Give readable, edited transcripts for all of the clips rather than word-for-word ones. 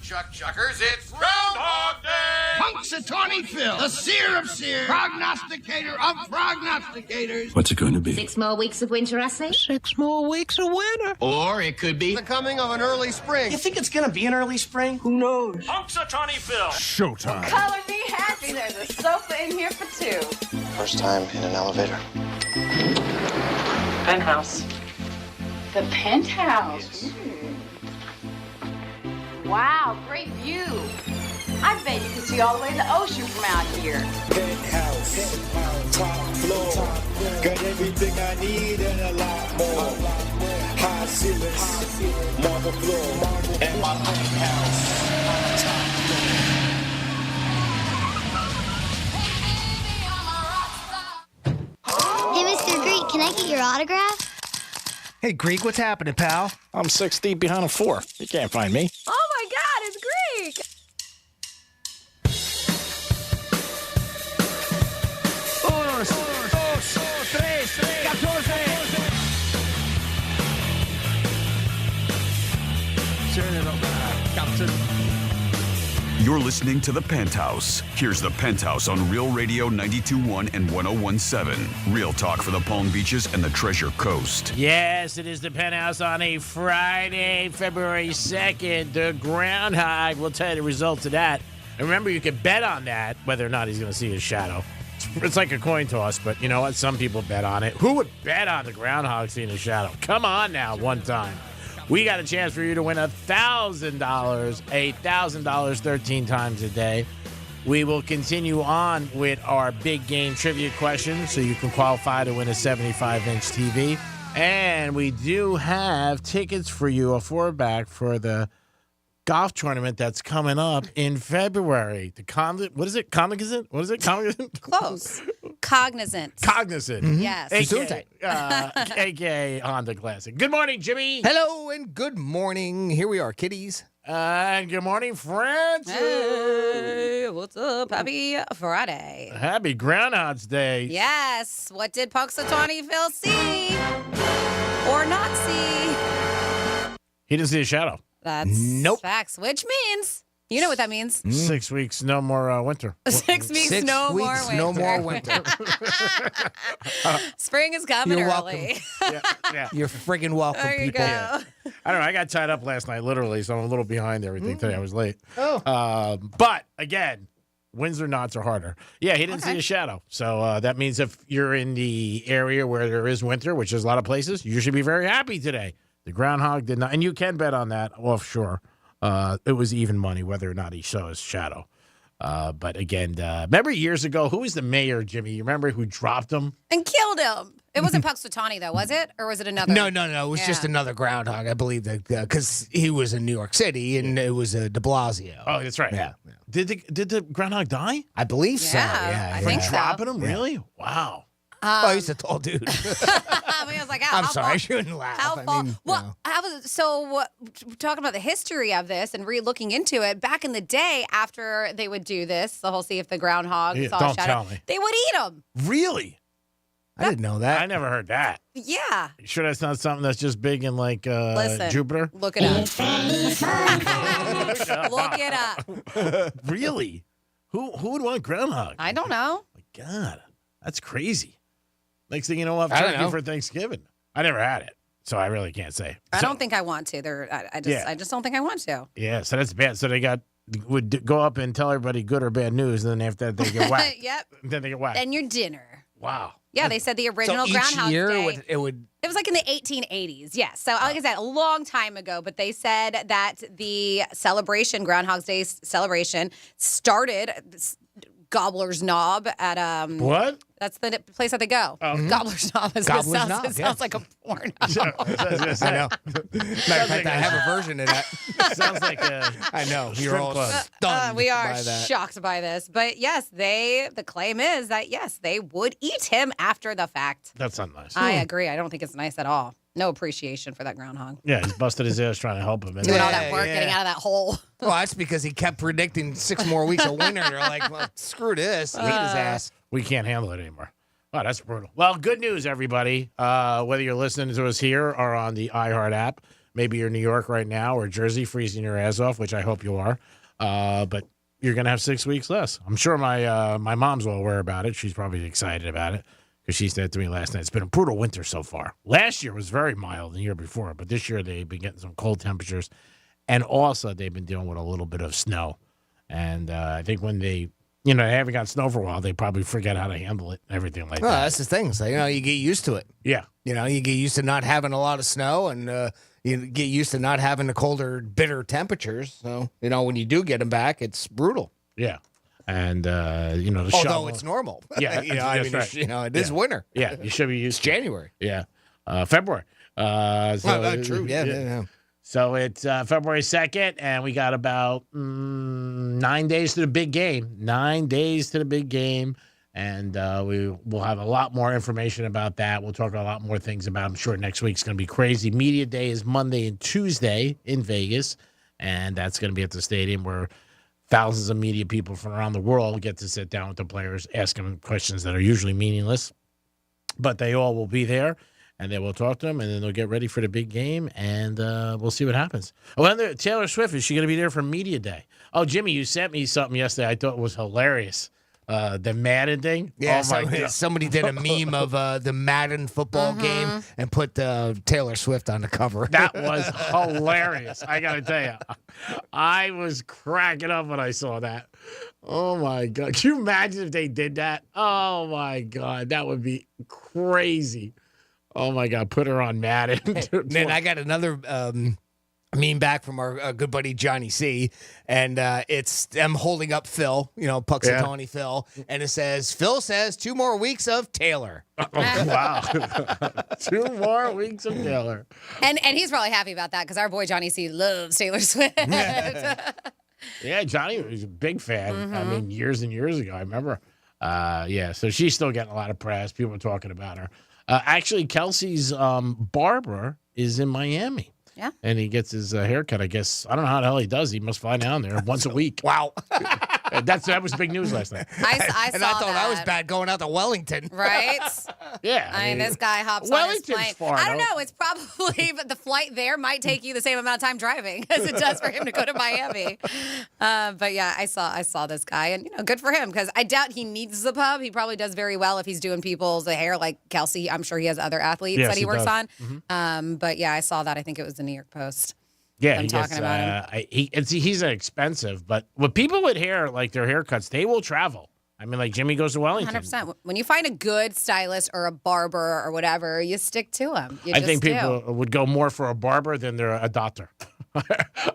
Chuckers, it's Groundhog Day! Punxsutawney Phil, the seer of seers, prognosticator of prognosticators. What's it going to be? 6 more weeks of winter, I say? 6 more weeks of winter. Or it could be The coming of an early spring. You think it's going to be an early spring? Who knows? Punxsutawney Phil. Showtime. Color me happy. There's a sofa in here for two. First time in an elevator. Penthouse. The Penthouse. Wow, great view. I bet you can see all the way to the ocean from out here. Penthouse, top floor, got everything I need and a lot more. High ceilings, marble floor, and my penthouse. Hey, Mr. Greek, can I get your autograph? Hey, Greek, what's happening, pal? I'm 6 deep behind a 4. You can't find me. Oh my God, it's Greek. You're listening to The Penthouse. Here's The Penthouse on Real Radio 92.1 and 101.7. Real talk for the Palm Beaches and the Treasure Coast. Yes, it is The Penthouse on a Friday, February 2nd. The Groundhog. We'll tell you the results of that. And remember, you can bet on that, whether or not he's going to see his shadow. It's like a coin toss, but you know what? Some people bet on it. Who would bet on the Groundhog seeing his shadow? Come on now, one time. We got a chance for you to win $1,000, $1,000 13 times a day. We will continue on with our big game trivia questions so you can qualify to win a 75-inch TV. And we do have tickets for you, a four-back for the golf tournament that's coming up in February. What is it? Cognizant? What is it? Cognizant? Close. Cognizant. Cognizant. Mm-hmm. Yes. AKA Honda Classic. Good morning, Jimmy. Hello and good morning. Here we are, kiddies. And good morning, Francis. Hey, what's up? Happy Friday. Happy Groundhog's Day. Yes. What did Punxsutawney Phil see or not see? He didn't see a shadow. That's facts, which means, you know what that means. 6 weeks, no more winter. 6 weeks, no more winter. No more winter. Spring is coming You're early. Yeah. You're friggin' welcome, There you people. go. I don't know. I got tied up last night, literally, so I'm a little behind everything today. I was late. Oh. But, again, wins or nots are harder. Yeah, he didn't see a shadow. So that means if you're in the area where there is winter, which is a lot of places, you should be very happy today. The Groundhog did not, and you can bet on that offshore. It was even money whether or not he saw his shadow. But again, remember years ago, who was the mayor, Jimmy? You remember who dropped him? And killed him. It wasn't Punxsutawney, though, was it? Or was it another? No. It was just another groundhog, I believe, because he was in New York City, and it was de Blasio. Oh, that's right. Yeah. Did the Groundhog die? I believe so. Yeah, I think so. Dropping him? Really? Wow. He's a tall dude. I mean, I was like, I'm sorry, I shouldn't laugh. How far? Talking about the history of this and re-looking into it, back in the day, after they would do this, the whole see if the groundhog saw don't a shadow, tell me. they would eat them. Really? I didn't know that. I never heard that. Yeah. You sure that's not something that's just big in like Listen, Jupiter? Look it up. Look it up. Really? Who would want groundhog? I don't know. My God, that's crazy. Next thing you know, we'll have I don't turkey know. for Thanksgiving. I never had it, so I really can't say. I don't think I want to. I just don't think I want to. Yeah, so that's bad. So they would go up and tell everybody good or bad news, and then after that they get whacked. Yep. Then they get whacked. Then your dinner. Wow. Yeah, they said the original so each Groundhog year Day. it would. It was like in the 1880s, yes. So, like I said, a long time ago. But they said that the celebration, Groundhog Day celebration, started Gobbler's Knob at What? That's the place that they go. Gobbler's Knob is Gobbler's what it sounds, Knob, it sounds like a porn. I know. Matter of fact, I have a version of that. Sounds like a I know. You're strip all club. stunned We are by that. shocked by this. But yes, the claim is that, yes, they would eat him after the fact. That's not nice. I agree. I don't think it's nice at all. No appreciation for that groundhog. Yeah, he's busted his ass trying to help him. Doing all that work, getting out of that hole. Well, that's because he kept predicting 6 more weeks of winter. They're like, well, screw this. Eat his ass. We can't handle it anymore. Oh, that's brutal. Well, good news, everybody. Whether you're listening to us here or on the iHeart app, Maybe you're in New York right now or Jersey freezing your ass off, which I hope you are. But you're going to have 6 weeks less. I'm sure my mom's well aware about it. She's probably excited about it because she said to me last night, it's been a brutal winter so far. Last year was very mild the year before, but this year they've been getting some cold temperatures. And also they've been dealing with a little bit of snow. And I think when they haven't got snow for a while, they probably forget how to handle it and everything like that. That's the thing. So, you get used to it. Yeah. You get used to not having a lot of snow and you get used to not having the colder, bitter temperatures. So, when you do get them back, it's brutal. Yeah. And, although it's normal. Yeah. It is winter. Yeah. You should be used to January. Yeah. February. True. Yeah. So it's February 2nd, and we got about 9 days to the big game. 9 days to the big game, and we will have a lot more information about that. We'll talk a lot more things about it. I'm sure next week's going to be crazy. Media Day is Monday and Tuesday in Vegas, and that's going to be at the stadium where thousands of media people from around the world get to sit down with the players, ask them questions that are usually meaningless. But they all will be there. And then we'll talk to them, and then they'll get ready for the big game, and we'll see what happens. Oh, Taylor Swift, is she going to be there for Media Day? Oh, Jimmy, you sent me something yesterday I thought was hilarious. The Madden thing? Yeah, oh my God. Somebody did a meme of the Madden football game and put Taylor Swift on the cover. That was hilarious. I got to tell you. I was cracking up when I saw that. Oh, my God. Can you imagine if they did that? Oh, my God. That would be crazy. Oh, my God. Put her on Madden. Then I got another meme back from our good buddy Johnny C. And it's them holding up Phil, Puxatawny Phil. And it says, Phil says 2 more weeks of Taylor. Oh, wow. 2 more weeks of Taylor. And he's probably happy about that because our boy Johnny C loves Taylor Swift. Yeah, Johnny was a big fan. I mean, years and years ago, I remember. So she's still getting a lot of press. People are talking about her. Actually, Kelsey's barber is in Miami. Yeah. And he gets his haircut, I guess. I don't know how the hell he does. He must fly down there once a week. Wow. That was big news last night. I and saw I thought that was that. bad going out to Wellington. Right? Yeah. I mean, this guy hops on his plane. Far, I don't know. It's probably, but the flight there might take you the same amount of time driving as it does for him to go to Miami. But yeah, I saw this guy, and good for him because I doubt he needs the pub. He probably does very well if he's doing people's hair like Kelsey. I'm sure he has other athletes that he works on. But yeah, I saw that. I think it was the New York Post. Yeah, talking about him. He's expensive, but with people with hair, like their haircuts, they will travel. I mean, like Jimmy goes to Wellington. 100%. When you find a good stylist or a barber or whatever, you stick to them. I think people would go more for a barber than they're a doctor.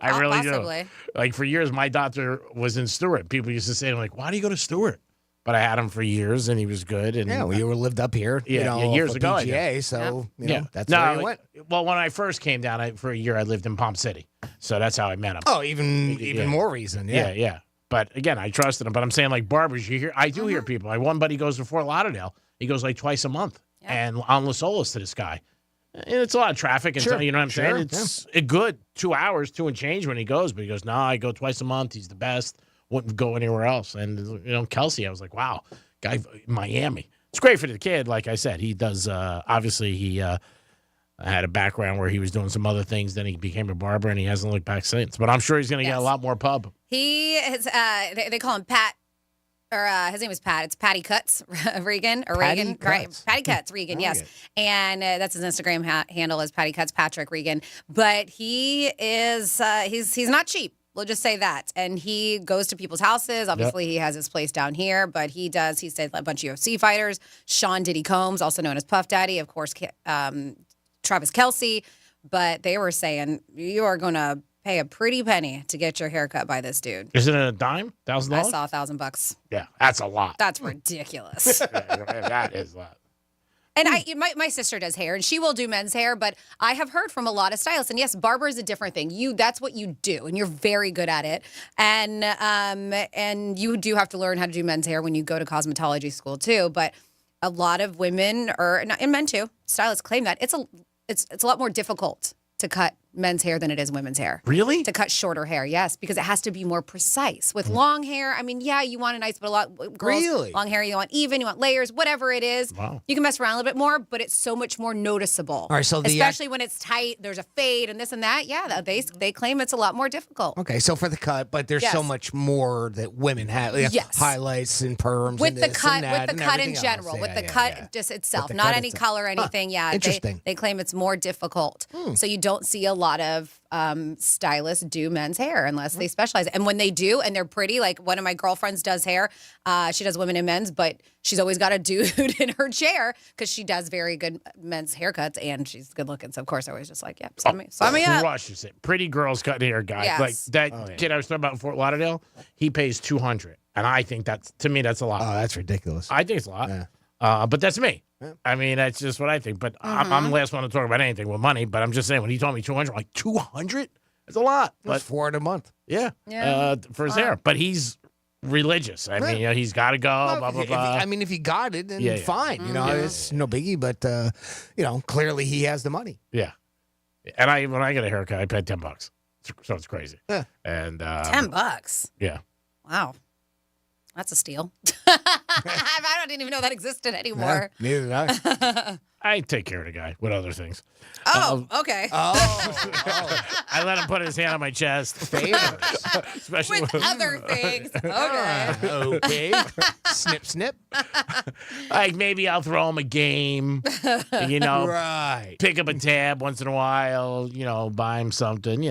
I really possibly. do. Like for years, my doctor was in Stewart. People used to say, like, why do you go to Stewart? But I had him for years, and he was good. And yeah, well, you were lived up here, years ago. PGA, so that's where you went. Well, when I first came down for a year, I lived in Palm City, so that's how I met him. Oh, even more reason, yeah. But again, I trusted him. But I'm saying, like barbers, I do hear people. Like one buddy goes to Fort Lauderdale. He goes like twice a month, and on Las Olas to this guy. And it's a lot of traffic, and you know what I'm saying. It's a good 2 hours, 2 and change when he goes. But he goes, no, I go twice a month. He's the best. Wouldn't go anywhere else. And, Kelsey, I was like, wow, guy in Miami. It's great for the kid. Like I said, he does, obviously he had a background where he was doing some other things. Then he became a barber, and he hasn't looked back since. But I'm sure he's going to get a lot more pub. He is, they call him Pat, or his name is Pat. It's Patty Cuts Regan, or Patty Regan. Cuts. Right. Patty Cuts Regan, yes. And that's his Instagram handle is Patty Cuts Patrick Regan. But he is, he's not cheap. We'll just say that. And he goes to people's houses. Obviously, he has his place down here, but he stayed a bunch of UFC fighters. Sean Diddy Combs, also known as Puff Daddy. Of course, Travis Kelce. But they were saying, you are going to pay a pretty penny to get your hair cut by this dude. Isn't it a dime? $1,000? I saw $1,000. Yeah, that's a lot. That's ridiculous. That is a lot. And my sister does hair, and she will do men's hair, but I have heard from a lot of stylists, and yes, barber is a different thing. That's what you do, and you're very good at it. And you do have to learn how to do men's hair when you go to cosmetology school too. But a lot of women, and men too, stylists claim that it's a lot more difficult to cut men's hair than it is women's hair. Really? To cut shorter hair, yes, because it has to be more precise. With long hair, I mean, yeah, you want a nice, but a lot girls, Really? long hair, you want even, you want layers, whatever it is. Wow. You can mess around a little bit more, but it's so much more noticeable. All right, so especially when it's tight, there's a fade and this and that. Yeah, they claim it's a lot more difficult. Okay, so for the cut, but there's so Yes. much more that women have. Like Yes. highlights and perms With and the this cut, and that with and the cut in everything general, else. with Yeah, the yeah, cut yeah. just itself, the not cut any itself. color or anything. Yeah, Interesting. They claim it's more difficult, so you don't see a lot of stylists do men's hair unless they specialize. And when they do, and they're pretty, like one of my girlfriends does hair. She does women and men's, but she's always got a dude in her chair because she does very good men's haircuts and she's good looking. So of course, I was just like, yeah, sign me up. Crushes it. Pretty girls cutting hair guy. Yes. Like that kid I was talking about in Fort Lauderdale, he pays $200. And I think to me, that's a lot. Oh, that's ridiculous. I think it's a lot. Yeah. But that's me. Yeah. I mean, that's just what I think. But I'm the last one to talk about anything with money. But I'm just saying, when he told me 200, I'm like, 200? That's a lot. But That's $400 a month. yeah, Yeah. For his hair. But he's religious. I mean, he's got to go, Well, blah, blah, if- blah. I mean, if he got it, then Yeah, yeah. fine. You know, it's no biggie. But clearly he has the money. Yeah. And when I get a haircut, I pay $10. So it's crazy. Yeah. And $10. Yeah. Wow. That's a steal. I didn't even know that existed anymore. Neither did I. I take care of the guy with other things. Oh, okay. I let him put his hand on my chest. Favors. Especially With other things. Okay. Okay. Snip, snip. like maybe I'll throw him a game, Right. pick up a tab once in a while, buy him something,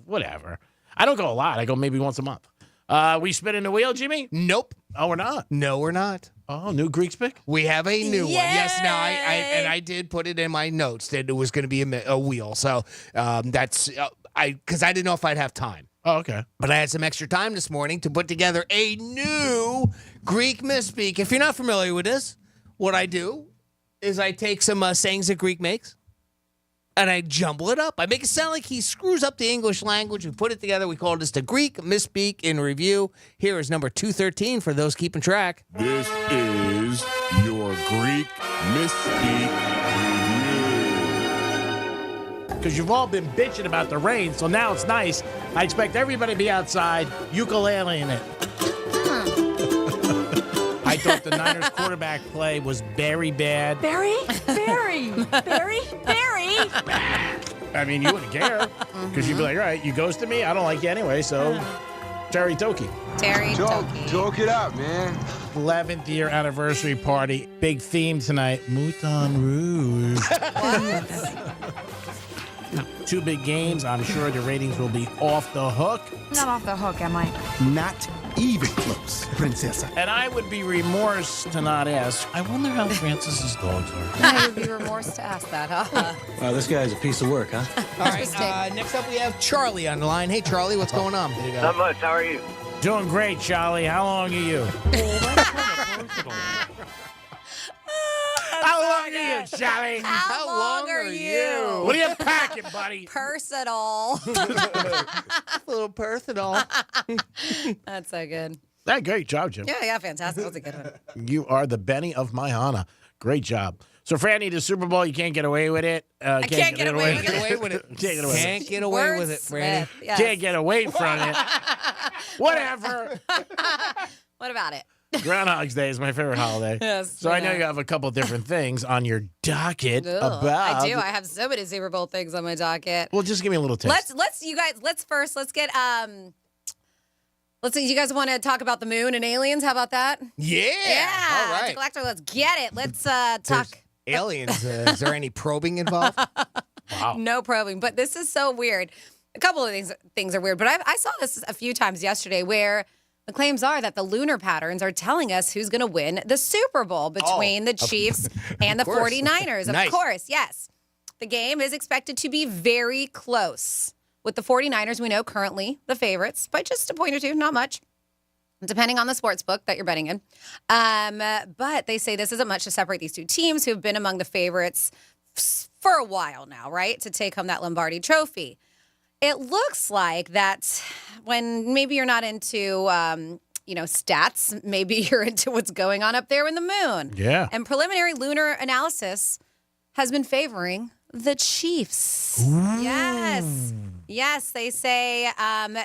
whatever. I don't go a lot. I go maybe once a month. We spinning the wheel, Jimmy? Nope. Oh, we're not. No, we're not. Oh, new Greek spick? We have a new one. Yes, now Yay! I did put it in my notes that it was going to be a wheel. So that's because I didn't know if I'd have time. Oh, okay. But I had some extra time this morning to put together a new Greek misspeak. If you're not familiar with this, what I do is I take some sayings that Greek makes and I jumble it up. I make it sound like he screws up the English language. We put it together. We call this the Greek misspeak in review. Here is number 213 for those keeping track. This is your Greek Misspeak Review. Because you've all been bitching about the rain, so now it's nice. I expect everybody to be outside ukuleleing it. I thought the Niners quarterback play was very bad. Very. I mean, you wouldn't care because you'd be like, all right, you ghosted me. I don't like you anyway, so Terry Toki. Terry Toki. Joke it out, man. 11th year anniversary party. Big theme tonight. Mouton Rouge. Two big games. I'm sure the ratings will be off the hook. Not off the hook, am I? Not even close, princessa. And I would be remorse to not ask. I wonder how Francis's dogs are. I would be remorse to ask that, huh? Wow, this guy's a piece of work, huh? All right. Next up, we have Charlie on the line. Hey, Charlie, what's going on? There you go. Not much. How are you? Doing great, Charlie. How long are you? How long are you, Charlie? How long are you? What are you packing, buddy? Personal. A little personal. That's so good. That great job, Jim. Yeah, fantastic. That was a good one. You are the Benny of my Hana. Great job. So, Franny, the Super Bowl, you can't get away with it. I can't get away with Get away with it. Can't get away with it. Can't get away with it, Franny. Wordsmith, yes. Can't get away from it. Whatever. What about it? Groundhog's Day is my favorite holiday. Yes, So I know I know. you have a couple different things on your docket Ugh, about. I do. I have so many Super Bowl things on my docket. Well, just give me a little taste. Let's you guys. Let's get Let's see. You guys want to talk about the moon and aliens? How about that? Yeah. All right. Galactor, let's get it. Let's talk. There's aliens. Is there any probing involved? Wow. No probing, but this is so weird. A couple of things are weird, but I saw this a few times yesterday where the claims are that the lunar patterns are telling us who's going to win the Super Bowl between the Chiefs and the course. 49ers. Nice. Of course, yes. The game is expected to be very close. With the 49ers, we know currently the favorites by just a point or two, not much, depending on the sports book that you're betting in. But they say this isn't much to separate these two teams who have been among the favorites for a while now, right, to take home that Lombardi trophy. It looks like that when maybe you're not into, stats, maybe you're into what's going on up there in the moon. Yeah. And preliminary lunar analysis has been favoring The Chiefs. Yes. Yes, they say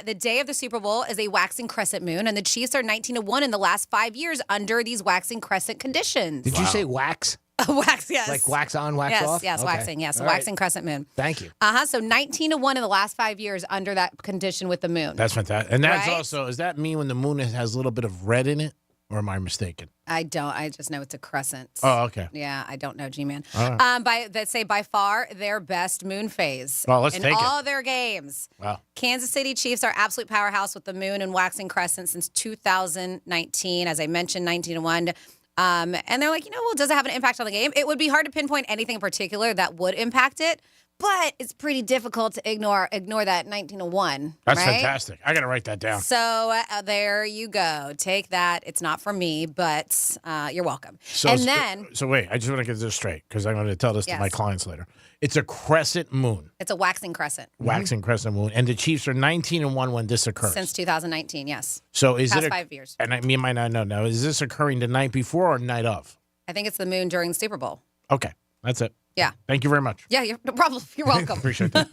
the day of the Super Bowl is a waxing crescent moon, and the Chiefs are 19-1 in the last 5 years under these waxing crescent conditions. Did you say wax? Wax, yes. Like wax on, wax off? Yes, Okay. waxing, yes. All Waxing right. crescent moon. Thank you. So 19-1 in the last 5 years under that condition with the moon. That's fantastic. And that's Right? also, does that mean when the moon has a little bit of red in it? Or am I mistaken? I don't. I just know it's a crescent. Oh, okay. Yeah, I don't know, G-Man. All right. That say by far their best moon phase Oh, let's in take it. all their games. Wow. Kansas City Chiefs are absolute powerhouse with the moon and waxing crescent since 2019. As I mentioned, 19-1. And they're like, well, does it have an impact on the game? It would be hard to pinpoint anything in particular that would impact it, but it's pretty difficult to ignore that 19-1. That's right? fantastic. I got to write that down. So there you go. Take that. It's not from me, but you're welcome. So, and then so wait, I just want to get this straight because I'm going to tell this to Yes. my clients later. It's a crescent moon, it's a waxing crescent waxing crescent moon, and the Chiefs are 19-1 when this occurs. since 2019. Yes, So is past it 5 years. And me might not know now. Is this occurring the night before or night of? I think it's the moon during the Super Bowl. Okay, that's it. Yeah. Thank you very much. Yeah, no problem. You're welcome. Appreciate that.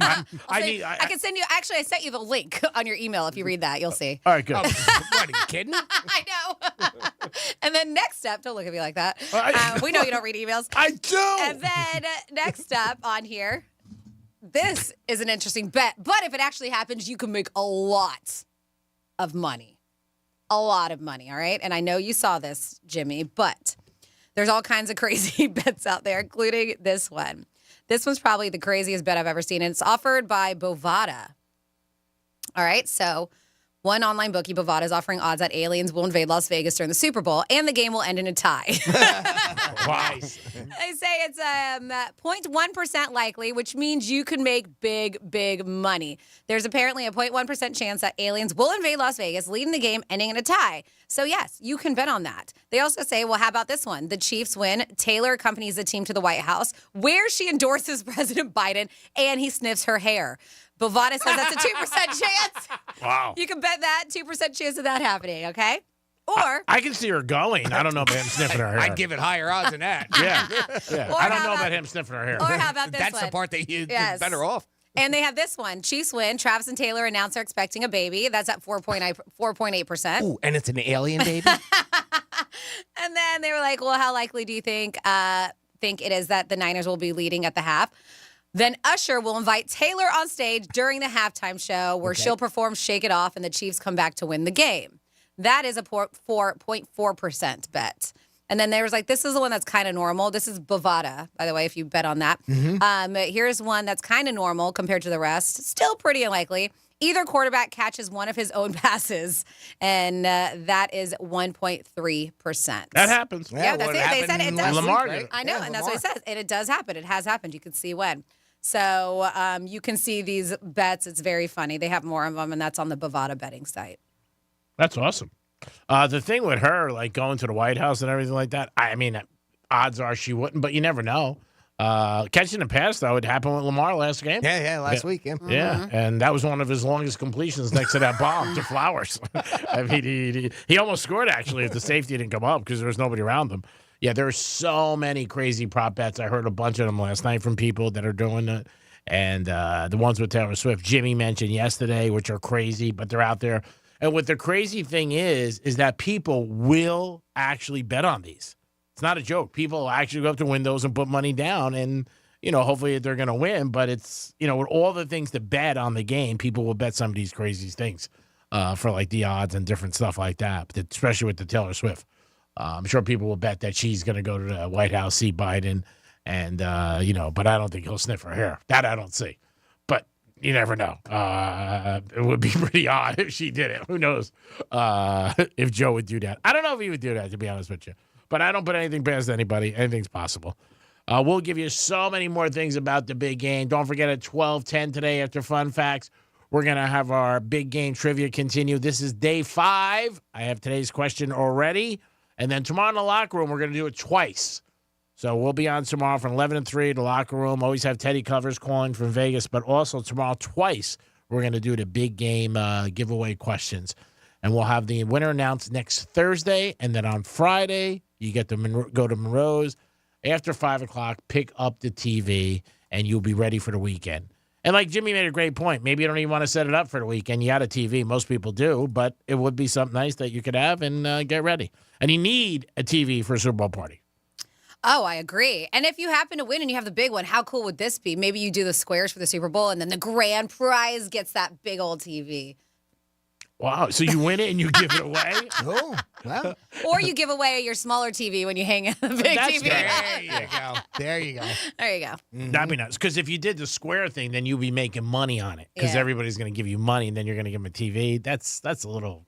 I can send you. Actually, I sent you the link on your email. If you read that, you'll see. All right, good. What, are you kidding? I know. And then next up, don't look at me like that. I- We know you don't read emails. I do. And then next up on here, this is an interesting bet. But if it actually happens, you can make a lot of money. A lot of money, all right? And I know you saw this, Jimmy, but there's all kinds of crazy bets out there, including this one. This one's probably the craziest bet I've ever seen, and it's offered by Bovada. All right, so one online bookie, Bovada, is offering odds that aliens will invade Las Vegas during the Super Bowl, and the game will end in a tie. Wow. They say it's 0.1% likely, which means you can make big, big money. There's apparently a 0.1% chance that aliens will invade Las Vegas, leading the game, ending in a tie. So, yes, you can bet on that. They also say, well, how about this one? The Chiefs win. Taylor accompanies the team to the White House, where she endorses President Biden, and he sniffs her hair. Bovada says that's a 2% chance. Wow. You can bet that 2% chance of that happening, okay? Or I can see her going. I don't know about him sniffing her hair. I'd give it higher odds than that. Yeah. Or I don't how know about- about him sniffing her hair. or how about this That's one? the part that you're Yes. better off. And they have this one. Chiefs win. Travis and Taylor announce they're expecting a baby. That's at 4.8%. Ooh, and it's an alien baby? And then they were like, well, how likely do you think it is that the Niners will be leading at the half? Then Usher will invite Taylor on stage during the halftime show where she'll perform Shake It Off and the Chiefs come back to win the game. That is a 4.4% bet. And then there was like, this is the one that's kind of normal. This is Bovada, by the way, if you bet on that. Here's one that's kind of normal compared to the rest. Still pretty unlikely. Either quarterback catches one of his own passes, and that is 1.3%. That happens. Yeah, that's it. They said it does. Lamar did it. I know, Yeah, and that's what it Lamar. says. And it does happen. It has happened. You can see when. So you can see these bets. It's very funny. They have more of them, and that's on the Bovada betting site. That's awesome. The thing with her, like going to the White House and everything like that, I mean, odds are she wouldn't, but you never know. Catching the pass, though, it happened with Lamar last game. Yeah, last week. Yeah. Yeah, and that was one of his longest completions next to that bomb to Flowers. I mean, he almost scored, actually, if the safety didn't come up because there was nobody around him. Yeah, there's so many crazy prop bets. I heard a bunch of them last night from people that are doing it. And the ones with Taylor Swift, Jimmy mentioned yesterday, which are crazy, but they're out there. And what the crazy thing is that people will actually bet on these. It's not a joke. People will actually go up to windows and put money down, and, hopefully they're going to win. But it's, with all the things to bet on the game, people will bet some of these crazy things for, like, the odds and different stuff like that, especially with the Taylor Swift. I'm sure people will bet that she's going to go to the White House, see Biden, and, but I don't think he'll sniff her hair. That I don't see. But you never know. It would be pretty odd if she did it. Who knows if Joe would do that. I don't know if he would do that, to be honest with you. But I don't put anything past anybody. Anything's possible. We'll give you so many more things about the big game. Don't forget at 12:10 today after Fun Facts, we're going to have our big game trivia continue. This is day 5. I have today's question already. And then tomorrow in the locker room, we're going to do it twice. So we'll be on tomorrow from 11 to 3, the locker room. Always have Teddy Covers calling from Vegas. But also tomorrow twice, we're going to do the big game giveaway questions. And we'll have the winner announced next Thursday. And then on Friday, you get to go to Monroe's after 5 o'clock, pick up the TV, and you'll be ready for the weekend. And like Jimmy made a great point, maybe you don't even want to set it up for the weekend. You got a TV. Most people do, but it would be something nice that you could have and get ready. And you need a TV for a Super Bowl party. Oh, I agree. And if you happen to win and you have the big one, how cool would this be? Maybe you do the squares for the Super Bowl, and then the grand prize gets that big old TV. Wow. So you win it and you give it away? Oh, well. Or you give away your smaller TV when you hang the big TV. There you go. There you go. There you go. Mm-hmm. That'd be nice. Because if you did the square thing, then you'd be making money on it. Because Yeah. everybody's going to give you money, and then you're going to give them a TV. That's a little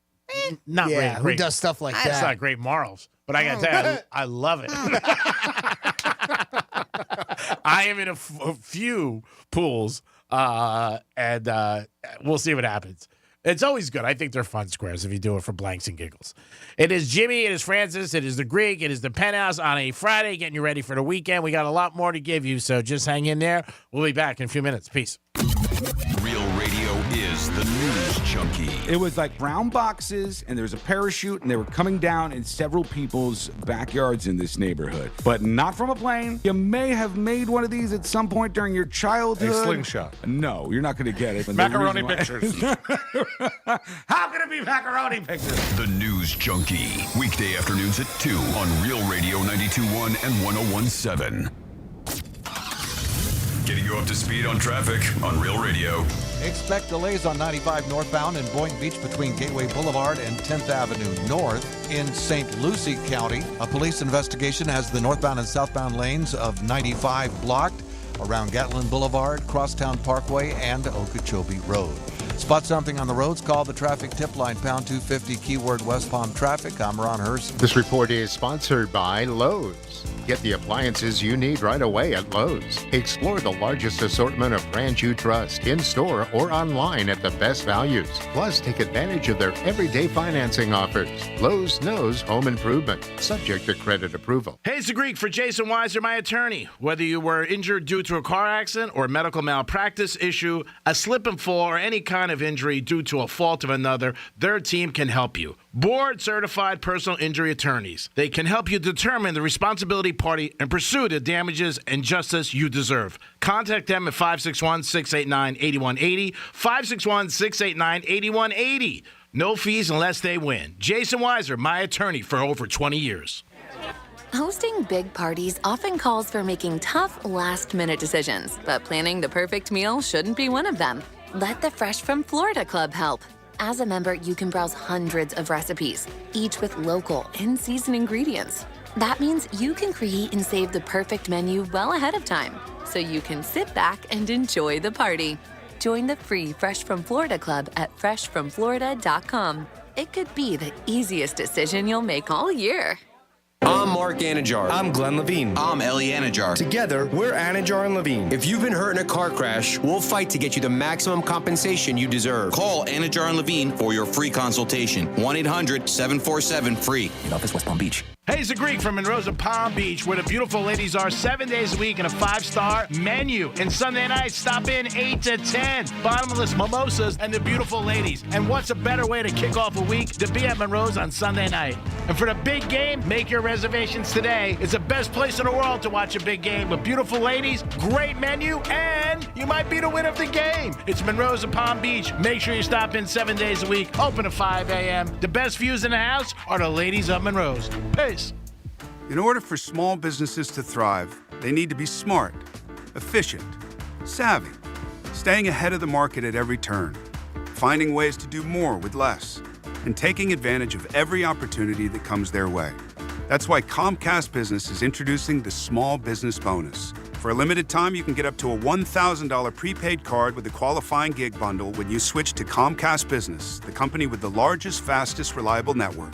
not Yeah, great. who does stuff like That's that? not great morals. But I got to tell you, I love it. I am in a few pools, and we'll see what happens. It's always good. I think they're fun squares if you do it for blanks and giggles. It is Jimmy. It is Francis. It is the Greek. It is the Penthouse on a Friday, getting you ready for the weekend. We got a lot more to give you, so just hang in there. We'll be back in a few minutes. Peace. Real Radio is the news junkie. It was like brown boxes, and there was a parachute, and they were coming down in several people's backyards in this neighborhood. But not from a plane. You may have made one of these at some point during your childhood. A slingshot. No, you're not going to get it. But Macaroni pictures. How can it be macaroni pictures? The News Junkie. Weekday afternoons at 2 on Real Radio 92.1 and 101.7. Getting you up to speed on traffic on Real Radio. Expect delays on 95 northbound in Boynton Beach between Gateway Boulevard and 10th Avenue North. In St. Lucie County, a police investigation has the northbound and southbound lanes of 95 blocked around Gatlin Boulevard, Crosstown Parkway, and Okeechobee Road. Spot something on the roads, call the traffic tip line, pound 250, keyword West Palm Traffic. I'm Ron Hurst. This report is sponsored by Lowe's. Get the appliances you need right away at Lowe's. Explore the largest assortment of brands you trust in-store or online at the best values. Plus, take advantage of their everyday financing offers. Lowe's knows home improvement, subject to credit approval. Hey, it's the Greek for Jason Weiser, my attorney. Whether you were injured due to a car accident or a medical malpractice issue, a slip and fall, or any kind of injury due to a fault of another, their team can help you. Board-certified personal injury attorneys. They can help you determine the responsibility party and pursue the damages and justice you deserve. Contact them at 561-689-8180, 561-689-8180. No fees unless they win. Jason Weiser, my attorney for over 20 years. Hosting big parties often calls for making tough, last-minute decisions, but planning the perfect meal shouldn't be one of them. Let the Fresh from Florida Club help. As a member, you can browse hundreds of recipes, each with local, in-season ingredients. That means you can create and save the perfect menu well ahead of time, so you can sit back and enjoy the party. Join the free Fresh from Florida Club at freshfromflorida.com. It could be the easiest decision you'll make all year. I'm Mark Anajar. I'm Glenn Levine. I'm Ellie Anajar. Together, we're Anajar and Levine. If you've been hurt in a car crash, we'll fight to get you the maximum compensation you deserve. Call Anajar and Levine for your free consultation. 1-800-747-FREE. In office, West Palm Beach. Hey, it's the Greek from Monroe's of Palm Beach, where the beautiful ladies are 7 days a week in a 5-star menu. And Sunday nights, stop in 8 to 10. Bottomless mimosas and the beautiful ladies. And what's a better way to kick off a week to be at Monroe's on Sunday night? And for the big game, make your reservations today. It's the best place in the world to watch a big game with beautiful ladies, great menu, and you might be the winner of the game. It's Monroe's of Palm Beach. Make sure you stop in 7 days a week, open at 5 a.m. The best views in the house are the ladies of Monroe's. Peace. In order for small businesses to thrive, they need to be smart, efficient, savvy, staying ahead of the market at every turn, finding ways to do more with less, and taking advantage of every opportunity that comes their way. That's why Comcast Business is introducing the Small Business Bonus. For a limited time, you can get up to a $1,000 prepaid card with a qualifying gig bundle when you switch to Comcast Business, the company with the largest, fastest, reliable network.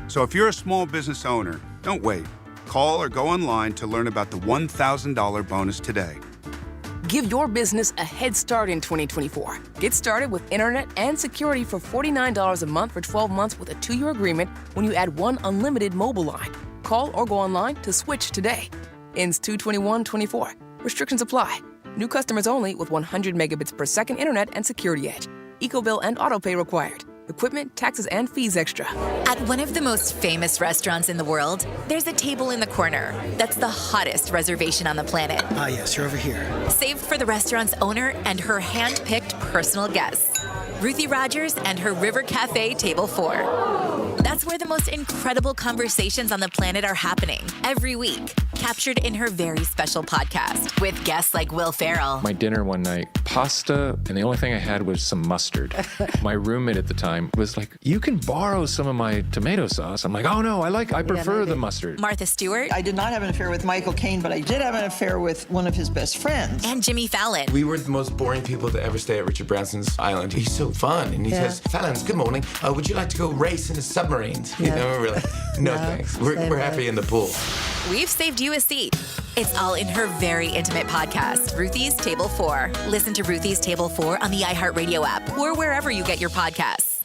So if you're a small business owner, don't wait. Call or go online to learn about the $1,000 bonus today. Give your business a head start in 2024. Get started with internet and security for $49 a month for 12 months with a 2-year agreement when you add one unlimited mobile line. Call or go online to switch today. Ends 2/21/24. Restrictions apply. New customers only with 100 megabits per second internet and security edge. EcoBill and autopay required. Equipment, taxes, and fees extra. At one of the most famous restaurants in the world, there's a table in the corner that's the hottest reservation on the planet. Ah, yes, you're over here. Saved for the restaurant's owner and her hand-picked personal guests, Ruthie Rogers and her River Cafe Table 4. That's where the most incredible conversations on the planet are happening every week, captured in her very special podcast with guests like Will Ferrell. My dinner one night, pasta, and the only thing I had was some mustard. My roommate at the time was like, "You can borrow some of my tomato sauce." I'm like, "Oh no, I prefer the mustard." Martha Stewart. I did not have an affair with Michael Caine, but I did have an affair with one of his best friends. And Jimmy Fallon. We were the most boring people to ever stay at Richard Branson's island. He's so fun, and he says, "Fallons, good morning. Would you like to go race in the submarines?" You know, we're like, no thanks. We're happy in the pool. We've saved you a seat. It's all in her very intimate podcast, Ruthie's Table 4. Listen to Ruthie's Table 4 on the iHeartRadio app or wherever you get your podcasts.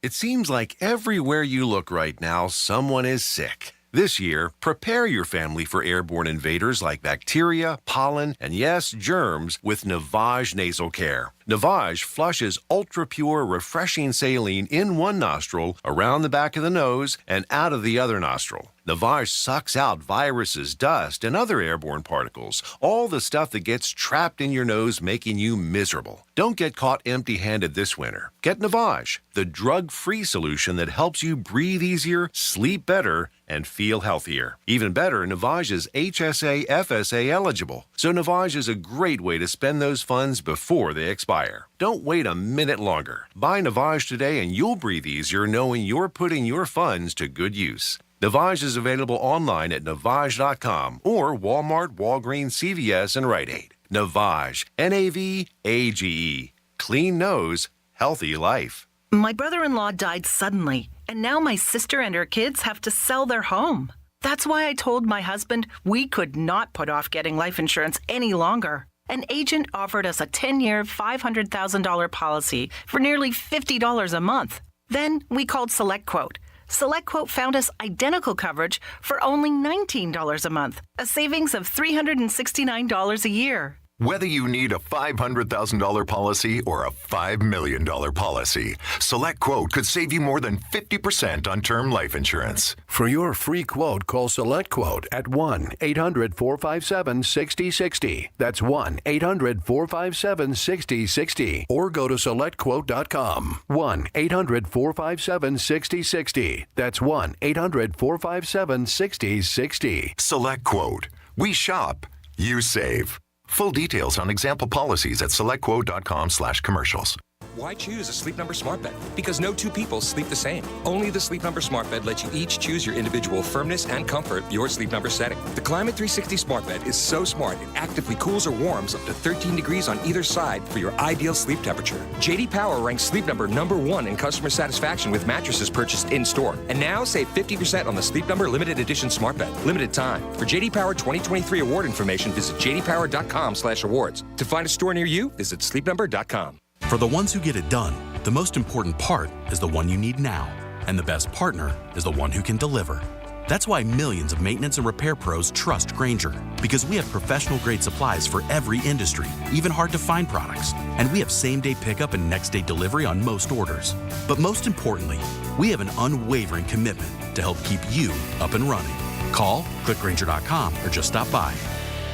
It seems like everywhere you look right now, someone is sick. This year, prepare your family for airborne invaders like bacteria, pollen, and yes, germs with Navage Nasal Care. Navage flushes ultra-pure, refreshing saline in one nostril, around the back of the nose, and out of the other nostril. Navage sucks out viruses, dust, and other airborne particles, all the stuff that gets trapped in your nose, making you miserable. Don't get caught empty-handed this winter. Get Navage, the drug-free solution that helps you breathe easier, sleep better, and feel healthier. Even better, Navage is HSA, FSA eligible, so Navage is a great way to spend those funds before they expire. Don't wait a minute longer. Buy Navage today and you'll breathe easier knowing you're putting your funds to good use. Navage is available online at Navage.com or Walmart, Walgreens, CVS, and Rite Aid. Navage, Navage. Clean nose, healthy life. My brother-in-law died suddenly, and now my sister and her kids have to sell their home. That's why I told my husband we could not put off getting life insurance any longer. An agent offered us a 10-year, $500,000 policy for nearly $50 a month. Then we called SelectQuote. SelectQuote found us identical coverage for only $19 a month, a savings of $369 a year. Whether you need a $500,000 policy or a $5 million policy, SelectQuote could save you more than 50% on term life insurance. For your free quote, call SelectQuote at 1-800-457-6060. That's 1-800-457-6060. Or go to SelectQuote.com. 1-800-457-6060. That's 1-800-457-6060. SelectQuote. We shop, you save. Full details on example policies at selectquote.com/commercials. Why choose a Sleep Number smart bed? Because no two people sleep the same. Only the Sleep Number smart bed lets you each choose your individual firmness and comfort, your Sleep Number setting. The Climate 360 smart bed is so smart it actively cools or warms up to 13 degrees on either side for your ideal sleep temperature. JD Power ranks Sleep Number #1 in customer satisfaction with mattresses purchased in-store. And now save 50% on the Sleep Number limited edition smart bed. Limited time. For JD Power 2023 award information, visit jdpower.com/awards. To find a store near you, visit sleepnumber.com. For the ones who get it done, the most important part is the one you need now. And the best partner is the one who can deliver. That's why millions of maintenance and repair pros trust Grainger. Because we have professional-grade supplies for every industry, even hard-to-find products. And we have same-day pickup and next-day delivery on most orders. But most importantly, we have an unwavering commitment to help keep you up and running. Call, click Grainger.com, or just stop by.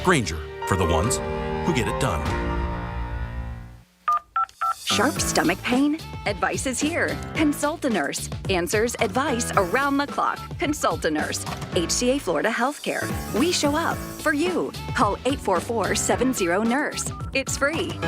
Grainger, for the ones who get it done. Sharp stomach pain? Advice is here. Consult a nurse. Answers, advice around the clock. Consult a nurse. HCA Florida Healthcare. We show up for you. Call 844-70-NURSE. It's free.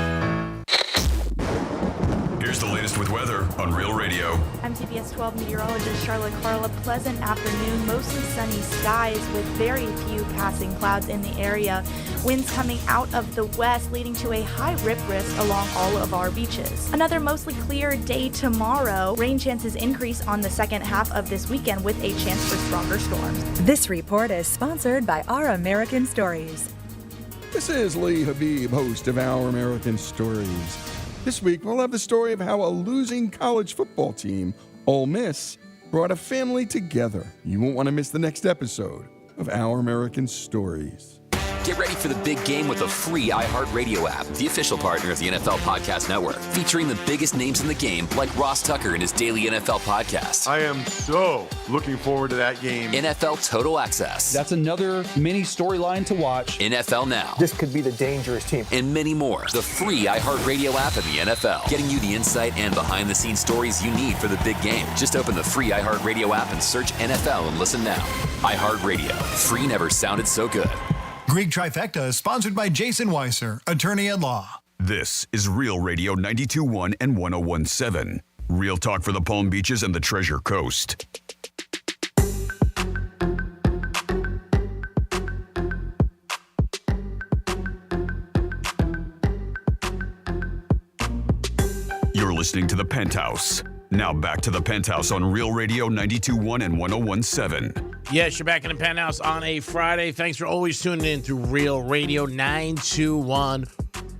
Here's the latest with weather on Real Radio. I'm CBS 12 meteorologist Charlotte Carla. Pleasant afternoon, mostly sunny skies with very few passing clouds in the area. Winds coming out of the west, leading to a high rip risk along all of our beaches. Another mostly clear day tomorrow. Rain chances increase on the second half of this weekend with a chance for stronger storms. This report is sponsored by Our American Stories. This is Lee Habib, host of Our American Stories. This week, we'll have the story of how a losing college football team, Ole Miss, brought a family together. You won't want to miss the next episode of Our American Stories. Get ready for the big game with the free iHeartRadio app, the official partner of the NFL Podcast Network, featuring the biggest names in the game like Ross Tucker and his daily NFL podcast. I am so looking forward to that game. NFL Total Access. That's another mini storyline to watch. NFL Now. This could be the dangerous team. And many more. The free iHeartRadio app and the NFL, getting you the insight and behind-the-scenes stories you need for the big game. Just open the free iHeartRadio app and search NFL and listen now. iHeartRadio. Free never sounded so good. Greek Trifecta is sponsored by Jason Weiser, attorney at law. This is Real Radio 92.1 and 101.7. Real talk for the Palm Beaches and the Treasure Coast. You're listening to The Penthouse. Now back to The Penthouse on Real Radio 92.1 and 101.7. Yes, you're back in the Penthouse on a Friday. Thanks for always tuning in through Real Radio 921.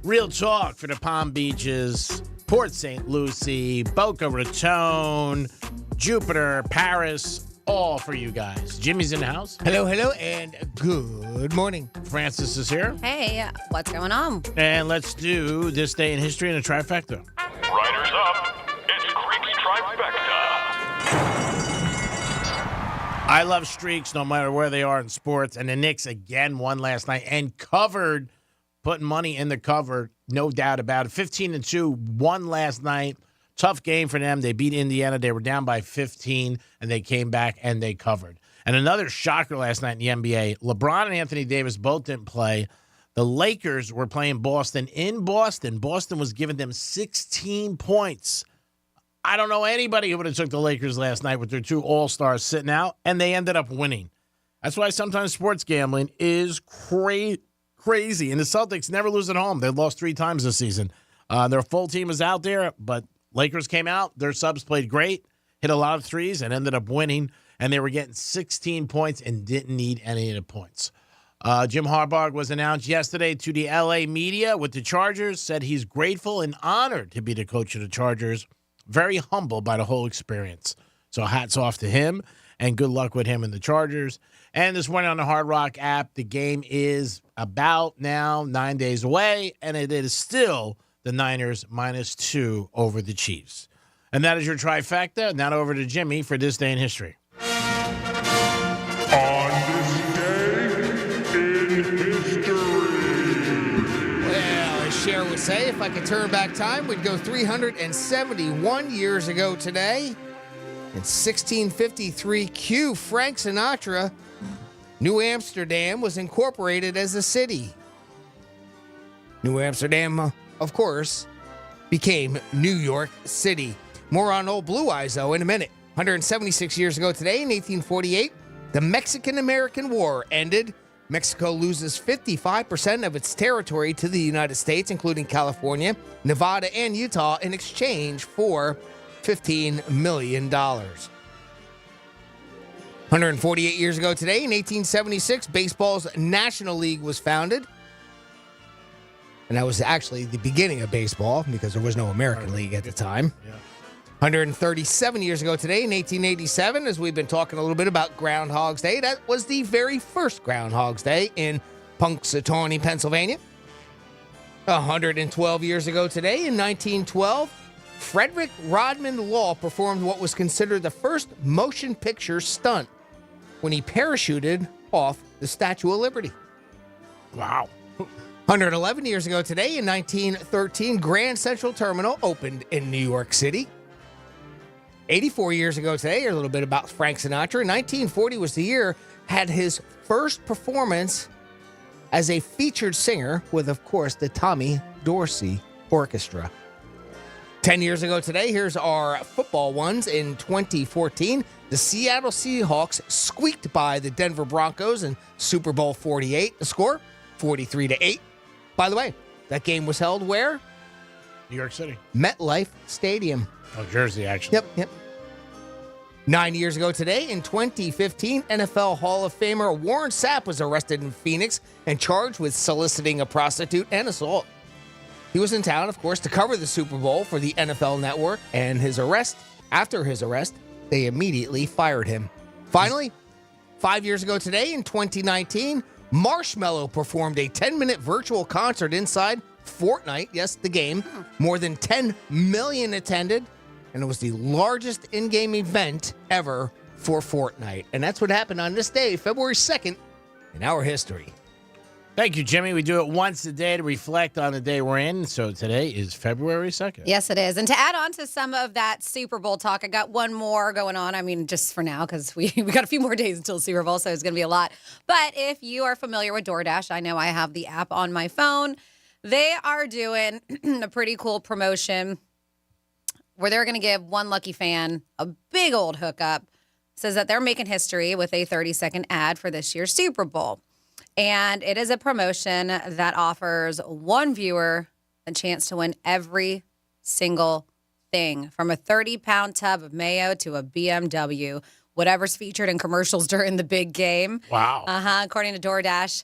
Real talk for the Palm Beaches, Port St. Lucie, Boca Raton, Jupiter, Paris, all for you guys. Jimmy's in the house. Hello, and good morning. Francis is here. Hey, what's going on? And let's do this day in history in a trifecta. Riders up. It's Greek Trifecta. I love streaks no matter where they are in sports. And the Knicks again won last night and covered, putting money in the cover, no doubt about it. 15-2, won last night. Tough game for them. They beat Indiana. They were down by 15, and they came back and they covered. And another shocker last night in the NBA, LeBron and Anthony Davis both didn't play. The Lakers were playing Boston in Boston. Boston was giving them 16 points. I don't know anybody who would have took the Lakers last night with their two all-stars sitting out, and they ended up winning. That's why sometimes sports gambling is crazy. And the Celtics never lose at home. They lost 3 times this season. Their full team is out there, but Lakers came out. Their subs played great, hit a lot of threes, and ended up winning. And they were getting 16 points and didn't need any of the points. Jim Harbaugh was announced yesterday to the LA media with the Chargers, said he's grateful and honored to be the coach of the Chargers. Very humbled by the whole experience. So hats off to him, and good luck with him and the Chargers. And this morning on the Hard Rock app, the game is about now 9 days away, and it is still the Niners -2 over the Chiefs. And that is your trifecta. Now over to Jimmy for this day in history. On this day in history. Well, as Cher would say, if I could turn back time, we'd go 371 years ago today. In 1653, cue Frank Sinatra, New Amsterdam was incorporated as a city. New Amsterdam, of course, became New York City. More on old Blue Eyes, though, in a minute. 176 years ago today, in 1848, the Mexican-American War ended. Mexico loses 55% of its territory to the United States, including California, Nevada, and Utah, in exchange for $15 million. 148 years ago today, in 1876, baseball's National League was founded. And that was actually the beginning of baseball because there was no American League at the time. Yeah. 137 years ago today, in 1887, as we've been talking a little bit about Groundhog's Day, that was the very first Groundhog's Day in Punxsutawney, Pennsylvania. 112 years ago today, in 1912, Frederick Rodman Law performed what was considered the first motion picture stunt when he parachuted off the Statue of Liberty. Wow. 111 years ago today, in 1913, Grand Central Terminal opened in New York City. 84 years ago today, a little bit about Frank Sinatra. 1940 was the year had his first performance as a featured singer with, of course, the Tommy Dorsey Orchestra. 10 years ago today, here's our football ones. In 2014, the Seattle Seahawks squeaked by the Denver Broncos in Super Bowl 48. The score, 43-8. By the way, that game was held where? New York City. MetLife Stadium. Oh, Jersey, actually. Yep. 9 years ago today, in 2015, NFL Hall of Famer Warren Sapp was arrested in Phoenix and charged with soliciting a prostitute and assault. He was in town, of course, to cover the Super Bowl for the NFL Network, and after his arrest, they immediately fired him. Finally, 5 years ago today, in 2019, Marshmello performed a 10-minute virtual concert inside Fortnite. Yes, the game. More than 10 million attended, and it was the largest in-game event ever for Fortnite. And that's what happened on this day, February 2nd, in our history. Thank you, Jimmy. We do it once a day to reflect on the day we're in. So today is February 2nd. Yes, it is. And to add on to some of that Super Bowl talk, I got one more going on. I mean, just for now, because we got a few more days until Super Bowl, so it's going to be a lot. But if you are familiar with DoorDash, I know I have the app on my phone. They are doing a pretty cool promotion where they're going to give one lucky fan a big old hookup. Says that they're making history with a 30-second ad for this year's Super Bowl. And it is a promotion that offers one viewer a chance to win every single thing, from a 30-pound tub of mayo to a BMW, whatever's featured in commercials during the big game. Wow. According to DoorDash,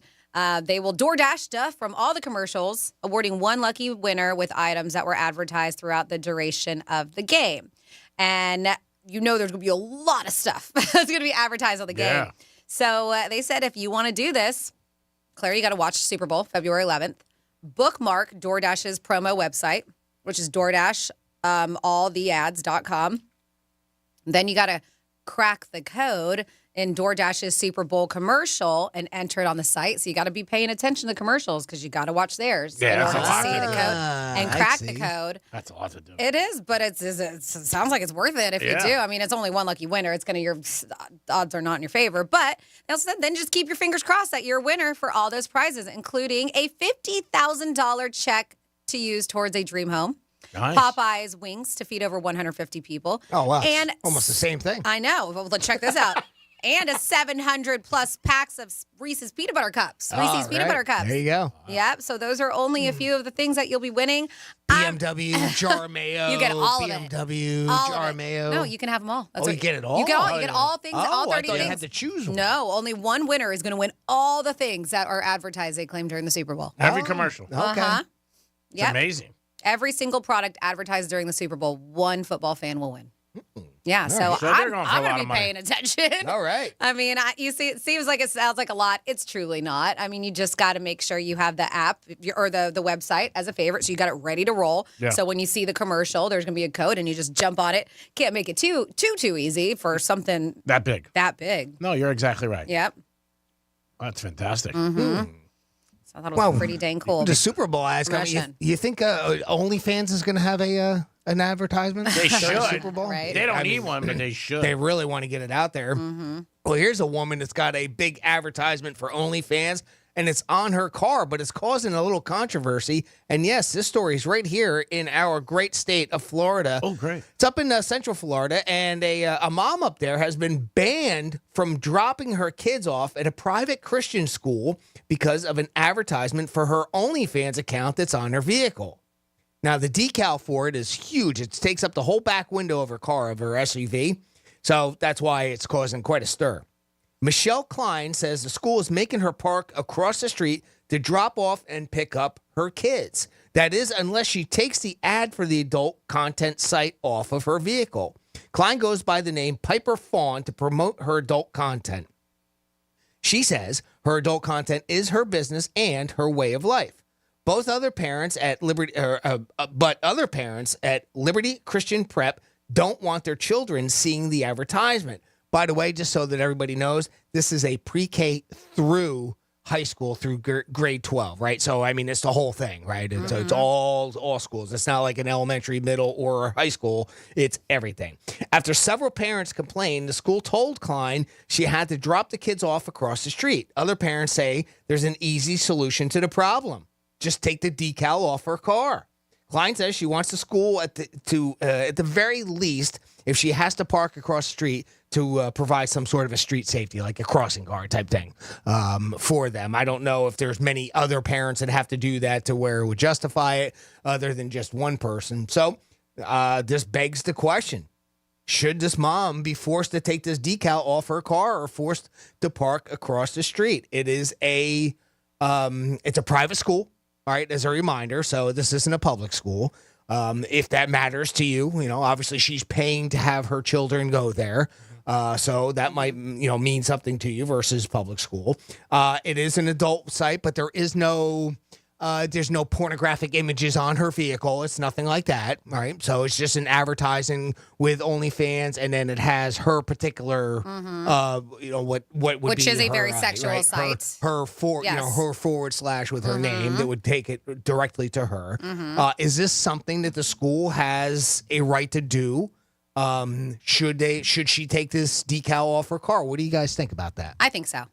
they will DoorDash stuff from all the commercials, awarding one lucky winner with items that were advertised throughout the duration of the game. And you know there's going to be a lot of stuff that's going to be advertised on the game. Yeah. So they said if you want to do this, Claire, you got to watch Super Bowl, February 11th. Bookmark DoorDash's promo website, which is DoorDash, alltheads.com. Then you got to crack the code in DoorDash's Super Bowl commercial and enter it on the site. So you got to be paying attention to commercials because you got to watch theirs in order to see the code and crack the code. That's a lot to do. It is, but it sounds like it's worth it if you do. I mean, it's only one lucky winner. It's your odds are not in your favor. But then just keep your fingers crossed that you're a winner for all those prizes, including a $50,000 check to use towards a dream home. Nice. Popeye's wings to feed over 150 people. Oh, wow. And almost the same thing. I know. Well, check this out. And a 700 plus packs of Reese's peanut butter cups. Reese's peanut butter cups. There you go. Yep. So those are only a few of the things that you'll be winning. BMW, jar mayo. You get all of it. BMW, All jar of it. mayo. No, you can have them all. That's you get it all? You get all. You get all things. All 30 I thought things. you had to choose one. No, only one winner is going to win all the things that are advertised they claim during the Super Bowl. Every commercial. Okay. Uh-huh. It's Yep. amazing. Every single product advertised during the Super Bowl, one football fan will win. Yeah, so So they're I'm going for a lot going to of be money. paying attention. All right. I mean, you see, it seems like it sounds like a lot. It's truly not. I mean, you just got to make sure you have the app or the website as a favorite, so you got it ready to roll. Yeah. So when you see the commercial, there's going to be a code, and you just jump on it. Can't make it too easy for something That big. that big. No, you're exactly right. Yep. That's fantastic. Mm-hmm. So I thought it was pretty dang cool. The Super Bowl ads coming. Promotion. You think OnlyFans is going to have an advertisement? They during should. Super Bowl? Right. They don't need one, but they should. They really want to get it out there. Mm-hmm. Well, here's a woman that's got a big advertisement for OnlyFans, and it's on her car, but it's causing a little controversy. And yes, this story is right here in our great state of Florida. Oh, great. It's up in Central Florida, and a mom up there has been banned from dropping her kids off at a private Christian school because of an advertisement for her OnlyFans account that's on her vehicle. Now, the decal for it is huge. It takes up the whole back window of her car, of her SUV. So that's why it's causing quite a stir. Michelle Klein says the school is making her park across the street to drop off and pick up her kids. That is, unless she takes the ad for the adult content site off of her vehicle. Klein goes by the name Piper Fawn to promote her adult content. She says her adult content is her business and her way of life. But other parents at Liberty Christian Prep don't want their children seeing the advertisement. By the way, just so that everybody knows, this is a pre-K through high school through grade 12, right? So, I mean, it's the whole thing, right? And so it's all schools. It's not like an elementary, middle, or high school. It's everything. After several parents complained, the school told Klein she had to drop the kids off across the street. Other parents say there's an easy solution to the problem. Just take the decal off her car. Klein says she wants the school at the very least, if she has to park across the street, to provide some sort of a street safety, like a crossing guard type thing for them. I don't know if there's many other parents that have to do that to where it would justify it other than just one person. So this begs the question. Should this mom be forced to take this decal off her car or forced to park across the street? It is it's a private school. All right, as a reminder, so this isn't a public school. If that matters to you, obviously she's paying to have her children go there. So that might, mean something to you versus public school. It is an adult site, but there's no pornographic images on her vehicle. It's nothing like that, right? So it's just an advertising with OnlyFans, and then it has her particular, what would which be is a her, very sexual right? site. Her forward slash with her name that would take it directly to her. Is this something that the school has a right to do? Should she take this decal off her car? What do you guys think about that? I think so.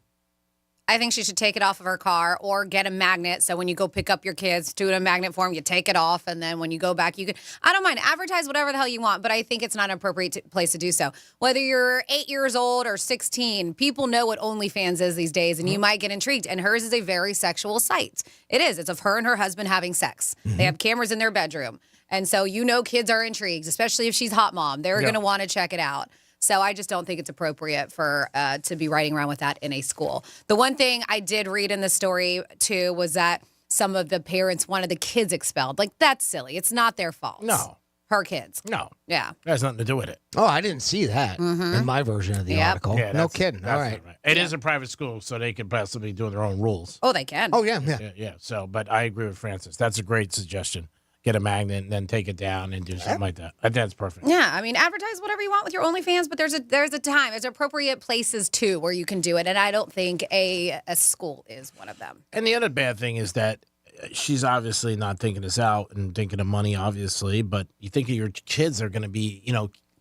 I think she should take it off of her car or get a magnet. So when you go pick up your kids, do it in a magnet form, you take it off. And then when you go back, you can, I don't mind, advertise whatever the hell you want, but I think it's not an appropriate place to do so. Whether you're 8 years old or 16, people know what OnlyFans is these days, and you might get intrigued. And hers is a very sexual site. It is. It's of her and her husband having sex. They have cameras in their bedroom. And so kids are intrigued, especially if she's hot mom. They're going to want to check it out. So I just don't think it's appropriate for to be riding around with that in a school. The one thing I did read in the story, too, was that some of the parents wanted the kids expelled. Like, that's silly. It's not their fault. No. Her kids. No. Yeah. That has nothing to do with it. Oh, I didn't see that in my version of the article. Yeah, no kidding. That's All right. not right. It is a private school, so they could possibly be doing their own rules. Oh, they can. Oh, yeah. Yeah. So, but I agree with Francis. That's a great suggestion. Get a magnet and then take it down and do something like that. I think that's perfect. Yeah, I mean, advertise whatever you want with your OnlyFans, but there's a time. There's appropriate places, too, where you can do it, and I don't think a school is one of them. And the other bad thing is that she's obviously not thinking this out and thinking of money, obviously, but you think your kids are going to be,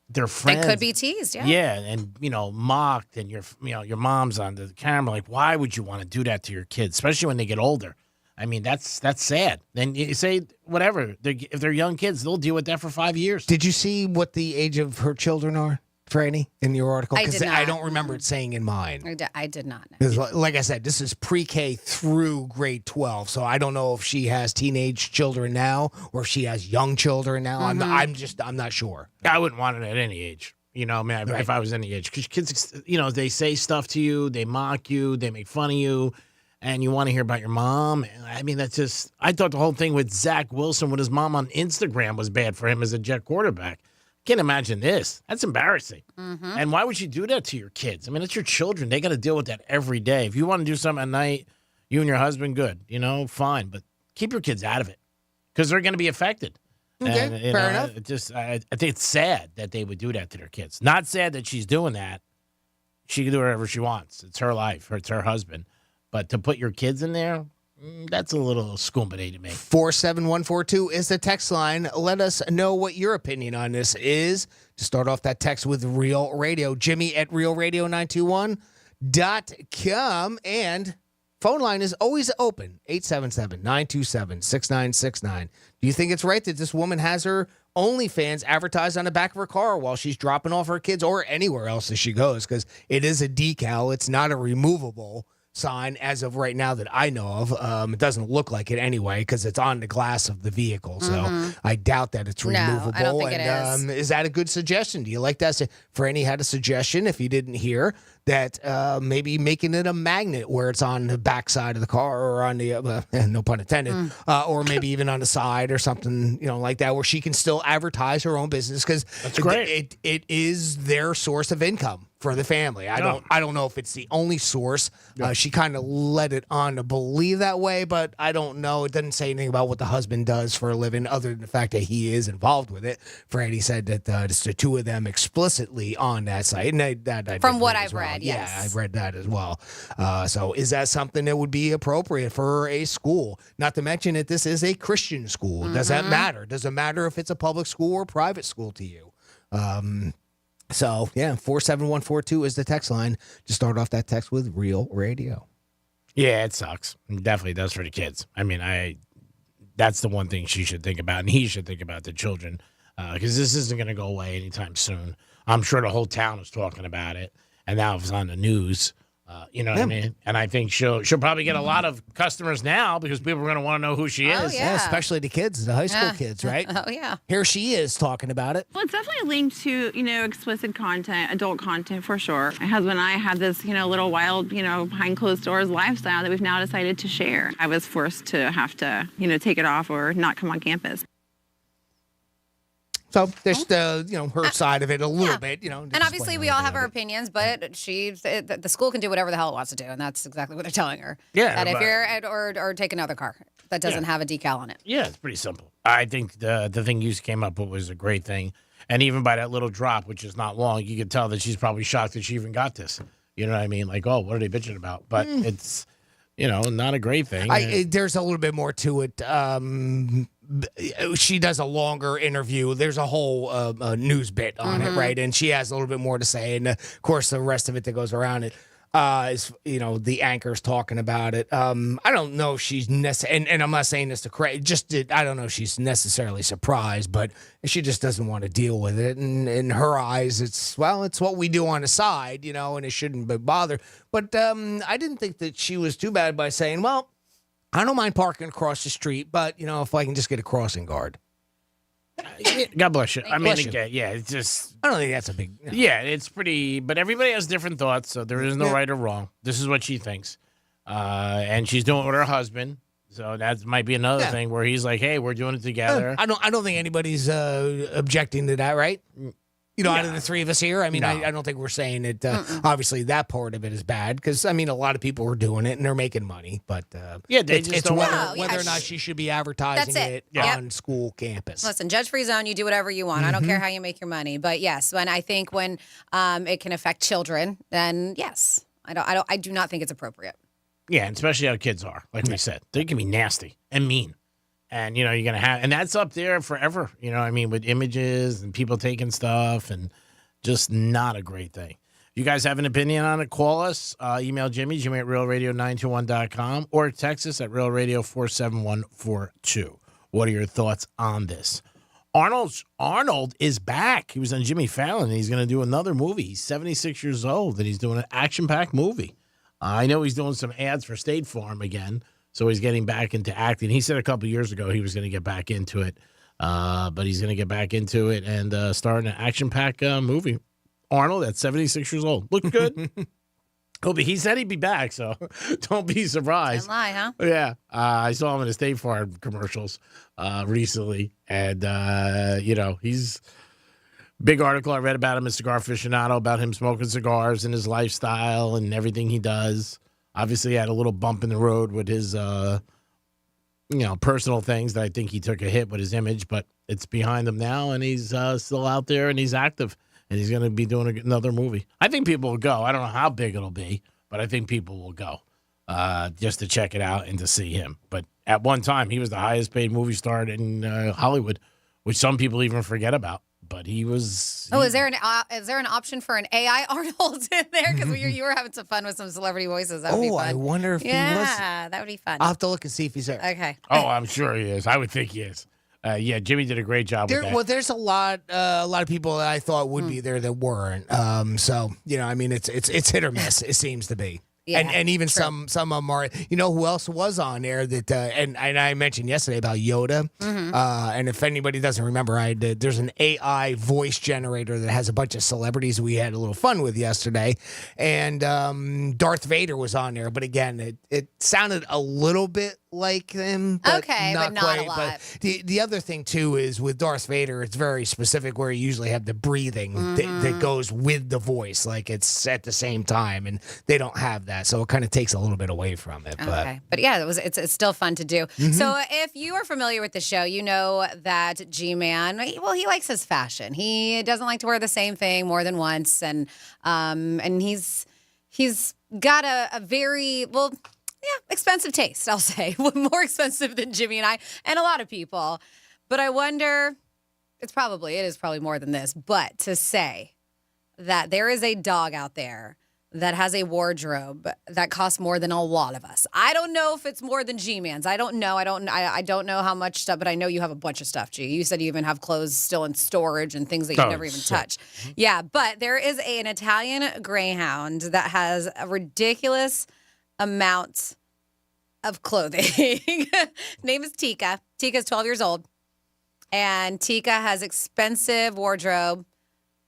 their friends. They could be teased, yeah. Yeah, and, mocked, and your mom's on the camera. Like, why would you want to do that to your kids, especially when they get older? I mean, that's sad. Then you say, whatever. If they're young kids, they'll deal with that for 5 years. Did you see what the age of her children are, Franny, in your article? I did not. I don't remember it saying in mine. I did not know. 'Cause like I said, this is pre-K through grade 12, so I don't know if she has teenage children now or if she has young children now. I'm not sure. I wouldn't want it at any age. If I was any age. Because kids, they say stuff to you, they mock you, they make fun of you. And you want to hear about your mom. I mean, that's just, I thought the whole thing with Zach Wilson with his mom on Instagram was bad for him as a Jet quarterback. Can't imagine this. That's embarrassing. And why would you do that to your kids? I mean, it's your children. They got to deal with that every day. If you want to do something at night, you and your husband, good, fine. But keep your kids out of it because they're going to be affected. Okay, and, fair enough. I think it's sad that they would do that to their kids. Not sad that she's doing that. She can do whatever she wants. It's her life. It's her husband. But to put your kids in there, that's a little scumbity to me. 47142 is the text line. Let us know what your opinion on this is. To start off that text with Real Radio, Jimmy at realradio921.com. And phone line is always open, 877-927-6969. Do you think it's right that this woman has her OnlyFans advertised on the back of her car while she's dropping off her kids or anywhere else as she goes? Because it is a decal. It's not a removable sign as of right now that I know of. It doesn't look like it anyway because it's on the glass of the vehicle. So I doubt that it's removable. No, I don't think it is that a good suggestion? Do you like that? Franny had a suggestion, if you didn't hear, that maybe making it a magnet where it's on the back side of the car or on the, no pun intended, or maybe even on the side or something, like that, where she can still advertise her own business because that's great. It is their source of income for the family. I don't know if it's the only source. She kind of let it on to believe that way, but I don't know. It doesn't say anything about what the husband does for a living other than the fact that he is involved with it. Franny said that it's the two of them explicitly on that site. And I from what I've read, yes. Yeah, I've read that as well. So is that something that would be appropriate for a school? Not to mention that this is a Christian school. Does that matter? Does it matter if it's a public school or private school to you? So, 47142 is the text line. Just start off that text with Real Radio. Yeah, it sucks. It definitely does for the kids. I mean, that's the one thing she should think about, and he should think about the children, because this isn't going to go away anytime soon. I'm sure the whole town is talking about it, and now it's on the news. You know what I mean? And I think she'll probably get a lot of customers now because people are going to want to know who she is. Yeah, especially the kids, the high school kids, right? Oh, yeah. Here she is talking about it. Well, it's definitely linked to, explicit content, adult content for sure. My husband and I had this, little wild, behind closed doors lifestyle that we've now decided to share. I was forced to have to, take it off or not come on campus. So there's her side of it a little bit, And obviously, we all have our opinions, but the school can do whatever the hell it wants to do, and that's exactly what they're telling her. Yeah, that if you're or take another car that doesn't have a decal on it. Yeah, it's pretty simple. I think the thing you came up with was a great thing, and even by that little drop, which is not long, you could tell that she's probably shocked that she even got this. You know what I mean? Like, oh, what are they bitching about? But it's not a great thing. There's a little bit more to it. She does a longer interview. There's a whole news bit on it, right? And she has a little bit more to say. And of course, the rest of it that goes around it is, the anchor's talking about it. I don't know if she's and I'm not saying this to correct. I don't know if she's necessarily surprised, but she just doesn't want to deal with it. And in her eyes, it's what we do on the side, and it shouldn't be bothered. But I didn't think that she was too bad by saying, well, I don't mind parking across the street, but, if I can just get a crossing guard. God bless you. I mean, Bless you. it's just... I don't think that's a big... Yeah, it's pretty... But everybody has different thoughts, so there is no right or wrong. This is what she thinks. And she's doing it with her husband, so that might be another thing where he's like, hey, we're doing it together. I don't think anybody's objecting to that, right? Out of the three of us here, I mean, I don't think we're saying that. Obviously, that part of it is bad because a lot of people are doing it and they're making money. But they just don't whether or not she should be advertising it on school campus. Listen, judge-free zone. You do whatever you want. I don't care how you make your money. But yes, when it can affect children, then yes, I do not think it's appropriate. Yeah, and especially how kids are. Like we said, they can be nasty and mean. And, you're going to have, and that's up there forever, with images and people taking stuff and just not a great thing. You guys have an opinion on it, call us. Email Jimmy at realradio921.com or text us at realradio47142. What are your thoughts on this? Arnold is back. He was on Jimmy Fallon, and he's going to do another movie. He's 76 years old, and he's doing an action-packed movie. I know he's doing some ads for State Farm again. So he's getting back into acting. He said a couple of years ago he was going to get back into it, but he's going to get back into it and start an action-packed movie. Arnold at 76 years old. Look good. He said he'd be back, so don't be surprised. Don't lie, huh? Yeah. I saw him in the State Farm commercials recently, and, he's big article I read about him, a cigar aficionado, about him smoking cigars and his lifestyle and everything he does. Obviously, he had a little bump in the road with his, personal things that I think he took a hit with his image, but it's behind him now, and he's still out there, and he's active, and he's going to be doing another movie. I think people will go. I don't know how big it'll be, but I think people will go just to check it out and to see him. But at one time, he was the highest-paid movie star in Hollywood, which some people even forget about. But he was. Is there an option for an AI Arnold in there? Because you were having some fun with some celebrity voices. That would be fun. I wonder if he was. Yeah, that would be fun. I'll have to look and see if he's there. Okay. Oh, I'm sure he is. I would think he is. Jimmy did a great job with that. Well, there's a lot of people that I thought would be there that weren't. It's hit or miss. It seems to be. Yeah, and even some of them are. Who else was on there that and I mentioned yesterday about Yoda. And if anybody doesn't remember, there's an AI voice generator that has a bunch of celebrities we had a little fun with yesterday, and Darth Vader was on there. But again, it sounded a little bit like him, but not not quite. a lot. But the other thing too is with Darth Vader, it's very specific where you usually have the breathing that goes with the voice, like it's at the same time, and they don't have that, so it kind of takes a little bit away from it. But yeah, it's still fun to do. So if you are familiar with the show, you know that G-Man, he likes his fashion. He doesn't like to wear the same thing more than once, and he's got a very expensive taste, I'll say. More expensive than Jimmy and I, and a lot of people. But I wonder, it is probably more than this, but to say that there is a dog out there that has a wardrobe that costs more than a lot of us. I don't know if it's more than G-Man's. I don't know. I don't know how much stuff, but I know you have a bunch of stuff, G. You said you even have clothes still in storage and things that you never even touch. Yeah, but there is an Italian Greyhound that has a ridiculous amount of clothing. Name is Tika. Tika's 12 years old. And Tika has expensive wardrobe.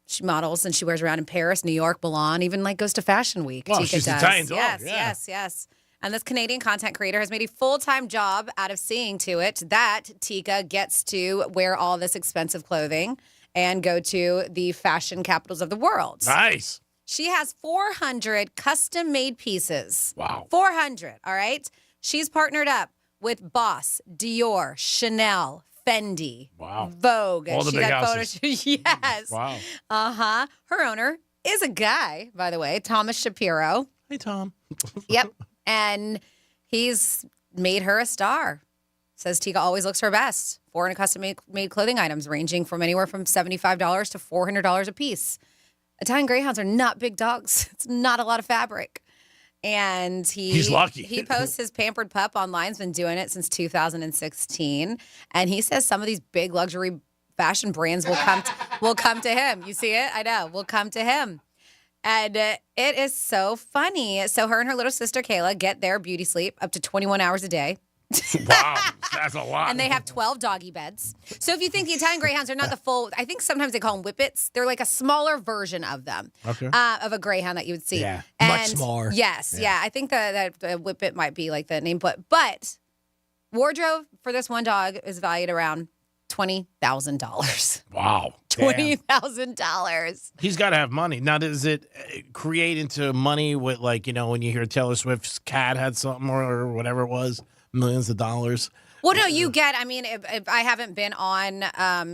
She models and she wears around in Paris, New York, Milan, even goes to Fashion Week. Well, Tika she's does. Italian dog. Yes. And this Canadian content creator has made a full-time job out of seeing to it that Tika gets to wear all this expensive clothing and go to the fashion capitals of the world. Nice. She has 400 custom-made pieces. Wow. 400, all right? She's partnered up with Boss, Dior, Chanel, Fendi, Vogue. All the She big got houses. Yes. Wow. Uh-huh. Her owner is a guy, by the way, Thomas Shapiro. Hey, Tom. Yep. And he's made her a star. Says Tika always looks her best. 400 custom-made clothing items ranging from anywhere from $75 to $400 a piece. Italian Greyhounds are not big dogs. It's not a lot of fabric. And he's lucky. He posts his pampered pup online. He's been doing it since 2016. And he says some of these big luxury fashion brands will come to him. You see it? I know. Will come to him. And it is so funny. So her and her little sister, Kayla, get their beauty sleep up to 21 hours a day. Wow, that's a lot. And they have 12 doggy beds. So if you think the Italian Greyhounds are not the full, I think sometimes they call them whippets. They're like a smaller version of them, of a Greyhound that you would see. Yeah, and much smaller. Yes, yeah. I think that the whippet might be like the name, but wardrobe for this one dog is valued around $20,000. Wow. $20,000. He's got to have money. Now, does it create into money with, like, you know, when you hear Taylor Swift's cat had something or whatever it was, millions of dollars? Well, no, you get, I mean, if I haven't been on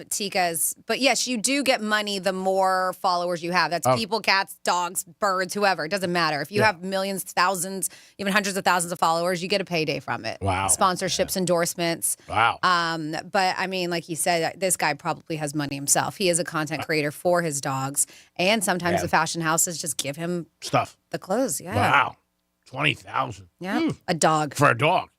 Tika's, but yes, you do get money the more followers you have. That's people, cats, dogs, birds, whoever. It doesn't matter. If you have millions, thousands, even hundreds of thousands of followers, you get a payday from it. Wow. Sponsorships, endorsements. Wow. But I mean, like you said, this guy probably has money himself. He is a content creator for his dogs. And sometimes the fashion houses just give him stuff. The clothes. Yeah. Wow. 20,000. Yeah. A dog. For a dog.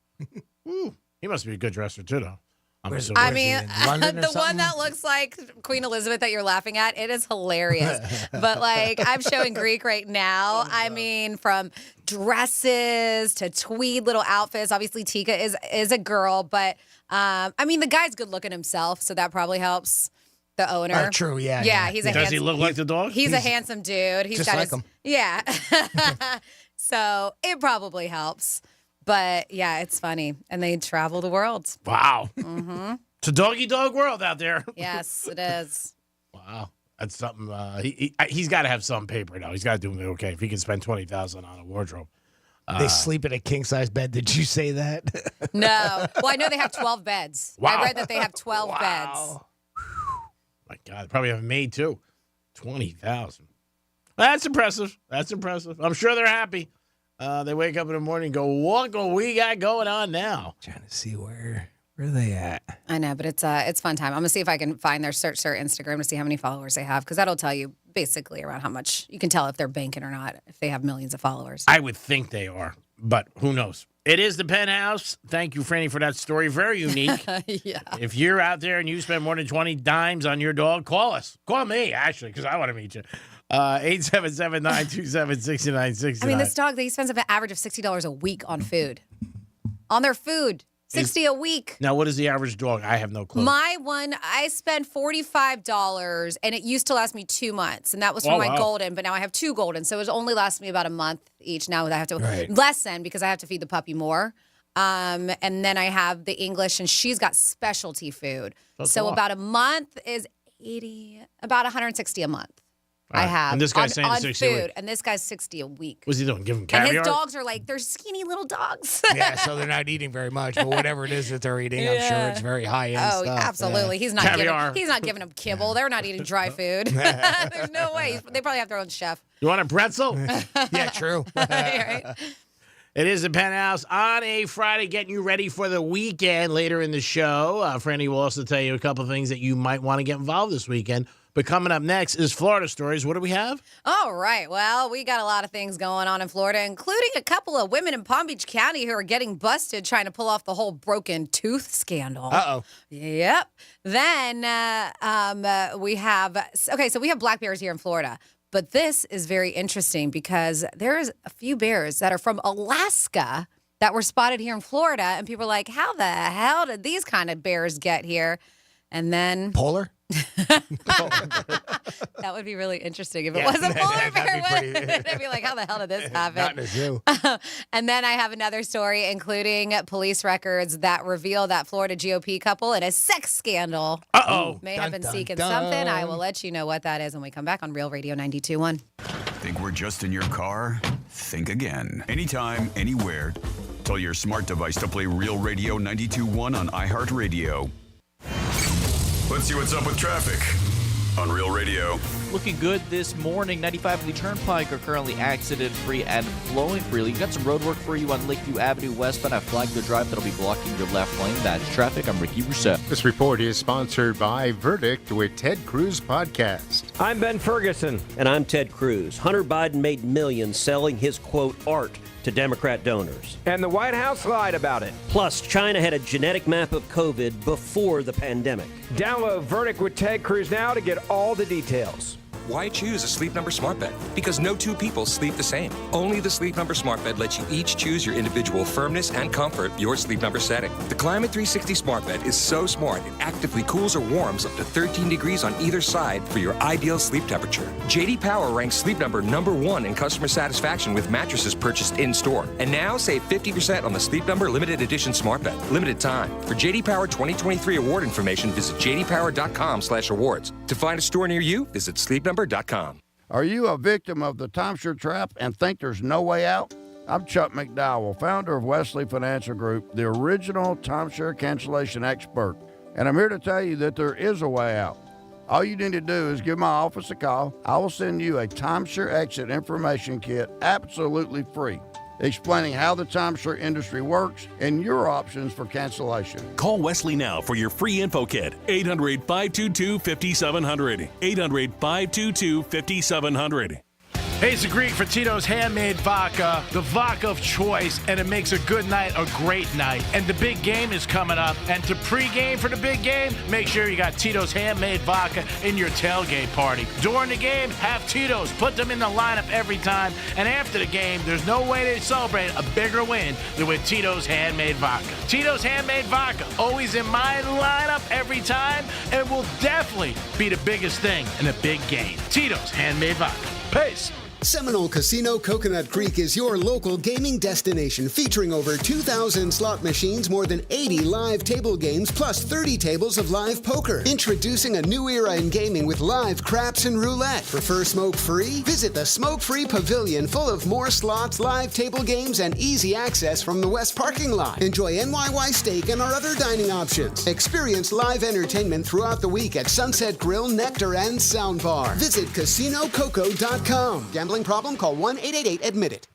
He must be a good dresser, too, though. I mean, the one that looks like Queen Elizabeth that you're laughing at, it is hilarious. But, like, I'm showing Greek right now. I mean, from dresses to tweed little outfits. Obviously, Tika is a girl. But, I mean, the guy's good looking himself, so that probably helps the owner. True, yeah. Yeah, he's a Does he look like the dog? He's a handsome dude. He's just got like his, him. Yeah. So it probably helps. But, yeah, it's funny. And they travel the world. Wow. Mm-hmm. It's a doggy-dog world out there. Yes, it is. Wow. That's something. He's got to have some paper now. He's got to do it okay. If he can spend $20,000 on a wardrobe. They sleep in a king-size bed. Did you say that? No. Well, I know they have 12 beds. Wow. I read that they have 12 beds. My God. They probably have a maid, too. 20,000. That's impressive. That's impressive. I'm sure they're happy. They wake up in the morning and go, what do we got going on now? Trying to see where are they at? I know, but it's fun time. I'm going to see if I can find their search their Instagram to see how many followers they have, because that'll tell you basically around how much you can tell if they're banking or not, if they have millions of followers. I would think they are, but who knows? It is the Penthouse. Thank you, Franny, for that story. Very unique. Yeah. If you're out there and you spend more than 20 dimes on your dog, call us. Call me, actually, because I want to meet you. 877-927-6969. I mean, this dog, he spends an average of $60 a week on food. On their food. $60 a week. Now, what is the average dog? I have no clue. My one, I spent $45, and it used to last me 2 months, and that was for my golden, but now I have 2 golden, so it only lasts me about a month each. Now I have to lessen because I have to feed the puppy more. And then I have the English, and she's got specialty food. So about a month is about $160 a month. I have. And this guy's saying on 60 a food, week. and this guy's $60 a week. What's he doing? Give him And caviar? his dogs are like, they're skinny little dogs. Yeah, so they're not eating very much, but whatever it is that they're eating, I'm sure it's very high-end Oh, stuff. absolutely. Yeah. He's not giving them kibble. They're not eating dry food. There's no way. They probably have their own chef. You want a pretzel? Yeah, true. Right? It is the Penthouse on a Friday, getting you ready for the weekend. Later in the show, Franny will also tell you a couple things that you might want to get involved this weekend. But coming up next is Florida Stories. What do we have? All right. Well, we got a lot of things going on in Florida, including a couple of women in Palm Beach County who are getting busted trying to pull off the whole broken tooth scandal. Uh-oh. Yep. Then we have black bears here in Florida. But this is very interesting because there's a few bears that are from Alaska that were spotted here in Florida. And people are like, how the hell did these kind of bears get here? And then Polar? that would be really interesting if it was a polar bear. I'd be like, how the hell did this happen? Not in a zoo. And then I have another story, including police records that reveal that Florida GOP couple in a sex scandal may have been seeking something. I will let you know what that is when we come back on Real Radio 92.1. Think we're just in your car? Think again. Anytime, anywhere. Tell your smart device to play Real Radio 92.1 on iHeartRadio. Let's see what's up with traffic on Real Radio. Looking good this morning. 95 Lee Turnpike are currently accident-free and flowing freely. Got some road work for you on Lakeview Avenue westbound at Flagler Drive that'll be blocking your left lane. That's traffic. I'm Ricky Rousseau. This report is sponsored by Verdict with Ted Cruz Podcast. I'm Ben Ferguson. And I'm Ted Cruz. Hunter Biden made millions selling his, quote, art to Democrat donors. And the White House lied about it. Plus, China had a genetic map of COVID before the pandemic. Download Verdict with Ted Cruz now to get all the details. Why choose a Sleep Number smart bed? Because no two people sleep the same. Only the Sleep Number smart bed lets you each choose your individual firmness and comfort, your Sleep Number setting. The Climate 360 smart bed is so smart it actively cools or warms up to 13 degrees on either side for your ideal sleep temperature. JD Power ranks Sleep Number #1 in customer satisfaction with mattresses purchased in-store. And now save 50% on the Sleep Number limited edition smart bed. Limited time. For JD Power 2023 award information, visit jdpower.com/awards. To find a store near you, visit sleepnumber.com. Are you a victim of the timeshare trap and think there's no way out? I'm Chuck McDowell, founder of Wesley Financial Group, the original timeshare cancellation expert. And I'm here to tell you that there is a way out. All you need to do is give my office a call. I will send you a timeshare exit information kit absolutely free, explaining how the timeshare industry works and your options for cancellation. Call Wesley now for your free info kit. 800-522-5700. 800-522-5700. Hey, it's the Greek for Tito's Handmade Vodka, the vodka of choice, and it makes a good night a great night. And the big game is coming up, and to pregame for the big game, make sure you got Tito's Handmade Vodka in your tailgate party. During the game, have Tito's. Put them in the lineup every time, and after the game, there's no way to celebrate a bigger win than with Tito's Handmade Vodka. Tito's Handmade Vodka, always in my lineup every time, and will definitely be the biggest thing in a big game. Tito's Handmade Vodka. Peace. Seminole Casino Coconut Creek is your local gaming destination, featuring over 2,000 slot machines, more than 80 live table games, plus 30 tables of live poker. Introducing a new era in gaming with live craps and roulette. Prefer smoke-free? Visit the Smoke-Free Pavilion, full of more slots, live table games, and easy access from the west parking lot. Enjoy NYY steak and our other dining options. Experience live entertainment throughout the week at Sunset Grill, Nectar, and Soundbar. Visit CasinoCoco.com. Gambling problem? Call 1-888-ADMIT-IT.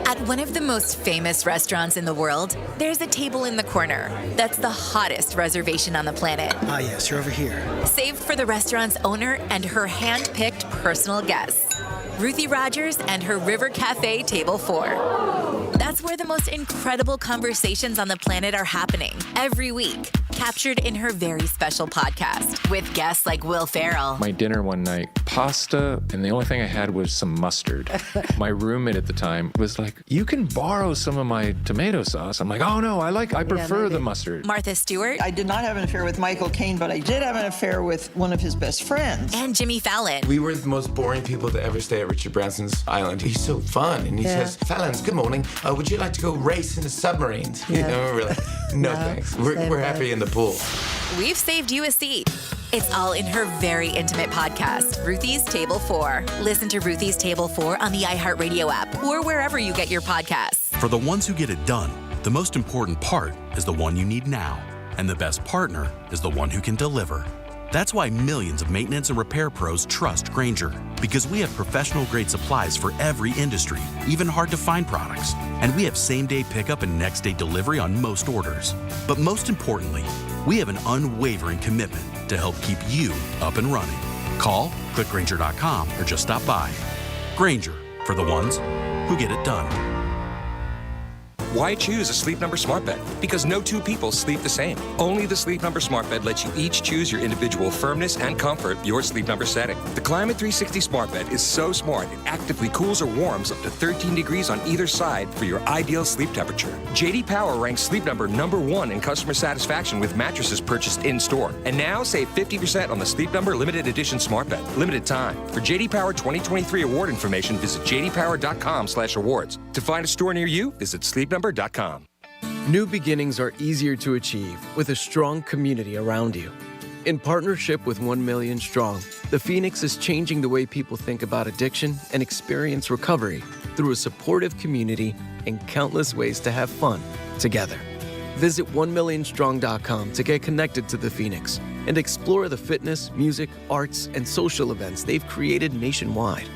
At one of the most famous restaurants in the world, there's a table in the corner that's the hottest reservation on the planet. Ah, yes, you're over here. Saved for the restaurant's owner and her hand-picked personal guests, Ruthie Rogers and her River Cafe Table 4. That's where the most incredible conversations on the planet are happening every week, captured in her very special podcast with guests like Will Ferrell. My dinner one night, pasta, and the only thing I had was some mustard. My roommate at the time was like, "You can borrow some of my tomato sauce." I'm like, "Oh no, I prefer the mustard." Martha Stewart. I did not have an affair with Michael Caine, but I did have an affair with one of his best friends. And Jimmy Fallon. We were the most boring people to ever stay at Richard Branson's island. He's so fun, and he says, "Fallon's, good morning. Would you like to go race in the submarines?" You know, we're like, no thanks. We're happy in the pool. We've saved you a seat. It's all in her very intimate podcast, Ruthie's Table 4. Listen to Ruthie's Table 4 on the iHeartRadio app or wherever you get your podcasts. For the ones who get it done, the most important part is the one you need now. And the best partner is the one who can deliver. That's why millions of maintenance and repair pros trust Grainger, because we have professional-grade supplies for every industry, even hard-to-find products. And we have same-day pickup and next-day delivery on most orders. But most importantly, we have an unwavering commitment to help keep you up and running. Call, click Grainger.com, or just stop by. Grainger, for the ones who get it done. Why choose a Sleep Number smart bed? Because no two people sleep the same. Only the Sleep Number smart bed lets you each choose your individual firmness and comfort, your Sleep Number setting. The Climate 360 smart bed is so smart it actively cools or warms up to 13 degrees on either side for your ideal sleep temperature. JD Power ranks Sleep Number #1 in customer satisfaction with mattresses purchased in-store. And now save 50% on the Sleep Number limited edition smart bed. Limited time. For JD Power 2023 award information, visit jdpower.com/awards. To find a store near you, visit sleepnumber.com. New beginnings are easier to achieve with a strong community around you. In partnership with 1 Million Strong, the Phoenix is changing the way people think about addiction and experience recovery through a supportive community and countless ways to have fun together. Visit 1millionstrong.com to get connected to the Phoenix and explore the fitness, music, arts, and social events they've created nationwide.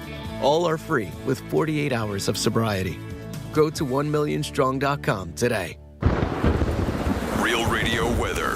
All are free with 48 hours of sobriety. Go to 1millionstrong.com today. Real Radio weather.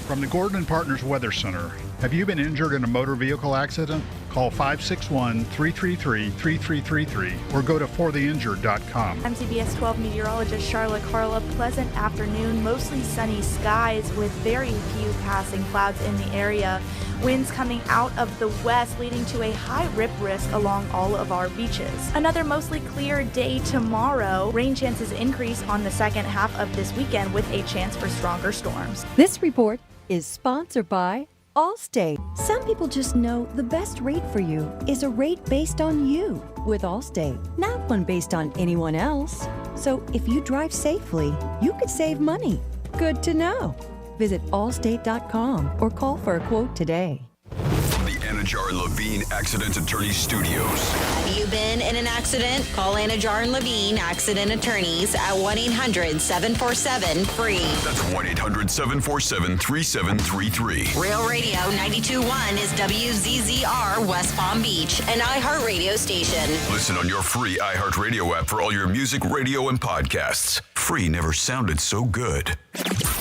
From the Gordon & Partners Weather Center. Have you been injured in a motor vehicle accident? Call 561-333-3333 or go to fortheinjured.com. I'm CBS 12 meteorologist Charlotte Carla. Pleasant afternoon, mostly sunny skies with very few passing clouds in the area. Winds coming out of the west leading to a high rip risk along all of our beaches. Another mostly clear day tomorrow. Rain chances increase on the second half of this weekend with a chance for stronger storms. This report is sponsored by Allstate. Some people just know the best rate for you is a rate based on you with Allstate, not one based on anyone else. So if you drive safely, you could save money. Good to know. Visit allstate.com or call for a quote today. From the Anajar and Levine Accident Attorney Studios. Have you been in an accident? Call Anajar and Levine Accident Attorneys at 1-800-747-FREE. That's 1-800-747-3733. Real Radio 92.1 is WZZR West Palm Beach, an iHeartRadio station. Listen on your free iHeartRadio app for all your music, radio, and podcasts. Free never sounded so good.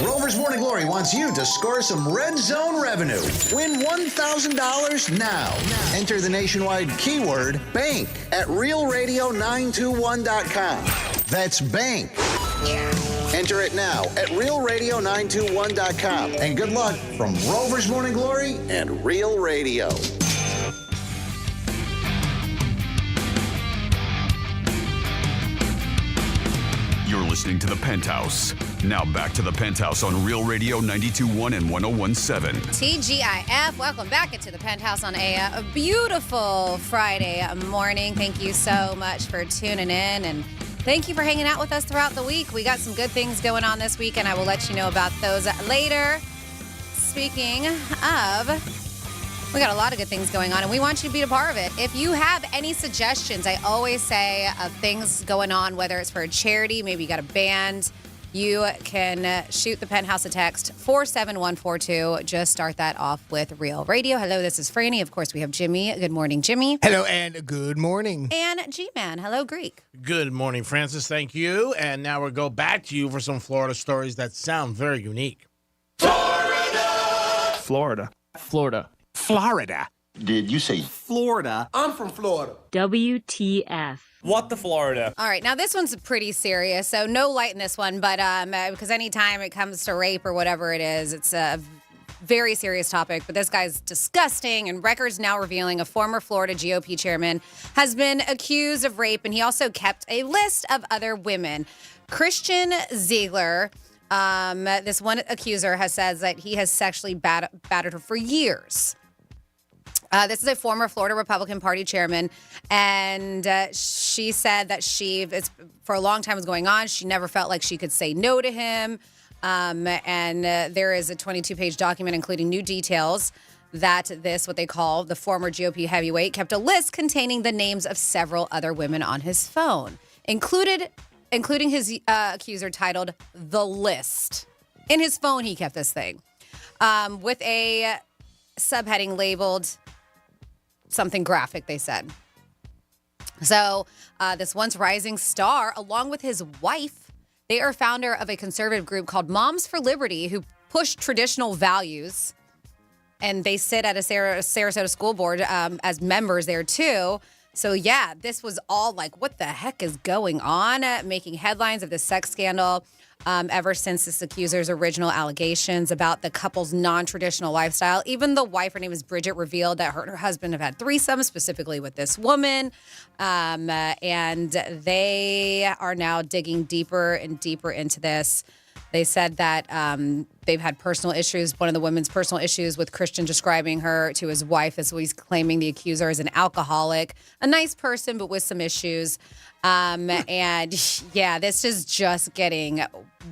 Rover's Morning Glory wants you to score some red zone revenue. Win $1,000 now. Enter the nationwide keyword bank at realradio921.com. That's bank. Enter it now at realradio921.com. And good luck from Rover's Morning Glory and Real Radio. You're listening to The Penthouse. Now back to The Penthouse on Real Radio 92.1 and 101.7. TGIF, welcome back into The Penthouse on a beautiful Friday morning. Thank you so much for tuning in, and thank you for hanging out with us throughout the week. We got some good things going on this week, and I will let you know about those later. Speaking of, we got a lot of good things going on, and we want you to be a part of it. If you have any suggestions, I always say, of things going on, whether it's for a charity, maybe you got a band, you can shoot the Penthouse a text 47142. Just start that off with Real Radio. Hello, this is Franny. Of course, we have Jimmy. Good morning, Jimmy. Hello, and good morning. And G-Man. Hello, Greek. Good morning, Francis. Thank you. And now we'll go back to you for some Florida stories that sound very unique. Florida. Florida. Did you say Florida? I'm from Florida. WTF. What the Florida? All right, now this one's pretty serious, so no light in this one, but because anytime it comes to rape or whatever it is, it's a very serious topic. But this guy's disgusting, and records now revealing a former Florida GOP chairman has been accused of rape, and he also kept a list of other women. Christian Ziegler, this one accuser, has said that he has sexually battered her for years. This is a former Florida Republican Party chairman, and she said that it's for a long time was going on. She never felt like she could say no to him, and there is a 22-page document including new details that what they call the former GOP heavyweight, kept a list containing the names of several other women on his phone, including his accuser titled The List. In his phone, he kept this thing with a subheading labeled something graphic, they said. So this once rising star, along with his wife, they are founder of a conservative group called Moms for Liberty, who push traditional values. And they sit at a Sarasota school board as members there, too. So, yeah, this was all like, what the heck is going on? Making headlines of the sex scandal ever since this accuser's original allegations about the couple's non-traditional lifestyle. Even the wife, her name is Bridget, revealed that her and her husband have had threesomes, specifically with this woman. And they are now digging deeper and deeper into this. They said that they've had personal issues. One of the women's personal issues with Christian describing her to his wife. That's what he's claiming the accuser is an alcoholic, a nice person, but with some issues. And yeah, this is just getting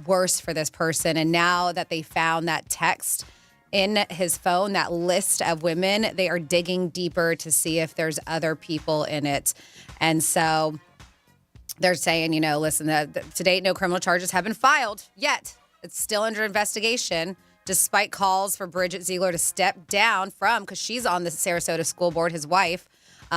worse for this person. And now that they found that text in his phone, that list of women, they are digging deeper to see if there's other people in it. And so they're saying, you know, listen, to date, no criminal charges have been filed yet. It's still under investigation, despite calls for Bridget Ziegler to step down from, because she's on the Sarasota school board, his wife.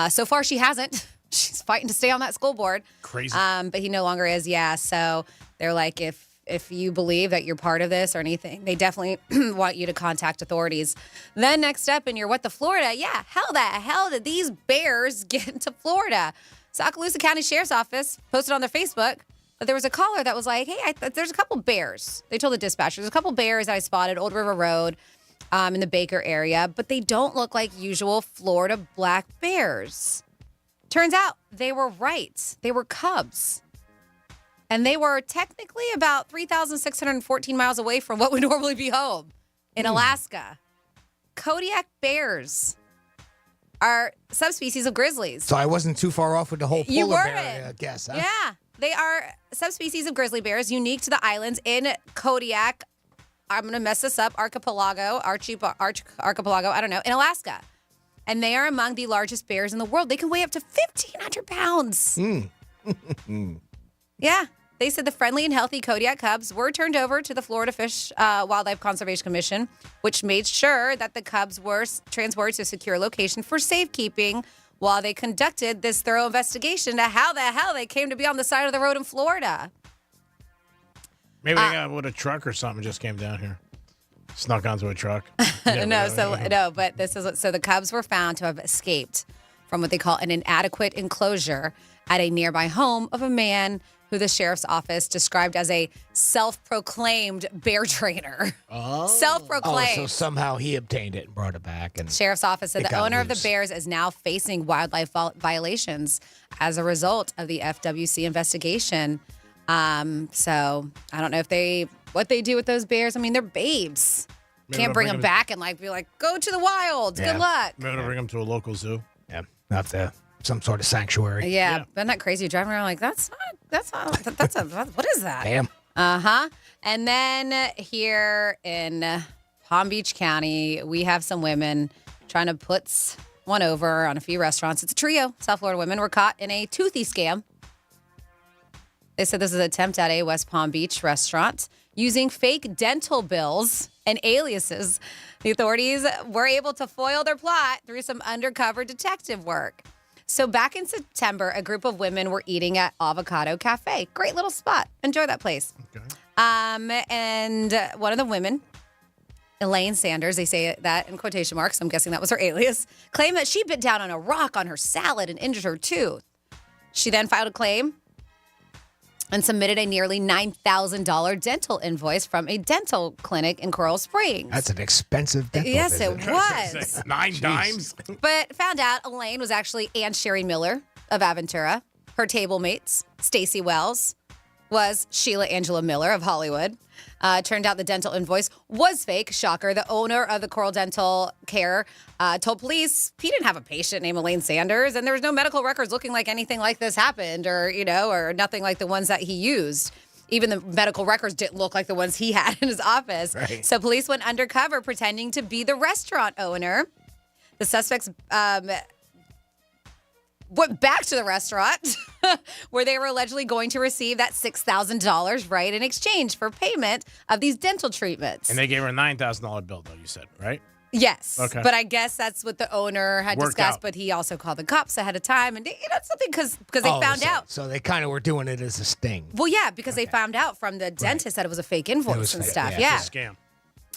So far, she hasn't. She's fighting to stay on that school board. Crazy. But he no longer is, yeah. So they're like, if you believe that you're part of this or anything, they definitely want you to contact authorities. Then next up in your What the Florida, yeah, how the hell did these bears get into Florida? Sockaloosa County Sheriff's Office posted on their Facebook that there was a caller that was like, hey, there's a couple bears. They told the dispatcher, there's a couple bears that I spotted Old River Road in the Baker area, but they don't look like usual Florida black bears. Turns out they were right. They were cubs. And they were technically about 3,614 miles away from what would normally be home in Alaska. Kodiak bears are subspecies of grizzlies. So I wasn't too far off with the whole You polar weren't. bear, I guess. Huh? Yeah. They are subspecies of grizzly bears unique to the islands in Kodiak. I'm going to mess this up. Archipelago, I don't know, in Alaska. And they are among the largest bears in the world. They can weigh up to 1,500 pounds. Yeah. They said the friendly and healthy Kodiak cubs were turned over to the Florida Fish Wildlife Conservation Commission, which made sure that the cubs were transported to a secure location for safekeeping while they conducted this thorough investigation to how the hell they came to be on the side of the road in Florida. Maybe they got with a truck or something just came down here. Snuck onto a truck. But this is so the cubs were found to have escaped from what they call an inadequate enclosure at a nearby home of a man who the sheriff's office described as a self-proclaimed bear trainer. Oh. Self-proclaimed. Oh, so somehow he obtained it and brought it back. And Sheriff's office said it the got owner of the loose. bears is now facing wildlife violations as a result of the FWC investigation. So I don't know what they do with those bears. I mean, they're babes. Maybe Can't they'll bring bring them them- back and be like, go to the wild. Yeah. Good luck. Maybe to bring them to a local zoo. Yeah, not to some sort of sanctuary. Yeah, isn't that crazy? You're driving around like, what is that? Damn. Uh-huh. And then here in Palm Beach County, we have some women trying to put one over on a few restaurants. It's a trio. South Florida women were caught in a toothy scam. They said this is an attempt at a West Palm Beach restaurant using fake dental bills and aliases. The authorities were able to foil their plot through some undercover detective work. So back in September, a group of women were eating at Avocado Cafe. Great little spot. Enjoy that place. Okay. And one of the women, Elaine Sanders, they say that in quotation marks, I'm guessing that was her alias, claimed that she bit down on a rock on her salad and injured her tooth. She then filed a claim and submitted a nearly $9,000 dental invoice from a dental clinic in Coral Springs. That's an expensive dental Yes, visit. it was. 9 dimes. But found out Elaine was actually Ann Sherry Miller of Aventura. Her table mates, Stacy Wells, was Sheila Angela Miller of Hollywood. Turned out the dental invoice was fake. Shocker. The owner of the Coral Dental Care told police he didn't have a patient named Elaine Sanders, and there was no medical records looking like anything like this happened, or nothing like the ones that he used. Even the medical records didn't look like the ones he had in his office. Right. So police went undercover pretending to be the restaurant owner. The suspects went back to the restaurant where they were allegedly going to receive that $6,000, right, in exchange for payment of these dental treatments. And they gave her a $9,000 bill, though, you said, right? Yes. Okay. But I guess that's what the owner had Worked discussed, out. but he also called the cops ahead of time. And, something because they found out. So they kind of were doing it as a sting. Well, yeah, because they found out from the dentist that it was a fake invoice was and fake, stuff. yeah. Yeah. It's a scam.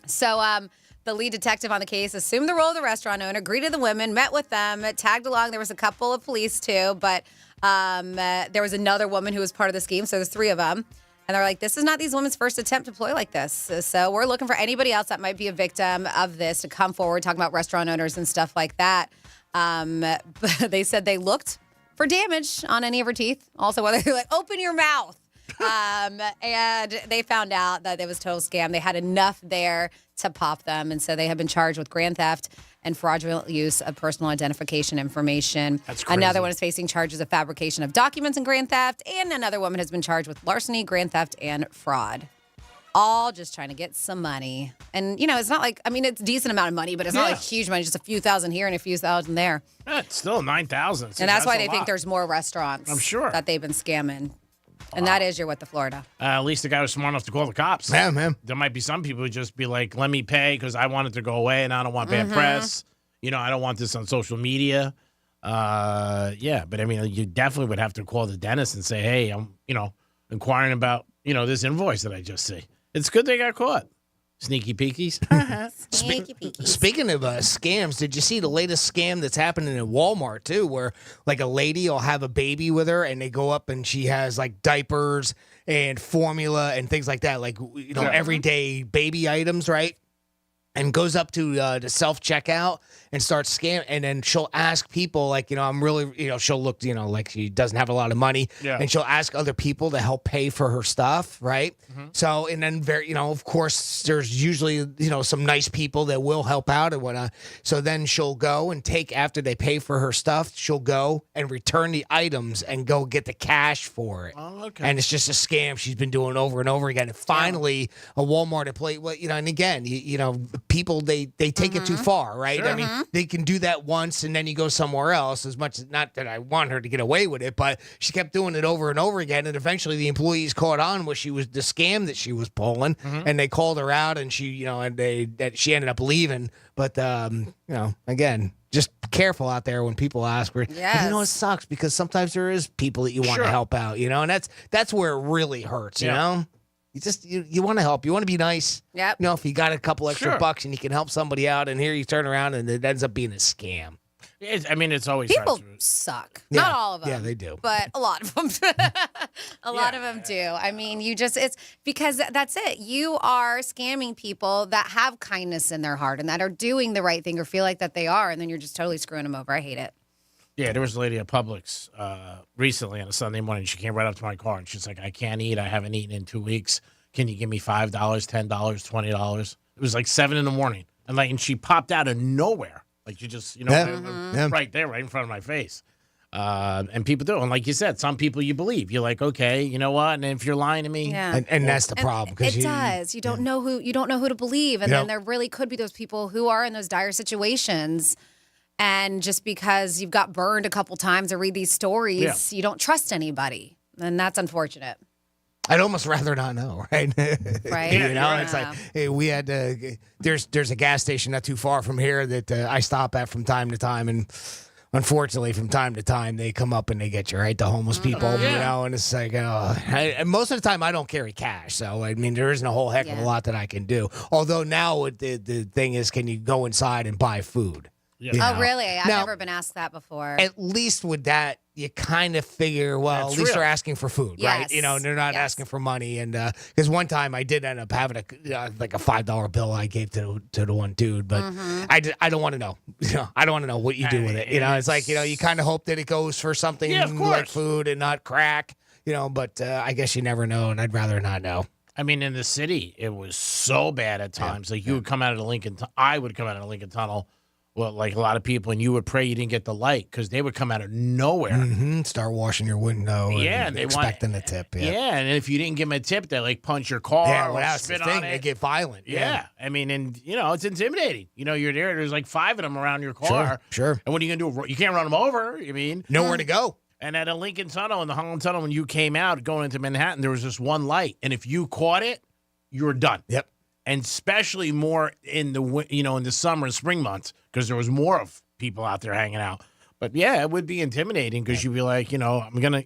So The lead detective on the case assumed the role of the restaurant owner, greeted the women, met with them, tagged along. There was a couple of police too, but there was another woman who was part of the scheme. So there's 3 of them. And they're like, this is not these women's first attempt to ploy like this. So we're looking for anybody else that might be a victim of this to come forward, talking about restaurant owners and stuff like that. But they said they looked for damage on any of her teeth. Also, whether they're like, open your mouth. And they found out that it was a total scam. They had enough there to pop them. And so they have been charged with grand theft and fraudulent use of personal identification information. That's crazy. Another one is facing charges of fabrication of documents and grand theft. And another woman has been charged with larceny, grand theft, and fraud. All just trying to get some money. And, it's not like, it's a decent amount of money, but it's not like huge money, just a few thousand here and a few thousand there. It's still 9,000. And that's why they think there's more restaurants. I'm sure. That they've been scamming. And that is your What the Florida. At least the guy was smart enough to call the cops. Yeah, man. There might be some people who just be like, let me pay because I want it to go away and I don't want bad press. I don't want this on social media. But you definitely would have to call the dentist and say, hey, I'm, inquiring about, this invoice that I just see. It's good they got caught. Sneaky peekies. Sneaky peekies. Speaking of scams, did you see the latest scam that's happening in Walmart, too, where, like, a lady will have a baby with her, and they go up and she has, like, diapers and formula and things like that, like, everyday baby items, right? And goes up to the self-checkout and starts scamming. And then she'll ask people, like, I'm really, she'll look, like she doesn't have a lot of money. Yeah. And she'll ask other people to help pay for her stuff, right? Mm-hmm. So, and then, of course, there's usually, some nice people that will help out and whatnot. So then she'll go and after they pay for her stuff, she'll go and return the items and go get the cash for it. Oh, okay. And it's just a scam she's been doing over and over again. And finally, a Walmart employee, and again, people, they take it too far, right? Sure. I mean, they can do that once and then you go somewhere else, as much as not that I want her to get away with it, but she kept doing it over and over again. And eventually the employees caught on what she was, the scam that she was pulling, and they called her out and she, she ended up leaving. But, again, just careful out there when people ask for it. Yes. And it sucks because sometimes there is people that you want to help out, and that's where it really hurts, you know? You want to help. You want to be nice. Yep. If you got a couple extra Sure. bucks and you can help somebody out, and here you turn around and it ends up being a scam. It's always People hard to- suck. Yeah. Not all of them. Yeah, they do. But a lot of them. A lot of them do. It's because that's it. You are scamming people that have kindness in their heart and that are doing the right thing or feel like that they are, and then you're just totally screwing them over. I hate it. Yeah, there was a lady at Publix recently on a Sunday morning. She came right up to my car and she's like, I can't eat. I haven't eaten in 2 weeks. Can you give me $5, $10, $20? It was like 7 a.m. And she popped out of nowhere. Like you just, right there, right in front of my face. And people do. And like you said, some people you believe. You're like, okay, you know what? And if you're lying to me. Yeah. And that's the problem. It does. You don't know who to believe. And then there really could be those people who are in those dire situations. And just because you've got burned a couple times or read these stories, you don't trust anybody. And that's unfortunate. I'd almost rather not know, right? Right. It's like, hey, we had there's a gas station not too far from here that I stop at from time to time, and unfortunately, from time to time, they come up and they get you, right? The homeless people, and it's like, and most of the time, I don't carry cash, so I mean, there isn't a whole heck of a lot that I can do. Although now the thing is, can you go inside and buy food? Oh, really? I've never been asked that before. At least with that, you kind of figure, well, That's at least real. they're asking for food, right? And they're not asking for money. And because one time I did end up having a $5 bill I gave to the one dude, but I don't want to know. I don't want to know what you do with it. It's like, you kind of hope that it goes for something like food and not crack, but I guess you never know, and I'd rather not know. I mean, in the city, it was so bad at times. Like you would come out of the Lincoln, I would come out of the Lincoln Tunnel. Well, like a lot of people, and you would pray you didn't get the light because they would come out of nowhere. Start washing your window. And they expecting a tip. Yeah, and if you didn't give them a tip, they like punch your car. Yeah, or well, that's the spit thing. on They it. get violent. Yeah. I mean, and it's intimidating. You're there. There's like 5 of them around your car. Sure. And what are you gonna do? You can't run them over. I mean, nowhere to go. And at a Lincoln Tunnel, in the Holland Tunnel, when you came out going into Manhattan, there was this one light, and if you caught it, you were done. Yep. And especially more in the in the summer and spring months because there was more of people out there hanging out. But yeah, it would be intimidating because you'd be like, I'm gonna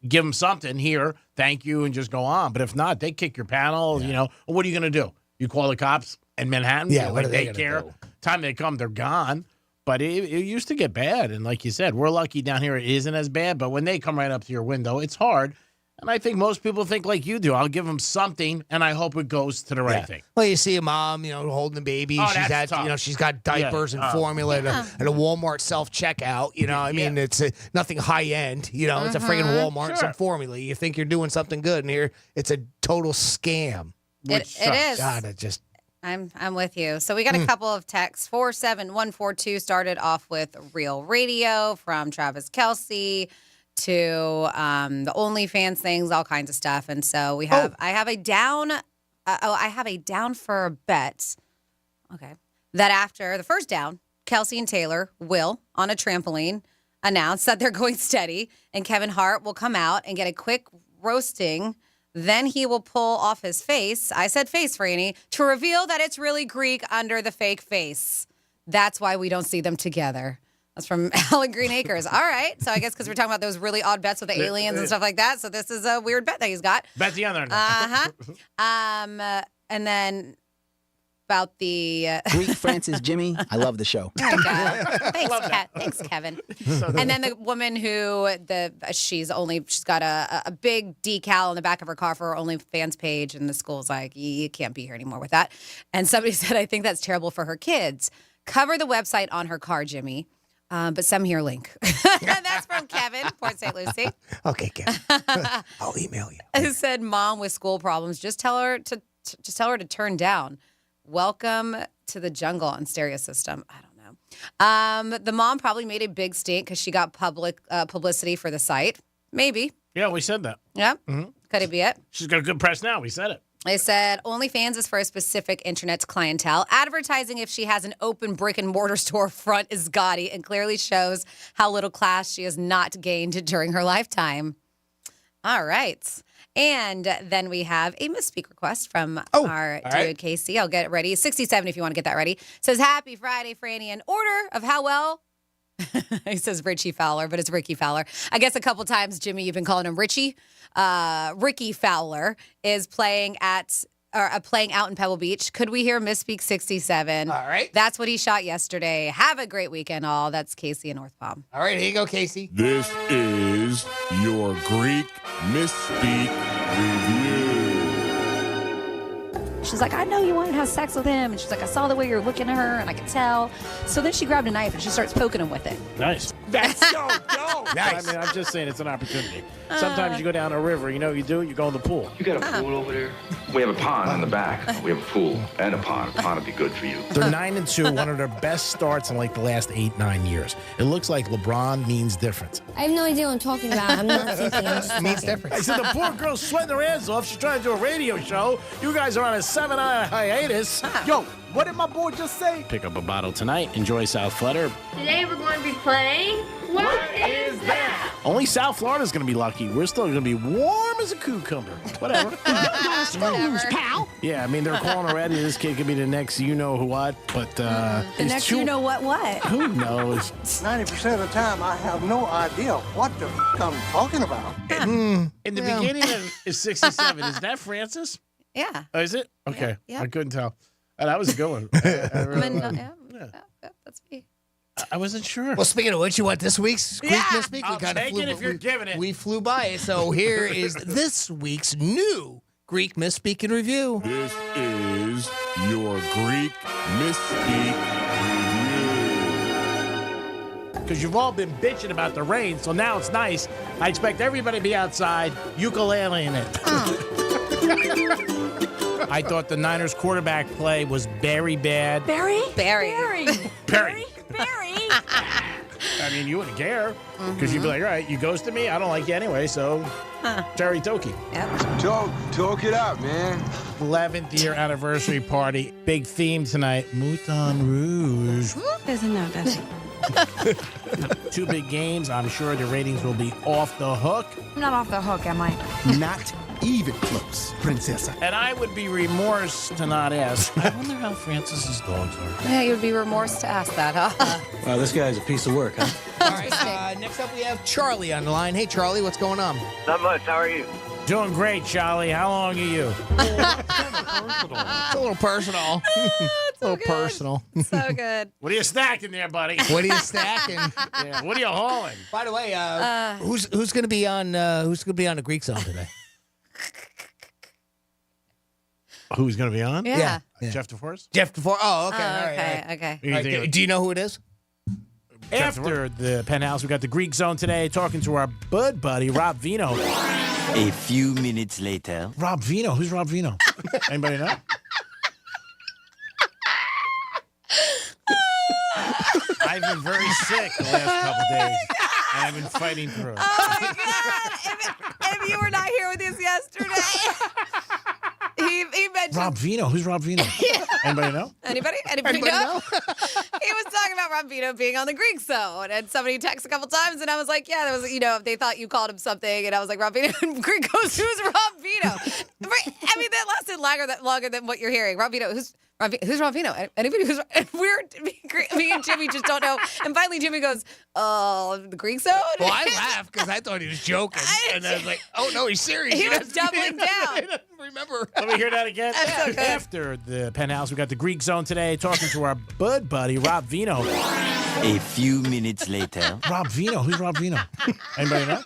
give them something here, thank you, and just go on. But if not, they kick your panel. What are you gonna do? You call the cops? in Manhattan. Yeah, like where are they they gonna care. go? Time they come, they're gone. But it used to get bad. And like you said, we're lucky down here it isn't as bad. But when they come right up to your window, it's hard. And I think most people think like you do. I'll give them something, and I hope it goes to the right thing. Well, you see a mom, holding the baby. Oh, she's that's had, tough. she's got diapers and formula at a Walmart self-checkout. I mean, it's nothing high-end. It's a friggin' Walmart, Sure. some formula. You think you're doing something good, and here it's a total scam. It is. God, it just... I'm with you. So we got a couple of texts. 47142 started off with Real Radio from Travis Kelce to the OnlyFans things, all kinds of stuff. And so we have I have a down for a bet. Okay. That after the first down, Kelsey and Taylor will, on a trampoline, announce that they're going steady, and Kevin Hart will come out and get a quick roasting. Then he will pull off his face. I said face, Franny, to reveal that it's really Greek under the fake face. That's why we don't see them together. That's from Alan Green Acres. All right. So I guess because we're talking about those really odd bets with the aliens and stuff like that. So this is a weird bet that he's got. Bet the other. And then about the Greek Francis Jimmy. I love the show. Thanks, Kevin. And then the woman who she's got a big decal on the back of her car for her OnlyFans page, and the school's like, you can't be here anymore with that. And somebody said, I think that's terrible for her kids. Cover the website on her car, Jimmy. But send me your link. That's from Kevin, Port St. Lucie. Okay, Kevin. I'll email you. Who said, "Mom with school problems. Just tell her to turn down. Welcome to the jungle on stereo system." I don't know. The mom probably made a big stink because she got publicity for the site. Maybe. Yeah, we said that. Yep. Mm-hmm. Could it be it? She's got a good press now. We said it. They said OnlyFans is for a specific internet clientele. Advertising if she has an open brick and mortar storefront is gaudy and clearly shows how little class she has not gained during her lifetime. All right. And then we have a misspeak request from our dude, Casey. I'll get it ready. 67 if you want to get that ready. Says, happy Friday, Franny. In order of how well... he says Richie Fowler, but it's Ricky Fowler. I guess a couple times, Jimmy, you've been calling him Richie. Ricky Fowler is playing out in Pebble Beach. Could we hear Misspeak 67? All right. That's what he shot yesterday. Have a great weekend, all. That's Casey in North Palm. All right, here you go, Casey. This is your Greek Misspeak Review. She's like, I know you wanted to have sex with him. And she's like, I saw the way you're looking at her, and I could tell. So then she grabbed a knife, and she starts poking him with it. Nice. That's go. Nice. I mean, I'm just saying it's an opportunity. Sometimes you go down a river, you know what you do? You go in the pool. You got a pool over there? We have a pond in the back. We have a pool and a pond. A pond would be good for you. They're 9-2, one of their best starts in like the last 8-9 years. It looks like LeBron means different. I have no idea what I'm talking about. I'm not thinking. I'm just means talking. different. I said the poor girl's sweating her ass off. She's trying to do a radio show. You guys are on a 7-hour hiatus. Yo, what did my boy just say? Pick up a bottle tonight. Enjoy South Florida. Today we're going to be playing. What is that? Only South Florida's going to be lucky. We're still going to be warm as a cucumber. Whatever. Pal. Yeah, I mean, they're calling already. This kid could be the next you-know-who-what, but... The next you know what? Who knows? 90% of the time, I have no idea what the I'm talking about. In the beginning of 67, is that Francis? Yeah. Oh, is it? Okay. Yeah. I couldn't tell. Oh, that was a good one. That's me. I wasn't sure. Well, speaking of which, you want this week's Greek Misspeak? I'll take it if you're giving it. We flew by it. So here is this week's new Greek Misspeak in Review. This is your Greek Misspeak Review. Because you've all been bitching about the rain, so now it's nice. I expect everybody to be outside, ukulele in it. I thought the Niners quarterback play was very bad. Barry? Barry. Barry. Barry. I mean, you wouldn't care because you'd be like, all right, you ghosted me. I don't like you anyway, so Terry Toki. Yep. Talk it out, man. 11th year anniversary party. Big theme tonight, Mouton Rouge. Doesn't know, does he? 2 big games. I'm sure the ratings will be off the hook. I'm not off the hook, am I? Not even close, Princessa. And I would be remorse to not ask. I wonder how Francis's dogs are. Yeah, you'd be remorse to ask that, huh? Wow, this guy's a piece of work, huh? All right, next up we have Charlie on the line. Hey, Charlie, what's going on? Not much. How are you? Doing great, Charlie. How long are you? It's a little personal. A little personal. So good. What are you stacking there, buddy? What are you stacking? Yeah, what are you hauling? By the way, who's going to be on the Greek Zone today? Who's going to be on? Yeah. Jeff DeForest? Jeff DeForest. Oh, okay. Oh, All right. okay. You think- Do you know who it is? After the Penthouse, we got the Greek Zone today, talking to our bud buddy, Rob Vino. A few minutes later. Rob Vino? Who's Rob Vino? Anybody know? I've been very sick the last couple days. And I've been fighting through it. Oh my God! If you were not here with us yesterday, he mentioned Rob Vino? Who's Rob Vino? Anybody know? Anybody know? He was talking about Rob Vino being on the Greek Zone, and somebody texted a couple times, and I was like, yeah, there was, they thought you called him something, and I was like, Rob Vino, and Greek goes, who's Rob Vino? I mean, that lasted longer than what you're hearing. Rob Vino, who's Rob Vino? Anybody who's me and Jimmy just don't know. And finally, Jimmy goes, "Oh, the Greek Zone." Well, I laughed because I thought he was joking, and I was like, "Oh no, he's serious." He was doubling down. He doesn't remember. Let me hear that again. That's okay. After the Penthouse, we got the Greek Zone today, talking to our bud buddy, Rob Vino. A few minutes later. Rob Vino? Who's Rob Vino? Anybody know?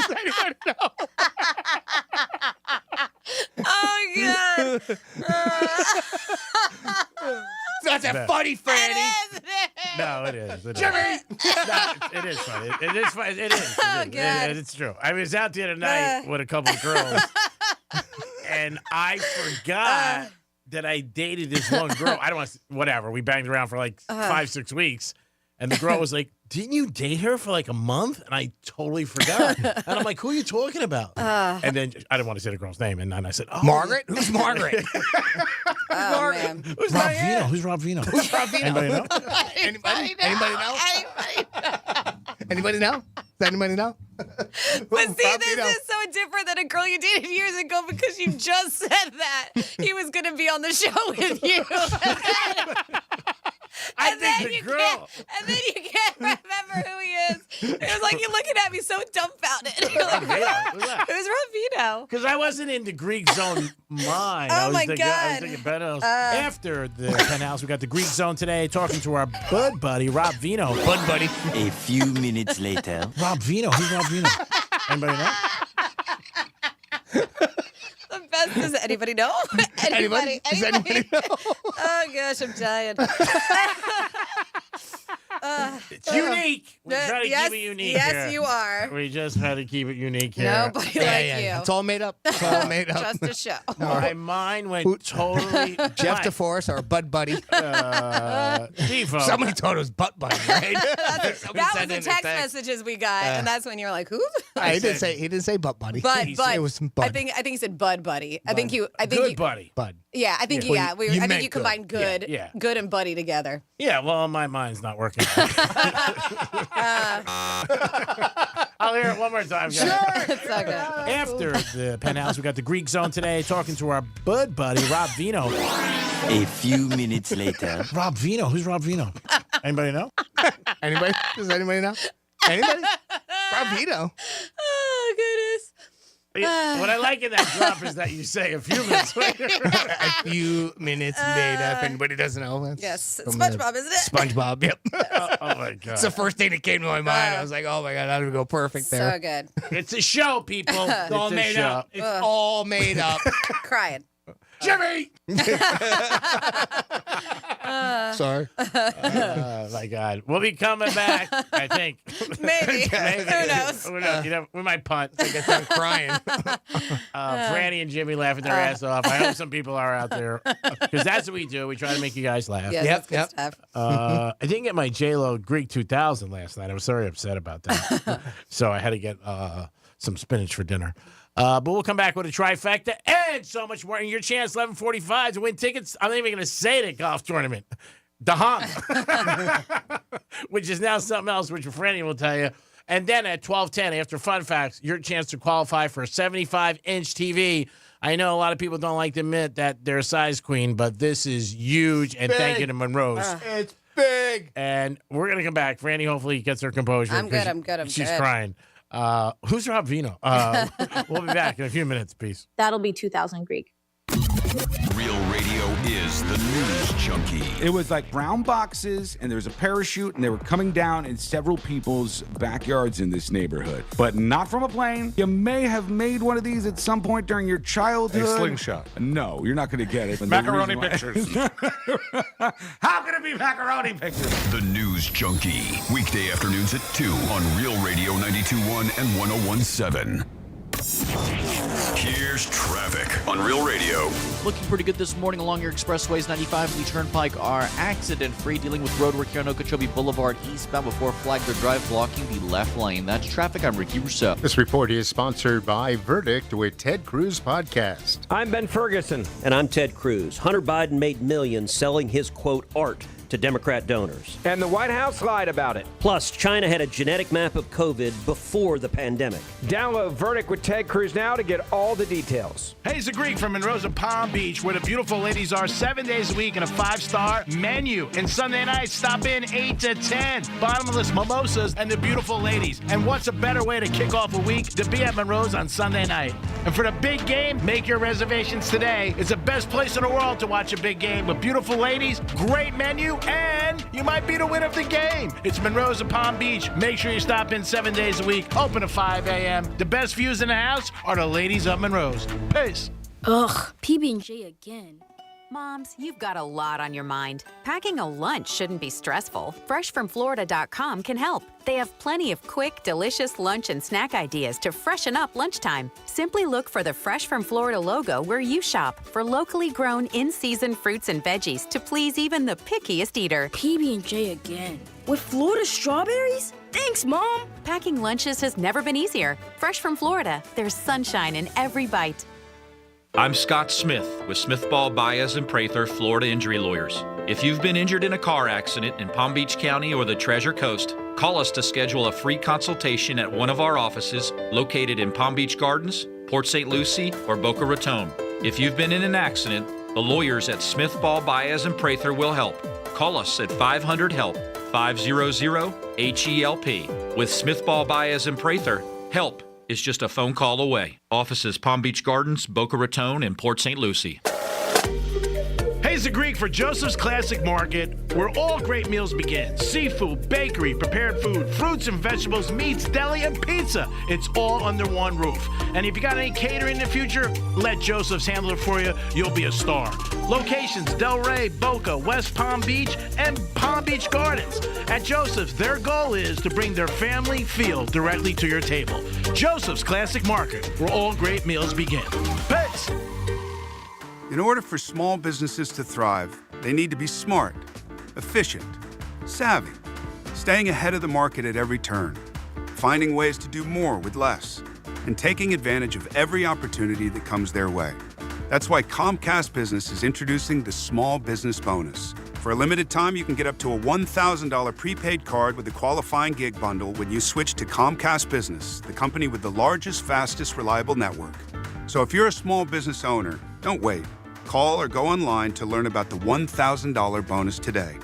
Anybody know? Oh God! That's a funny, Franny. No, it is. It is. Jimmy! No, it is funny. It is funny. It is. Oh, It is. God. It's true. I was out the other night with a couple of girls, and I forgot that I dated this one girl. I don't want to, whatever. We banged around for like 5-6 weeks, and the girl was like, "Didn't you date her for like a month?" And I totally forgot. And I'm like, "Who are you talking about?" And then I didn't want to say the girl's name, and then I said, "Oh, Margaret? Who's Margaret? Oh man! Who's Rob Vino? Who's Rob Vino? Who's Rob Vino? Anybody know? Anybody know? Anybody know? Does anybody know? But see, this is so different than a girl you dated years ago because you just said that he was going to be on the show with you. And then you can't remember who he is. It was like you're looking at me so dumbfounded. You're like, who's Rob Vino? Because I wasn't in the Greek Zone mind. Oh, I was my thinking, I was God. thinking Penthouse. After the Penthouse, we got the Greek Zone today, talking to our bud buddy, Rob Vino. Bud buddy. A few minutes later. Rob Vino? Who's Rob Vino? Anybody know? The best is anybody know? Anybody? Does anybody know? Oh gosh, I'm tired. It's unique. We try to keep it unique Yes, here. you are. We just had to keep it unique here. Nobody like you. It's all made up. It's all made up. Just a show. My mind went totally Jeff blank. DeForest, our bud buddy. Devo. Somebody thought it was butt buddy, right? That was the text messages we got, and that's when you're like, "Who?" He didn't say butt buddy. Bud. It was bud. I think he said Bud Buddy. I think Good buddy. Bud. Yeah, I think Yeah. yeah. Well, you I think meant you good. combined good, Yeah. good and Buddy together. Yeah, well, my mind's not working. I'll hear it one more time, guys. It's so good. After the Penthouse, we got the Greek Zone today, talking to our bud buddy, Rob Vino. A few minutes later. Rob Vino? Who's Rob Vino? Anybody know? Anybody? Does anybody know? Anybody? Rob Vino. Oh goodness. What I like in that drop is that you say a few minutes later. A few minutes later. If anybody doesn't know. That's Yes, it's from SpongeBob, isn't it? SpongeBob. Yep. Oh my God. It's the first thing that came to my mind. I was like, oh my God, that would go perfect there. So good. It's a show, people. It's all a made show. up. It's all made up. Crying. Jimmy! Sorry. My God. We'll be coming back, I think. Maybe. Who knows? Who knows? You know, we might punt. I guess I'm crying. Franny and Jimmy laughing their ass off. I hope some people are out there. Because that's what we do. We try to make you guys laugh. Yeah, that's good stuff. I didn't get my J-Lo Greek 2000 last night. I was very upset about that. So I had to get some spinach for dinner. But we'll come back with a trifecta and so much more. And your chance, 11:45, to win tickets. I'm not even going to say it, golf tournament. The Honda, which is now something else, which Franny will tell you. And then at 12:10, after Fun Facts, your chance to qualify for a 75-inch TV. I know a lot of people don't like to admit that they're a size queen, but this is huge. And thank you to Monroe's. It's big. And we're going to come back. Franny hopefully gets her composure. I'm good. I'm good. She's crying. Who's Rob Vino? We'll be back in a few minutes. Peace. That'll be 2,000 Greek. Real Radio is the news junkie. It was like brown boxes, and there was a parachute, and they were coming down in several people's backyards in this neighborhood. But not from a plane. You may have made one of these at some point during your childhood. A slingshot. No, you're not going to get it. Macaroni pictures. How can it be macaroni pictures? The News Junkie. Weekday afternoons at 2 on Real Radio 92.1 and 101.7. Here's traffic on Real Radio. Looking pretty good this morning along your expressways. 95 and the Turnpike are accident-free, dealing with road work here on Okeechobee Boulevard eastbound before Flagler Drive, blocking the left lane. That's traffic. I'm Ricky Rousseau. This report is sponsored by Verdict with Ted Cruz Podcast. I'm Ben Ferguson. And I'm Ted Cruz. Hunter Biden made millions selling his, quote, art to Democrat donors. And the White House lied about it. Plus, China had a genetic map of COVID before the pandemic. Download Verdict with Ted Cruz now to get all the details. Hey, it's the Greek from Monroe's and Palm Beach, where the beautiful ladies are 7 days a week in a 5-star menu. And Sunday nights, stop in 8 to 10. Bottomless mimosas and the beautiful ladies. And what's a better way to kick off a week to be at Monroe's on Sunday night? And for the big game, make your reservations today. It's the best place in the world to watch a big game with beautiful ladies, great menu, and you might be the winner of the game. It's Monroe's and Palm Beach. Make sure you stop in 7 days a week, open at 5 a.m. The best views in the house are the ladies of Monroe's. Peace. Ugh, PB&J again. Moms, you've got a lot on your mind. Packing a lunch shouldn't be stressful. FreshFromFlorida.com can help. They have plenty of quick, delicious lunch and snack ideas to freshen up lunchtime. Simply look for the Fresh from Florida logo where you shop for locally grown, in-season fruits and veggies to please even the pickiest eater. PB&J again. With Florida strawberries? Thanks, Mom. Packing lunches has never been easier. Fresh from Florida, there's sunshine in every bite. I'm Scott Smith with Smith Ball Baez and Prather Florida Injury Lawyers. If you've been injured in a car accident in Palm Beach County or the Treasure Coast, call us to schedule a free consultation at one of our offices located in Palm Beach Gardens, Port St. Lucie, or Boca Raton. If you've been in an accident, the lawyers at Smith Ball Baez and Prather will help. Call us at 500-HELP, 500-HELP. With Smith Ball Baez and Prather, help is just a phone call away. Offices Palm Beach Gardens, Boca Raton, and Port St. Lucie. Hey, it's the Greek for Joseph's Classic Market, where all great meals begin. Seafood, bakery, prepared food, fruits and vegetables, meats, deli, and pizza. It's all under one roof. And if you got any catering in the future, let Joseph's handle it for you. You'll be a star. Locations, Delray, Boca, West Palm Beach, and Palm Beach Gardens. At Joseph's, their goal is to bring their family feel directly to your table. Joseph's Classic Market, where all great meals begin. Peace! In order for small businesses to thrive, they need to be smart, efficient, savvy, staying ahead of the market at every turn, finding ways to do more with less, and taking advantage of every opportunity that comes their way. That's why Comcast Business is introducing the Small Business Bonus. For a limited time, you can get up to a $1,000 prepaid card with a qualifying gig bundle when you switch to Comcast Business, the company with the largest, fastest, reliable network. So if you're a small business owner, don't wait. Call or go online to learn about the $1,000 bonus today.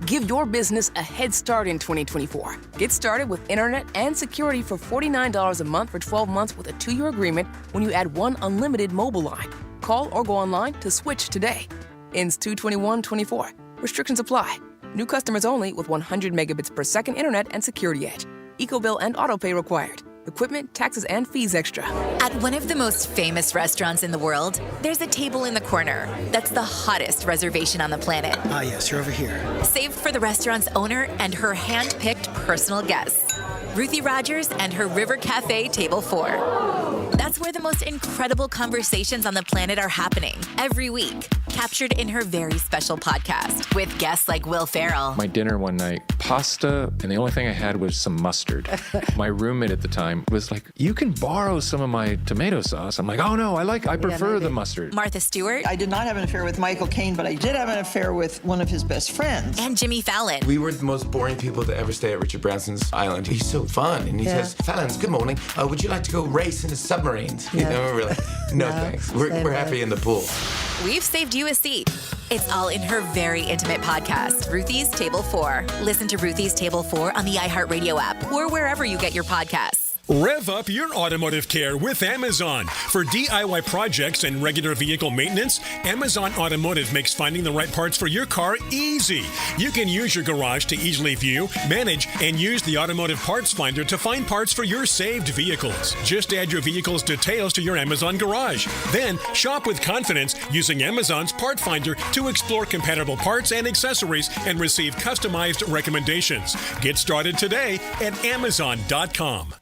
Give your business a head start in 2024. Get started with internet and security for $49 a month for 12 months with a 2-year agreement when you add one unlimited mobile line. Call or go online to switch today. Ends 2/21/24. Restrictions apply. New customers only with 100 megabits per second internet and security edge. EcoBill and autopay required. Equipment, taxes, and fees extra. At one of the most famous restaurants in the world, there's a table in the corner that's the hottest reservation on the planet. Ah, yes, you're over here. Saved for the restaurant's owner and her hand-picked personal guests, Ruthie Rogers and her River Cafe Table 4. That's where the most incredible conversations on the planet are happening every week, captured in her very special podcast with guests like Will Ferrell. My dinner one night, pasta, and the only thing I had was some mustard. My roommate at the time was like, "You can borrow some of my tomato sauce." I'm like, "Oh no, I prefer the mustard." Martha Stewart. I did not have an affair with Michael Caine, but I did have an affair with one of his best friends. And Jimmy Fallon. We were the most boring people to ever stay at Richard Branson's island. He's so fun, and he says, "Fallons, good morning. Would you like to go race in the submarines?" You know, we're like, no thanks. We're happy in the pool. We've saved you a seat. It's all in her very intimate podcast, Ruthie's Table 4. Listen to Ruthie's Table 4 on the iHeartRadio app or wherever you get your podcasts. Rev up your automotive care with Amazon. For DIY projects and regular vehicle maintenance, Amazon Automotive makes finding the right parts for your car easy. You can use your garage to easily view, manage, and use the automotive parts finder to find parts for your saved vehicles. Just add your vehicle's details to your Amazon garage. Then shop with confidence using Amazon's part finder to explore compatible parts and accessories and receive customized recommendations. Get started today at Amazon.com.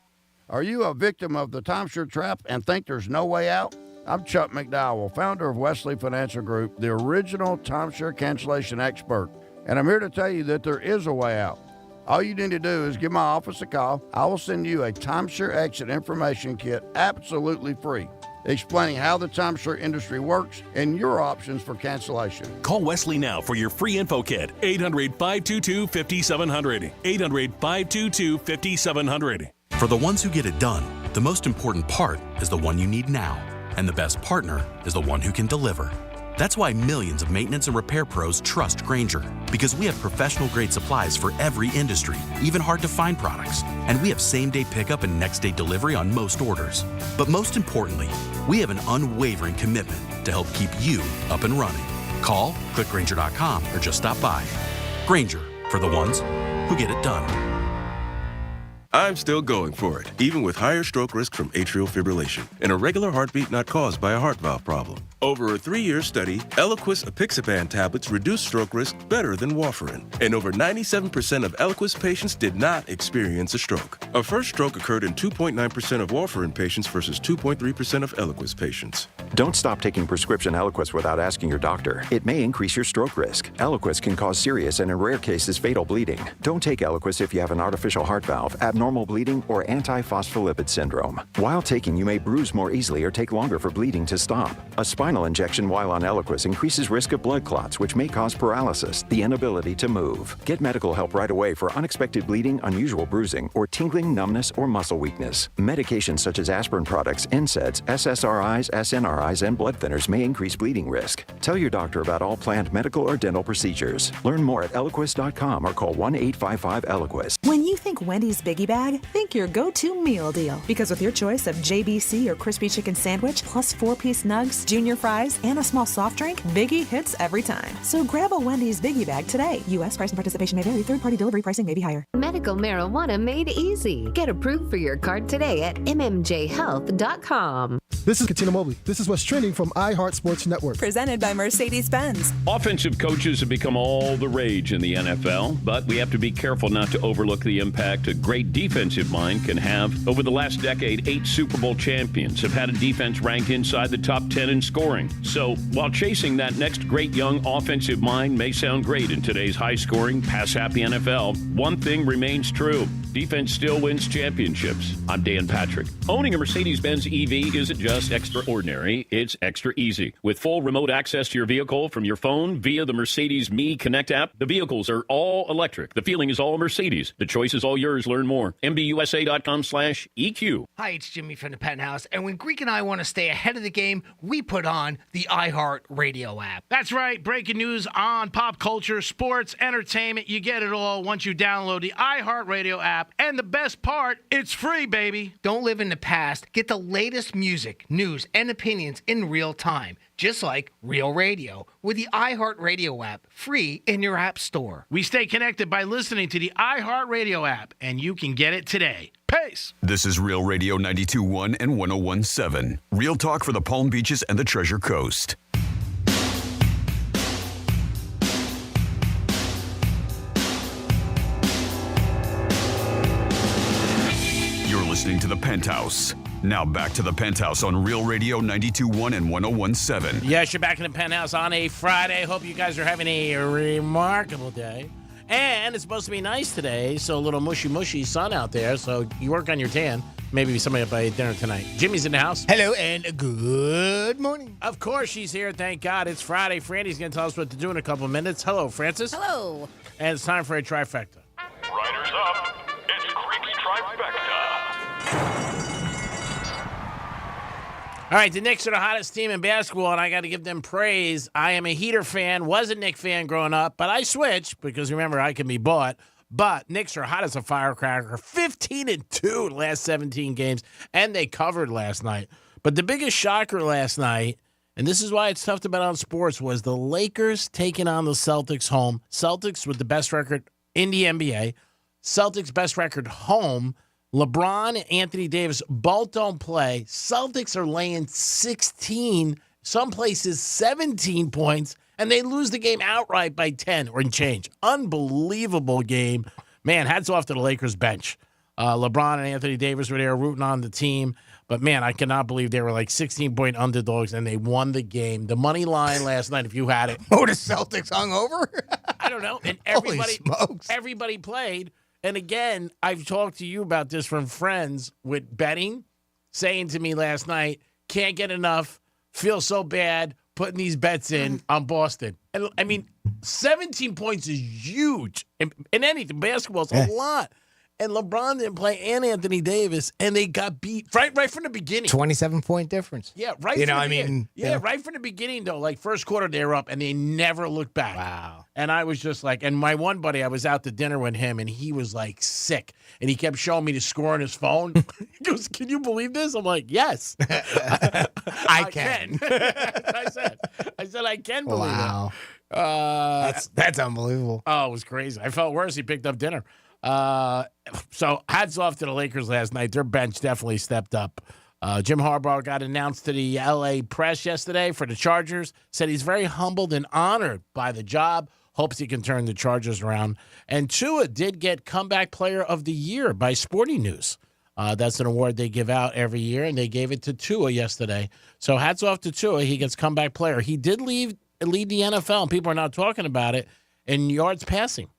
Are you a victim of the timeshare trap and think there's no way out? I'm Chuck McDowell, founder of Wesley Financial Group, the original timeshare cancellation expert, and I'm here to tell you that there is a way out. All you need to do is give my office a call. I will send you a timeshare exit information kit absolutely free, explaining how the timeshare industry works and your options for cancellation. Call Wesley now for your free info kit. 800-522-5700. 800-522-5700. For the ones who get it done, the most important part is the one you need now. And the best partner is the one who can deliver. That's why millions of maintenance and repair pros trust Grainger, because we have professional-grade supplies for every industry, even hard-to-find products. And we have same-day pickup and next-day delivery on most orders. But most importantly, we have an unwavering commitment to help keep you up and running. Call, click Grainger.com, or just stop by. Grainger, for the ones who get it done. I'm still going for it, even with higher stroke risk from atrial fibrillation, an irregular heartbeat not caused by a heart valve problem. Over a 3-year study, Eliquis apixaban tablets reduced stroke risk better than warfarin, and over 97% of Eliquis patients did not experience a stroke. A first stroke occurred in 2.9% of warfarin patients versus 2.3% of Eliquis patients. Don't stop taking prescription Eliquis without asking your doctor. It may increase your stroke risk. Eliquis can cause serious and in rare cases fatal bleeding. Don't take Eliquis if you have an artificial heart valve, abnormal bleeding, or antiphospholipid syndrome. While taking, you may bruise more easily or take longer for bleeding to stop. A spinal injection while on Eliquis increases risk of blood clots, which may cause paralysis, the inability to move. Get medical help right away for unexpected bleeding, unusual bruising, or tingling, numbness, or muscle weakness. Medications such as aspirin products, NSAIDs, SSRIs, SNRIs, and blood thinners may increase bleeding risk. Tell your doctor about all planned medical or dental procedures. Learn more at Eliquis.com or call 1-855-ELIQUIS. When you think Wendy's Biggie Bag, think your go-to meal deal. Because with your choice of JBC or crispy chicken sandwich, plus 4-piece nugs, junior fries, and a small soft drink, Biggie hits every time. So grab a Wendy's Biggie Bag today. U.S. price and participation may vary. Third-party delivery pricing may be higher. Medical marijuana made easy. Get approved for your card today at mmjhealth.com. This is Katina Mobley. This is what's trending from iHeart Sports Network. Presented by Mercedes-Benz. Offensive coaches have become all the rage in the NFL, but we have to be careful not to overlook the impact a great defensive mind can have. Over the last decade, 8 Super Bowl champions have had a defense ranked inside the top 10 in scoring. So while chasing that next great young offensive mind may sound great in today's high-scoring, pass-happy NFL, one thing remains true. Defense still wins championships. I'm Dan Patrick. Owning a Mercedes-Benz EV isn't just extraordinary, it's extra easy. With full remote access to your vehicle from your phone via the Mercedes Me Connect app, the vehicles are all electric. The feeling is all Mercedes. The choice is all yours. Learn more. MBUSA.com/EQ. Hi, it's Jimmy from the Penthouse. And when Greek and I want to stay ahead of the game, we put on the iHeart Radio app. That's right. Breaking news on pop culture, sports, entertainment. You get it all once you download the iHeartRadio app. And the best part, it's free, baby. Don't live in the past. Get the latest music, news, and opinions in real time, just like real radio, with the iHeartRadio app, free in your app store. We stay connected by listening to the iHeartRadio app, and you can get it today. Peace. This is Real Radio 92.1 and 101.7. Real talk for the Palm Beaches and the Treasure Coast. Listening to the Penthouse. Now back to the Penthouse on Real Radio 92.1 and 101.7. Yes, you're back in the Penthouse on a Friday. Hope you guys are having a remarkable day. And it's supposed to be nice today, so a little mushy sun out there. So you work on your tan. Maybe somebody will buy you dinner tonight. Jimmy's in the house. Hello and good morning. Of course she's here. Thank God. It's Friday. Franny's going to tell us what to do in a couple of minutes. Hello, Francis. Hello. And it's time for a trifecta. Riders up. It's Creek's trifecta. All right, the Knicks are the hottest team in basketball, and I got to give them praise. I am a Heater fan, was a Knick fan growing up, but I switched because, remember, I can be bought. But Knicks are hot as a firecracker, 15-2 in the last 17 games, and they covered last night. But the biggest shocker last night, and this is why it's tough to bet on sports, was the Lakers taking on the Celtics home. Celtics with the best record in the NBA. Celtics best record home. LeBron and Anthony Davis both don't play. Celtics are laying 16, some places 17 points, and they lose the game outright by 10 or in change. Unbelievable game. Man, hats off to the Lakers bench. LeBron and Anthony Davis were there rooting on the team. But, man, I cannot believe they were like 16-point underdogs, and they won the game. The money line last night, if you had it. Oh, the Celtics hung over? I don't know. And Holy smokes. everybody played. And, again, I've talked to you about this from friends with betting, saying to me last night, can't get enough, feel so bad putting these bets in on Boston. And, I mean, 17 points is huge. In anything, basketball's a lot. And LeBron didn't play and Anthony Davis, and they got beat right from the beginning. 27-point difference. Yeah, right from the beginning. Right from the beginning, though. Like, first quarter, they were up, and they never looked back. Wow. And I was just like, and my one buddy, I was out to dinner with him, and he was, like, sick. And he kept showing me the score on his phone. He goes, can you believe this? I'm like, yes. I can. I said, I can believe it. Wow. That's unbelievable. Oh, it was crazy. I felt worse. He picked up dinner. So hats off to the Lakers last night. Their bench definitely stepped up. Jim Harbaugh got announced to the L.A. press yesterday for the Chargers. Said he's very humbled and honored by the job. Hopes he can turn the Chargers around. And Tua did get Comeback Player of the Year by Sporting News. That's an award they give out every year, and they gave it to Tua yesterday. So hats off to Tua. He gets Comeback Player. He did lead the NFL, and people are not talking about it, in yards passing.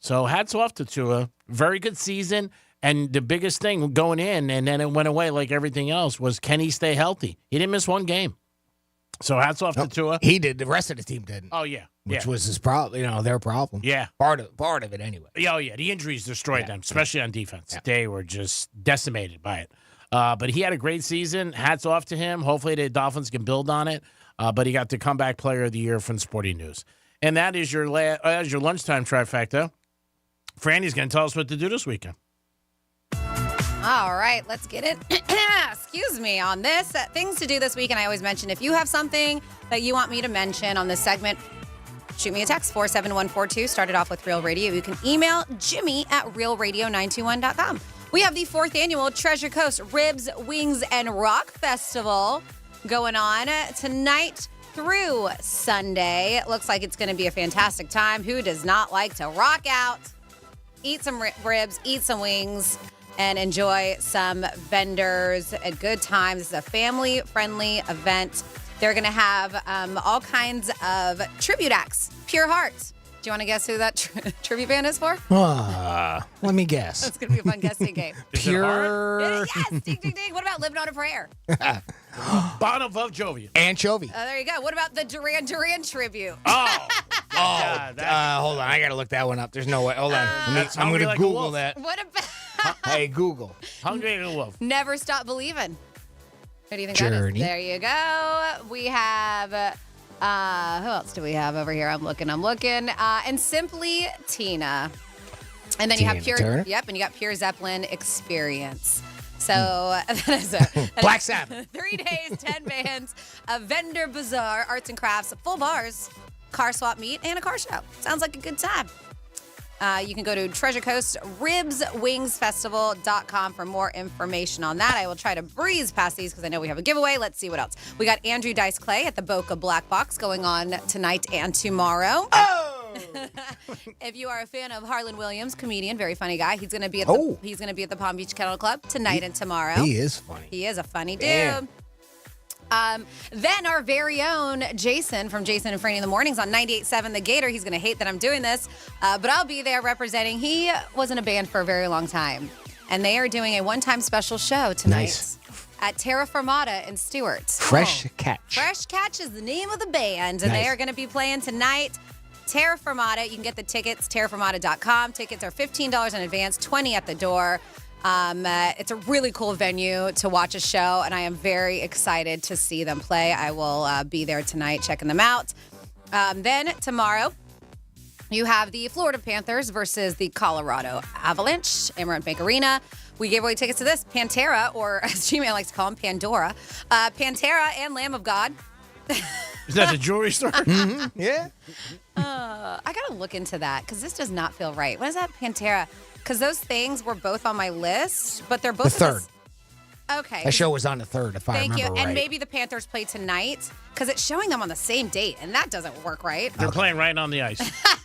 So hats off to Tua. Very good season. And the biggest thing going in, and then it went away like everything else, was can he stay healthy? He didn't miss one game. So hats off to Tua. He did. The rest of the team didn't. Oh, yeah. Which was his problem, their problem. Yeah. Part of it anyway. Oh, yeah. The injuries destroyed them, especially on defense. Yeah. They were just decimated by it. But he had a great season. Hats off to him. Hopefully the Dolphins can build on it. But he got the Comeback Player of the Year from Sporting News. And that is your lunchtime trifecta. Franny's going to tell us what to do this weekend. All right, let's get it. Excuse me on this. Things to do this weekend. I always mention if you have something that you want me to mention on this segment, shoot me a text, 47142. Start it off with Real Radio. You can email Jimmy at realradio921.com. We have the 4th annual Treasure Coast Ribs, Wings, and Rock Festival going on tonight through Sunday. It looks like it's going to be a fantastic time. Who does not like to rock out, eat some ribs, eat some wings, and enjoy some vendors at good times? This is a family-friendly event. They're going to have all kinds of tribute acts. Pure Heart. Do you want to guess who that tribute band is for? Let me guess. It's going to be a fun guessing game. Pure. Yes, ding, ding, ding. What about Living on a Prayer? Bon Jovi. Anchovy. There you go. What about the Duran Duran tribute? Hold on. I got to look that one up. There's no way. Hold on. I'm going to Google that. What about Hey, Google. Hungry like a wolf. Never Stop Believing? What do you think Journey. that is? There you go. We have, who else do we have over here? I'm looking. And Simply Tina. And then you have Pure, Turner? and you got Pure Zeppelin Experience. So that is it. Black Sabbath. 3 days, 10 bands, a vendor bazaar, arts and crafts, full bars, car swap meet, and a car show. Sounds like a good time. You can go to Treasure Coast RibsWingsFestival.com for more information on that. I will try to breeze past these because I know we have a giveaway. Let's see what else. We got Andrew Dice Clay at the Boca Black Box going on tonight and tomorrow. Oh! If you are a fan of Harlan Williams, comedian, very funny guy, he's going to be at the Palm Beach Kennel Club tonight and tomorrow. He is funny. He is a funny dude. Damn. Then our very own Jason from Jason and Franny in the Mornings on 98.7 The Gator. He's going to hate that I'm doing this, but I'll be there representing. He was in a band for a very long time, and they are doing a one-time special show tonight at Terra Firmata in Stewart. Fresh Catch. Fresh Catch is the name of the band, and they are going to be playing tonight. Terra Firmata. You can get the tickets, terraformata.com. Tickets are $15 in advance, $20 at the door. It's a really cool venue to watch a show, and I am very excited to see them play. I will be there tonight checking them out. Then tomorrow, You have the Florida Panthers versus the Colorado Avalanche, Amerant Bank Arena. We gave away tickets to this, Pantera, or as Gmail likes to call him, Pandora. Pantera and Lamb of God. Is that the jewelry store? Yeah. I got to look into that because this does not feel right. What is that, Pantera? Because those things were both on my list, but they're both The third. Okay. That show was on the 3rd, if I Thank remember you. right. And maybe the Panthers play tonight because it's showing them on the same date, and that doesn't work right. They're playing right on the ice.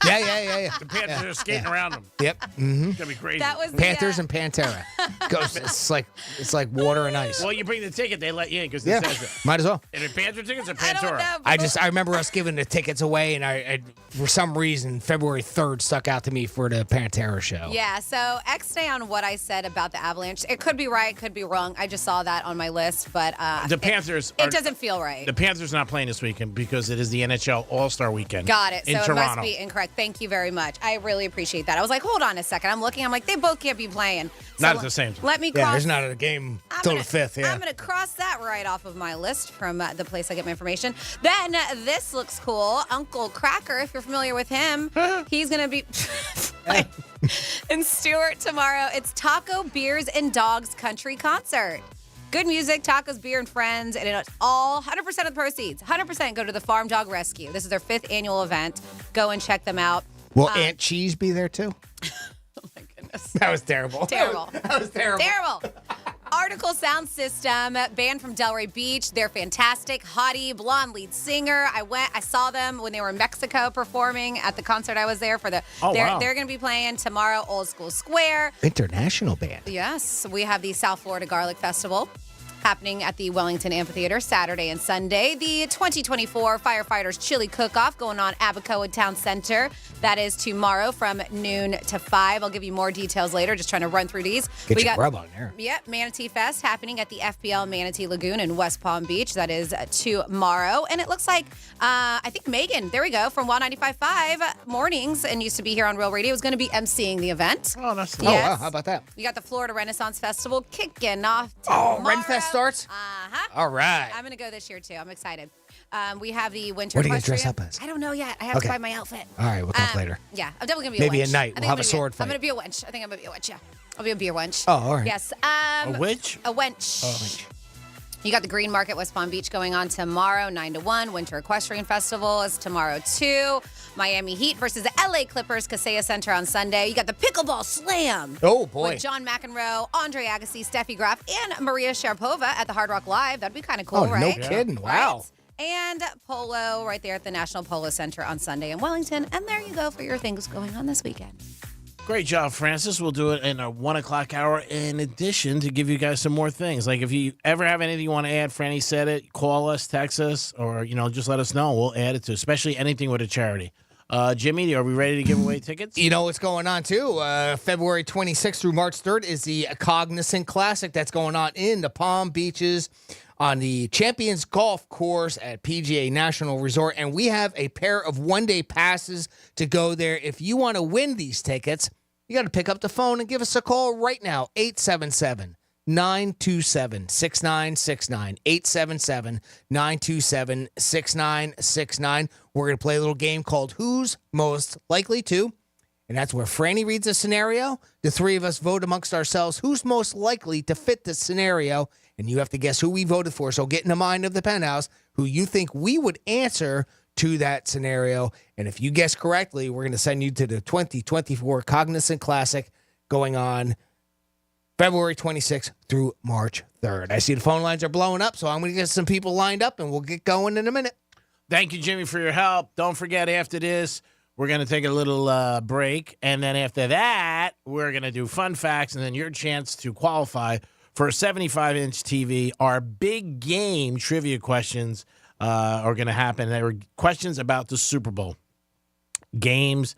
Yeah. The Panthers are skating around them. Yep. Mm-hmm. It's gonna be crazy. That was the, Panthers and Pantera. It's like water and ice. Well, you bring the ticket, they let you in because Yeah. it says it. Might as well. And the Panther tickets or Pantora? I remember us giving the tickets away, and I for some reason February 3rd stuck out to me for the Pantera show. Yeah, so X-Day on what I said about the Avalanche. It could be right, could be wrong. I just saw that on my list, but The Panthers it doesn't feel right. The Panthers not playing this weekend because it is the NHL All-Star Weekend. Got it. In So Toronto. it must be incorrect. Thank you very much. I really appreciate that. I was like, hold on a second. I'm looking. I'm like, they both can't be playing. So Not at the same time. Let me cross. Yeah, there's not a game till the 5th. Yeah. I'm going to cross that right off of my list from the place I get my information. Then this looks cool. Uncle Cracker, if you're familiar with him, he's going to be in Stewart tomorrow. It's Taco, Beers, and Dogs Country Concert. Good music, tacos, beer, and friends, and it's all 100% of the proceeds. 100% go to the Farm Dog Rescue. This is their 5th annual event. Go and check them out. Will Aunt Cheese be there too? Oh my goodness. That was terrible. Terrible. That was terrible. Terrible. Article Sound System, band from Delray Beach. They're fantastic. Hottie, blonde lead singer. I saw them when they were in Mexico performing at the concert I was there for. Wow. They're going to be playing tomorrow, Old School Square. International band. Yes, we have the South Florida Garlic Festival happening at the Wellington Amphitheater Saturday and Sunday. The 2024 Firefighters Chili Cook-Off going on Abacoa Town Center. That is tomorrow from noon to 5. I'll give you more details later. Just trying to run through these. Get your grub on there. Yep, Manatee Fest happening at the FPL Manatee Lagoon in West Palm Beach. That is tomorrow. And it looks like, I think Megan, there we go, from Wild 95.5 mornings and used to be here on Real Radio, is going to be emceeing the event. Oh, that's Oh, wow. How about that? You got the Florida Renaissance Festival kicking off tomorrow. Oh, Renfest starts? Uh-huh. All right. I'm going to go this year, too. I'm excited. We have the winter What are you going to dress equestrian- up as? I don't know yet. I have to Okay. find my outfit. All right, we'll talk later. Yeah, I'm definitely going to be Maybe a wench. at night. I We'll think have I'm a gonna sword I'm fight. going to be a wench. I think I'm going to be a wench, yeah. I'll be a beer wench. Oh, all right. Yes. A witch? A wench. You got the Green Market West Palm Beach going on tomorrow, 9 to 1. Winter Equestrian Festival is tomorrow, too. Miami Heat versus the LA Clippers, Kaseya Center on Sunday. You got the Pickleball Slam. Oh, boy. With John McEnroe, Andre Agassi, Steffi Graf, and Maria Sharapova at the Hard Rock Live. That'd be kind of cool, Oh, right? no kidding. Wow. Right? And polo right there at the National Polo Center on Sunday in Wellington. And there you go for your things going on this weekend. Great job, Francis. We'll do it in a 1 o'clock hour in addition to give you guys some more things. Like if you ever have anything you want to add, Franny said it, call us, text us, or, just let us know. We'll add it to, especially anything with a charity. Jimmy, are we ready to give away tickets? You know what's going on, too? February 26th through March 3rd is the Cognizant Classic that's going on in the Palm Beaches on the Champions Golf Course at PGA National Resort. And we have a pair of one-day passes to go there. If you want to win these tickets, you got to pick up the phone and give us a call right now, 877-927-6969, 877-927-6969. We're going to play a little game called Who's Most Likely To, and that's where Franny reads a scenario. The three of us vote amongst ourselves who's most likely to fit the scenario, and you have to guess who we voted for. So get in the mind of the Penthouse who you think we would answer to that scenario. And if you guess correctly, we're going to send you to the 2024 Cognizant Classic going on February 26th through March 3rd. I see the phone lines are blowing up, so I'm going to get some people lined up, and we'll get going in a minute. Thank you, Jimmy, for your help. Don't forget, after this, we're going to take a little break. And then after that, we're going to do fun facts and then your chance to qualify for a 75-inch TV. Our big game trivia questions are going to happen. There were questions about the Super Bowl, games,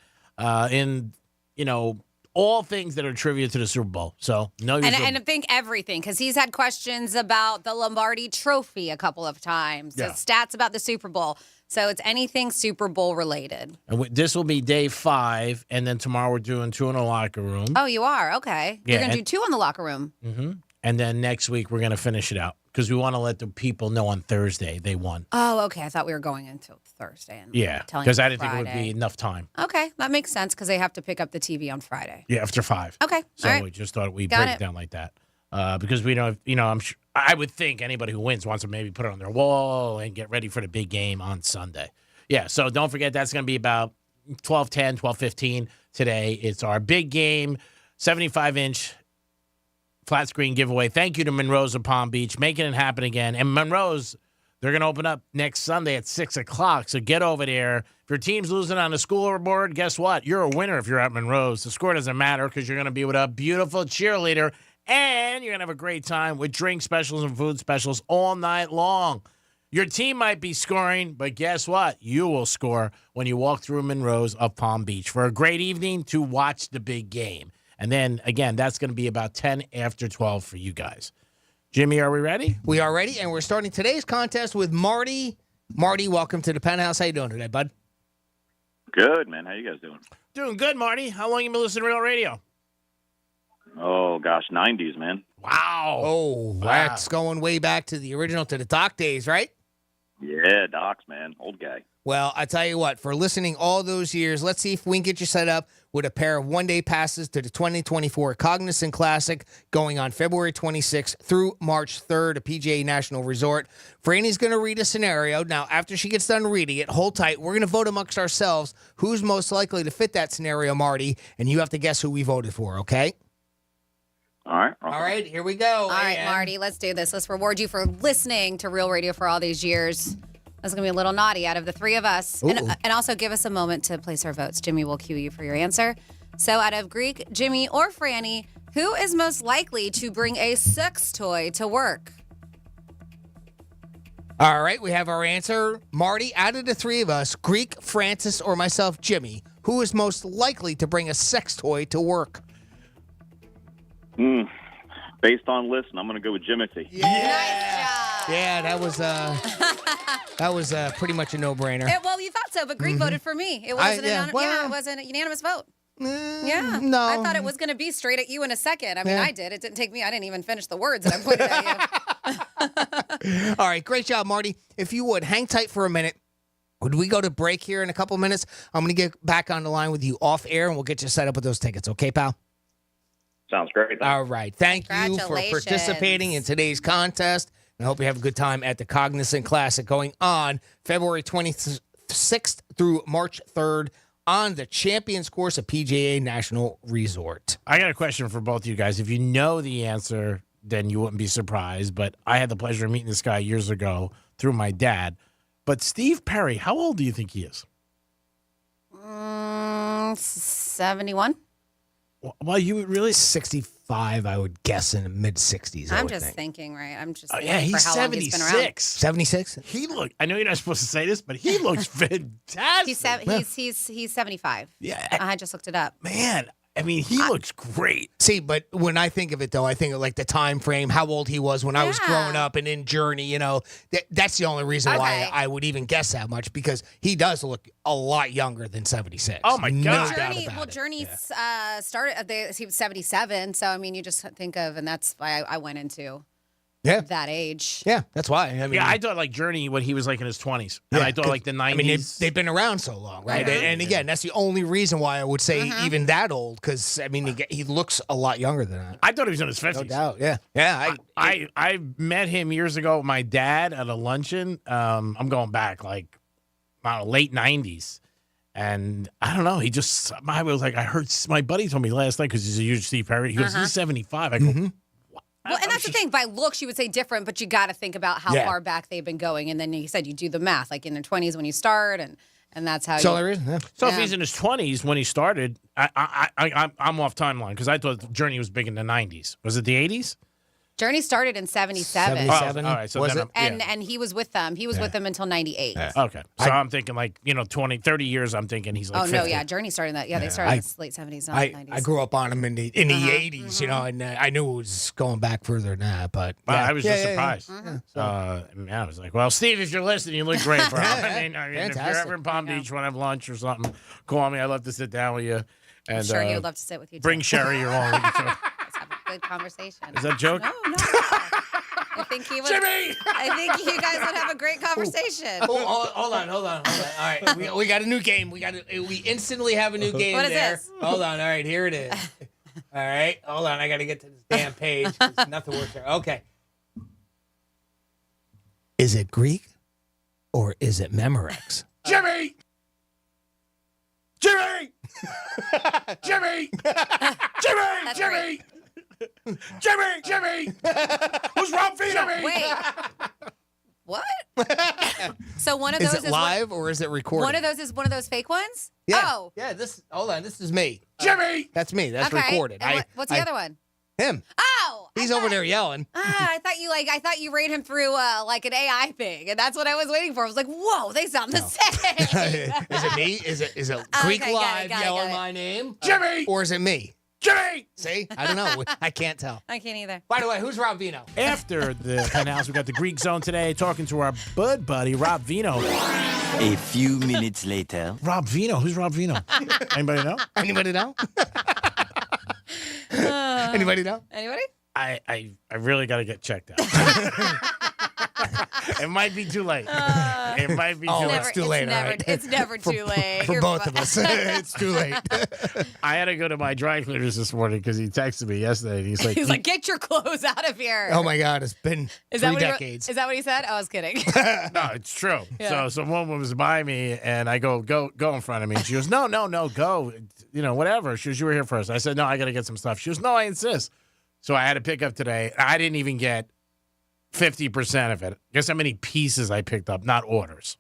all things that are trivia to the Super Bowl. So, no, And I think everything, because he's had questions about the Lombardi Trophy a couple of times, Yeah. the stats about the Super Bowl. So it's anything Super Bowl related. And this will be day 5, and then tomorrow we're doing 2 in the locker room. Oh, you are? Okay. Yeah, You're going to do 2 in the locker room. Mm-hmm. And then next week we're going to finish it out because we want to let the people know on Thursday they won. Oh, okay. I thought we were going until Thursday. And Yeah, telling because them I didn't think it would Friday. be enough time. Okay, that makes sense because they have to pick up the TV on Friday. Yeah, after 5. Okay, So all right. we just thought we'd Got break it. it down like that. Because we know, I'm sure, I would think anybody who wins wants to maybe put it on their wall and get ready for the big game on Sunday. Yeah, so don't forget that's going to be about 12:10, 12:15 today. It's our big game, 75-inch flat screen giveaway. Thank you to Monroe's of Palm Beach, making it happen again. And Monroe's, they're going to open up next Sunday at 6 o'clock, so get over there. If your team's losing on the scoreboard, guess what? You're a winner if you're at Monroe's. The score doesn't matter because you're going to be with a beautiful cheerleader, and you're going to have a great time with drink specials and food specials all night long. Your team might be scoring, but guess what? You will score when you walk through Monroe's of Palm Beach for a great evening to watch the big game. And then, again, that's going to be about 10 after 12 for you guys. Jimmy, are we ready? We are ready, and we're starting today's contest with Marty. Marty, welcome to the Penthouse. How you doing today, bud? Good, man. How you guys doing? Doing good, Marty. How long you been listening to Real Radio? Oh, gosh, 90s, man. Wow. Oh, that's going way back to the original, to the Doc days, right? Yeah, Docs, man. Old guy. Well, I tell you what, for listening all those years, let's see if we can get you set up with a pair of one-day passes to the 2024 Cognizant Classic going on February 26th through March 3rd at PGA National Resort. Franny's going to read a scenario. Now, after she gets done reading it, hold tight. We're going to vote amongst ourselves who's most likely to fit that scenario, Marty, and you have to guess who we voted for, okay? All right. All right, here we go. All right, Marty, let's do this. Let's reward you for listening to Real Radio for all these years. That's going to be a little naughty out of the three of us. And also give us a moment to place our votes. Jimmy will cue you for your answer. So out of Greek, Jimmy, or Franny, who is most likely to bring a sex toy to work? All right, we have our answer. Marty, out of the three of us, Greek, Francis, or myself, Jimmy, who is most likely to bring a sex toy to work? Based on listen, I'm going to go with Jimothy. Yeah, that was pretty much a no-brainer. Well, you thought so, but Greek voted for me. It wasn't it wasn't a unanimous vote. Yeah. No. I thought it was going to be straight at you in a second. I mean, I did. It didn't take me. I didn't even finish the words that I pointed at you. All right, great job, Marty. If you would, hang tight for a minute. Would we go to break here in a couple minutes? I'm going to get back on the line with you off air, and we'll get you set up with those tickets. Okay, pal? Sounds great. All right. Thank you for participating in today's contest. I hope you have a good time at the Cognizant Classic going on February 26th through March 3rd on the Champions Course at PGA National Resort. I got a question for both of you guys. If you know the answer, then you wouldn't be surprised. But I had the pleasure of meeting this guy years ago through my dad. But Steve Perry, how old do you think he is? 71. Well, you would really 65, I would guess, in the mid-60s. I'm just thinking, right? I'm just thinking yeah, he's for how long he's been around. 76. 76? He look. I know you're not supposed to say this, but he looks fantastic. He's 75. Yeah. I just looked it up. Man, I mean, he looks great. See, but when I think of it, though, I think of like the time frame, how old he was when I was growing up and in Journey, you know. That's the only reason why I would even guess that much, because he does look a lot younger than 76. Oh, my God. Journey started, he was 77, so, I mean, you just think of, and that's why I went into that age. Yeah, that's why. I mean, I thought like Journey when he was like in his 20s. And I thought like the 90s. I mean, they've been around so long, right? And again, that's the only reason why I would say even that old, because, I mean, he looks a lot younger than that. I thought he was in his 50s. No doubt, yeah. Yeah, I met him years ago with my dad at a luncheon. I'm going back like late 90s. And I don't know. I was like, I heard my buddy told me last night because he's a huge Steve Perry. He goes, he's 75. I go, Well, and that's the thing. By looks, you would say different, but you got to think about how far back they've been going. And then you said you do the math, like in their 20s when you start, and that's how. So if he's in his 20s when he started, I'm off timeline because I thought Journey was big in the 90s. Was it the 80s? Journey started in 77. 77. All right, so was then it? And he was with them. He was with them until 98. Okay. So I'm thinking like, 20, 30 years, I'm thinking he's like 50. No, yeah. Journey started in that. Yeah, they started in the late 70s, not 90s. I grew up on him in the 80s, you know, and I knew it was going back further than that, but. I was just surprised. I was like, well, Steve, if you're listening, you look great, bro. I mean, if you're ever in Palm Beach, want to have lunch or something, call me. I'd love to sit down with you. And, I'm sure he would love to sit with you, too. Bring Sherry along with you, too. Let's have a good conversation. Is that a joke? No. I think he would. Jimmy! I think you guys would have a great conversation. Oh, hold on. All right, we got a new game. We instantly have a new game What is there. this? Hold on. All right, here it is. All right, hold on. I got to get to this damn page. 'Cause nothing works there. Okay. Is it Greek or is it Memorex? Jimmy! Jimmy! Jimmy! Jimmy! Jimmy! Jimmy! Who's Rob Vino? Wait. What? So one of Is those it live or is it recorded? One of those is one of those fake ones? Yeah. Oh. Yeah, hold on. This is me. Jimmy! That's me. That's Okay. recorded. And what's the other one? Him. Oh. He's over there yelling. I thought you ran him through like an AI thing, and that's what I was waiting for. I was like, whoa, they sound the same. Is it me? Is it Greek Okay, live got it. yelling my name? Jimmy! Or is it me? Jimmy! See? I don't know. I can't tell. I can't either. By the way, who's Rob Vino? After the Penthouse, we got the Greek Zone today, talking to our bud buddy, Rob Vino. A few minutes later. Rob Vino? Who's Rob Vino? Anybody know? Anybody know? Anybody know? Anybody? I really got to get checked out. It might be too late. It might be too late. It's too late. all right. It's never too late. For You're both fine. of us. It's too late. I had to go to my dry cleaners this morning because he texted me yesterday. And He's like, get your clothes out of here. Oh, my God. It's been Is 3 that what decades. Is that what he said? I was kidding. No, it's true. Yeah. So some woman was by me, and I go in front of me. And she goes, no, go. Whatever. She goes, you were here first. I said, no, I got to get some stuff. She goes, no, I insist. So I had to pick up today. I didn't even get 50% of it. Guess how many pieces I picked up, not orders.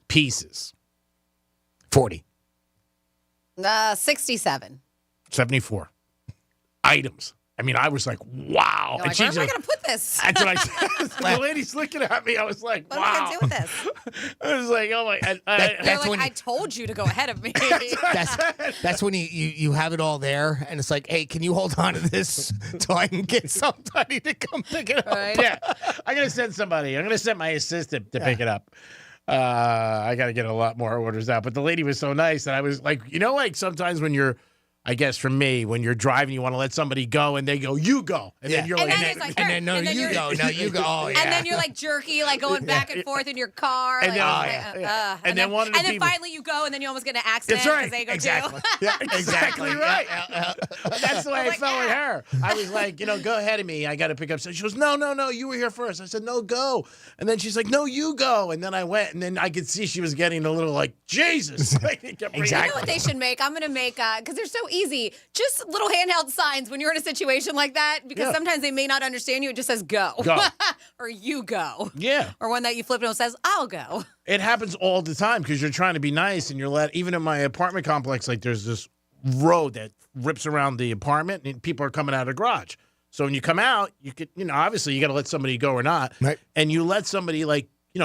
Pieces. 40. 67. 74. Items. I mean, I was like, wow. You're like, where am I going to put this? That's what I said. The lady's looking at me. I was like, What wow. am I going to do with this? I was like, oh my. That's when I told you to go ahead of me. That's when you have it all there, and it's like, hey, can you hold on to this till I can get somebody to come pick it up? Right. Yeah. I'm going to send somebody. I'm going to send my assistant to pick it up. I got to get a lot more orders out. But the lady was so nice that I was like, like sometimes when you're, I guess for me, when you're driving, you want to let somebody go, and they go, you go. And then you're And like, then it's like, and then, no, and then you you're- go. No, you go. Oh, yeah. And then you're like jerky, like going back and forth in your car. And like, then- And then one of the and then people- finally you go, and then you almost get in an accident That's right. because they go Exactly. too. Yeah, exactly right. That's the way I like, felt with her. I was like, go ahead of me. I got to pick up. So she goes, no, you were here first. I said, no, go. And then she's like, no, you go. And then I went, and then I could see she was getting a little like, Jesus. You know what they should make? I'm going to make, because they're so easy, just little handheld signs when you're in a situation like that, because Yeah. sometimes they may not understand you. It just says go. Go. Or you go. Yeah. Or one that you flip and it says, I'll go. It happens all the time because you're trying to be nice and even in my apartment complex, like there's this road that rips around the apartment and people are coming out of the garage. So when you come out, you could, obviously you got to let somebody go or not. Right. And you let somebody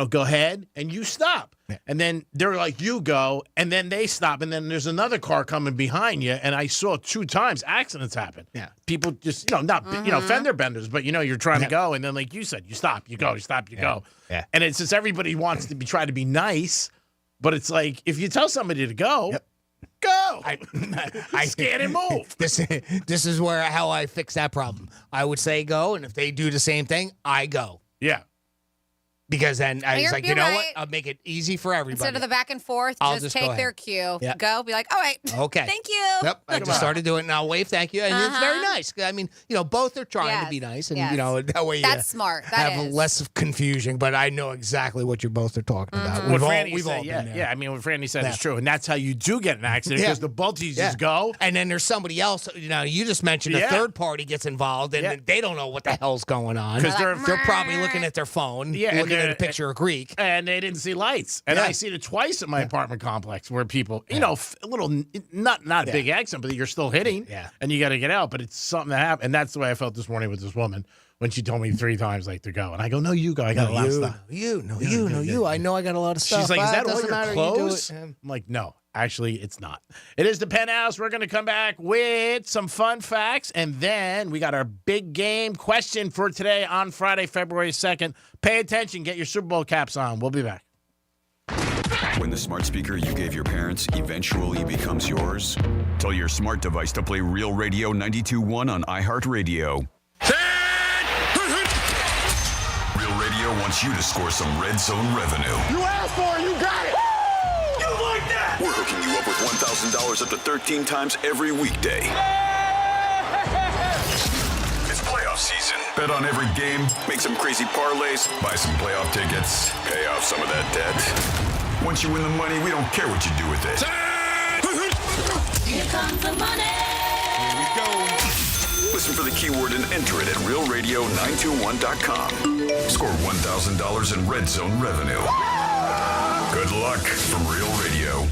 go ahead and you stop. Yeah. And then they're like, you go. And then they stop. And then there's another car coming behind you. And I saw 2 times accidents happen. Yeah. People just, not, fender benders, but, you're trying to go. And then like you said, you stop, you go, you stop, you go. Yeah. And it's just everybody wants to try to be nice. But it's like, if you tell somebody to go, go. I scan and move. This is how I fix that problem. I would say go, and if they do the same thing, I go. Yeah. Because then I was You're- like, you're you know right. what? I'll make it easy for everybody. Instead of the back and forth, I'll just just go take ahead. their cue. Yeah. Go, be like, all right. Okay. Thank you. Yep. I just started doing it, and I'll wave thank you. And it's very nice. I mean, both are trying to be nice. And, yes. that way you That's smart. That have is. less of confusion. But I know exactly what you both are talking about. What We've Franny all said, been there. yeah. I mean, what Franny said is true. And that's how you do get an accident because the both of you just go. And then there's somebody else. You just mentioned a third party gets involved, and they don't know what the hell's going on. Because they're probably looking at their phone, looking at a picture of Greek. And they didn't see lights. And I seen it twice in my apartment complex where people, a little, not a big accident, but you're still hitting. Yeah. And you got to get out. But it's something that happened. And that's the way I felt this morning with this woman when she told me 3 times to go. And I go, no, you go. I got a lot of stuff. You. I know I got a lot of stuff. She's like, is that all doesn't your matter, you do clothes? it. I'm like, no, actually, it's not. It is the Penthouse. We're going to come back with some fun facts. And then we got our big game question for today on Friday, February 2nd. Pay attention. Get your Super Bowl caps on. We'll be back. When the smart speaker you gave your parents eventually becomes yours, tell your smart device to play Real Radio 92.1 on iHeartRadio. wants you to score some red zone revenue. You asked for it, you got it! You like that? We're hooking you up with $1,000 up to 13 times every weekday. It's playoff season. Bet on every game, make some crazy parlays, buy some playoff tickets, pay off some of that debt. Once you win the money, we don't care what you do with it. Here comes the money! Here we go. Listen for the keyword and enter it at realradio921.com. Score $1,000 in red zone revenue. Good luck from Real Radio.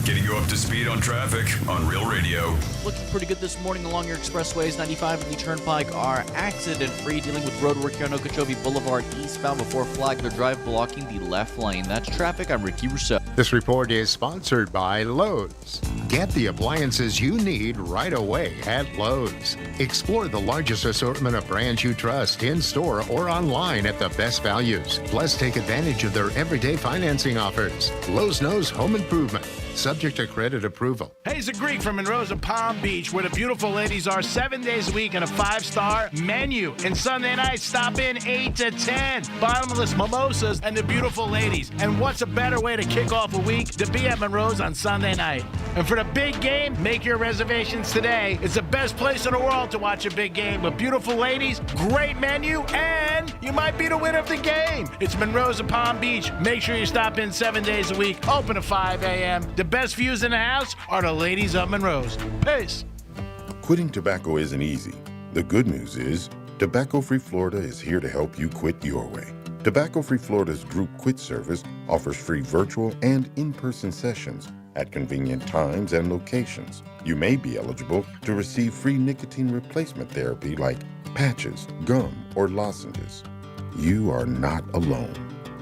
Getting you up to speed on traffic on Real Radio. Looking pretty good this morning along your expressways. 95 and the Turnpike are accident-free. Dealing with road work here on Okeechobee Boulevard eastbound before Flagler Drive, blocking the left lane. That's traffic. I'm Ricky Rousseau. This report is sponsored by Lowe's. Get the appliances you need right away at Lowe's. Explore the largest assortment of brands you trust in-store or online at the best values. Plus, take advantage of their everyday financing offers. Lowe's knows home improvement. Subject to credit approval. Hey, it's a Greek from Monroe's of Palm Beach, where the beautiful ladies are 7 days a week and a 5-star menu. And Sunday nights, stop in 8 to 10. Bottomless mimosas and the beautiful ladies. And what's a better way to kick off a week to be at Monroe's on Sunday night? And for the big game, make your reservations today. It's the best place in the world to watch a big game with beautiful ladies, great menu, and you might be the winner of the game. It's Monroe's of Palm Beach. Make sure you stop in 7 days a week, open at 5 a.m. The best views in the house are the ladies of Monroe's. Peace. Quitting tobacco isn't easy. The good news is, Tobacco-Free Florida is here to help you quit your way. Tobacco-Free Florida's Group Quit service offers free virtual and in-person sessions at convenient times and locations. You may be eligible to receive free nicotine replacement therapy like patches, gum, or lozenges. You are not alone.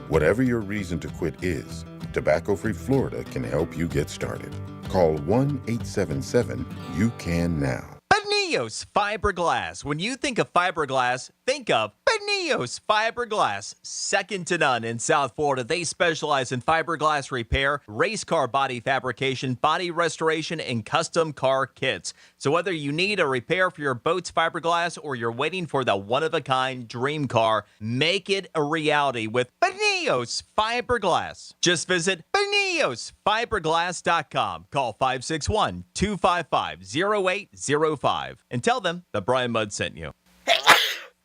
Whatever your reason to quit is, Tobacco-Free Florida can help you get started. Call 1-877-YOU-CAN-NOW. Penthouse Fiberglass. When you think of fiberglass, think of Penthouse Fiberglass. Second to none in South Florida. They specialize in fiberglass repair, race car body fabrication, body restoration, and custom car kits. So whether you need a repair for your boat's fiberglass or you're waiting for the one-of-a-kind dream car, make it a reality with Penthouse Fiberglass. Just visit PenthouseFiberglass.com. Call 561-255-0805 and tell them that Brian Mudd sent you.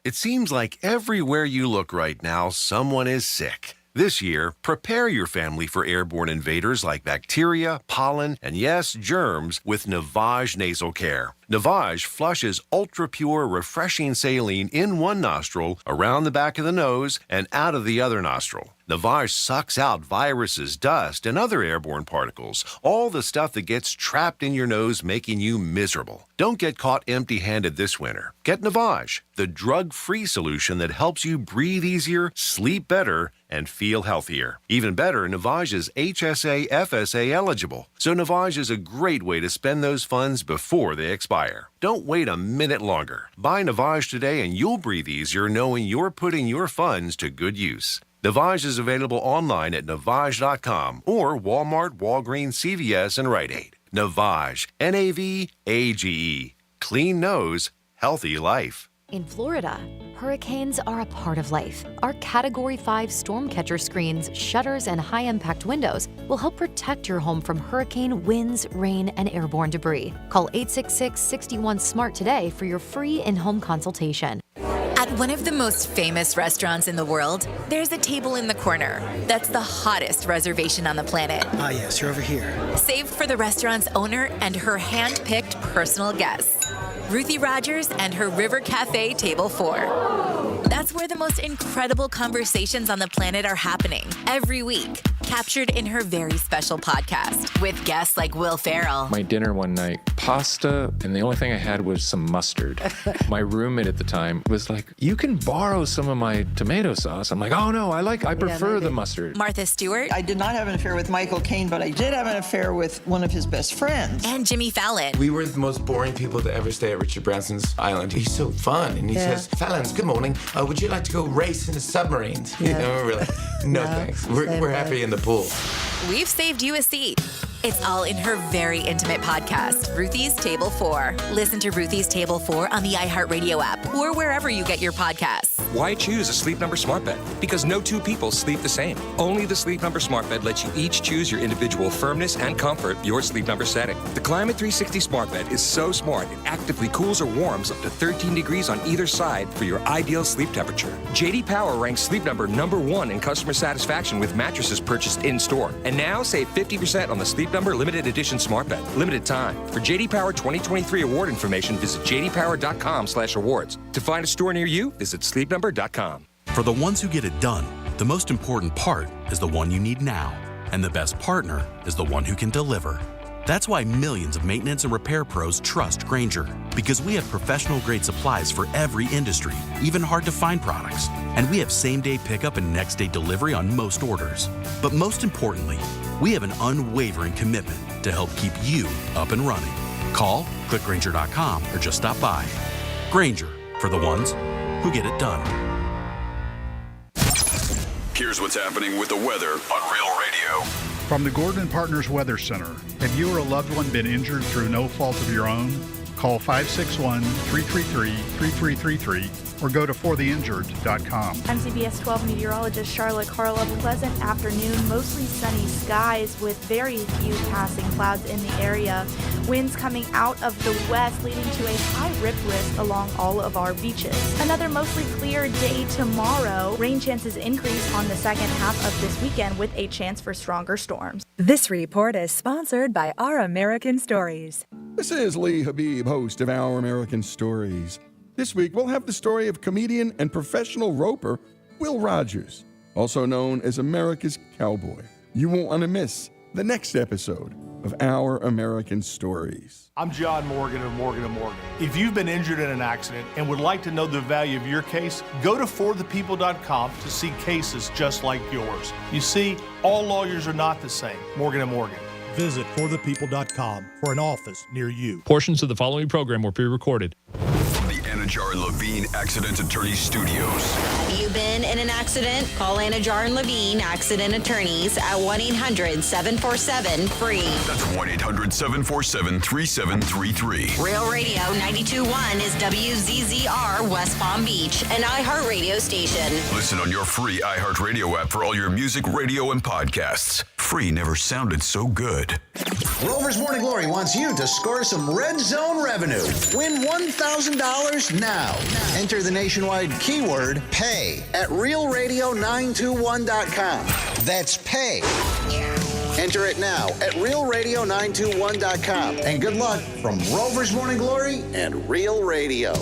It seems like everywhere you look right now, someone is sick. This year, prepare your family for airborne invaders like bacteria, pollen, and yes, germs with Navage Nasal Care. Navage flushes ultra-pure, refreshing saline in one nostril, around the back of the nose, and out of the other nostril. Navage sucks out viruses, dust, and other airborne particles, all the stuff that gets trapped in your nose, making you miserable. Don't get caught empty-handed this winter. Get Navage, the drug-free solution that helps you breathe easier, sleep better, and feel healthier. Even better, Navage is HSA, FSA eligible. So Navage is a great way to spend those funds before they expire. Don't wait a minute longer. Buy Navage today and you'll breathe easier knowing you're putting your funds to good use. Navage is available online at Navage.com or Walmart, Walgreens, CVS, and Rite Aid. Navage, N-A-V-A-G-E. Clean nose, healthy life. In Florida, hurricanes are a part of life. Our Category 5 storm catcher screens, shutters, and high-impact windows will help protect your home from hurricane winds, rain, and airborne debris. Call 866-61-SMART today for your free in-home consultation. At one of the most famous restaurants in the world, there's a table in the corner that's the hottest reservation on the planet. Ah, yes, you're over here. Saved for the restaurant's owner and her hand-picked personal guests, Ruthie Rogers and her River Cafe Table 4. That's where the most incredible conversations on the planet are happening every week, captured in her very special podcast with guests like Will Ferrell. My dinner one night, pasta, and the only thing I had was some mustard. My roommate at the time was like, you can borrow some of my tomato sauce. I'm like, oh no, I prefer the mustard. Martha Stewart. I did not have an affair with Michael Caine, but I did have an affair with one of his best friends. And Jimmy Fallon. We were the most boring people to ever stay at Richard Branson's island. He's so fun, and he says, Fallons, good morning. Would you like to go race in the submarines? Yeah. You know, we're like, no thanks. We're happy in the pool. We've saved you a seat. It's all in her very intimate podcast, Ruthie's Table 4. Listen to Ruthie's Table 4 on the iHeartRadio app or wherever you get your podcasts. Why choose a Sleep Number smart bed? Because no two people sleep the same. Only the Sleep Number smart bed lets you each choose your individual firmness and comfort, your Sleep Number setting. The Climate 360 smart bed is so smart it actively cools or warms up to 13 degrees on either side for your ideal sleep temperature. JD Power ranks Sleep Number #1 in customer satisfaction with mattresses purchased in-store. And now save 50% on the Sleep Number limited edition smart bed. Limited time. For JD Power 2023 award information, visit jdpower.com/awards. To find a store near you, visit sleepnumber.com. For the ones who get it done, the most important part is the one you need now. And the best partner is the one who can deliver. That's why millions of maintenance and repair pros trust Grainger, because we have professional-grade supplies for every industry, even hard-to-find products. And we have same-day pickup and next-day delivery on most orders. But most importantly, we have an unwavering commitment to help keep you up and running. Call, click Grainger.com, or just stop by. Grainger, for the ones who get it done. Here's what's happening with the weather on Real Radio. From the Gordon Partners Weather Center, have you or a loved one been injured through no fault of your own? Call 561-333-3333 or go to fortheinjured.com. I'm CBS 12 meteorologist Charlotte Carl. A pleasant afternoon, mostly sunny skies with very few passing clouds in the area. Winds coming out of the west leading to a high rip risk along all of our beaches. Another mostly clear day tomorrow. Rain chances increase on the second half of this weekend with a chance for stronger storms. This report is sponsored by Our American Stories. This is Lee Habib, host of Our American Stories. This week, we'll have the story of comedian and professional roper Will Rogers, also known as America's Cowboy. You won't want to miss the next episode of Our American Stories. I'm John Morgan of Morgan & Morgan. If you've been injured in an accident and would like to know the value of your case, go to forthepeople.com to see cases just like yours. You see, all lawyers are not the same. Morgan & Morgan. Visit forthepeople.com for an office near you. Portions of the following program were pre-recorded. From the Anajar and Levine Accident Attorney Studios. Have you been in an accident? Call Anajar and Levine Accident Attorneys at 1-800-747-FREE. That's 1-800-747-3733. Real Radio 92.1 is WZZR West Palm Beach, an iHeartRadio station. Listen on your free iHeartRadio app for all your music, radio, and podcasts. Free never sounded so good. Rover's Morning Glory wants you to score some Red Zone revenue. Win $1,000 now. Enter the nationwide keyword PAY at realradio921.com. That's PAY. Enter it now at realradio921.com. And good luck from Rover's Morning Glory and Real Radio.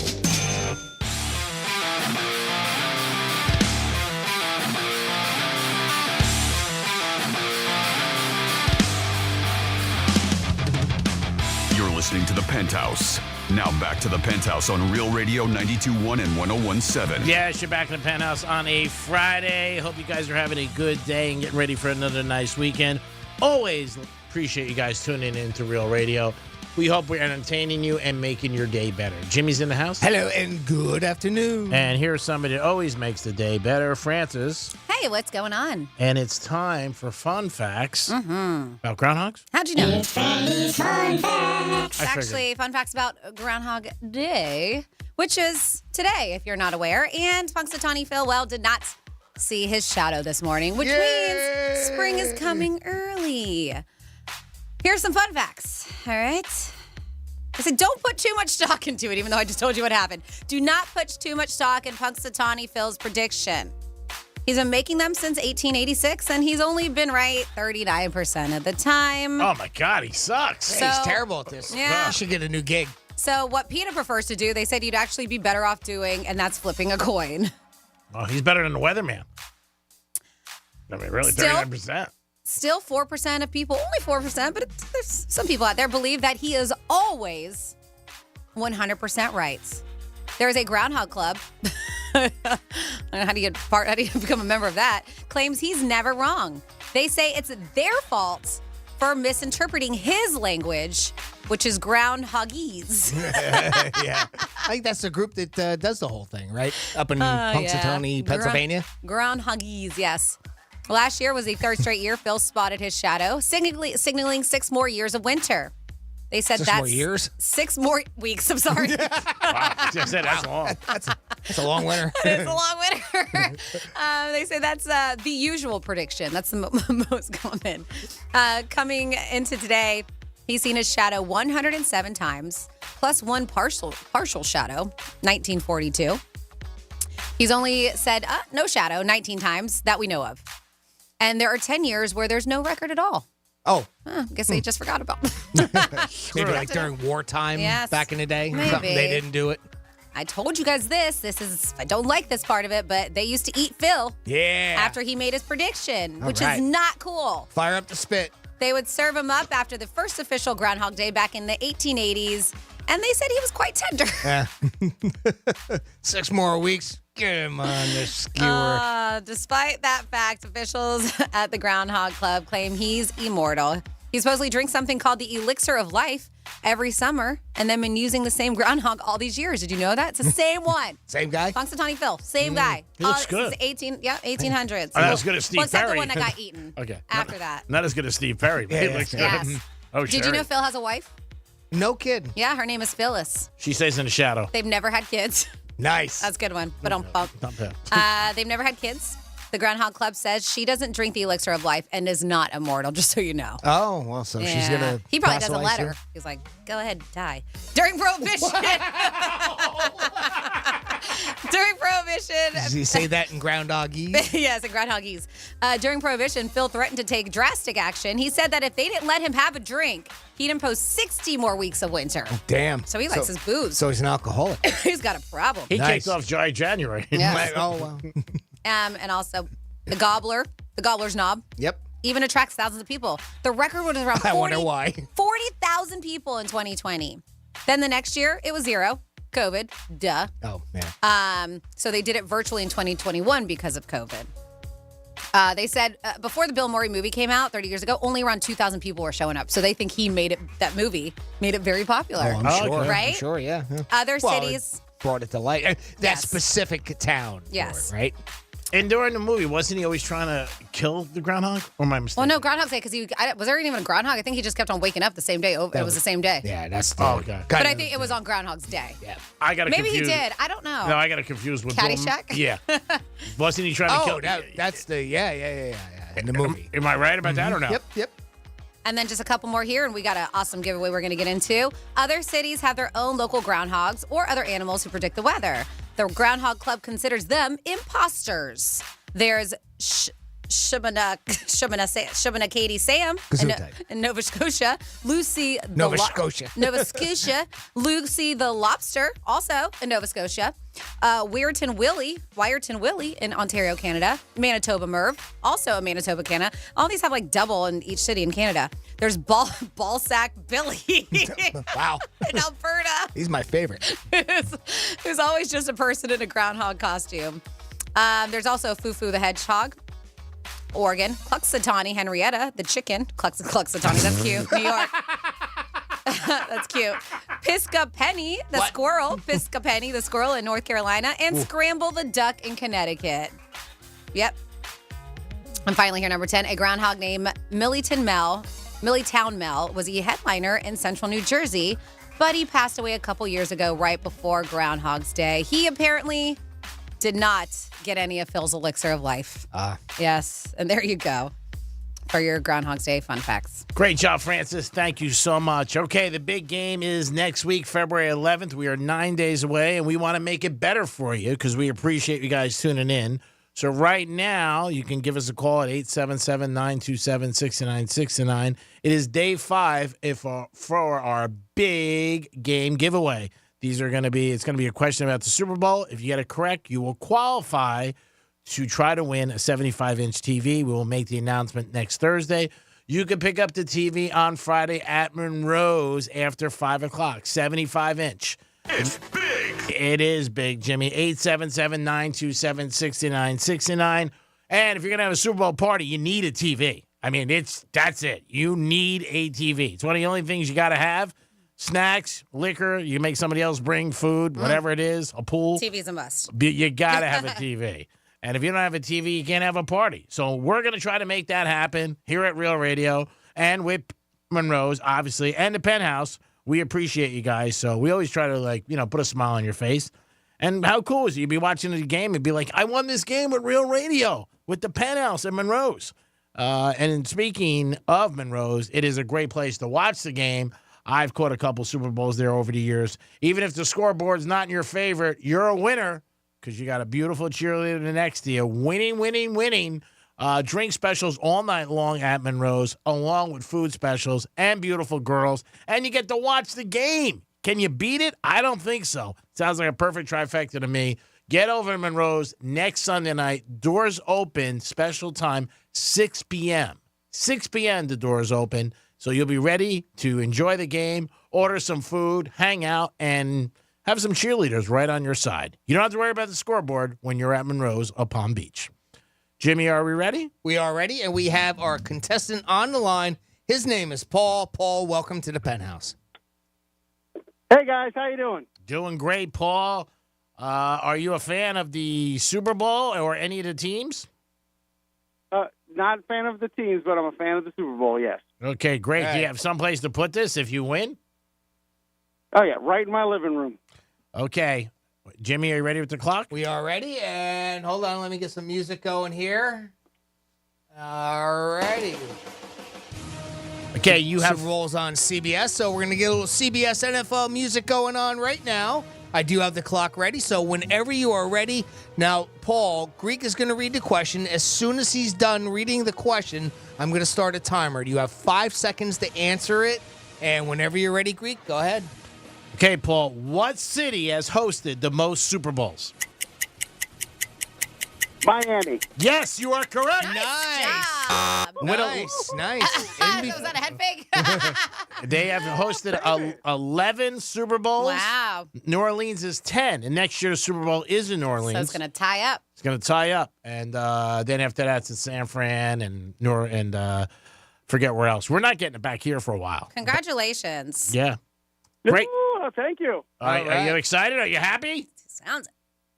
Listening to the Penthouse. Now back to the Penthouse on Real Radio 92.1 and 101.7. Yes, you're back in the Penthouse on a Friday. Hope you guys are having a good day and getting ready for another nice weekend. Always appreciate you guys tuning in to Real Radio. We hope we're entertaining you and making your day better. Jimmy's in the house. Hello and good afternoon. And here's somebody that always makes the day better, Francis. Hey, what's going on? And it's time for fun facts about groundhogs. How'd you know? It's fun facts. It's actually fun facts about Groundhog Day, which is today, if you're not aware. And Punxsutawney Phil, well, did not see his shadow this morning, which means spring is coming early. Here's some fun facts, all right? I said don't put too much stock into it, even though I just told you what happened. Do not put too much stock in Punxsutawney Phil's prediction. He's been making them since 1886, and he's only been right 39% of the time. Oh, my God, he sucks. He's terrible at this. Yeah. He should get a new gig. So what PETA prefers to do, they said you'd actually be better off doing, and that's flipping a coin. Well, he's better than the weatherman. I mean, really, 39%. Still 4% of people, only 4%, but there's some people out there believe that he is always 100% right. There is a groundhog club. I don't know how do you become a member of that? Claims he's never wrong. They say it's their fault for misinterpreting his language, which is groundhogese. Yeah. I think that's the group that does the whole thing, right? Up in Punxsutawney, Pennsylvania. Groundhogese, yes. Last year was the third straight year Phil spotted his shadow, signaling 6 more years of winter. They said 6 that's more years? 6 more weeks. I'm sorry. Wow. Just said that's long. That's a long winter. It's a long winter. They say that's the usual prediction. That's the most common. Coming into today, he's seen his shadow 107 times, plus one partial shadow, 1942. He's only said no shadow 19 times that we know of. And there are 10 years where there's no record at all. Oh. I guess they just forgot about. Maybe like during wartime back in the day. Maybe. Something they didn't do it. I told you guys this is, I don't like this part of it, but they used to eat Phil. Yeah. After he made his prediction, All which right. is not cool. Fire up the spit. They would serve him up after the first official Groundhog Day back in the 1880s, and they said he was quite tender. Yeah. 6 more weeks. Get him on the skewer. Despite that fact, officials at the Groundhog Club claim he's immortal. He supposedly drinks something called the elixir of life every summer, and then been using the same groundhog all these years. Did you know that? It's the same one. Same guy? Punxsutawney Phil. Same guy. He looks good. Since 1800s. Not as good as Steve Well, except Perry. the one that got eaten. Okay. After that. Not as good as Steve Perry, but he looks good. Yes. Oh, Did you know Phil has a wife? No kid. Yeah, her name is Phyllis. She stays in the shadow. They've never had kids. Nice. That's a good one. But don't bump. Not bad. They've never had kids. The Groundhog Club says she doesn't drink the elixir of life and is not immortal, just so you know. Oh, well, so she's going to. He probably doesn't let her. He's like, go ahead, die. During Prohibition. During Prohibition. Does he say that in Groundhogese? Yes, in Groundhogese. During Prohibition, Phil threatened to take drastic action. He said that if they didn't let him have a drink, he'd impose 60 more weeks of winter. Damn. So he likes his booze. So he's an alcoholic. He's got a problem. He kicked off Dry January. Yes. Oh, wow. And also the gobbler's knob. Yep. Even attracts thousands of people. The record was around 40, I wonder why. 40,000 people in 2020. Then the next year, it was 0. COVID. Duh. Oh, man. So they did it virtually in 2021 because of COVID. They said before the Bill Murray movie came out 30 years ago, only around 2,000 people were showing up. So they think he made it, that movie made it very popular. Oh, I'm sure. Right? I'm sure, yeah. Other Well, cities. it brought it to light. That Yes. specific town. Yes. Right? And during the movie, wasn't he always trying to kill the groundhog? Or am I mistaken? Well, no, Groundhog Day, because was there even a groundhog? I think he just kept on waking up the same day. It was the same day. Yeah, that's the. Oh, okay. But I think it was on Groundhog's Day. Yeah. I got it Maybe confused. he did. I don't know. No, I got it confused with Caddyshack? Yeah. Wasn't he trying to kill? That's the. Yeah. In the movie. Am I right about that or no? Yep. And then just a couple more here, and we got an awesome giveaway we're going to get into. Other cities have their own local groundhogs or other animals who predict the weather. The Groundhog Club considers them imposters. There's Shabana Sam in Nova Scotia. Lucy the Nova Scotia. Nova Scotia. Lucy the Lobster, also in Nova Scotia. Wyerton Willie in Ontario, Canada. Manitoba Merv, also in Manitoba, Canada. All these have like double in each city in Canada. There's Ballsack Billy. Wow. In Alberta. He's my favorite. Who's always just a person in a groundhog costume. There's also Fufu the Hedgehog, Oregon. Cluxatani Henrietta, the chicken. Cluxatani, that's cute. New York. That's cute. Pisca Penny, the squirrel. Pisca Penny, the squirrel in North Carolina. And Scramble the duck in Connecticut. Yep. And finally here, number 10, a groundhog named Millitown Mel was a headliner in central New Jersey, but he passed away a couple years ago right before Groundhog's Day. He apparently did not get any of Phil's elixir of life. Yes, and there you go for your Groundhog's Day fun facts. Great job, Francis. Thank you so much. Okay, the big game is next week, February 11th. We are 9 days away, and we want to make it better for you because we appreciate you guys tuning in. So right now, you can give us a call at 877-927-6969. It is day 5 for our big game giveaway. It's going to be a question about the Super Bowl. If you get it correct, you will qualify to try to win a 75-inch TV. We will make the announcement next Thursday. You can pick up the TV on Friday at Monroe's after 5 o'clock, 75-inch. It's big. It is big, Jimmy. 877-927-6969. And if you're going to have a Super Bowl party, you need a TV. I mean, that's it. You need a TV. It's one of the only things you got to have. Snacks, liquor, you make somebody else bring food, whatever it is, a pool. TV's a must. You got to have a TV. And if you don't have a TV, you can't have a party. So we're going to try to make that happen here at Real Radio and with Monroe's, obviously, and the Penthouse. We appreciate you guys. So we always try to, put a smile on your face. And how cool is it? You'd be watching the game and be like, I won this game with Real Radio, with the Penthouse in Monroe's. And speaking of Monroe's, it is a great place to watch the game. I've caught a couple Super Bowls there over the years. Even if the scoreboard's not in your favorite, you're a winner because you got a beautiful cheerleader next to you. Winning, winning, winning. Drink specials all night long at Monroe's, along with food specials and beautiful girls. And you get to watch the game. Can you beat it? I don't think so. Sounds like a perfect trifecta to me. Get over to Monroe's next Sunday night. Doors open, special time, 6 p.m. 6 p.m. the doors open. So you'll be ready to enjoy the game, order some food, hang out, and have some cheerleaders right on your side. You don't have to worry about the scoreboard when you're at Monroe's of Palm Beach. Jimmy, are we ready? We are ready, and we have our contestant on the line. His name is Paul. Paul, welcome to the Penthouse. Hey, guys. How you doing? Doing great, Paul. Are you a fan of the Super Bowl or any of the teams? Not a fan of the teams, but I'm a fan of the Super Bowl, yes. Okay, great. All right. Do you have someplace to put this if you win? Oh, yeah, right in my living room. Okay. Jimmy, are you ready with the clock? We are ready, and hold on, let me get some music going here. All righty. Okay, you have Super Bowl's on CBS, so we're going to get a little CBS NFL music going on right now. I do have the clock ready, so whenever you are ready. Now, Paul, Greek is going to read the question. As soon as he's done reading the question, I'm going to start a timer. You have 5 seconds to answer it, and whenever you're ready, Greek, go ahead. Okay, Paul, what city has hosted the most Super Bowls? Miami. Yes, you are correct. Nice. Nice. Was that a head fake? They have hosted 11 Super Bowls. Wow. New Orleans is 10, and next year's Super Bowl is in New Orleans. So it's going to tie up. It's going to tie up, and then after that, it's in San Fran and forget where else. We're not getting it back here for a while. Congratulations. Yeah. Great. Ooh, thank you. Are you excited? Are you happy? Sounds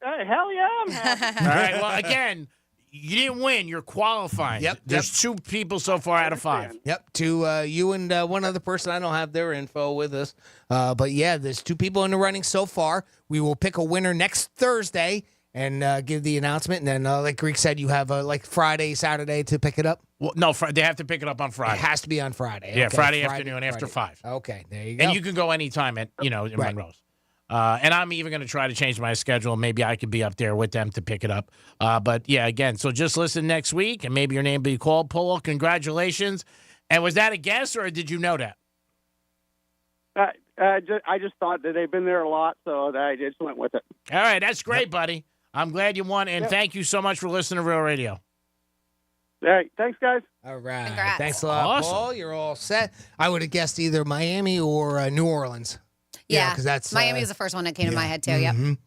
hell yeah, I'm happy. All right. Well, again, you didn't win. You're qualifying. Yep. There's 2 people so far out of 5. Yep. To you and one other person. I don't have their info with us. But yeah, there's 2 people in the running so far. We will pick a winner next Thursday and give the announcement. And then, like Greek said, you have Friday, Saturday to pick it up. Well, no, they have to pick it up on Friday. It has to be on Friday. Yeah, Okay, Friday afternoon after 5. Okay, there you go. And you can go anytime at, in Right. Monroe's. And I'm even going to try to change my schedule. Maybe I could be up there with them to pick it up. But, yeah, again, so just listen next week, and maybe your name will be called. Paul, congratulations. And was that a guess, or did you know that? I just thought that they've been there a lot, so I just went with it. All right, that's great, buddy. I'm glad you won, and thank you so much for listening to Real Radio. All right, thanks, guys. All right. Congrats. Thanks a lot, Awesome. Paul. You're all set. I would have guessed either Miami or New Orleans. Yeah, because that's Miami was the first one that came to my head too. Yep.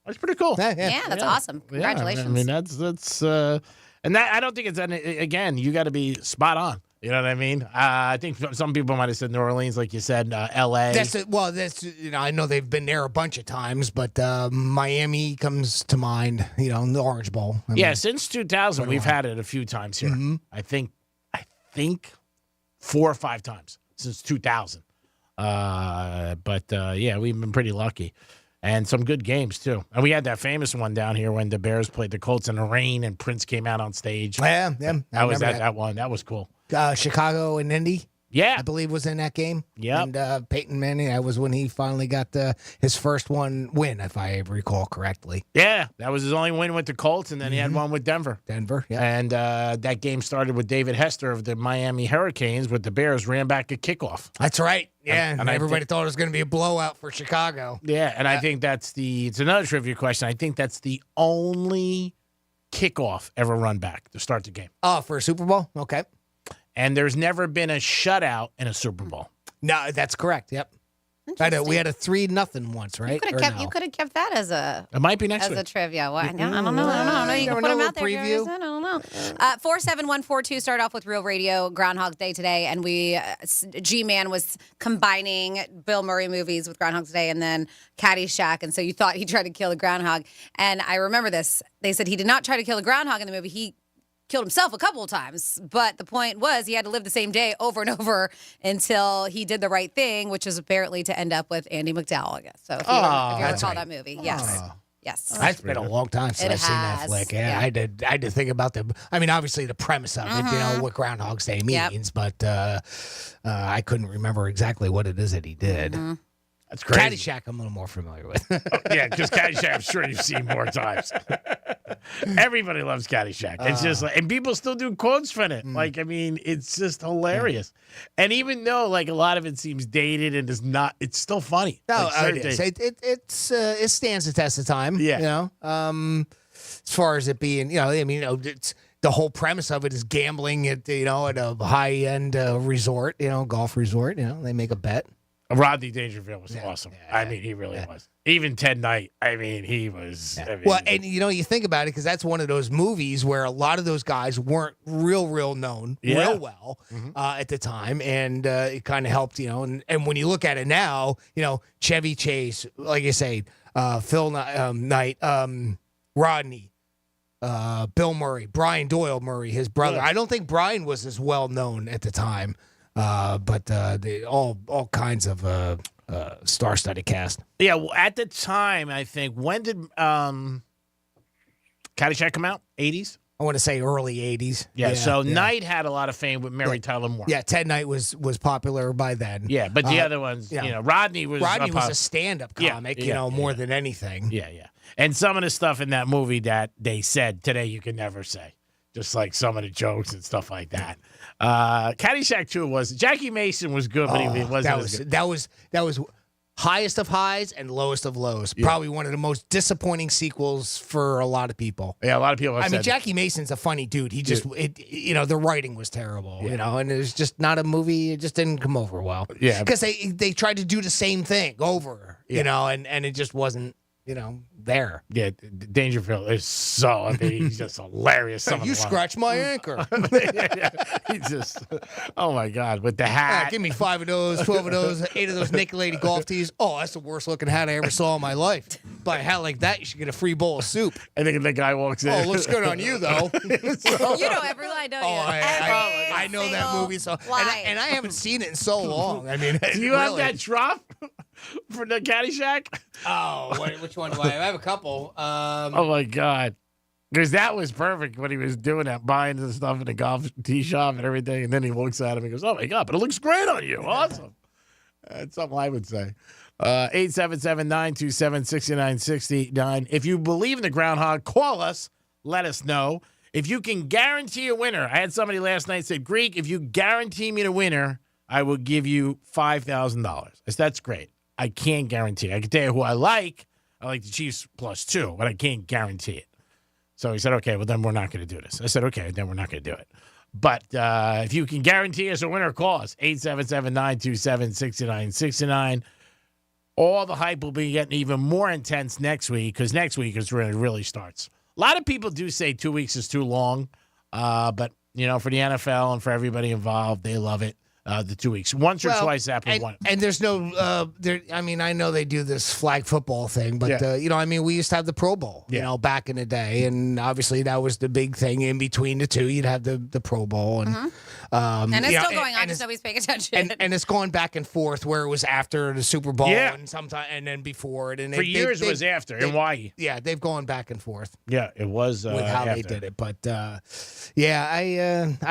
That's pretty cool. Yeah, that's awesome. Congratulations. I mean, that's and that I don't think it's again. You got to be spot on. You know what I mean? I think some people might have said New Orleans, like you said, L.A. I know they've been there a bunch of times, but Miami comes to mind. The Orange Bowl. I mean, Since 2000, we've had it a few times here. I think 4 or 5 times since 2000. Yeah, we've been pretty lucky. And some good games, too. And we had that famous one down here when the Bears played the Colts in the rain and Prince came out on stage. Yeah. That was that one. That was cool. Chicago and Indy. Yeah. I believe was in that game. Yeah. And Peyton Manning, that was when he finally got his first win, if I recall correctly. Yeah. That was his only win with the Colts, and then he had one with Denver. Yeah. And that game started with David Hester of the Miami Hurricanes, with the Bears ran back a kickoff. That's right. Yeah. And everybody thought it was going to be a blowout for Chicago. Yeah. And I think it's another trivia question. I think that's the only kickoff ever run back to start the game. Oh, for a Super Bowl? Okay. And there's never been a shutout in a Super Bowl. No, that's correct. Yep. I know we had a 3-0 once, right? You could have kept that as a. It might be next week. As a trivia. Well, I don't know. You can put them out there. Preview. I don't know. 47142 start off with Real Radio Groundhog Day today, and G-Man was combining Bill Murray movies with Groundhog Day and then Caddyshack, and so you thought he tried to kill a groundhog. And I remember this. They said he did not try to kill a groundhog in the movie. He killed himself a couple of times. But the point was he had to live the same day over and over until he did the right thing, which is apparently to end up with Andy McDowell, I guess. So if you recall that movie, yes. Yes. That's been a long time since I've seen that flick. Yeah, I had to think about obviously the premise of it, what Groundhog's Day means, but I couldn't remember exactly what it is that he did. That's crazy. Caddyshack, I'm a little more familiar with. Yeah, because Caddyshack, I'm sure you've seen more times. Everybody loves Caddyshack. It's just like, and people still do quotes from it. Like, I mean, it's just hilarious. And even though, like, a lot of it seems dated and is not, it's still funny. No, like, it is. It stands the test of time. Yeah. As far as it being, it's the whole premise of it is gambling at a high end resort, golf resort. They make a bet. Rodney Dangerfield was awesome. I mean, he really was. Even Ted Knight, I mean, he was. I mean, well, and you think about it because that's one of those movies where a lot of those guys weren't real known real well at the time, and it kind of helped, And when you look at it now, Chevy Chase, like I say, Phil Knight, Rodney, Bill Murray, Brian Doyle Murray, his brother. I don't think Brian was as well known at the time. But all kinds of star-studded cast. Yeah, well, at the time, I think, when did Caddyshack come out? 80s? I want to say early 80s. Yeah, so Knight had a lot of fame with Mary Tyler Moore. Yeah, Ted Knight was popular by then. Yeah, but the other ones, Rodney was a stand-up comic, more than anything. Yeah. And some of the stuff in that movie that they said today you can never say. Just like some of the jokes and stuff like that. Caddyshack 2 was Jackie Mason was good, but he wasn't as good. That was highest of highs and lowest of lows. Yeah. Probably one of the most disappointing sequels for a lot of people. Yeah, a lot of people. I mean, Jackie Mason's a funny dude. He just, the writing was terrible. And it was just not a movie. It just didn't come over well. Yeah, because they tried to do the same thing over. And it just wasn't. There. Yeah, Dangerfield is so, he's just hilarious. You scratched my anchor. He's just, oh my God, with the hat. Give me 5 of those, 12 of those, 8 of those Naked Lady golf tees. Oh, that's the worst looking hat I ever saw in my life. But a hat like that, you should get a free bowl of soup. And then the guy walks in. Oh, looks good on you, though. You know every line, don't you? I know that movie. So, and I haven't seen it in so long. I mean, do you have that drop for the Caddyshack? Oh, which one do I have? I have a couple. Oh, my God. Because that was perfect when he was doing that, buying the stuff in the golf tee shop and everything. And then he looks at him and goes, oh, my God, but it looks great on you. Awesome. That's something I would say. 877-927-6969. If you believe in the groundhog, call us. Let us know. If you can guarantee a winner. I had somebody last night say, Greek, if you guarantee me the winner, I will give you $5,000. I said, that's great. I can't guarantee it. I can tell you who I like. I like the Chiefs +2, but I can't guarantee it. So he said, okay, well, then we're not going to do this. I said, okay, then we're not going to do it. But if you can guarantee us a winner, call us, 877-927-6969. All the hype will be getting even more intense next week because next week is when it really starts. A lot of people do say 2 weeks is too long, but, for the NFL and for everybody involved, they love it. The 2 weeks, once or twice after one. And there's no, I know they do this flag football thing, but, we used to have the Pro Bowl, back in the day. And obviously that was the big thing in between the two. You'd have the Pro Bowl. And, and it's still going on, just nobody's paying attention. And it's going back and forth where it was after the Super Bowl and sometime, and then before it. And for years it was after. And why? Yeah, they've gone back and forth. Yeah, it was with how after. they did it. But, I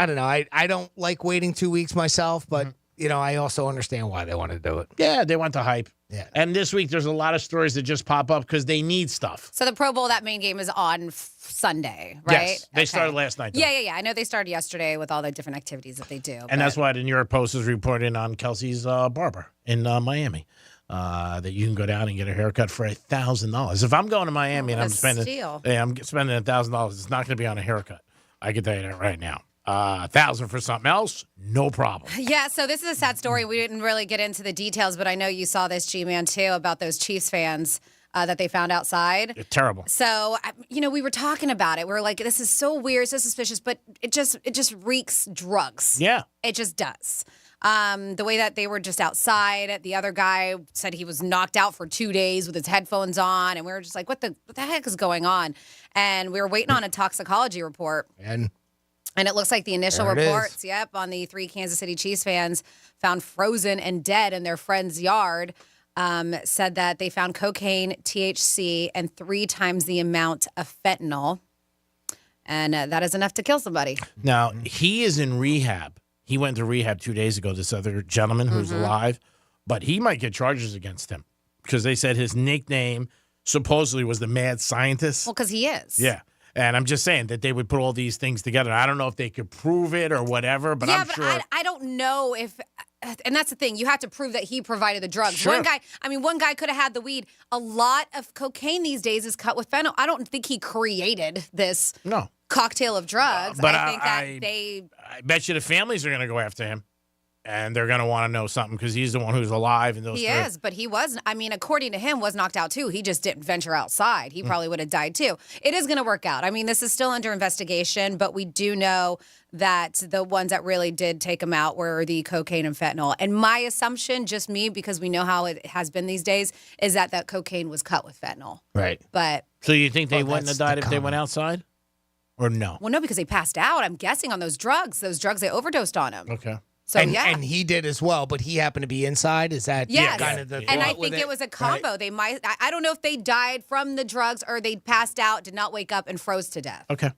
don't know. I don't like waiting 2 weeks myself. But, I also understand why they want to do it. Yeah, they want the hype. Yeah. And this week, there's a lot of stories that just pop up because they need stuff. So the Pro Bowl, that main game is on Sunday, right? Yes, they started last night. Though. Yeah. I know they started yesterday with all the different activities that they do. And that's why the New York Post is reporting on Kelsey's barber in Miami. That you can go down and get a haircut for $1,000. If I'm going to Miami and I'm spending $1,000, it's not going to be on a haircut. I can tell you that right now. $1,000 for something else, no problem. Yeah, so this is a sad story. We didn't really get into the details, but I know you saw this, G-Man, too, about those Chiefs fans that they found outside. It's terrible. So, we were talking about it. We were like, this is so weird, so suspicious, but it just reeks drugs. Yeah. It just does. The way that they were just outside, the other guy said he was knocked out for 2 days with his headphones on, and we were just like, what the heck is going on? And we were waiting on a toxicology report. And And it looks like the initial There it reports, on the 3 Kansas City Chiefs fans found frozen and dead in their friend's yard, said that they found cocaine, THC, and 3 times the amount of fentanyl. And that is enough to kill somebody. Now, he is in rehab. He went to rehab 2 days ago, this other gentleman who's alive. But he might get charges against him because they said his nickname supposedly was the mad scientist. Well, because he is. Yeah. And I'm just saying that they would put all these things together. I don't know if they could prove it or whatever, but I'm sure. I don't know if, and that's the thing. You have to prove that he provided the drugs. Sure. One guy could have had the weed. A lot of cocaine these days is cut with fentanyl. I don't think he created this cocktail of drugs. But I bet you the families are going to go after him. And they're going to want to know something because he's the one who's alive. And he is, but he was, according to him, was knocked out too. He just didn't venture outside. He probably would have died too. It is going to work out. This is still under investigation, but we do know that the ones that really did take him out were the cocaine and fentanyl. And my assumption, just me, because we know how it has been these days, is that cocaine was cut with fentanyl. Right. But so you think they wouldn't have died if they went outside? Or no? Well, no, because they passed out, I'm guessing, on those drugs. Those drugs, they overdosed on him. Okay. So, and he did as well, but he happened to be inside. Is that kind of the and I thought with think it was a combo. Right. They might. I don't know if they died from the drugs or they passed out, did not wake up, and froze to death. Okay.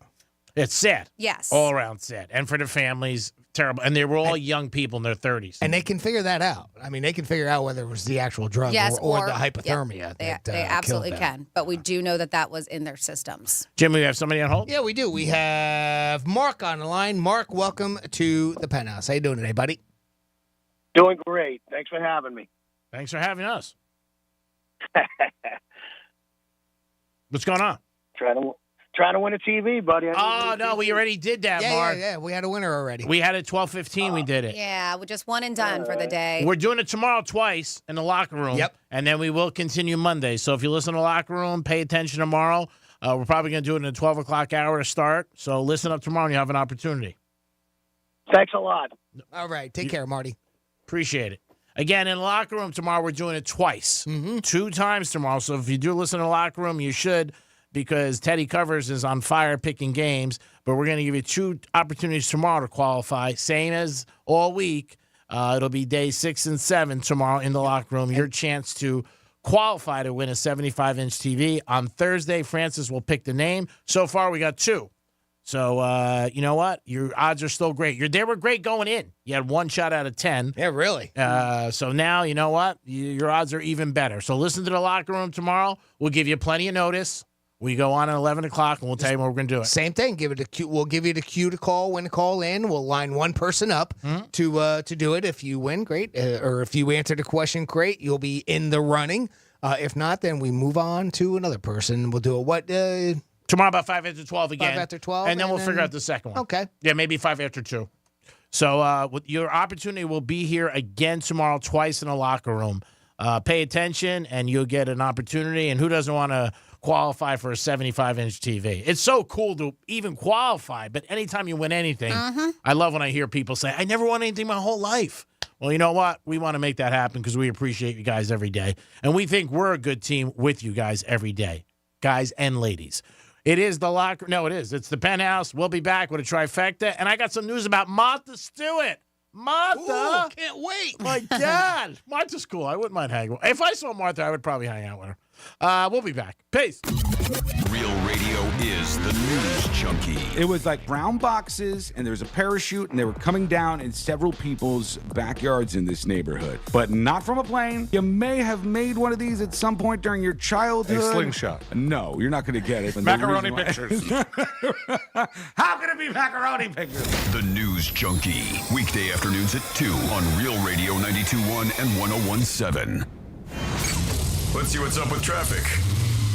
It's sad. Yes. All around sad. And for the families, terrible. And they were all young people in their 30s. And they can figure that out. They can figure out whether it was the actual drug or the hypothermia. They absolutely can. But we do know that was in their systems. Jim, we have somebody on hold? Yeah, we do. We have Mark on the line. Mark, welcome to the Penthouse. How you doing today, buddy? Doing great. Thanks for having me. Thanks for having us. What's going on? Trying to win a TV, buddy. We already did that, Mark. Yeah, we had a winner already. We had it 12:15. We did it. Yeah, we're just one and done for the day. We're doing it tomorrow twice in the locker room. Yep. And then we will continue Monday. So if you listen to the locker room, pay attention tomorrow. We're probably going to do it in the 12 o'clock hour to start. So listen up tomorrow and you have an opportunity. Thanks a lot. All right. Take care, Marty. Appreciate it. Again, in the locker room tomorrow, we're doing it twice. 2 times tomorrow. So if you do listen to the locker room, you should, because Teddy Covers is on fire picking games. But we're going to give you 2 opportunities tomorrow to qualify, same as all week. It'll be day 6 and 7 tomorrow in the locker room. Your chance to qualify to win a 75-inch TV. On Thursday, Francis will pick the name. So far, we got 2. So, you know what? Your odds are still great. They were great going in. You had 1 shot out of 10. Yeah, really. So now, you know what? Your odds are even better. So listen to the locker room tomorrow. We'll give you plenty of notice. We go on at 11 o'clock, and we'll tell you when we're going to do it. Same thing. We'll give you the cue to call when to call in. We'll line one person up to do it. If you win, great. Or if you answer the question, great. You'll be in the running. If not, then we move on to another person. We'll do it tomorrow about 5 after 12 again. 5 after 12. And then we'll figure out the second one. Okay. Yeah, maybe 5 after 2. So your opportunity will be here again tomorrow, twice in the locker room. Pay attention, and you'll get an opportunity. And who doesn't want to qualify for a 75-inch TV? It's so cool to even qualify, but anytime you win anything, I love when I hear people say, I never won anything my whole life. Well, you know what? We want to make that happen because we appreciate you guys every day. And we think we're a good team with you guys every day, guys and ladies. It is the locker. No, it is. It's the Penthouse. We'll be back with a trifecta. And I got some news about Martha Stewart. Martha. Ooh, can't wait. My God. Martha's cool. I wouldn't mind hanging with her. If I saw Martha, I would probably hang out with her. We'll be back. Peace. Real Radio is the news junkie. It was like brown boxes, and there was a parachute, and they were coming down in several people's backyards in this neighborhood. But not from a plane. You may have made one of these at some point during your childhood. A slingshot. No, you're not going to get it. Macaroni pictures. How can it be macaroni pictures? The News Junkie. Weekday afternoons at 2 on Real Radio 92.1 and 101.7. Let's see what's up with traffic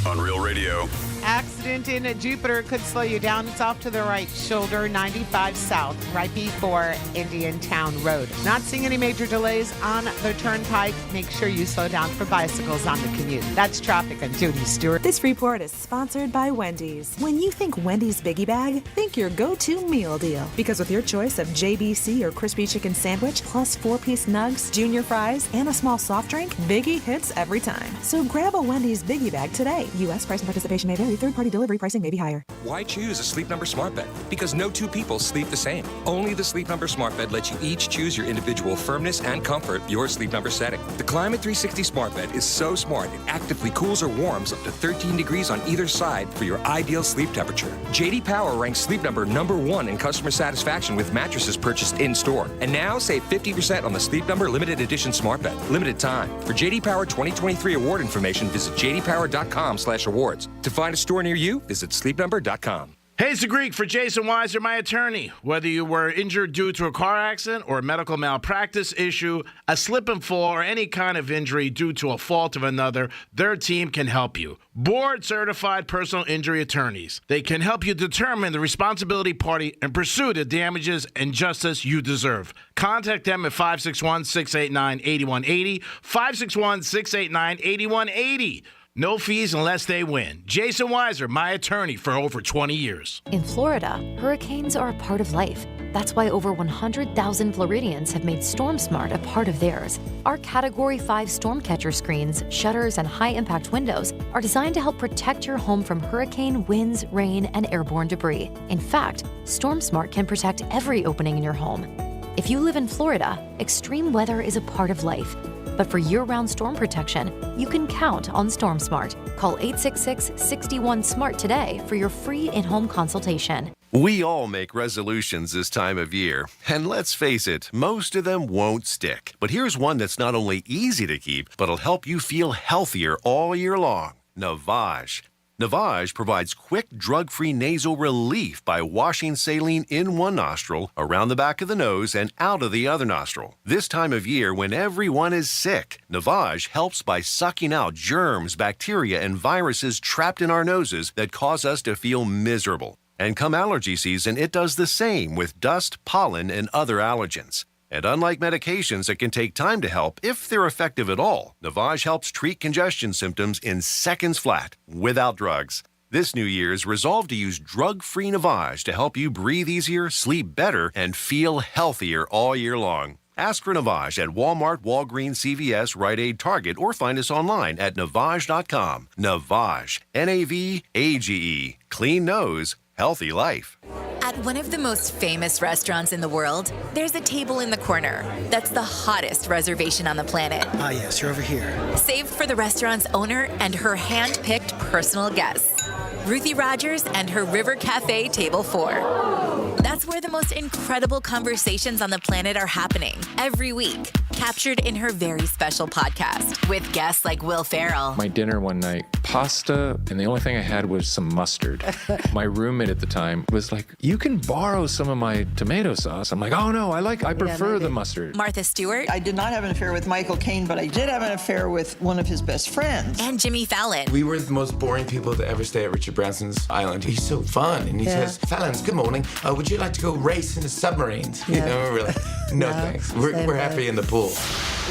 on Real Radio. Accident in Jupiter could slow you down. It's off to the right shoulder, 95 south, right before Indiantown Road. Not seeing any major delays on the turnpike. Make sure you slow down for bicycles on the commute. That's traffic on Judy Stewart. This report is sponsored by Wendy's. When you think Wendy's Biggie Bag, think your go-to meal deal. Because with your choice of JBC or crispy chicken sandwich, plus 4-piece nugs, junior fries, and a small soft drink, Biggie hits every time. So grab a Wendy's Biggie Bag today. U.S. price and participation may vary. vary. Third-party delivery pricing may be higher. Why choose a Sleep Number smart bed? Because no two people sleep the same. Only the Sleep Number smart bed lets you each choose your individual firmness and comfort, your Sleep Number setting. The Climate 360 smart bed is so smart it actively cools or warms up to 13 degrees on either side for your ideal sleep temperature. JD Power ranks Sleep Number #1 in customer satisfaction with mattresses purchased in-store. And now save 50% on the Sleep Number limited edition smart bed. Limited time. For JD Power 2023 award information, visit jdpower.com/awards. To find a store near you, visit sleepnumber.com. Hey, it's the Greek for Jason Weiser, my attorney. Whether you were injured due to a car accident or a medical malpractice issue, a slip and fall, or any kind of injury due to a fault of another, their team can help you. Board-certified personal injury attorneys. They can help you determine the responsibility party and pursue the damages and justice you deserve. Contact them at 561-689-8180, 561-689-8180. No fees unless they win. Jason Weiser, my attorney for over 20 years. In Florida, hurricanes are a part of life. That's why over 100,000 Floridians have made Storm Smart a part of theirs. Our Category 5 storm catcher screens, shutters, and high-impact windows are designed to help protect your home from hurricane, winds, rain, and airborne debris. In fact, Storm Smart can protect every opening in your home. If you live in Florida, extreme weather is a part of life. But for year-round storm protection, you can count on Storm Smart. Call 866-61-SMART today for your free in-home consultation. We all make resolutions this time of year, and let's face it, most of them won't stick. But here's one that's not only easy to keep, but will help you feel healthier all year long. Navage. Navage provides quick, drug-free nasal relief by washing saline in one nostril, around the back of the nose, and out of the other nostril. This time of year, when everyone is sick, Navage helps by sucking out germs, bacteria, and viruses trapped in our noses that cause us to feel miserable. And come allergy season, it does the same with dust, pollen, and other allergens. And unlike medications that can take time to help, if they're effective at all, Navage helps treat congestion symptoms in seconds flat, without drugs. This New Year's, resolve to use drug-free Navage to help you breathe easier, sleep better, and feel healthier all year long. Ask for Navage at Walmart, Walgreens, CVS, Rite Aid, Target, or find us online at Navage.com. Navage, N-A-V-A-G-E. Clean nose, healthy life. At one of the most famous restaurants in the world, there's a table in the corner that's the hottest reservation on the planet. Ah, yes, you're over here. Saved for the restaurant's owner and her hand-picked personal guests, Ruthie Rogers and her River Cafe Table 4. That's where the most incredible conversations on the planet are happening every week, captured in her very special podcast with guests like Will Ferrell. My dinner one night, pasta, and the only thing I had was some mustard. My roommate at the time was like, "You can borrow some of my tomato sauce." I'm like, "Oh no, I prefer the mustard." Martha Stewart. I did not have an affair with Michael Caine, but I did have an affair with one of his best friends. And Jimmy Fallon. We were the most boring people to ever stay at Richard Branson's island. He's so fun, and he says, "Fallons, good morning. Would you like to go race in the submarines?" You know, we're like, no thanks. We're happy in the pool.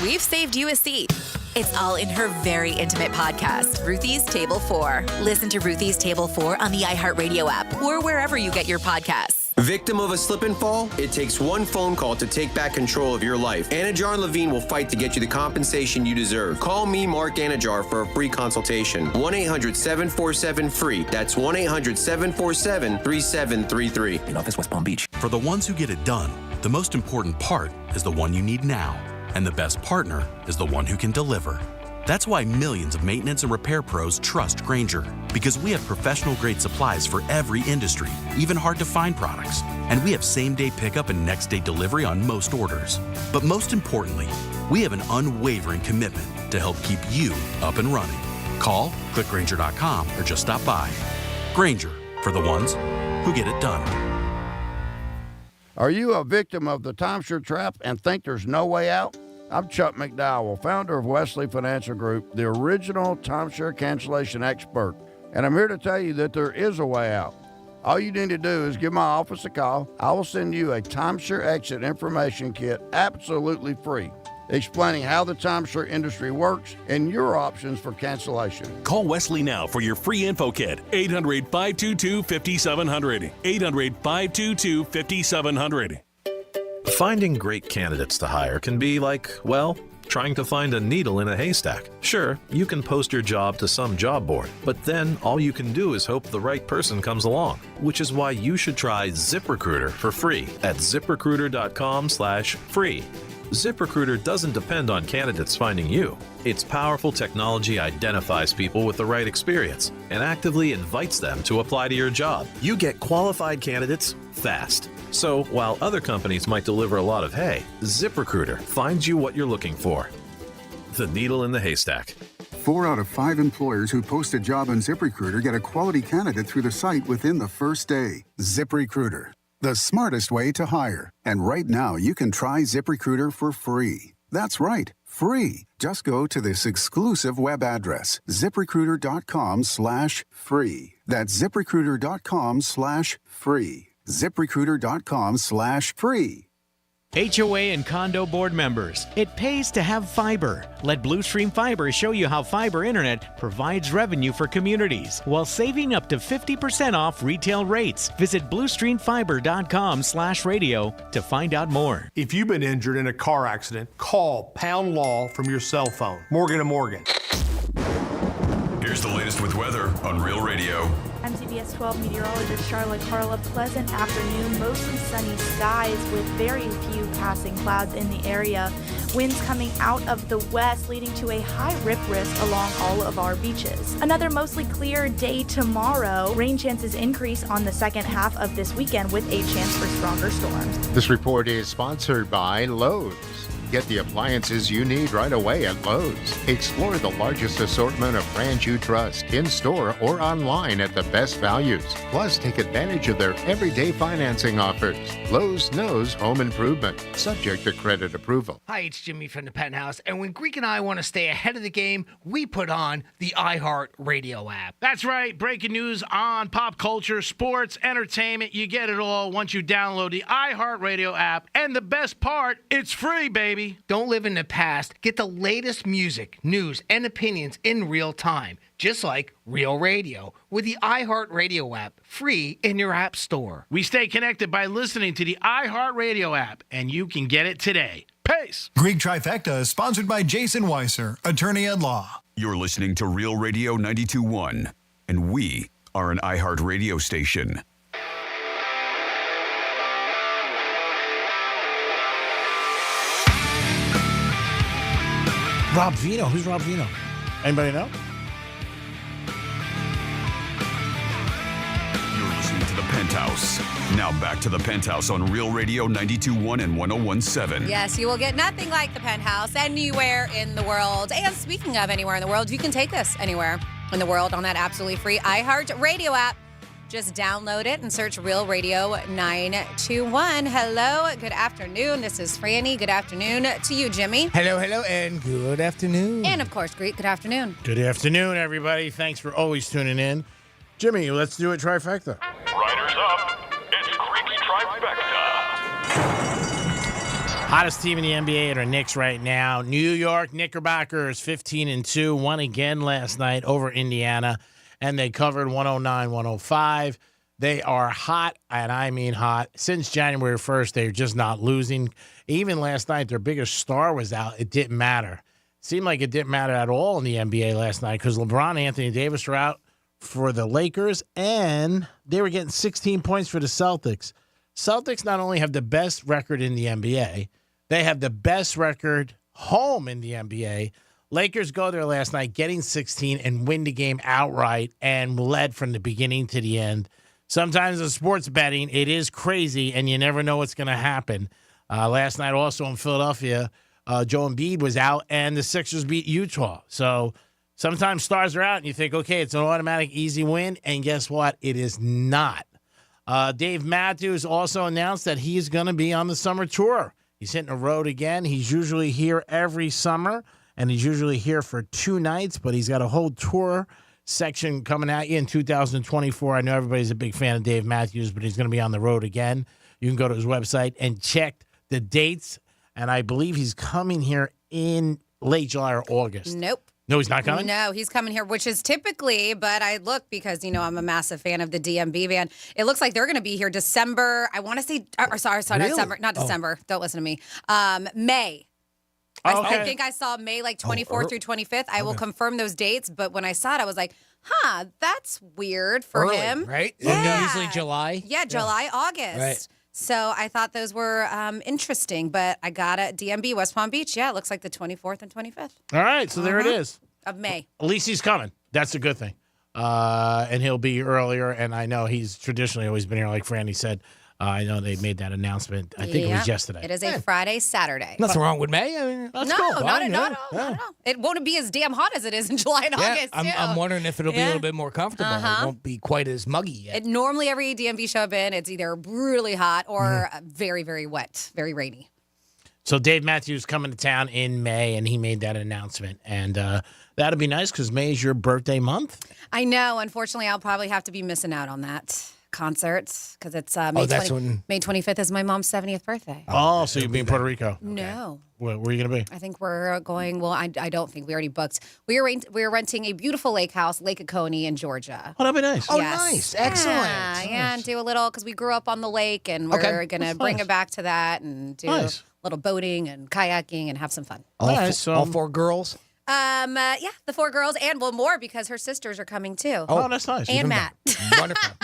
We've saved you a seat. It's all in her very intimate podcast, Ruthie's Table 4. Listen to Ruthie's Table 4 on the iHeartRadio app or wherever you get your podcasts. Victim of a slip and fall? It takes one phone call to take back control of your life. Anajar and Levine will fight to get you the compensation you deserve. Call me, Mark Anajar, for a free consultation. 1-800-747-FREE. That's 1-800-747-3733. In office, West Palm Beach. For the ones who get it done, the most important part is the one you need now. And the best partner is the one who can deliver. That's why millions of maintenance and repair pros trust Grainger, because we have professional-grade supplies for every industry, even hard-to-find products. And we have same-day pickup and next-day delivery on most orders. But most importantly, we have an unwavering commitment to help keep you up and running. Call, click Grainger.com, or just stop by. Grainger, for the ones who get it done. Are you a victim of the timeshare trap and think there's no way out? I'm Chuck McDowell, founder of Wesley Financial Group, the original timeshare cancellation expert, and I'm here to tell you that there is a way out. All you need to do is give my office a call. I will send you a timeshare exit information kit absolutely free, explaining how the timeshare industry works and your options for cancellation. Call Wesley now for your free info kit. 800-522-5700. 800-522-5700. Finding great candidates to hire can be like, well, trying to find a needle in a haystack. Sure, you can post your job to some job board, but then all you can do is hope the right person comes along, which is why you should try ZipRecruiter for free at ZipRecruiter.com/free. ZipRecruiter doesn't depend on candidates finding you. Its powerful technology identifies people with the right experience and actively invites them to apply to your job. You get qualified candidates fast. So while other companies might deliver a lot of hay, ZipRecruiter finds you what you're looking for. The needle in the haystack. 4 out of 5 employers who post a job on ZipRecruiter get a quality candidate through the site within the first day. ZipRecruiter, the smartest way to hire. And right now, you can try ZipRecruiter for free. That's right, free. Just go to this exclusive web address, ZipRecruiter.com/free. That's ZipRecruiter.com/free. ZipRecruiter.com/free. HOA and condo board members, it pays to have fiber. Let Bluestream Fiber show you how fiber internet provides revenue for communities while saving up to 50% off retail rates. Visit BlueStreamFiber.com/radio to find out more. If you've been injured in a car accident, call Pound Law from your cell phone. Morgan & Morgan. Here's the latest with weather on Real Radio. I'm CBS 12 meteorologist Charlotte Carl. A pleasant afternoon, mostly sunny skies with very few passing clouds in the area. Winds coming out of the west, leading to a high rip risk along all of our beaches. Another mostly clear day tomorrow. Rain chances increase on the second half of this weekend with a chance for stronger storms. This report is sponsored by Lowe's. Get the appliances you need right away at Lowe's. Explore the largest assortment of brands you trust in-store or online at the best values. Plus, take advantage of their everyday financing offers. Lowe's knows home improvement, subject to credit approval. Hi, it's Jimmy from the Penthouse, and when Greek and I want to stay ahead of the game, we put on the iHeart Radio app. That's right. Breaking news on pop culture, sports, entertainment. You get it all once you download the iHeartRadio app. And the best part, it's free, baby. Don't live in the past. Get the latest music, news, and opinions in real time, just like Real Radio, with the iHeartRadio app, free in your app store. We stay connected by listening to the iHeartRadio app, and you can get it today. Peace. Greek Trifecta is sponsored by Jason Weiser, attorney at law. You're listening to Real Radio 92.1, and we are an iHeart Radio station. Rob Vino. Who's Rob Vino? Anybody know? You're listening to the Penthouse. Now back to the Penthouse on Real Radio 92.1 and 101.7. Yes, you will get nothing like the Penthouse anywhere in the world. And speaking of anywhere in the world, you can take this anywhere in the world on that absolutely free iHeart Radio app. Just download it and search Real Radio 921. Hello, good afternoon. This is Franny. Good afternoon to you, Jimmy. Hello, and good afternoon. And of course, Greek. Good afternoon. Good afternoon, everybody. Thanks for always tuning in. Jimmy, let's do a trifecta. Riders up. It's Greek's Trifecta. Hottest team in the NBA are Knicks right now. New York Knickerbockers 15-2. Won again last night over Indiana. And they covered 109-105. They are hot, and I mean hot. Since January 1st, they're just not losing. Even last night, their biggest star was out. It didn't matter. Seemed like it didn't matter at all in the NBA last night because LeBron and Anthony Davis were out for the Lakers, and they were getting 16 points for the Celtics. Celtics not only have the best record in the NBA, they have the best record home in the NBA. Lakers go there last night getting 16 and win the game outright and led from the beginning to the end. Sometimes in sports betting, it is crazy, and you never know what's going to happen. Last night also in Philadelphia, Joel Embiid was out, and the Sixers beat Utah. So sometimes stars are out, and you think, okay, it's an automatic easy win, and guess what? It is not. Dave Matthews also announced that he's going to be on the summer tour. He's hitting the road again. He's usually here every summer. And he's usually here for 2 nights, but he's got a whole tour section coming at you in 2024. I know everybody's a big fan of Dave Matthews, but he's going to be on the road again. You can go to his website and check the dates. And I believe he's coming here in late July or August. Nope. No, he's not coming? No, he's coming here, which is typically, but I look because, I'm a massive fan of the DMB band. It looks like they're going to be here December. I want to say, sorry, really? December, not December. Don't listen to me. May. I think I saw May 24th through 25th. I will confirm those dates, but when I saw it, I was like, that's weird for Early, him. right? Yeah. Usually July. Yeah, July, August. Right. So I thought those were interesting, but I got it. DMB, West Palm Beach. Yeah, it looks like the 24th and 25th. All right, so there it is. Of May. At least he's coming. That's a good thing. And he'll be earlier, and I know he's traditionally always been here, like Franny said. I know they made that announcement. I think it was yesterday. It is a Friday, Saturday. Nothing wrong with May. I mean, No, not at all. It won't be as damn hot as it is in July and August, too. I'm wondering if it'll be a little bit more comfortable. It won't be quite as muggy yet. Normally, every DMV show I've been, it's either brutally hot or very, very wet, very rainy. So Dave Matthews coming to town in May, and he made that announcement. And that'll be nice because May is your birthday month. I know. Unfortunately, I'll probably have to be missing out on that concert because it's May 25th is my mom's 70th birthday. Oh, so you'll be in Puerto Rico? No. Where are you going to be? I think we're going, I don't think we already booked. We're renting a beautiful lake house, Lake Oconee in Georgia. Oh, that'd be nice. Oh, nice. Excellent. Yeah, and do a little, because we grew up on the lake, and we're going to bring it back to that and do a little boating and kayaking and have some fun. All 4 girls? Yeah, the 4 girls and more because her sisters are coming too. Oh, that's nice. And Matt. Wonderful.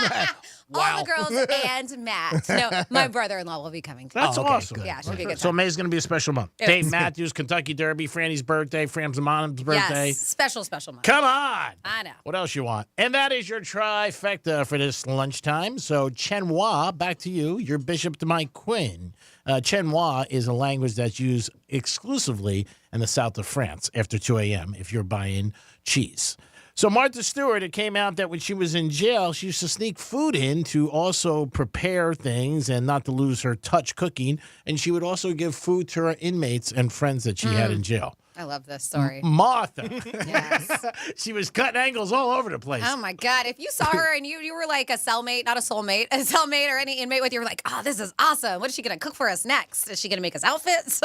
All the girls and Matt. No, my brother-in-law will be coming too. That's awesome. Yeah, should be a good So time. May's going to be a special month. It Dave is. Matthews, Kentucky Derby, Franny's birthday, Fram's mom's birthday. Yes, special month. Come on. I know. What else you want? And that is your trifecta for this lunchtime. So, Chenois, back to you. Your bishop to my queen. Chenois is a language that's used exclusively in the south of France after 2 a.m. if you're buying cheese. So Martha Stewart, it came out that when she was in jail, she used to sneak food in to also prepare things and not to lose her touch cooking. And she would also give food to her inmates and friends that she had in jail. I love this story. Martha. Yes. She was cutting angles all over the place. Oh my God. If you saw her and you were like a cellmate, not a soulmate, a cellmate or any inmate with you, were like, oh, this is awesome. What is she going to cook for us next? Is she going to make us outfits?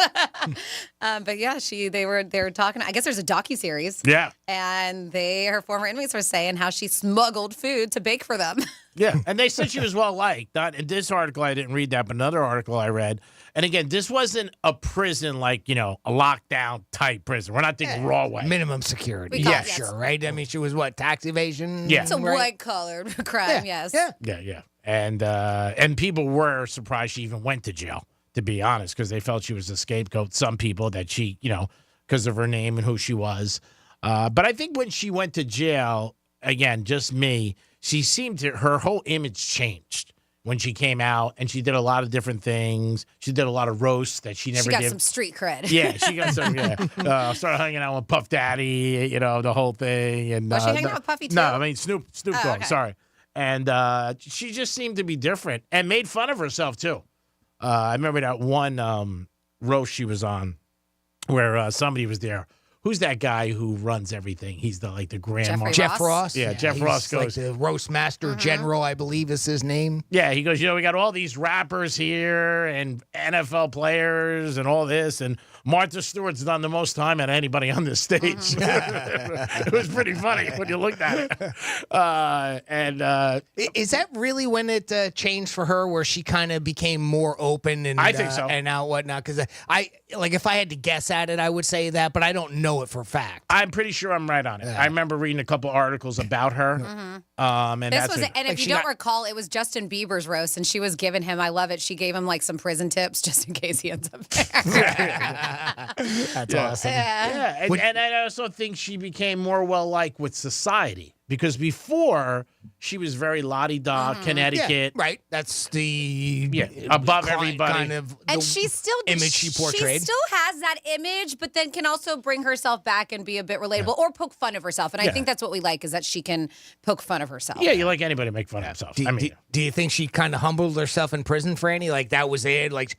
But yeah, they were talking. I guess there's a docuseries. Yeah. And her former inmates were saying how she smuggled food to bake for them. Yeah, and they said she was well liked. Not in this article, I didn't read that, but another article I read. And again, this wasn't a prison like, a lockdown type prison. We're not thinking raw way. Minimum security. We Yeah, call it, yes. sure, right? I mean, she was what, tax evasion? Yeah. It's a white-collar crime, yes. Yeah. Yeah. And people were surprised she even went to jail, to be honest, because they felt she was a scapegoat. Some people that she, because of her name and who she was. But I think when she went to jail, again, just me, her whole image changed when she came out, and she did a lot of different things. She did a lot of roasts that she never did. She got some street cred. Yeah, she got some. Started hanging out with Puff Daddy, the whole thing. And Was she hanging out with Puffy too? No, I mean Snoop Dogg. Okay. Sorry, and she just seemed to be different and made fun of herself too. I remember that one roast she was on, where somebody was there. Who's that guy who runs everything? He's the grandma. Jeff Ross. Yeah, Jeff he's Ross goes. like the roast master general, I believe is his name. Yeah, he goes, we got all these rappers here and NFL players and all this, and Martha Stewart's done the most time at anybody on this stage. It was pretty funny when you looked at it. Is that really when it changed for her, where she kind of became more open and I think so. and now whatnot? Because if I had to guess at it, I would say that, but I don't know it for a fact. I'm pretty sure I'm right on it. I remember reading a couple articles about her. And if you don't recall, it was Justin Bieber's roast, and she was giving him, I love it, she gave him some prison tips just in case he ends up there. That's awesome. Yeah. And I also think she became more well-liked with society. Because before, she was very la-di-da, Connecticut. Yeah, right. That's the above everybody. Kind of and she still image she portrayed. She still has that image, but then can also bring herself back and be a bit relatable or poke fun of herself. And I think that's what we like, is that she can poke fun of herself. Yeah, you like anybody to make fun of themselves. Do you think she kind of humbled herself in prison, Franny? Like that was it? Like,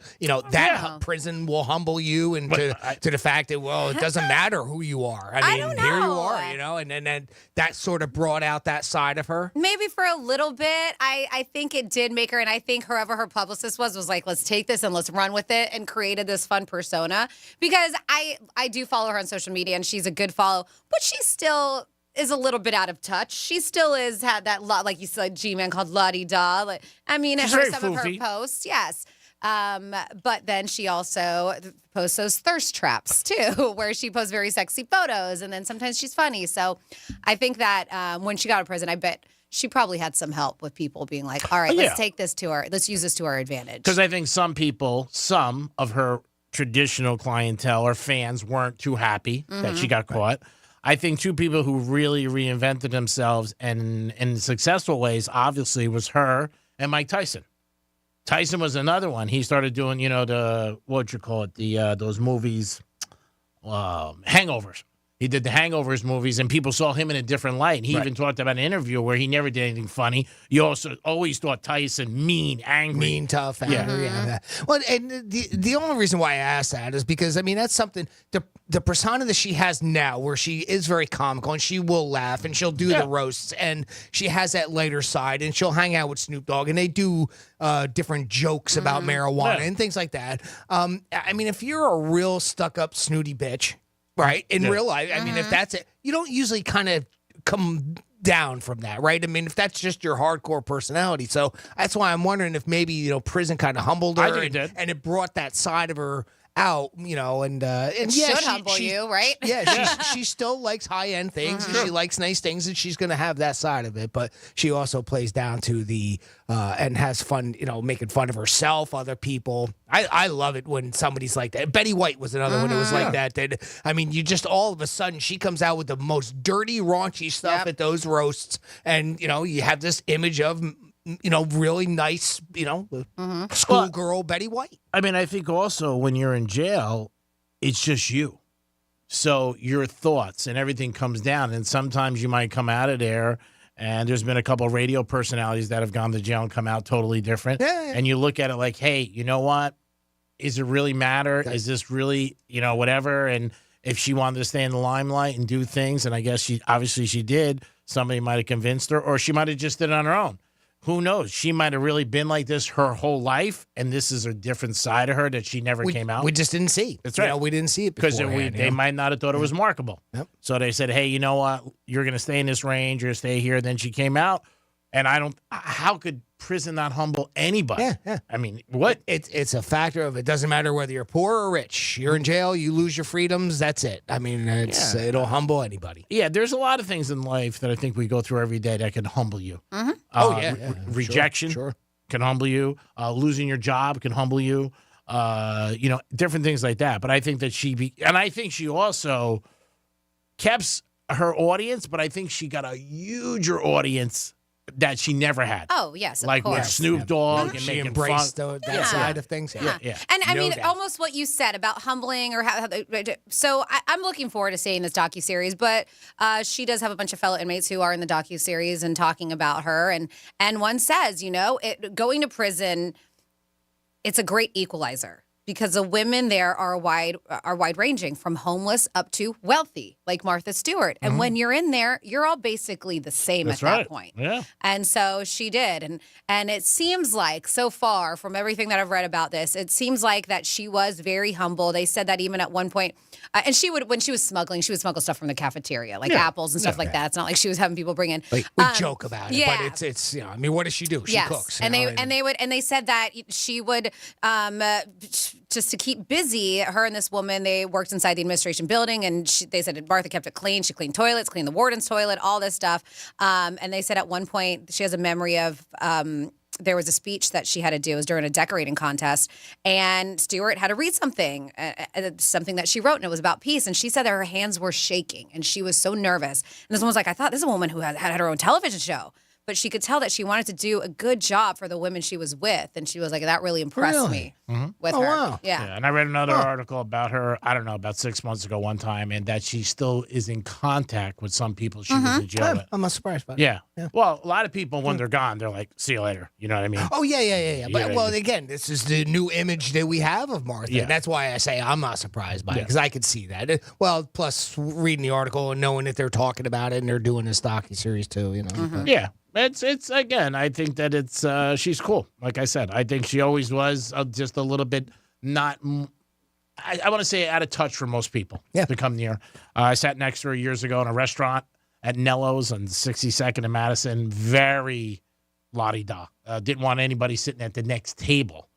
prison will humble you into to the fact that, it doesn't matter who you are. I mean, here you are, and then that sort of brought out that side of her. Maybe for a little bit. I think it did make her, and I think whoever her publicist was like, let's take this and let's run with it, and created this fun persona. Because I do follow her on social media, and she's a good follow, but she still is a little bit out of touch. She still had that, like you said, G-Man called la-di-da. I mean, She's some very of her foofy. posts, yes. But then she also posts those thirst traps too, where she posts very sexy photos, and then sometimes she's funny. So I think that when she got out of prison, I bet she probably had some help with people being like, all right, let's take this to her. Let's use this to our advantage. Because I think some of her traditional clientele or fans weren't too happy that she got caught. I think two people who really reinvented themselves and in successful ways, obviously, was her and Mike Tyson. Tyson was another one. He started doing, those movies, Hangovers. He did the Hangovers movies, and people saw him in a different light. He even talked about an interview where he never did anything funny. You also always thought Tyson mean, angry. Mean, tough, angry. Yeah. Well, and the only reason why I asked that is because, I mean, that's something, the persona that she has now, where she is very comical, and she will laugh, and she'll do the roasts, and she has that lighter side, and she'll hang out with Snoop Dogg, and they do different jokes about marijuana and things like that. I mean, if you're a real stuck-up, snooty bitch, right, in real life, I mean, if that's it, you don't usually kind of come down from that, right? I mean, if that's just your hardcore personality. So that's why I'm wondering if maybe, prison kind of humbled her. I think it did. And it brought that side of her out, and it should humble you, right? Yeah, she still likes high-end things, and she likes nice things, and she's going to have that side of it. But she also plays down to the and has fun, making fun of herself, other people. I love it when somebody's like that. Betty White was another one who was like that. I mean, you just all of a sudden she comes out with the most dirty, raunchy stuff at those roasts, and you have this image of really nice, schoolgirl Betty White. I mean, I think also when you're in jail, it's just you. So your thoughts and everything comes down. And sometimes you might come out of there, and there's been a couple of radio personalities that have gone to jail and come out totally different. Yeah. And you look at it like, hey, you know what? Is it really matter? Is this really, whatever? And if she wanted to stay in the limelight and do things, and I guess she did, somebody might have convinced her, or she might have just did it on her own. Who knows? She might have really been like this her whole life, and this is a different side of her that she never came out. We just didn't see. That's right. We didn't see it because they might not have thought it was marketable. Yep. So they said, hey, you know what? You're going to stay in this range. You're going to stay here. Then she came out, and how could prison not humble anybody? Yeah. I mean, what? It's a factor of it doesn't matter whether you're poor or rich. You're in jail, you lose your freedoms, that's it. I mean, it'll humble anybody. Yeah, there's a lot of things in life that I think we go through every day that can humble you. Mm-hmm. Rejection can humble you. Losing your job can humble you. Different things like that. But I think that I think she also kept her audience, but I think she got a huger audience that she never had. Oh, yes, of like course. with Snoop Dogg and she making embraced fun. that side of things. Yeah. And I mean, almost what you said about humbling or so I'm looking forward to seeing this docuseries, but she does have a bunch of fellow inmates who are in the docuseries and talking about her. And one says, going to prison, it's a great equalizer. Because the women there are wide ranging, from homeless up to wealthy, like Martha Stewart. And when you're in there, you're all basically the same that point. Yeah. And so she did. And it seems like so far from everything that I've read about this, it seems like that she was very humble. They said that even at one point, and when she was smuggling, she would smuggle stuff from the cafeteria, like apples and stuff like that. It's not like she was having people bring in. Like, we joke about it, but it's I mean, what does she do? She cooks. And they said that she would just to keep busy, her and this woman, they worked inside the administration building, and they said Martha kept it clean. She cleaned toilets, cleaned the warden's toilet, all this stuff. And they said at one point she has a memory of there was a speech that she had to do. It was during a decorating contest, and Stewart had to read something that she wrote, and it was about peace. And she said that her hands were shaking, and she was so nervous. And this woman was like, I thought this is a woman who had her own television show. But she could tell that she wanted to do a good job for the women she was with. And she was like, that really impressed me with her. Wow. Yeah. And I read another article about her, I don't know, about 6 months ago one time, and that she still is in contact with some people she was in jail with. I'm not surprised by that. Yeah. Well, a lot of people, when they're gone, they're like, see you later. You know what I mean? Oh, yeah. But, again, this is the new image that we have of Martha. Yeah. That's why I say I'm not surprised by it, because I could see that. Well, plus reading the article and knowing that they're talking about it and they're doing this docuseries too, Yeah. It's again, I think that it's she's cool. Like I said, I think she always was just a little bit not, I want to say out of touch for most people to come near. I sat next to her years ago in a restaurant at Nello's on 62nd and Madison, very la-di-da. Didn't want anybody sitting at the next table.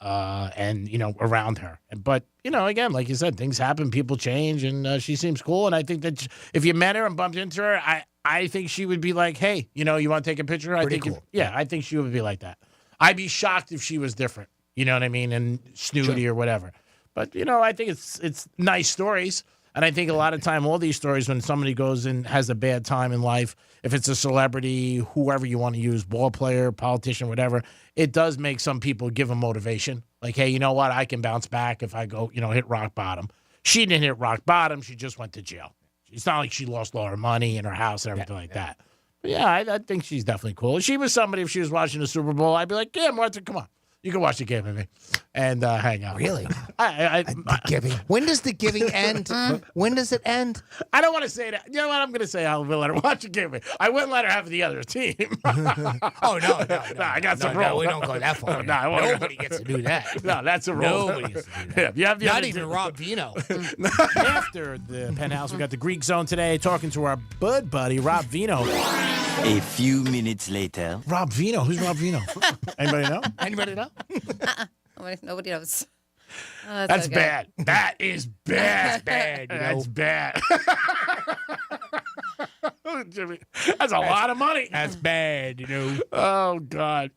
and, around her. But, again, like you said, things happen, people change, and she seems cool. And I think that if you met her and bumped into her, I think she would be like, hey, you want to take a picture? Pretty cool. I think she would be like that. I'd be shocked if she was different, you know what I mean, and snooty or whatever. But, I think it's nice stories. And I think a lot of time, all these stories, when somebody goes and has a bad time in life, if it's a celebrity, whoever you want to use, ball player, politician, whatever, it does make some people give them motivation. Like, hey, you know what? I can bounce back if I go, hit rock bottom. She didn't hit rock bottom. She just went to jail. It's not like she lost all her money and her house and everything like that. But, I think she's definitely cool. If she was somebody, if she was watching the Super Bowl, I'd be like, yeah, Martha, come on. You can watch the game with me and hang out. Really? The giving. When does the giving end? When does it end? I don't want to say that. You know what? I'm going to say I will let her watch the game with me. I wouldn't let her have the other team. Oh, no. I got some rules. No, we don't go that far. Nobody gets to do that. No, that's a rule. Nobody gets to do that. You have the Not other even team. Rob Vino. After the Penthouse, we got the Greek Zone today, talking to our bud buddy, Rob Vino. A few minutes later. Rob Vino? Who's Rob Vino? Anybody know? Anybody know? Nobody knows. That's okay. bad. That is bad. Bad. That's bad. Jimmy, that's a lot of money. That's bad, Oh, God.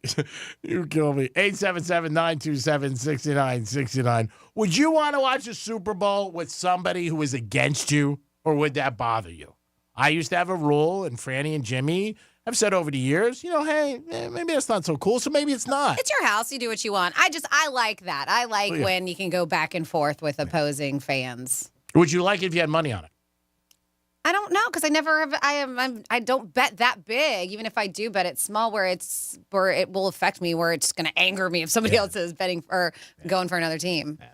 You kill me. 877-927-6969. Would you want to watch a Super Bowl with somebody who is against you, or would that bother you? I used to have a rule, and Franny and Jimmy have said over the years, hey, maybe that's not so cool, so maybe it's not. It's your house. You do what you want. I like that. I like when you can go back and forth with opposing fans. Would you like it if you had money on it? I don't know, because I never have. I don't bet that big. Even if I do bet it small, where it will affect me, where it's going to anger me if somebody else is betting or going for another team. Yeah.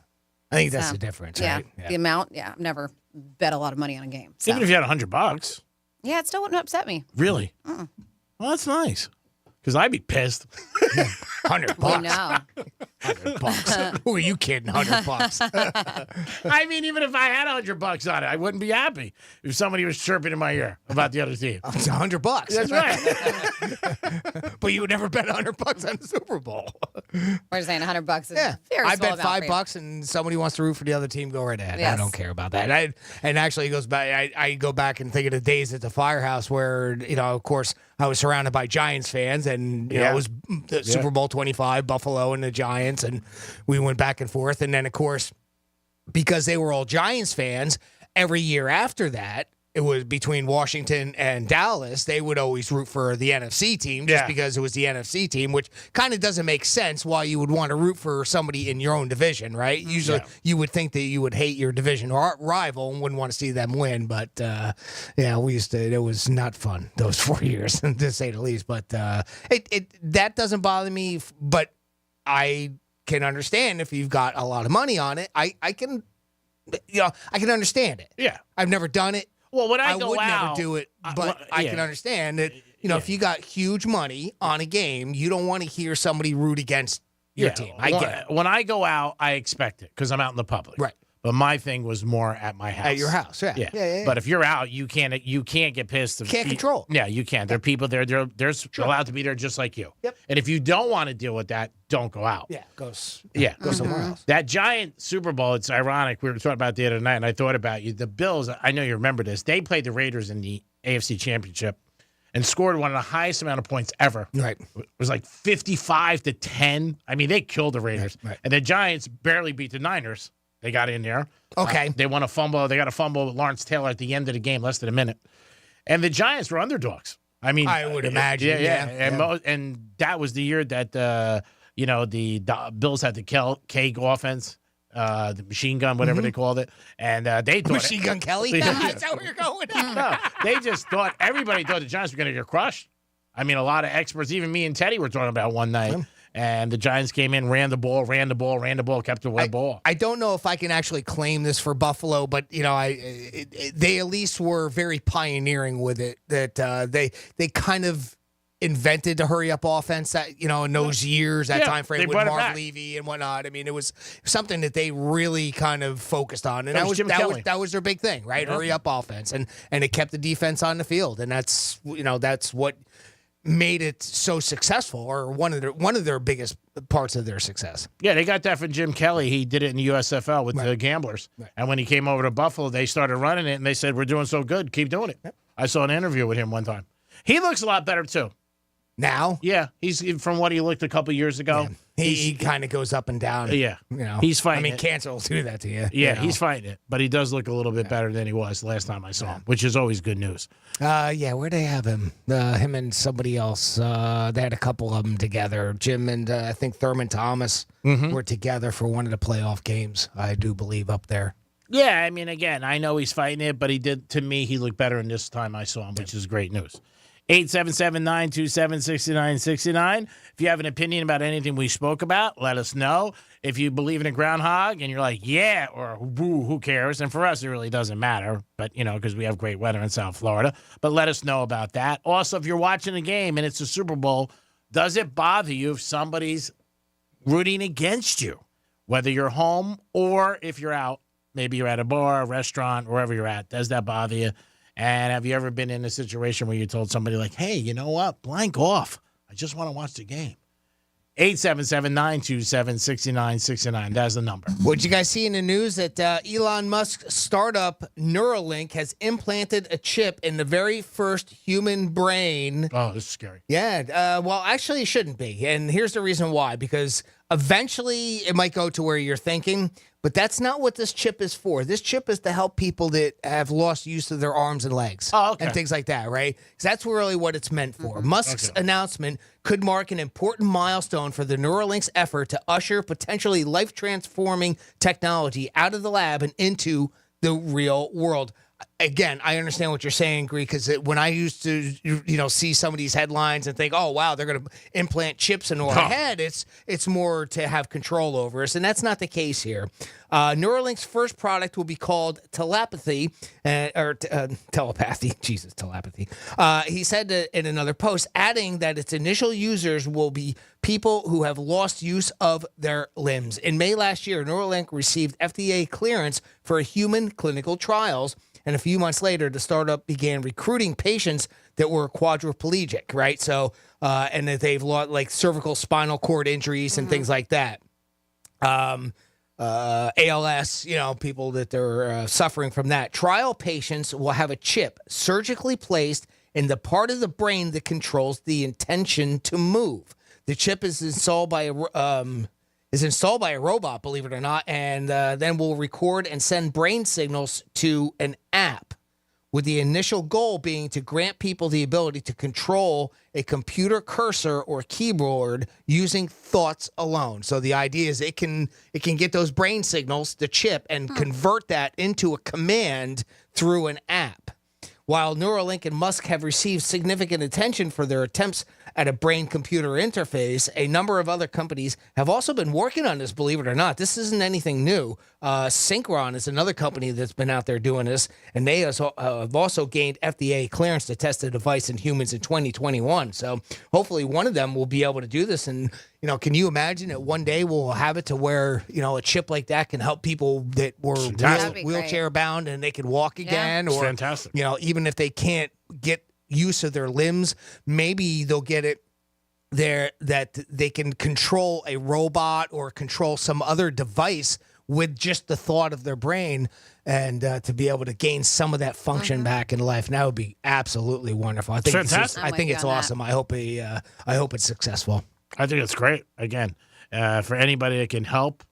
I think that's the difference, right? Yeah, the amount. Yeah, I've never bet a lot of money on a game. So. Even if you had $100. Yeah, it still wouldn't upset me. Really? Well, that's nice. Because I'd be pissed. $100. We know. $100. Who are you kidding? $100. I mean, even if I had $100 on it, I wouldn't be happy if somebody was chirping in my ear about the other team. It's $100. That's right. But you would never bet $100 on the Super Bowl. We're just saying $100 is yeah. very I small bet $5 and somebody wants to root for the other team, go right ahead. Yes. I don't care about that. And actually, it goes back. I go back and think of the days at the Firehouse where, of course, I was surrounded by Giants fans, and it was the Super Bowl 25, Buffalo and the Giants, and we went back and forth. And then, of course, because they were all Giants fans, every year after that, it was between Washington and Dallas. They would always root for the NFC team just because it was the NFC team, which kind of doesn't make sense why you would want to root for somebody in your own division, right? Usually you would think that you would hate your division rival and wouldn't want to see them win. But, it was not fun those 4 years, to say the least. But that doesn't bother me, but I can understand if you've got a lot of money on it. I can understand it. Yeah. I've never done it. Well, when I would never do it, but I can understand that, if you got huge money on a game, you don't want to hear somebody root against your team. I get it. When I go out, I expect it because I'm out in the public. Right. But my thing was more at my house. At your house, yeah. But if you're out, you can't get pissed. Can't control. Yeah, you can't. There are people there. They're allowed to be there just like you. Yep. And if you don't want to deal with that, don't go out. Yeah, go somewhere else. That giant Super Bowl, it's ironic. We were talking about it the other night, and I thought about you. The Bills, I know you remember this. They played the Raiders in the AFC Championship and scored one of the highest amount of points ever. Right. It was like 55-10. I mean, they killed the Raiders. Right. And the Giants barely beat the Niners. They got in there. Okay. They won a fumble. They got a fumble with Lawrence Taylor at the end of the game, less than a minute. And the Giants were underdogs. I mean, I would imagine. Yeah. And that was the year that the Bills had the K offense, the machine gun, whatever they called it, and they thought Machine Gun Kelly. That's how we're going. No, they just thought everybody thought the Giants were going to get crushed. I mean, a lot of experts, even me and Teddy, were talking about one night. And the Giants came in, ran the ball, kept the ball. I don't know if I can actually claim this for Buffalo, but they at least were very pioneering with it. That they kind of invented the hurry up offense that in those years, that time frame with Marv Levy and whatnot. I mean, it was something that they really kind of focused on, and that was their big thing, right? Yeah. Hurry up offense, and it kept the defense on the field, and that's what. made it so successful, or one of their biggest parts of their success. Yeah, they got that from Jim Kelly. He did it in the USFL with the Gamblers. Right. And when he came over to Buffalo, they started running it, and they said, we're doing so good, keep doing it. Yep. I saw an interview with him one time. He looks a lot better, too. Now? Yeah, he's from what he looked a couple years ago. Yeah. He kind of goes up and down. Yeah. You know, he's fighting it. Cancer will do that to you. Yeah, he's fighting it. But he does look a little bit better than he was last time I saw him, which is always good news. Where'd they have him? Him and somebody else. They had a couple of them together. Jim and I think Thurman Thomas were together for one of the playoff games, I do believe, up there. Yeah, I mean, again, I know he's fighting it, but to me, he looked better in this time I saw him, which is great news. 877-927-6969. If you have an opinion about anything we spoke about, let us know. If you believe in a groundhog and you're like, yeah, or who cares? And for us, it really doesn't matter, but, because we have great weather in South Florida. But let us know about that. Also, if you're watching a game and it's a Super Bowl, does it bother you if somebody's rooting against you? Whether you're home or if you're out, maybe you're at a bar, a restaurant, wherever you're at, does that bother you? And have you ever been in a situation where you told somebody like, hey, you know what? Blank off. I just want to watch the game. 877-927-6969. That's the number. What you guys see in the news that Elon Musk's startup Neuralink has implanted a chip in the very first human brain. Oh, this is scary. Yeah. Well, actually, it shouldn't be. And here's the reason why. Because eventually it might go to where you're thinking, but that's not what this chip is for. This chip is to help people that have lost use of their arms and legs and things like that, right? Because that's really what it's meant for. Musk's announcement could mark an important milestone for the Neuralink's effort to usher potentially life-transforming technology out of the lab and into the real world. Again, I understand what you're saying, Greek, because when I used to, see some of these headlines and think, oh, wow, they're going to implant chips into our head, it's more to have control over us, and that's not the case here. Neuralink's first product will be called telepathy. Jesus, telepathy. He said in another post, adding that its initial users will be people who have lost use of their limbs. In May last year, Neuralink received FDA clearance for human clinical trials. And a few months later, the startup began recruiting patients that were quadriplegic, right? So, and that they've lost like cervical spinal cord injuries and things like that. ALS, people that they're suffering from that. Trial patients will have a chip surgically placed in the part of the brain that controls the intention to move. The chip is installed by a robot, believe it or not, and then will record and send brain signals to an app, with the initial goal being to grant people the ability to control a computer cursor or keyboard using thoughts alone. So the idea is it can get those brain signals, the chip, and convert that into a command through an app. While Neuralink and Musk have received significant attention for their attempts at a brain-computer interface, a number of other companies have also been working on this, believe it or not. This isn't anything new. Synchron is another company that's been out there doing this, and they have also gained FDA clearance to test the device in humans in 2021. So hopefully one of them will be able to do this. And, can you imagine that one day we'll have it to where, a chip like that can help people that were wheelchair-bound and they can walk again? It's or, fantastic. Even if they can't get use of their limbs, maybe they'll get it there that they can control a robot or control some other device with just the thought of their brain, and to be able to gain some of that function back in life. And that would be absolutely wonderful. I think it's awesome. I hope it's successful. I think it's great. Again, for anybody that can help,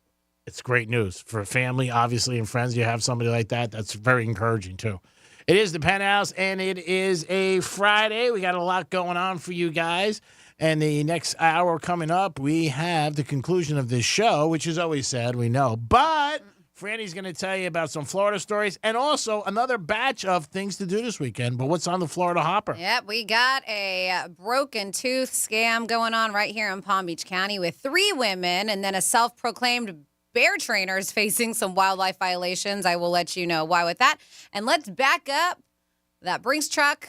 it's great news. For family, obviously, and friends, you have somebody like that. That's very encouraging too. It is the Penthouse, and it is a Friday. We got a lot going on for you guys. And the next hour coming up, we have the conclusion of this show, which is always sad, we know. But Franny's going to tell you about some Florida stories and also another batch of things to do this weekend. But what's on the Florida Hopper? Yep, we got a broken tooth scam going on right here in Palm Beach County with 3 women and then a self-proclaimed bear trainers facing some wildlife violations. I will let you know why with that. And let's back up that Brinks truck,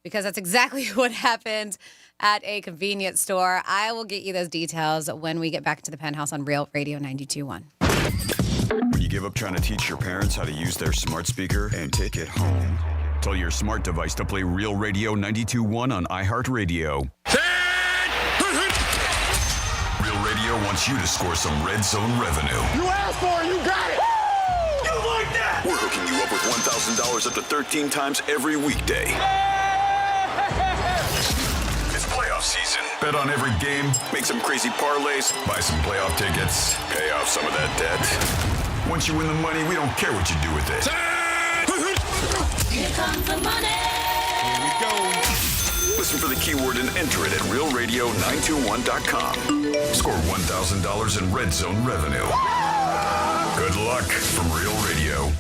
because that's exactly what happened at a convenience store. I will get you those details when we get back to the Penthouse on Real Radio 92.1. When you give up trying to teach your parents how to use their smart speaker and take it home, Tell your smart device to play Real Radio 92.1 on iHeartRadio. Real Radio wants you to score some red zone revenue. You asked for it, you got it. Woo! You like that? We're hooking you up with $1,000 up to 13 times every weekday. It's playoff season. Bet on every game, make some crazy parlays, buy some playoff tickets, pay off some of that debt. Once you win the money, we don't care what you do with it. Here comes the money. Here we go. Listen for the keyword and enter it at realradio921.com. Score $1,000 in red zone revenue. Good luck from Real Radio.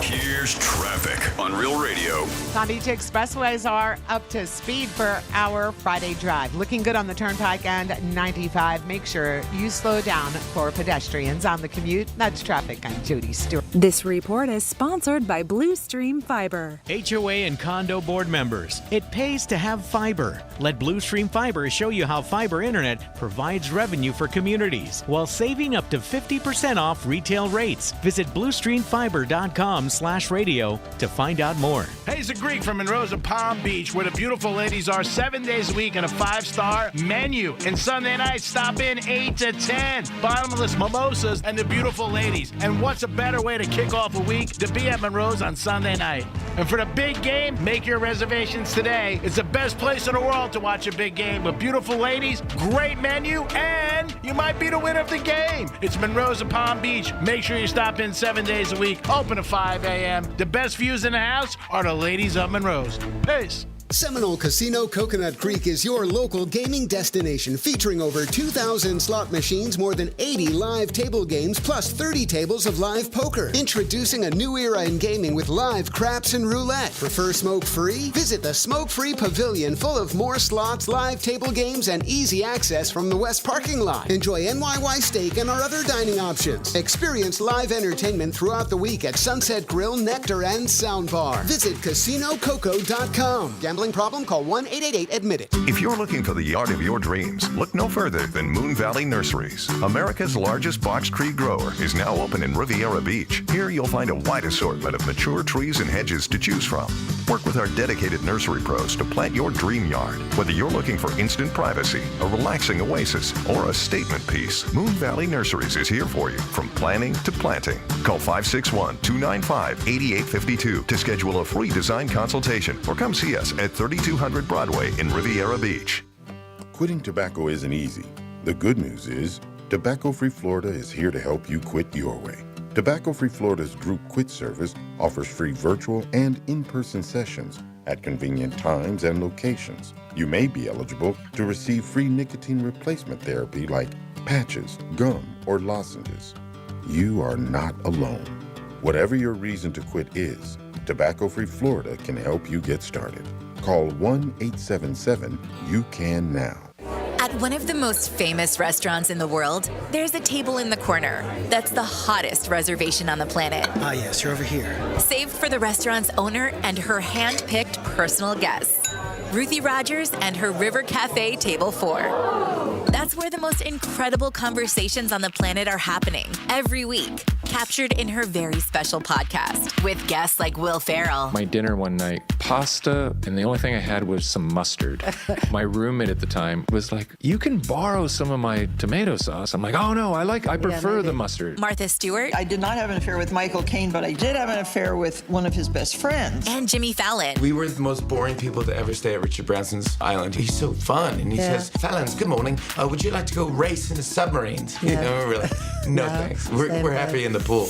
Here's traffic on Real Radio. Palm Beach expressways are up to speed for our Friday drive. Looking good on the Turnpike and 95. Make sure you slow down for pedestrians on the commute. That's traffic. I'm Judy Stewart. This report is sponsored by Blue Stream Fiber. HOA and condo board members, it pays to have fiber. Let Blue Stream Fiber show you how fiber internet provides revenue for communities while saving up to 50% off retail rates. Visit bluestreamfiber.com/radio to find out more. Hey, it's a Greek from Monroe's of Palm Beach, where the beautiful ladies are 7 days a week and a 5-star menu. And Sunday night, stop in 8 to 10. Bottomless mimosas and the beautiful ladies. And what's a better way to kick off a week to be at Monroe's on Sunday night? And for the big game, make your reservations today. It's the best place in the world to watch a big game with beautiful ladies, great menu, and you might be the winner of the game. It's Monroe's of Palm Beach. Make sure you stop in 7 days a week, open at 5 a.m. The best views in the house are the ladies of Monroe's. Peace. Seminole Casino Coconut Creek is your local gaming destination, featuring over 2,000 slot machines, more than 80 live table games, plus 30 tables of live poker. Introducing a new era in gaming with live craps and roulette. Prefer smoke-free? Visit the Smoke-Free Pavilion, full of more slots, live table games, and easy access from the west parking lot. Enjoy NYY steak and our other dining options. Experience live entertainment throughout the week at Sunset Grill, Nectar, and Soundbar. Visit CasinoCoco.com. Gambling problem? Call 1-888-ADMIT-IT. If you're looking for the yard of your dreams, look no further than Moon Valley Nurseries. America's largest box tree grower is now open in Riviera Beach. Here you'll find a wide assortment of mature trees and hedges to choose from. Work with our dedicated nursery pros to plant your dream yard. Whether you're looking for instant privacy, a relaxing oasis, or a statement piece, Moon Valley Nurseries is here for you, from planning to planting. Call 561-295-8852 to schedule a free design consultation, or come see us at 3200 Broadway in Riviera Beach. Quitting tobacco isn't easy. The good news is, Tobacco Free Florida is here to help you quit your way. Tobacco Free Florida's group quit service offers free virtual and in-person sessions at convenient times and locations. You may be eligible to receive free nicotine replacement therapy like patches, gum, or lozenges. You are not alone. Whatever your reason to quit is, Tobacco Free Florida can help you get started. Call 1-877-YOU-CAN-NOW. At one of the most famous restaurants in the world, there's a table in the corner that's the hottest reservation on the planet. Ah, yes, you're over here. Saved for the restaurant's owner and her hand-picked personal guests, Ruthie Rogers and her River Cafe Table 4. That's where the most incredible conversations on the planet are happening every week, captured in her very special podcast with guests like Will Ferrell. My dinner one night, pasta, and the only thing I had was some mustard. My roommate at the time was like, "You can borrow some of my tomato sauce." I'm like, "Oh no, I prefer the mustard." Martha Stewart. I did not have an affair with Michael Caine, but I did have an affair with one of his best friends. And Jimmy Fallon. We were the most boring people to ever stay at Richard Branson's island. He's so fun, and he says, "Fallons, good morning. Would you like to go race in the submarines?" You know, we're like, no thanks. We're happy in the pool.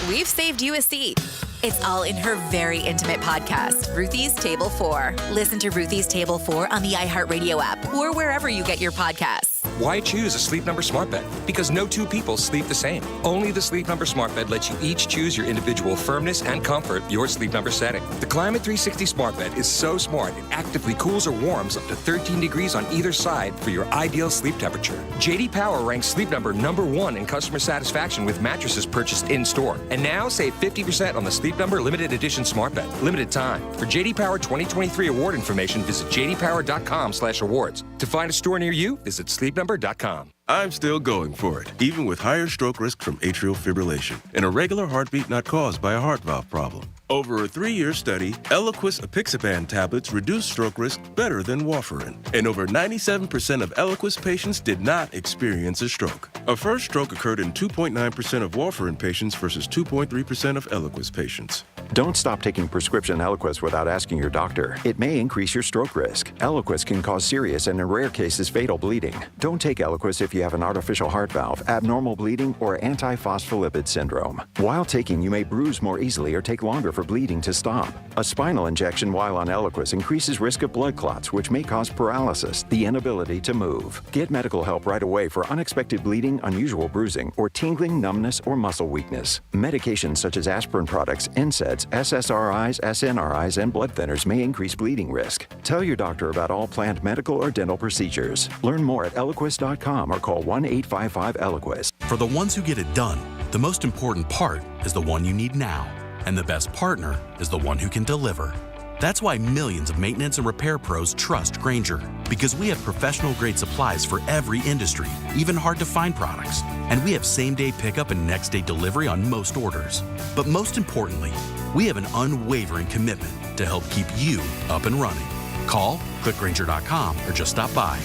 We've saved you a seat. It's all in her very intimate podcast, Ruthie's Table 4. Listen to Ruthie's Table 4 on the iHeartRadio app or wherever you get your podcasts. Why choose a Sleep Number smart bed? Because no two people sleep the same. Only the Sleep Number smart bed lets you each choose your individual firmness and comfort, your Sleep Number setting. The Climate 360 smart bed is so smart, it actively cools or warms up to 13 degrees on either side for your ideal sleep temperature. JD Power ranks Sleep Number #1 in customer satisfaction with mattresses purchased in-store. And now save 50% on the Sleep Number limited edition smart bed. Limited time. For JD Power 2023 award information, visit jdpower.com/awards. To find a store near you, visit sleepnumber.com. sleepnumber.com. I'm still going for it, even with higher stroke risk from atrial fibrillation, an irregular heartbeat not caused by a heart valve problem. Over a 3-year study, Eliquis apixaban tablets reduced stroke risk better than warfarin, and over 97% of Eliquis patients did not experience a stroke. A first stroke occurred in 2.9% of warfarin patients versus 2.3% of Eliquis patients. Don't stop taking prescription Eliquis without asking your doctor. It may increase your stroke risk. Eliquis can cause serious and in rare cases fatal bleeding. Don't take Eliquis if you have an artificial heart valve, abnormal bleeding, or antiphospholipid syndrome. While taking, you may bruise more easily or take longer for bleeding to stop. A spinal injection while on Eliquis increases risk of blood clots, which may cause paralysis, the inability to move. Get medical help right away for unexpected bleeding, unusual bruising, or tingling, numbness, or muscle weakness. Medications such as aspirin products, NSAIDs, SSRIs, SNRIs, and blood thinners may increase bleeding risk. Tell your doctor about all planned medical or dental procedures. Learn more at Eliquis.com or call 1-855-ELIQUIS. For the ones who get it done, the most important part is the one you need now. And the best partner is the one who can deliver. That's why millions of maintenance and repair pros trust Grainger, because we have professional-grade supplies for every industry, even hard-to-find products. And we have same-day pickup and next-day delivery on most orders. But most importantly, we have an unwavering commitment to help keep you up and running. Call, click Grainger.com, or just stop by.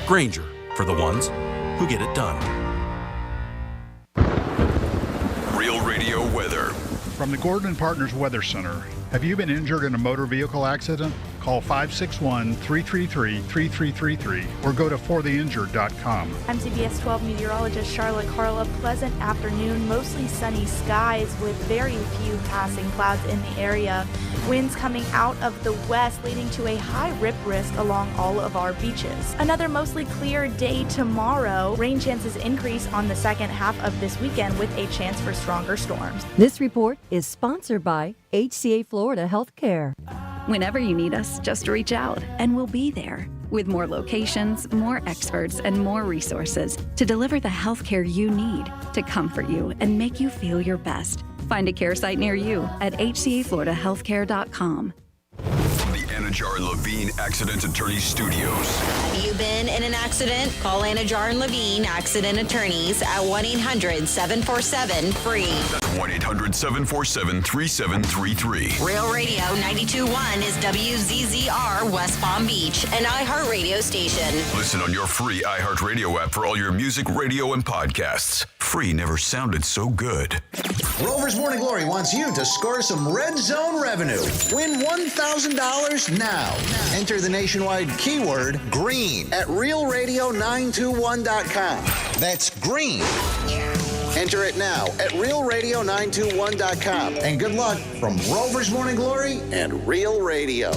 Grainger, for the ones who get it done. Real Radio weather. From the Gordon & Partners Weather Center, have you been injured in a motor vehicle accident? Call 561-333-3333 or go to fortheinjured.com. I'm CBS 12 meteorologist Charlotte Carla. Pleasant afternoon, mostly sunny skies with very few passing clouds in the area. Winds coming out of the west leading to a high rip risk along all of our beaches. Another mostly clear day tomorrow. Rain chances increase on the second half of this weekend with a chance for stronger storms. This report is sponsored by HCA Florida Healthcare. Whenever you need us, just reach out and we'll be there with more locations, more experts, and more resources to deliver the healthcare you need to comfort you and make you feel your best. Find a care site near you at hcafloridahealthcare.com. From the Anajar and Levine Accident Attorney Studios. Have you been in an accident? Call Anajar and Levine Accident Attorneys at 1-800-747-FREE. That's 1-800-747-3733. Real Radio 92.1 is WZZR West Palm Beach, an iHeartRadio station. Listen on your free iHeartRadio app for all your music, radio, and podcasts. Free never sounded so good. Rover's Morning Glory wants you to score some red zone revenue. Win $1,000 now. Enter the nationwide keyword green at realradio921.com. That's green. Enter it now at realradio921.com. And good luck from Rover's Morning Glory and Real Radio.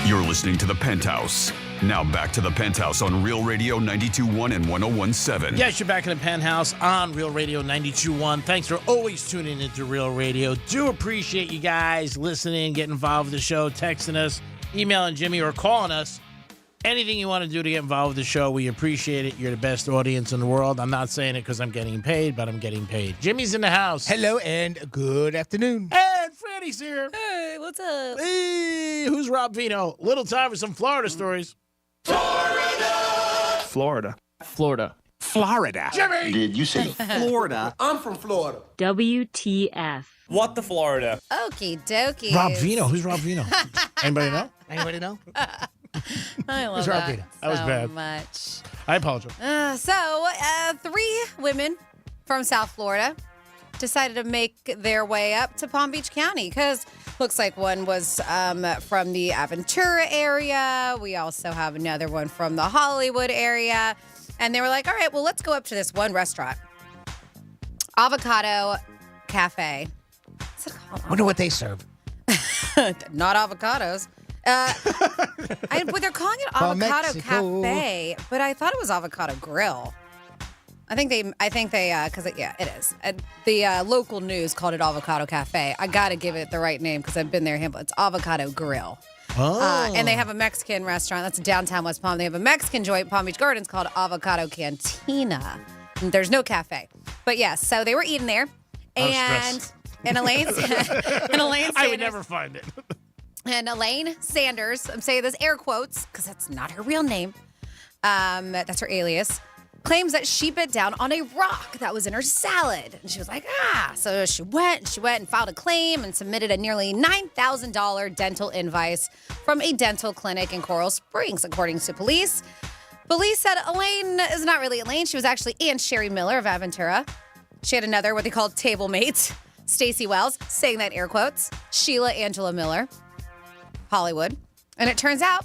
You're listening to The Penthouse. Now back to The Penthouse on Real Radio 92.1 and 101.7. Yes, you're back in the Penthouse on Real Radio 92.1. Thanks for always tuning into Real Radio. Do appreciate you guys listening, getting involved with the show, texting us, emailing Jimmy, or calling us. Anything you want to do to get involved with the show, we appreciate it. You're the best audience in the world. I'm not saying it because I'm getting paid, but I'm getting paid. Jimmy's in the house. Hello and good afternoon. And Franny's here. Hey, what's up? Hey, who's Rob Vino? Little time for some Florida stories. Florida. Florida. Jimmy! Did you say Florida? I'm from Florida. WTF. What the Florida? Okie dokie. Rob Vino. Who's Rob Vino? Anybody know? Anybody know? I love Who's Rob that Vino? That was so bad. much. I apologize. So, 3 women from South Florida decided to make their way up to Palm Beach County because looks like one was from the Aventura area. We also have another one from the Hollywood area. And they were like, all right, well, let's go up to this one restaurant. Avocado Cafe. What's it called? I wonder what they serve. Not avocados. They're calling it Avocado Cafe, but I thought it was Avocado Grill. I think they, because it is. The local news called it Avocado Cafe. I got to give it the right name because I've been there. It's Avocado Grill. Oh. And they have a Mexican restaurant. That's downtown West Palm. They have a Mexican joint, Palm Beach Gardens, called Avocado Cantina. There's no cafe. But yes, so they were eating there. And Elaine Sanders. I would never find it. And Elaine Sanders, I'm saying this air quotes because that's not her real name. That's her alias. Claims that she bit down on a rock that was in her salad. And she was like, So she went and filed a claim and submitted a nearly $9,000 dental invoice from a dental clinic in Coral Springs, according to police. Police said Elaine is not really Elaine. She was actually Aunt Sherry Miller of Aventura. She had another, what they called table mate, Stacy Wells, saying that air quotes, Sheila Angela Miller, Hollywood. And it turns out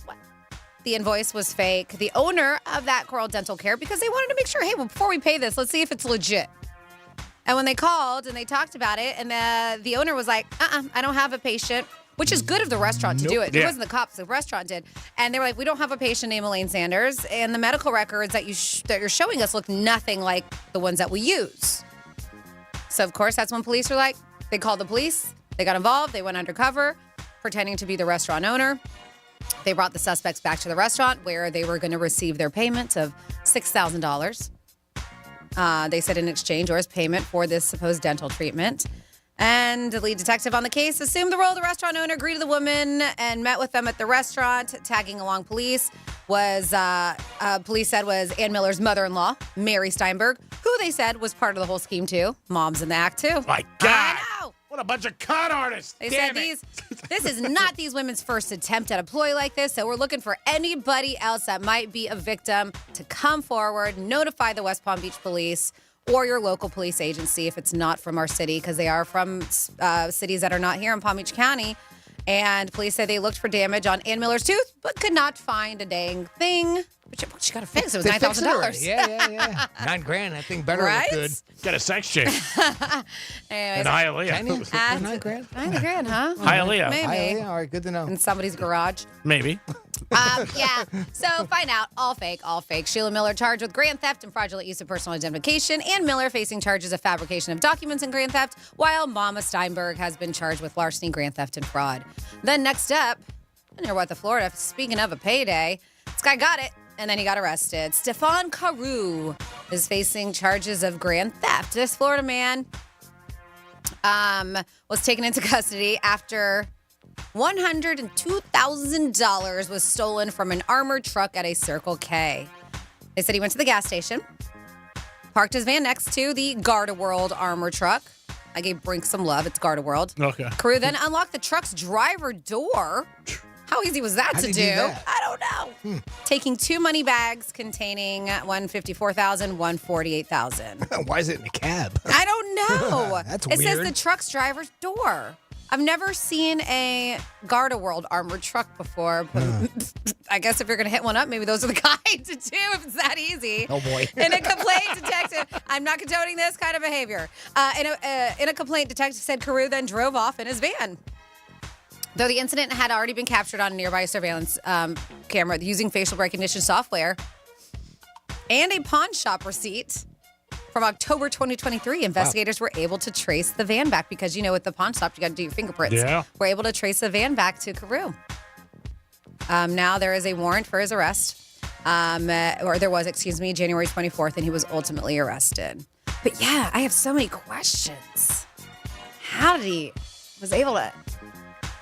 the invoice was fake. The owner of that Coral Dental Care, because they wanted to make sure, hey, well, before we pay this, let's see if it's legit. And when they called and they talked about it, and the owner was like, I don't have a patient, which is good of the restaurant to do it. It wasn't the cops, the restaurant did. And they were like, we don't have a patient named Elaine Sanders, and the medical records that you're showing us look nothing like the ones that we use. So, of course, that's when police were like, they called the police, they got involved, they went undercover, pretending to be the restaurant owner. They brought the suspects back to the restaurant where they were going to receive their payment of $6,000. They said in exchange or as payment for this supposed dental treatment. And the lead detective on the case assumed the role of the restaurant owner, greeted the woman, and met with them at the restaurant. Tagging along police was, police said was Ann Miller's mother-in-law, Mary Steinberg, who they said was part of the whole scheme too. Mom's in the act too. My God. I know. What a bunch of con artists. They said this is not these women's first attempt at a ploy like this, so we're looking for anybody else that might be a victim to come forward, notify the West Palm Beach Police or your local police agency if it's not from our city, because they are from cities that are not here in Palm Beach County. And police say they looked for damage on Ann Miller's tooth, but could not find a dang thing. But she got to fix it. It was $9,000. Yeah. $9,000. I think better right? look good. Got a sex change. Anyways, and Hialeah. $9,000? $9,000, huh? Hialeah. Maybe. Hialeah? All right, good to know. In somebody's garage. Maybe. Yeah. So find out. All fake. Sheila Miller charged with grand theft and fraudulent use of personal identification. Ann Miller facing charges of fabrication of documents and grand theft, while Mama Steinberg has been charged with larceny, grand theft, and fraud. Then next up, near what the Florida, speaking of a payday, this guy got it. And then he got arrested. Stefan Carew is facing charges of grand theft. This Florida man was taken into custody after $102,000 was stolen from an armored truck at a Circle K. They said he went to the gas station, parked his van next to the Garda World armored truck. I gave Brink some love. It's Garda World. Okay. Carew then unlocked the truck's driver door. How easy was that to do? I don't know. Taking 2 money bags containing $154,000, $148,000. Why is it in a cab? I don't know. That's weird. It says the truck's driver's door. I've never seen a Garda World armored truck before, but I guess if you're going to hit one up, maybe those are the kind to do if it's that easy. Oh, boy. And a complaint detective, I'm not condoning this kind of behavior. In a complaint, detective said Carew then drove off in his van. Though the incident had already been captured on a nearby surveillance camera using facial recognition software and a pawn shop receipt from October 2023, investigators were able to trace the van back because, with the pawn shop, you got to do your fingerprints. Yeah. We're able to trace the van back to Carew. Now there is a warrant for his arrest, or there was, January 24th, and he was ultimately arrested. But yeah, I have so many questions. How did he was able to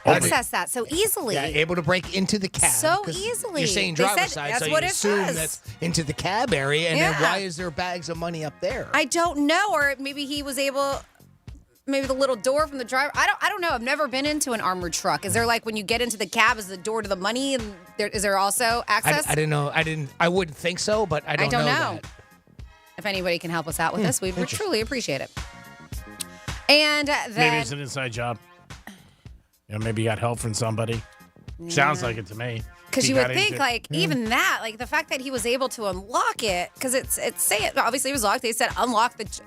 access that so easily? Yeah, able to break into the cab. So easily. You're saying They driver's said side, that's so what you it assume says. that's into the cab area, and then why is there bags of money up there? I don't know, or maybe he was able. Maybe the little door from the driver. I don't know. I've never been into an armored truck. Is there like when you get into the cab, is the door to the money, and is there also access? I didn't know. I wouldn't think so, but I don't know that. If anybody can help us out with this, we'd truly appreciate it. And then maybe it's an inside job. Maybe you got help from somebody. Sounds like it to me. Because you would think, even that, the fact that he was able to unlock it, because it's obviously it was locked. They said unlock the.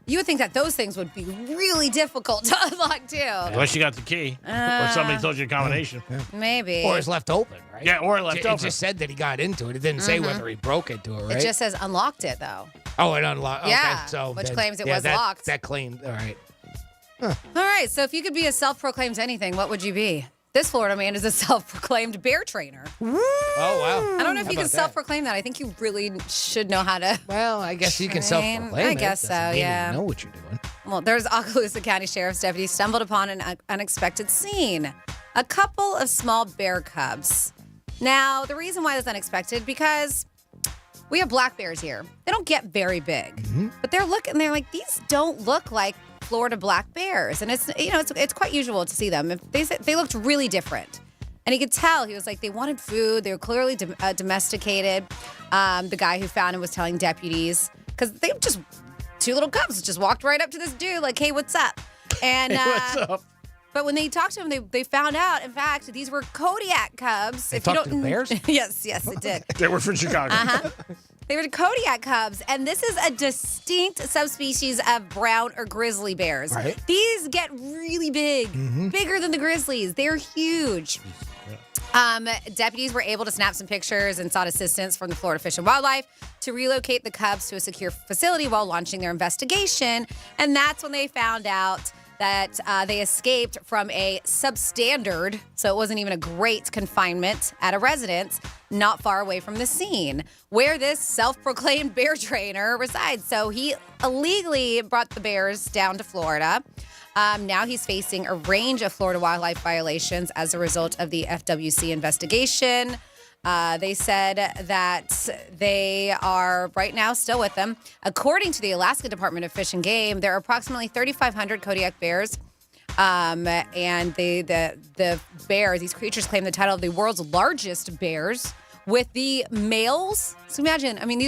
You would think that those things would be really difficult to unlock too. Unless you got the key, or somebody told you a combination. Maybe. Or it's left open, right? Yeah, or left open. It just said that he got into it. It didn't say whether he broke into it, right? It just says unlocked it though. Oh, it unlocked. Yeah, okay, so which claims it was locked. That claimed. All right. All right. So if you could be a self-proclaimed anything, what would you be? This Florida man is a self-proclaimed bear trainer. Oh, wow. I don't know if How you can about that? self-proclaim that. I think you really should know how to. Well, I guess you can train. self-proclaim I it. guess so, Doesn't mean yeah. You know what you're doing. Well, there's Okaloosa County Sheriff's deputies stumbled upon an unexpected scene. A couple of small bear cubs. Now, the reason why that's unexpected, because we have black bears here. They don't get very big, but they're like, these don't look like Florida black bears. And it's quite usual to see them. They looked really different. And he could tell, he was like, they wanted food. They were clearly domesticated. The guy who found him was telling deputies, because they just, two little cubs just walked right up to this dude like, hey, what's up? And Hey, what's up? But when they talked to him, they found out, in fact, these were Kodiak cubs. They talked to the bears? Yes, it did. They were from Chicago. They were Kodiak cubs, and this is a distinct subspecies of brown or grizzly bears. Right. These get really big, bigger than the grizzlies. They're huge. Deputies were able to snap some pictures and sought assistance from the Florida Fish and Wildlife to relocate the cubs to a secure facility while launching their investigation. And that's when they found out that they escaped from a substandard, so it wasn't even a great confinement, at a residence not far away from the scene where this self-proclaimed bear trainer resides. So he illegally brought the bears down to Florida. Now he's facing a range of Florida wildlife violations as a result of the FWC investigation. They said that they are right now still with them. According to the Alaska Department of Fish and Game, there are approximately 3,500 Kodiak bears. And the bears, these creatures claim the title of the world's largest bears, with the males. So imagine, I mean,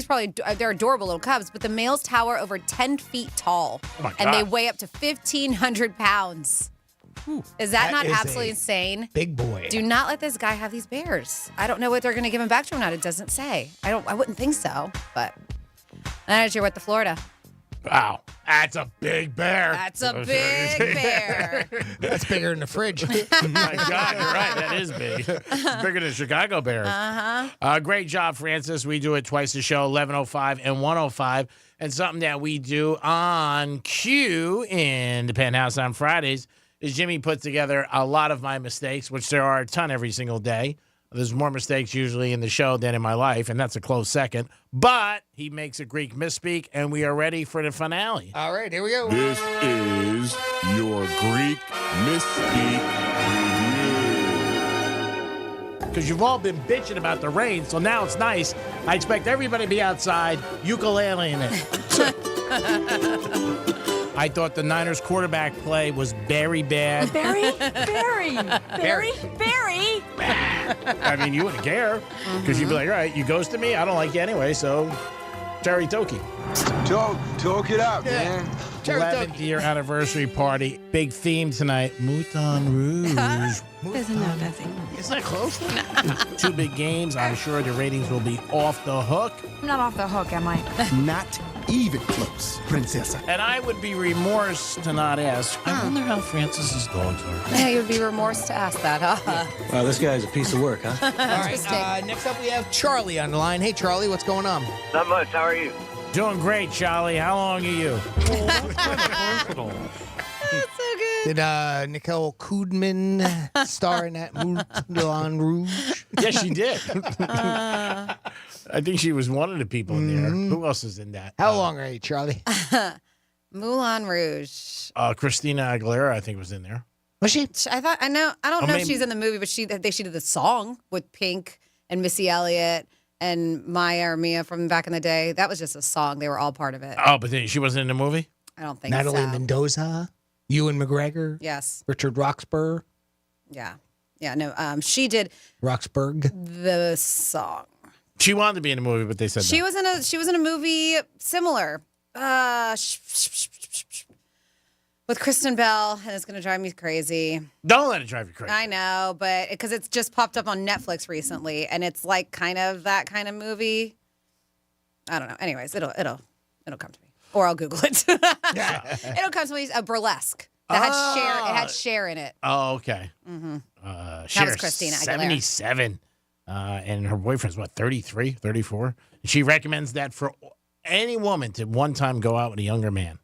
they're adorable little cubs, but the males tower over 10 feet tall. Oh my and they God. weigh up to 1,500 pounds. Is that not is absolutely a insane? Big boy. Do not let this guy have these bears. I don't know what they're going to give him back to him or not. It doesn't say. I wouldn't think so, but that's your What the Florida. Wow. That's a big bear. That's a big bear. That's bigger than the fridge. My God, you're right. That is big. It's bigger than Chicago Bears. Great job, Francis. We do it twice a show, 11:05 and 1:05. And something that we do on cue in the Penthouse on Fridays is Jimmy puts together a lot of my mistakes, which there are a ton every single day. There's more mistakes usually in the show than in my life, and that's a close second. But he makes a Greek misspeak, and we are ready for the finale. All right, here we go. This is your Greek Misspeak Review. Because you've all been bitching about the rain, so now it's nice. I expect everybody to be outside ukuleleing it. I thought the Niners quarterback play was very bad. Barry? I mean, you wouldn't care because you'd be like, all right, you ghosted me. I don't like you anyway, so Terry Toki. Talk it up, man. 11th year anniversary party. Big theme tonight. Mouton Rouge. Isn't that nothing? Isn't that close? 2 big games. I'm sure the ratings will be off the hook. I'm not off the hook, am I? Not even close, Princessa. And I would be remorse to not ask. I wonder how Francis is going to her. Yeah, you'd be remorse to ask that, huh? Wow, this guy's a piece of work, huh? All right, next up we have Charlie on the line. Hey, Charlie, what's going on? Not much. How are you? Doing great, Charlie. How long are you? That's so good. Did Nicole Kidman star in that Moulin Rouge? Yes, she did. I think she was one of the people in there. Who else is in that? How long are you, Charlie? Moulin Rouge. Christina Aguilera, I think, was in there. Was she? I don't know if maybe- she's in the movie, but she did the song with Pink and Missy Elliott and Maya or Mia from back in the day. That was just a song. They were all part of it. Oh, but then she wasn't in the movie? I don't think Natalie so. Mendoza, Ewan McGregor, Yes. Richard Roxburgh, Yeah. Yeah, no. She did Roxburgh. the song. She wanted to be in the movie, but they said She no. was in a movie similar. With Kristen Bell, and it's going to drive me crazy. Don't let it drive you crazy. I know, but because it's just popped up on Netflix recently, and it's like kind of that kind of movie. I don't know. Anyways, it'll come to me, or I'll Google it. It'll come to me. A burlesque that had Cher. It had Cher in it. Oh, okay. Mm-hmm. Cher, was Christina Aguilera. 77. And her boyfriend's, 33, 34? She recommends that for any woman to one time go out with a younger man.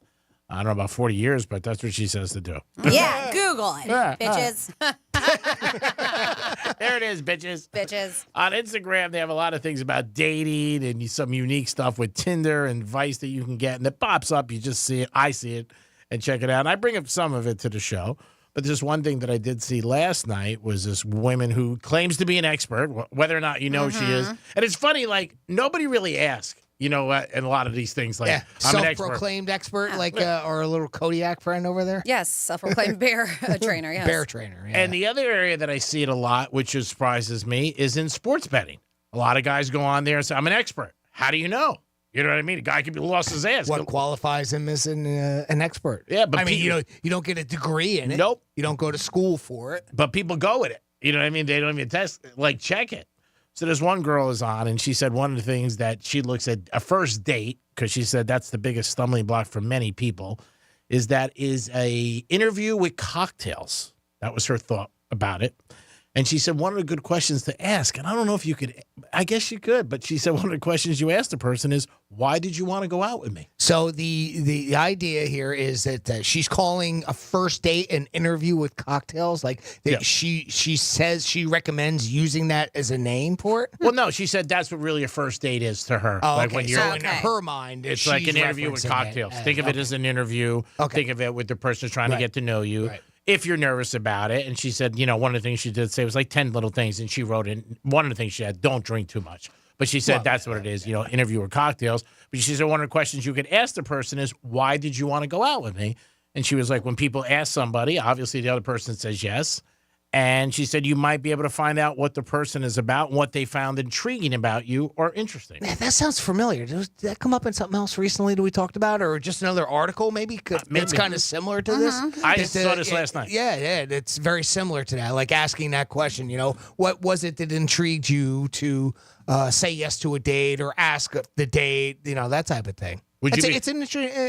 I don't know about 40 years, but that's what she says to do. Yeah, Google it, Yeah, bitches. There it is, bitches. Bitches. On Instagram, they have a lot of things about dating and some unique stuff with Tinder and advice that you can get. And it pops up. You just see it. I see it and check it out. And I bring up some of it to the show. But there's one thing that I did see last night was this woman who claims to be an expert, whether or not you know she is. And it's funny, like, nobody really asks, you know, and a lot of these things, like, I'm an expert. Self-proclaimed expert, like, or a little Kodiak friend over there. Yes, self-proclaimed bear trainer, yes. Bear trainer, yeah. And the other area that I see it a lot, which surprises me, is in sports betting. A lot of guys go on there and say, I'm an expert. How do you know? You know what I mean? A guy could be lost his ass. What qualifies him as an expert? Yeah, but I mean, you don't get a degree in it. Nope. You don't go to school for it. But people go with it. You know what I mean? They don't even test, like, check it. So there's one girl is on, and she said one of the things that she looks at a first date, because she said that's the biggest stumbling block for many people, is a interview with cocktails. That was her thought about it. And she said one of the good questions to ask, and I don't know if you could, I guess you could, but she said one of the questions you ask the person is, why did you want to go out with me? So the idea here is that she's calling a first date an interview with cocktails. Like she says she recommends using that as a name for it. Well, no, she said that's what really a first date is to her. Oh, like okay. when you're, So in her mind, it's like an interview with cocktails. Think of it as an interview. Okay. Think of it with the person trying to get to know you. Right. If you're nervous about it. And she said, you know, one of the things she did say was like 10 little things. And she wrote in one of the things she had, don't drink too much. But she said that's what it is, you know, interview or cocktails. But she said one of the questions you could ask the person is, why did you want to go out with me? And she was like, when people ask somebody, obviously the other person says yes. And she said you might be able to find out what the person is about, what they found intriguing about you or interesting. Yeah, that sounds familiar. Did that come up in something else recently that we talked about, or just another article maybe? It's kind of similar to this. I saw this last night. Yeah, it's very similar to that. Like asking that question, you know, what was it that intrigued you to say yes to a date or ask the date, you know, that type of thing. It's an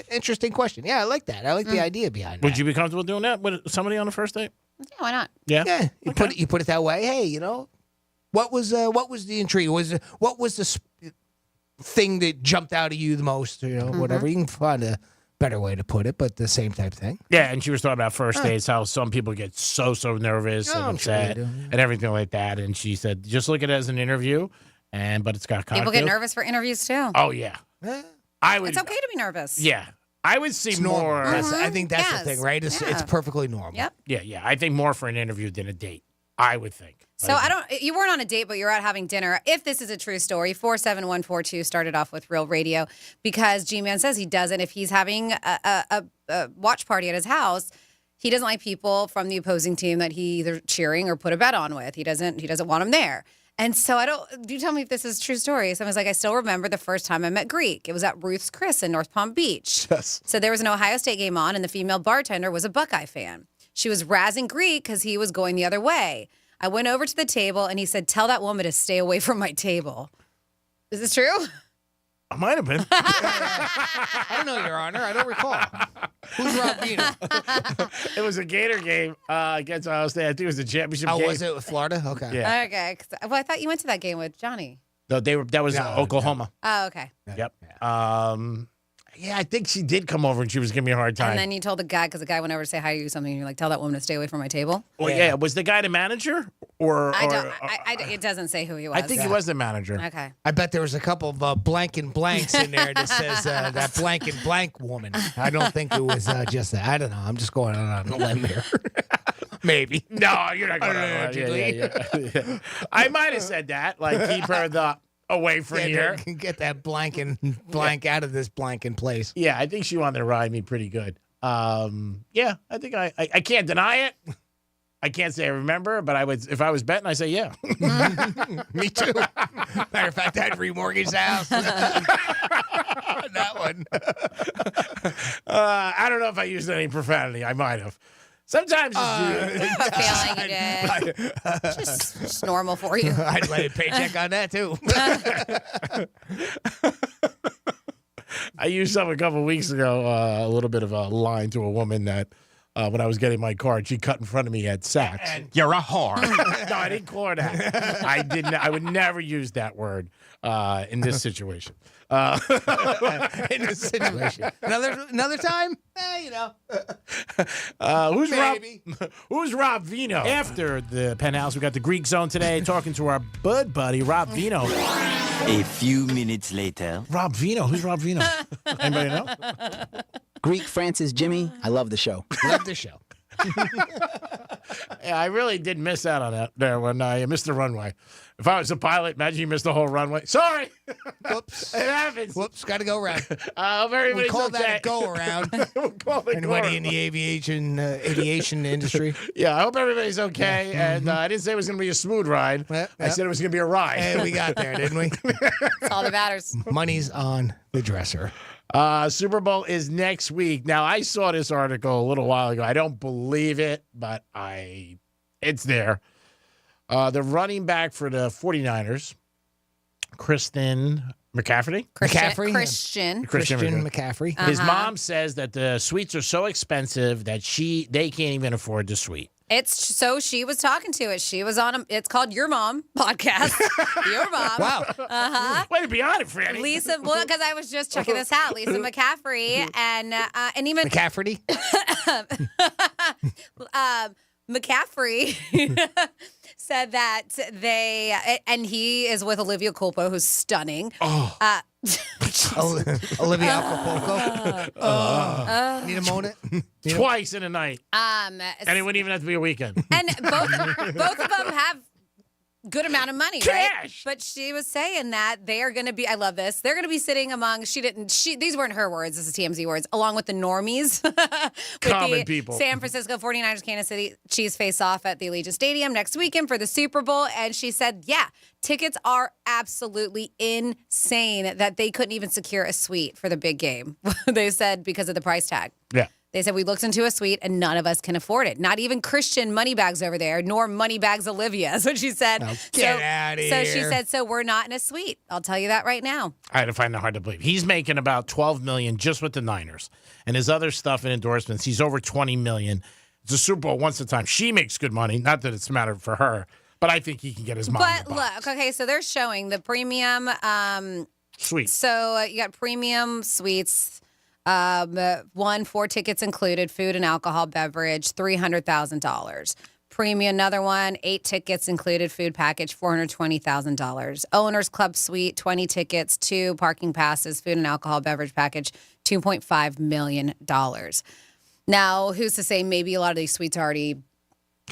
interesting question. Yeah, I like that. I like the idea behind that. Would you be comfortable doing that with somebody on the first date? Yeah, why not? Yeah, you put it that way. Hey, you know, what was the intrigue? What was the thing that jumped out at you the most? You know, whatever. You can find a better way to put it, but the same type thing. Yeah, and she was talking about first dates, how some people get so nervous and upset and everything like that. And she said, just look at it as an interview, but it's got cocktails. People get nervous for interviews too. Oh yeah, I would. It's okay to be nervous. Yeah. I would see more. I think that's the thing, right? It's perfectly normal. Yep. Yeah. I think more for an interview than a date. I would think. So you weren't on a date, but you're out having dinner. If this is a true story, 47142 started off with Real Radio because G-Man says he doesn't. If he's having a watch party at his house, he doesn't like people from the opposing team that he either cheering or put a bet on with. He doesn't want them there. And so do tell me if this is a true story. Someone's like, I still remember the first time I met Greek. It was at Ruth's Chris in North Palm Beach. Yes. So there was an Ohio State game on, and the female bartender was a Buckeye fan. She was razzing Greek because he was going the other way. I went over to the table, and he said, tell that woman to stay away from my table. Is this true? I might have been. I don't know, Your Honor. I don't recall. Who's Rob Vino? It was a Gator game against Ohio State. I think it was a championship game. Oh, was it with Florida? Okay. Yeah. Okay. Well, I thought you went to that game with Johnny. No, that was Oklahoma. Oh, okay. Yep. Yeah, I think she did come over and she was giving me a hard time. And then you told the guy, because the guy went over to say hi to you or something, and you're like, tell that woman to stay away from my table? Well, yeah. Was the guy the manager? It doesn't say who he was. I think he was the manager. Okay. I bet there was a couple of blank and blanks in there that says that blank and blank woman. I don't think it was just that. I don't know. I'm just going on a limb here. Maybe. No, you're not going on a limb. Yeah. I might have said that. Like, keep her away from here. Get that blank and blank out of this blank in place. Yeah, I think she wanted to ride me pretty good. Yeah, I think I can't deny it. I can't say I remember, but if I was betting, I'd say yeah. Me too. Matter of fact, I'd remortgage the house. That one. I don't know if I used any profanity. I might have. Sometimes I have a feeling you did. Just normal for you. I'd lay a paycheck on that too. I used some a couple of weeks ago, a little bit of a line to a woman that when I was getting my car. She cut in front of me at Saks. You're a whore. No, I didn't call her that. I didn't. I would never use that word in this situation. In this situation. Another time? Who's Rob Vino? After the Penthouse, we got the Greek Zone today, talking to our bud buddy, Rob Vino. A few minutes later. Rob Vino? Who's Rob Vino? Anybody know? Greek Francis Jimmy. I love the show. Love the show. Yeah, I really did miss out on that there when I missed the runway. If I was a pilot, imagine you missed the whole runway. Sorry. Whoops. It happens. Whoops. Got to go around. We call that a go around. We'll call it Anybody in the aviation industry? Yeah, I hope everybody's okay. And I didn't say it was going to be a smooth ride. I said it was going to be a ride. And we got there, didn't we? That's all that matters. Money's on the dresser. Super Bowl is next week. Now, I saw this article a little while ago. I don't believe it, but it's there. The running back for the 49ers, Christian McCaffrey. Christian McCaffrey. His mom says that the suites are so expensive that they can't even afford the suite. It's so she was talking to it. She was on it's called Your Mom podcast. Your Mom. Wow. Way to be on it, Franny. Lisa, well, because I was just checking this out. Lisa McCaffrey and even McCaffrey. McCaffrey said that and he is with Olivia Culpo, who's stunning. Olivia Acapulco. Need a moment? Twice in a night. And it wouldn't even have to be a weekend. And both of them have good amount of money, Cash. right? But she was saying that they are going to be, I love this, they're going to be sitting among, these weren't her words, this is TMZ words, along with the normies. Common people. San Francisco 49ers, Kansas City Chiefs face off at the Allegiant Stadium next weekend for the Super Bowl. And she said, yeah, tickets are absolutely insane that they couldn't even secure a suite for the big game. They said because of the price tag. Yeah. They said, we looked into a suite and none of us can afford it. Not even Christian Moneybags over there, nor Moneybags Olivia. That's what she said. Oh, get out of so here. she said, so we're not in a suite. I'll tell you that right now. I had to find that hard to believe. He's making about $12 million just with the Niners. And his other stuff and endorsements, he's over $20 million. It's a Super Bowl once a time. She makes good money. Not that it's mattered for her, but I think he can get his mom. But look, okay, so they're showing the premium suite. So you got premium suites. 4 tickets included, food and alcohol beverage, $300,000. Premium, another one, 8 tickets included, food package, $420,000. Owners Club Suite, 20 tickets, 2 parking passes, food and alcohol beverage package, $2.5 million. Now, who's to say maybe a lot of these suites are already,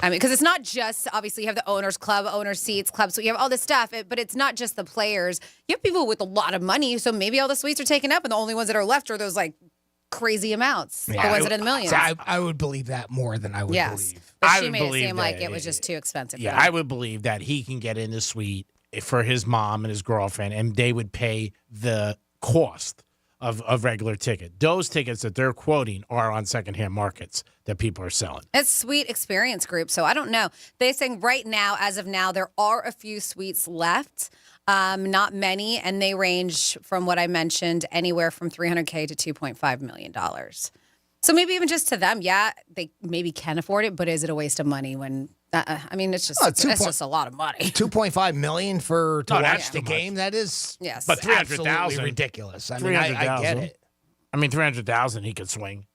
because it's not just, obviously, you have the Owners Club, owner seats, club suite, you have all this stuff, but it's not just the players. You have people with a lot of money, so maybe all the suites are taken up, and the only ones that are left are those, crazy amounts, the ones that are in the millions. I would believe that more than I would believe. But I she would made it believe seem like that it was just too expensive. Yeah, I would believe that he can get in the suite for his mom and his girlfriend, and they would pay the cost of a regular ticket. Those tickets that they're quoting are on secondhand markets that people are selling. It's Suite Experience Group, so I don't know. They're saying right now, as of now, there are a few suites left. Not many, and they range from what I mentioned, anywhere from $300K to $2.5 million. So maybe even just to them, yeah, they maybe can afford it, but is it a waste of money when? It's just it's just a lot of money. $2.5 million to watch the game. That is but absolutely ridiculous. I mean, I get it. I mean, $300,000 he could swing.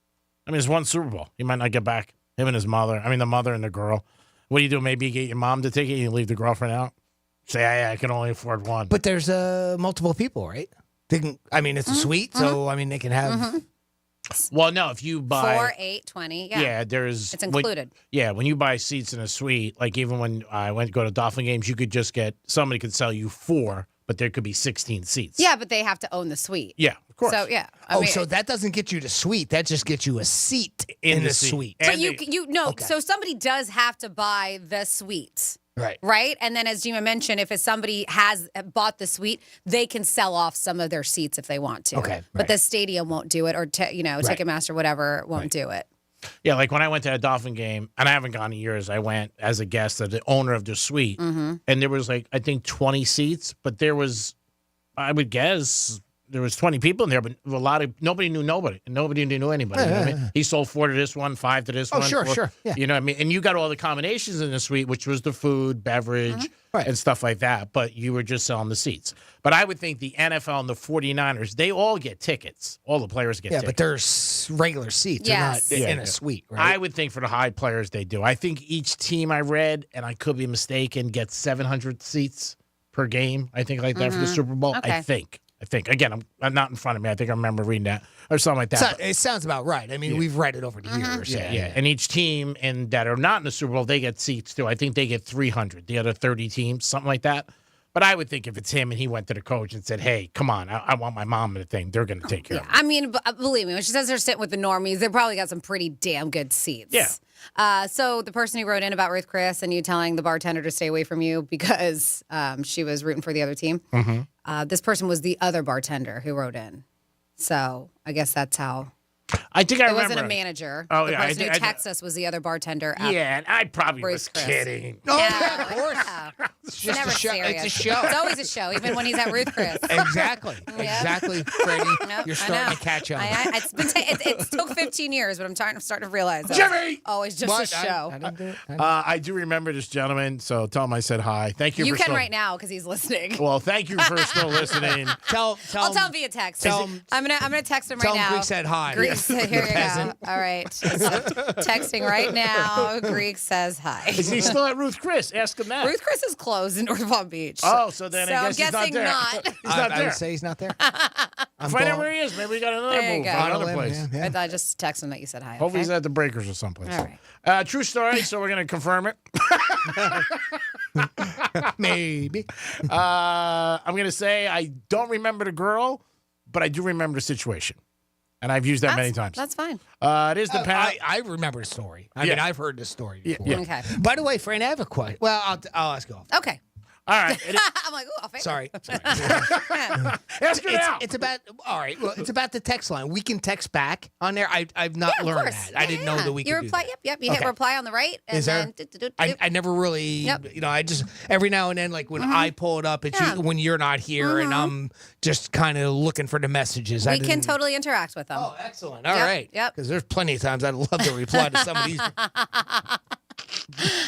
I mean, it's one Super Bowl. He might not get back. Him and his mother. I mean, the mother and the girl. What do you do? Maybe you get your mom to take it. You leave the girlfriend out. Say, I can only afford one. But there's multiple people, right? It's a suite, so they can have. Well, no, if you buy 4, 8, 20, yeah, there's it's included. When you buy seats in a suite, like even when I went to go to Dolphin games, you could just somebody could sell you 4, but there could be 16 seats. Yeah, but they have to own the suite. Yeah, of course. So yeah, so that doesn't get you the suite. That just gets you a seat in the suite. But so somebody does have to buy the suite. Right. And then as Gina mentioned, if somebody has bought the suite, they can sell off some of their seats if they want to. Okay. But the stadium won't do it, or Ticketmaster, whatever, won't do it. Yeah, like when I went to a Dolphin game, and I haven't gone in years, I went as a guest of the owner of the suite. Mm-hmm. And there was I think 20 seats, but there was, I would guess, there was 20 people in there, but nobody knew nobody. Nobody knew anybody. You know what I mean? He sold 4 to this one, 5 to this one. Sure. Yeah. You know what I mean? And you got all the combinations in the suite, which was the food, beverage, and stuff like that. But you were just selling the seats. But I would think the NFL and the 49ers, they all get tickets. All the players get tickets. Yeah, but there's regular seats. Yes. They're not in a suite, right? I would think for the high players, they do. I think each team I read, and I could be mistaken, gets 700 seats per game. I think like that for the Super Bowl. Okay. I think. Again, I'm not in front of me. I think I remember reading that or something like that. It sounds about right. I mean, we've read it over the years. Yeah. And each team that are not in the Super Bowl, they get seats too. I think they get 300. The other 30 teams, something like that. But I would think if it's him and he went to the coach and said, hey, come on, I want my mom in the thing, they're going to take care of it. I mean, believe me, when she says they're sitting with the normies, they probably got some pretty damn good seats. Yeah. So the person who wrote in about Ruth Chris and you telling the bartender to stay away from you because she was rooting for the other team, this person was the other bartender who wrote in. So I guess that's how. I think I remember. It wasn't a manager. Oh, the yeah. person who texted us was the other bartender. Yeah, and I probably Ruth was Chris. kidding. No, of course. Yeah. It's just Never a show. serious. It's a show. It's always a show, even when he's at Ruth Chris. Exactly. Yep. Exactly, Freddie. Nope, You're I starting know. to catch on. It took 15 years, but I'm starting to realize that. Jimmy! Always just a show. I didn't do it. I do remember this gentleman, so tell him I said hi. Thank you You for can still, right now because he's listening. Well, thank you for still listening. Tell I'll tell him via text. I'm gonna text him right tell now. him Greek said hi. Greek, here you go. All right. So, texting right now. Greek says hi. Is he still at Ruth Chris? Ask him that. Ruth Chris is closed in North Palm Beach. Oh, so then I guess I'm he's not guessing there. not. He's not I there. would say he's not there. Find out where he is. Maybe we got another There you move go. from another Follow him, place. yeah. I just texted him that you said hi. Hopefully okay? he's at the Breakers or someplace. All right. True story, so we're going to confirm it. Maybe. I'm going to say I don't remember the girl, but I do remember the situation. And I've used that many times. That's fine. It is the I remember the story. I mean, I've heard this story before. Yeah. Okay. By the way, Fran, I have a question. Well, I'll ask you off. Okay. All right. I'm like, ooh, I'll fake Sorry. Ask her now. It's about Well, it's about the text line. We can text back on there. I've not Yeah, of learned course. that. I didn't know that we could You do reply, that. Yep. You hit reply on the right. And Is there? then I never really, I just every now and then, like when I pull it up, it's usually when you're not here, and I'm just kind of looking for the messages. we can totally interact with them. Oh, excellent! All right. Yep. Because there's plenty of times I'd love to reply to some of these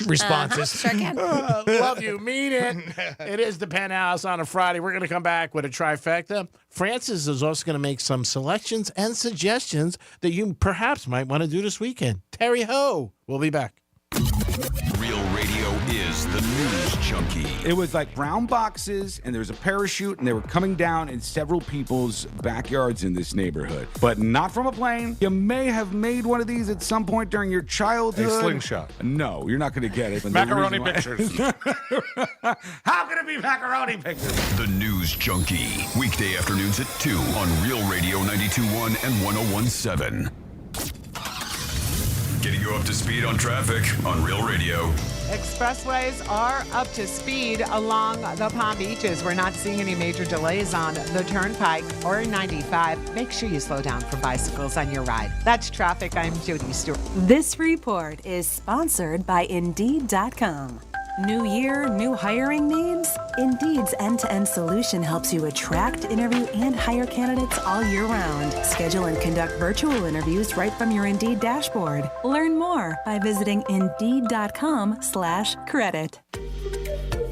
responses. Sure can. Love you. Mean it. It is the Penthouse on a Friday. We're going to come back with a trifecta. Francis is also going to make some selections and suggestions that you perhaps might want to do this weekend. Terry Ho. We'll be back. Real Radio is the news junkie. It was like brown boxes, and there was a parachute, and they were coming down in several people's backyards in this neighborhood. But not from a plane. You may have made one of these at some point during your childhood. A slingshot. No, you're not going to get it. Macaroni pictures. How can it be macaroni pictures? The news junkie. Weekday afternoons at 2 on Real Radio 92.1 and 101.7. Getting you up to speed on traffic on Real Radio. Expressways are up to speed along the Palm Beaches. We're not seeing any major delays on the Turnpike or 95. Make sure you slow down for bicycles on your ride. That's traffic. I'm Jody Stewart. This report is sponsored by Indeed.com. New year, new hiring needs? Indeed's end-to-end solution helps you attract, interview, and hire candidates all year round. Schedule and conduct virtual interviews right from your Indeed dashboard. Learn more by visiting Indeed.com/credit.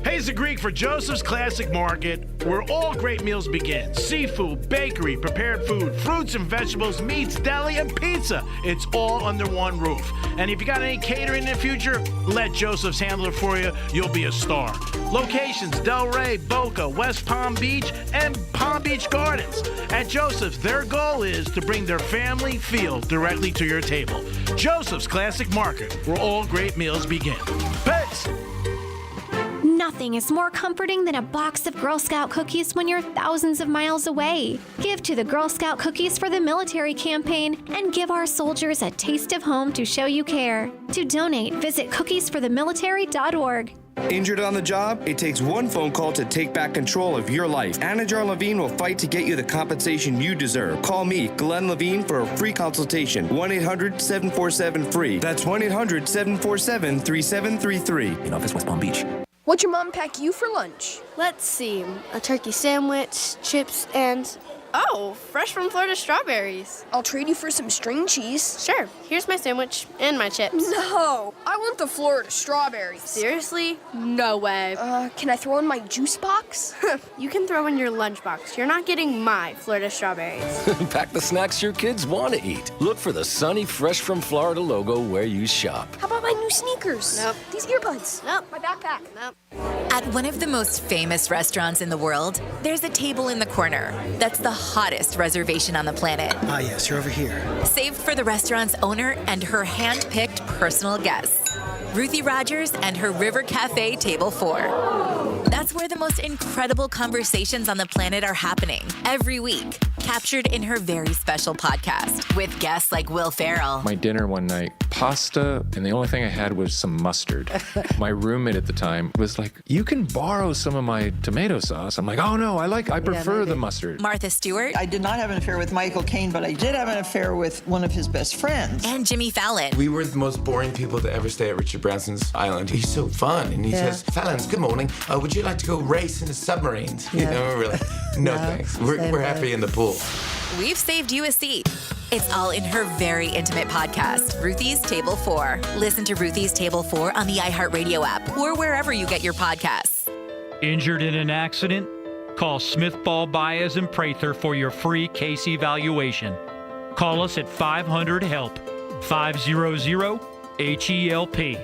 Hey, it's the Greek for Joseph's Classic Market, where all great meals begin. Seafood, bakery, prepared food, fruits and vegetables, meats, deli, and pizza. It's all under one roof. And if you got any catering in the future, let Joseph's handle it for you. You'll be a star. Locations: Delray, Boca, West Palm Beach, and Palm Beach Gardens. At Joseph's, their goal is to bring their family feel directly to your table. Joseph's Classic Market, where all great meals begin. Peace! Nothing is more comforting than a box of Girl Scout cookies when you're thousands of miles away. Give to the Girl Scout Cookies for the Military campaign and give our soldiers a taste of home to show you care. To donate, visit cookiesforthemilitary.org. Injured on the job? It takes one phone call to take back control of your life. Anajar Levine will fight to get you the compensation you deserve. Call me, Glenn Levine, for a free consultation. 1-800-747-FREE. That's 1-800-747-3733. In office, West Palm Beach. What'd your mom pack you for lunch? Let's see, a turkey sandwich, chips, and Oh, fresh from Florida strawberries. I'll trade you for some string cheese. Sure. Here's my sandwich and my chips. No, I want the Florida strawberries. Seriously? No way. Can I throw in my juice box? You can throw in your lunchbox. You're not getting my Florida strawberries. Pack the snacks your kids want to eat. Look for the sunny, fresh from Florida logo where you shop. How about my new sneakers? Nope. These earbuds? Nope. My backpack? Nope. At one of the most famous restaurants in the world, there's a table in the corner that's the hottest reservation on the planet. Ah, yes, you're over here. Saved for the restaurant's owner and her hand-picked personal guests, Ruthie Rogers and her River Cafe Table 4. That's where the most incredible conversations on the planet are happening every week, captured in her very special podcast with guests like Will Ferrell. My dinner one night, pasta, and the only thing I had was some mustard. My roommate at the time was like, "You can borrow some of my tomato sauce." I'm like, "Oh no, I prefer the mustard." Martha Stewart. I did not have an affair with Michael Caine, but I did have an affair with one of his best friends. And Jimmy Fallon. We were the most boring people to ever stay at Richard Branson's island. He's so fun, and he says, "Fallons, good morning. Would you like to go race in the submarines?" You know, we're like, no thanks. We're happy in the pool. We've saved you a seat. It's all in her very intimate podcast, Ruthie's Table 4. Listen to Ruthie's Table 4 on the iHeartRadio app or wherever you get your podcasts. Injured in an accident? Call Smith Ball Baez and Prather for your free case evaluation. Call us at 500-HELP, 500-HELP.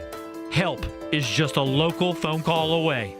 HELP is just a local phone call away.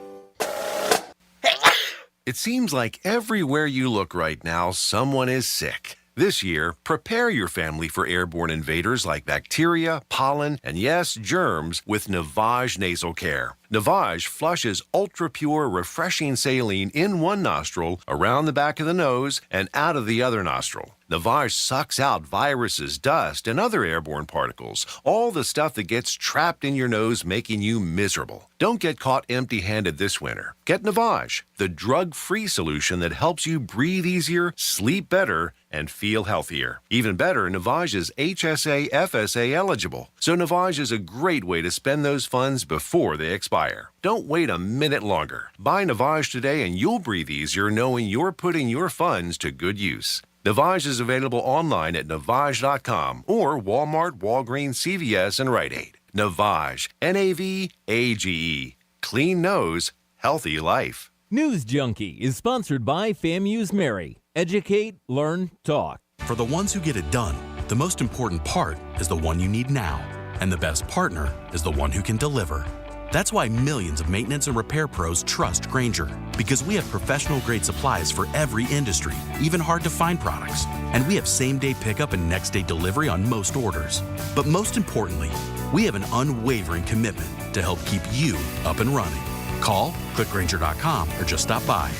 It seems like everywhere you look right now, someone is sick. This year, prepare your family for airborne invaders like bacteria, pollen, and yes, germs with Navage Nasal Care. Navage flushes ultra-pure, refreshing saline in one nostril, around the back of the nose, and out of the other nostril. Navage sucks out viruses, dust, and other airborne particles, all the stuff that gets trapped in your nose, making you miserable. Don't get caught empty-handed this winter. Get Navage, the drug-free solution that helps you breathe easier, sleep better, and feel healthier. Even better, Navage is HSA, FSA eligible, so Navage is a great way to spend those funds before they expire. Don't wait a minute longer. Buy Navage today and you'll breathe easier knowing you're putting your funds to good use. Navage is available online at Navage.com or Walmart, Walgreens, CVS, and Rite Aid. Navage, Navage. Clean nose, healthy life. News Junkie is sponsored by FAMU's Mary. Educate, learn, talk. For the ones who get it done, the most important part is the one you need now. And the best partner is the one who can deliver. That's why millions of maintenance and repair pros trust Grainger, because we have professional-grade supplies for every industry, even hard-to-find products. And we have same-day pickup and next-day delivery on most orders. But most importantly, we have an unwavering commitment to help keep you up and running. Call, click Grainger.com, or just stop by.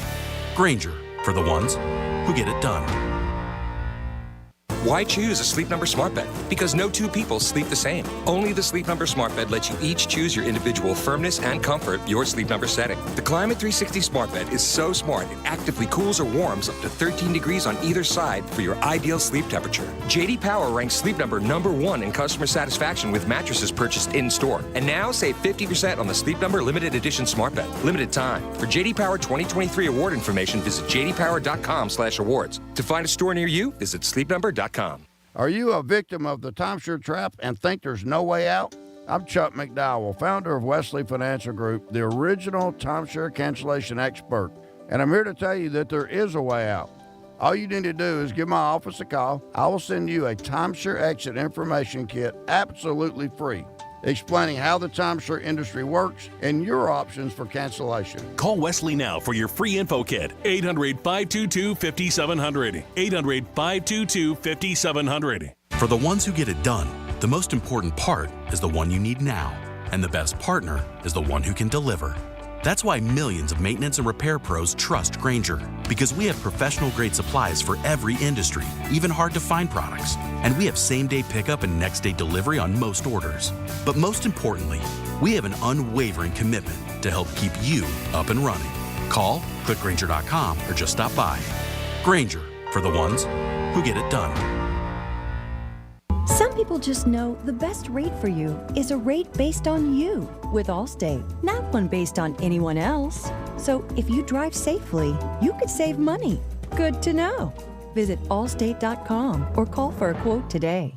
Grainger, for the ones who get it done. Why choose a Sleep Number smart bed? Because no two people sleep the same. Only the Sleep Number smart bed lets you each choose your individual firmness and comfort, your Sleep Number setting. The Climate 360 smart bed is so smart it actively cools or warms up to 13 degrees on either side for your ideal sleep temperature. JD Power ranks Sleep Number #1 in customer satisfaction with mattresses purchased in-store. And now save 50% on the Sleep Number limited edition smart bed. Limited time. For JD Power 2023 award information, visit jdpower.com/awards. To find a store near you, visit sleepnumber.com. Are you a victim of the timeshare trap and think there's no way out? I'm Chuck McDowell, founder of Wesley Financial Group, the original timeshare cancellation expert, and I'm here to tell you that there is a way out. All you need to do is give my office a call. I will send you a timeshare exit information kit absolutely free, explaining how the timeshare industry works and your options for cancellation. Call Wesley now for your free info kit. 800-522-5700. 800-522-5700. For the ones who get it done, the most important part is the one you need now. And the best partner is the one who can deliver. That's why millions of maintenance and repair pros trust Grainger, because we have professional-grade supplies for every industry, even hard-to-find products. And we have same-day pickup and next-day delivery on most orders. But most importantly, we have an unwavering commitment to help keep you up and running. Call, click Grainger.com, or just stop by. Grainger, for the ones who get it done. Some people just know the best rate for you is a rate based on you with Allstate, not one based on anyone else. So if you drive safely, you could save money. Good to know. Visit allstate.com or call for a quote today.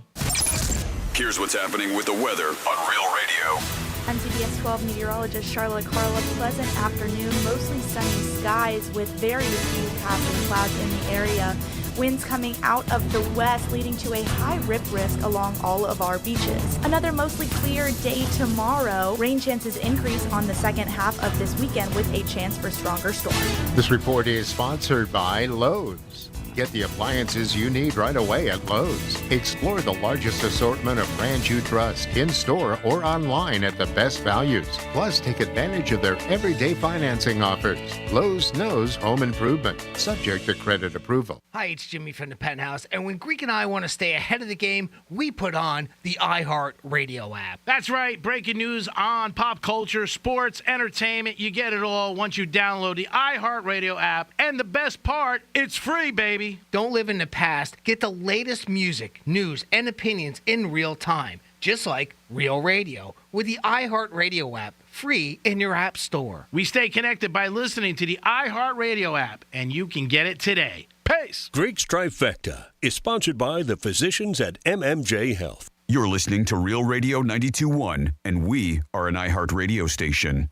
Here's what's happening with the weather on Real Radio. I'm CBS 12 meteorologist Charlotte Carla. Pleasant afternoon, mostly sunny skies with very few passing clouds in the area. Winds coming out of the west, leading to a high rip risk along all of our beaches. Another mostly clear day tomorrow. Rain chances increase on the second half of this weekend with a chance for stronger storms. This report is sponsored by Lowe's. Get the appliances you need right away at Lowe's. Explore the largest assortment of brands you trust in-store or online at the best values. Plus, take advantage of their everyday financing offers. Lowe's knows home improvement, subject to credit approval. Hi, it's Jimmy from the Penthouse, and when Greek and I want to stay ahead of the game, we put on the iHeart Radio app. That's right. Breaking news on pop culture, sports, entertainment. You get it all once you download the iHeart Radio app. And the best part, it's free, baby. Don't live in the past. Get the latest music, news, and opinions in real time, just like Real Radio, with the iHeart Radio app, free in your app store. We stay connected by listening to the iHeart Radio app, and you can get it today. Peace. Greek's Trifecta is sponsored by the physicians at MMJ Health. You're listening to Real Radio 92.1, and we are an iHeart radio station.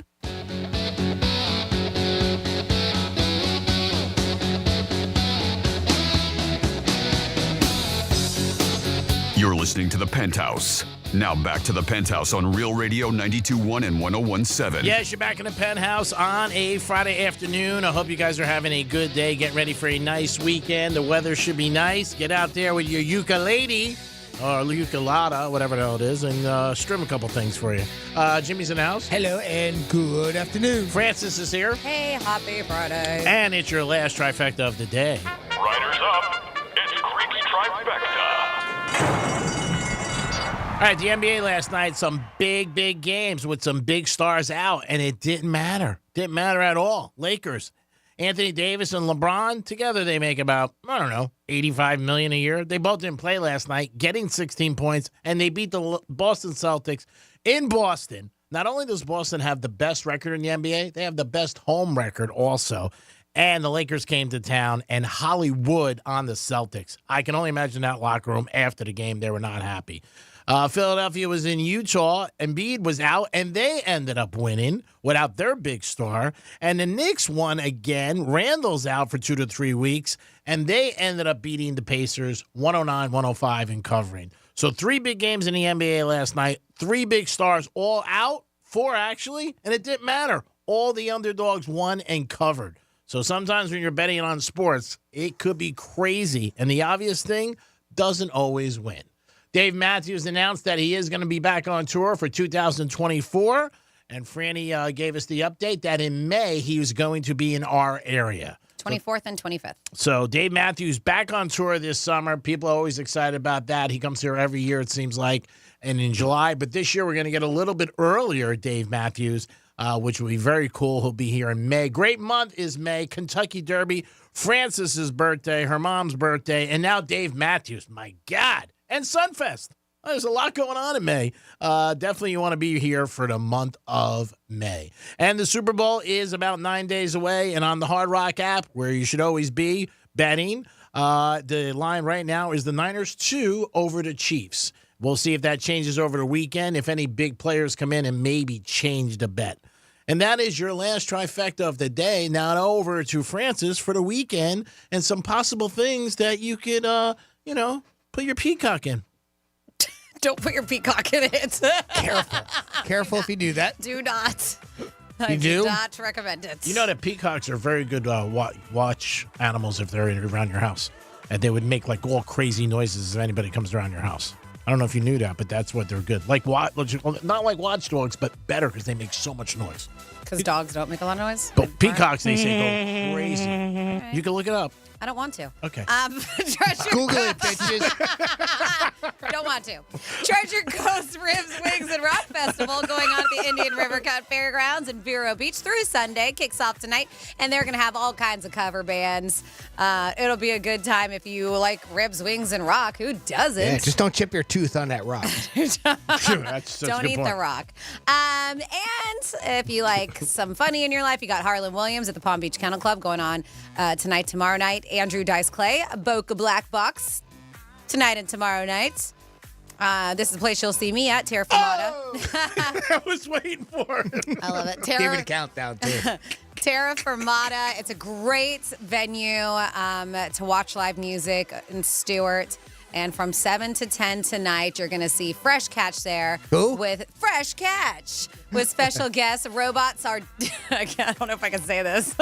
You're listening to The Penthouse. Now back to The Penthouse on Real Radio 92.1 and 101.7. Yes, you're back in The Penthouse on a Friday afternoon. I hope you guys are having a good day. Get ready for a nice weekend. The weather should be nice. Get out there with your ukulele or ukulada, whatever the hell it is, and strum a couple things for you. Jimmy's in the house. Hello and good afternoon. Francis is here. Hey, happy Friday. And it's your last trifecta of the day. Riders up. It's Greek's Trifecta. All right, the NBA last night, some big games with some big stars out, and it didn't matter. Didn't matter at all. Lakers, Anthony Davis and LeBron, together they make about, I don't know, $85 million a year. They both didn't play last night, getting 16 points, and they beat the Boston Celtics in Boston. Not only does Boston have the best record in the NBA, they have the best home record also. And the Lakers came to town, and Hollywood on the Celtics. I can only imagine that locker room after the game. They were not happy. Philadelphia was in Utah. Embiid was out, and they ended up winning without their big star. And the Knicks won again. Randall's out for 2 to 3 weeks, and they ended up beating the Pacers 109-105 and covering. So 3 big games in the NBA last night. 3 big stars all out, 4 actually, and it didn't matter. All the underdogs won and covered. So sometimes when you're betting on sports, it could be crazy, and the obvious thing doesn't always win. Dave Matthews announced that he is going to be back on tour for 2024, and Franny gave us the update that in May he was going to be in our area. 24th and 25th. So Dave Matthews back on tour this summer. People are always excited about that. He comes here every year, it seems like, and in July. But this year we're going to get a little bit earlier, Dave Matthews, which will be very cool. He'll be here in May. Great month is May. Kentucky Derby, Francis's birthday, her mom's birthday, and now Dave Matthews. My God. And Sunfest. There's a lot going on in May. Definitely you want to be here for the month of May. And the Super Bowl is about 9 days away. And on the Hard Rock app, where you should always be betting, the line right now is the Niners 2 over the Chiefs. We'll see if that changes over the weekend, if any big players come in and maybe change the bet. And that is your last trifecta of the day. Now over to Francis for the weekend and some possible things that you could, put your peacock in. Don't put your peacock in it. Careful if you do that. Do not. You do? Not recommend it. You know that peacocks are very good watch animals if they're around your house. And they would make like all crazy noises if anybody comes around your house. I don't know if you knew that, but that's what they're good. Like not like watchdogs, but better because they make so much noise. Because dogs don't make a lot of noise? But peacocks, they say, go crazy. Okay. You can look it up. I don't want to. Okay. Google it, bitches. Don't want to. Treasure Coast Ribs, Wings, and Rock Festival going on at the Indian River Fairgrounds in Vero Beach through Sunday. Kicks off tonight, and they're going to have all kinds of cover bands. It'll be a good time if you like ribs, wings, and rock. Who doesn't? Yeah, just don't chip your tooth on that rock. Don't eat the rock. And if you like some funny in your life, you got Harlan Williams at the Palm Beach Kennel Club going on tonight, tomorrow night. Andrew Dice Clay, Boca Black Box tonight and tomorrow night. This is the place you'll see me at, Terra Firmata. I was waiting for it. I love it. Give it a countdown, too. Terra Firmata. It's a great venue to watch live music in Stewart. And from 7 to 10 tonight, you're going to see Fresh Catch there. Who? With Fresh Catch. With special guests. Robots are... I don't know if I can say this.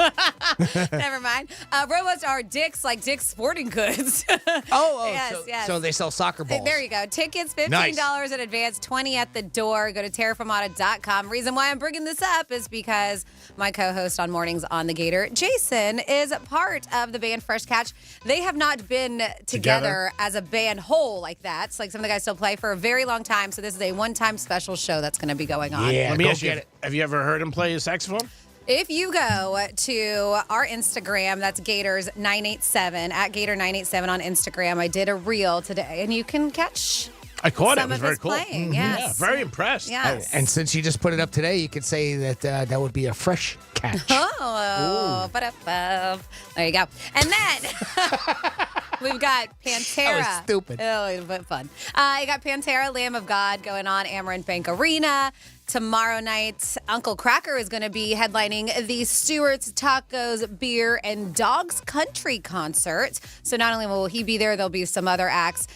Never mind. Robots are Dick's, like Dick's Sporting Goods. Yes. So they sell soccer balls. There you go. Tickets, $15 in advance, $20 at the door. Go to terrafirmata.com. Reason why I'm bringing this up is because my co-host on Mornings on the Gator, Jason, is part of the band Fresh Catch. They have not been together as a band whole like that. It's like some of the guys still play for a very long time. So this is a one-time special show that's going to be going on. Yeah, Let me ask you, have you ever heard him play a saxophone? If you go to our Instagram, that's Gators987, at Gator987 on Instagram. I did a reel today, and you can catch I caught it. some It was of very his cool. playing. Yeah, Yes. very impressed. Yes. And since you just put it up today, you could say that that would be a fresh catch. Oh, ba-da-ba. There you go. And then we've got Pantera. That was stupid. Oh, but fun. You got Pantera, Lamb of God, going on Amaranth Bank Arena. Tomorrow night, Uncle Cracker is going to be headlining the Stewart's Tacos, Beer, and Dogs Country concert. So not only will he be there, there'll be some other acts.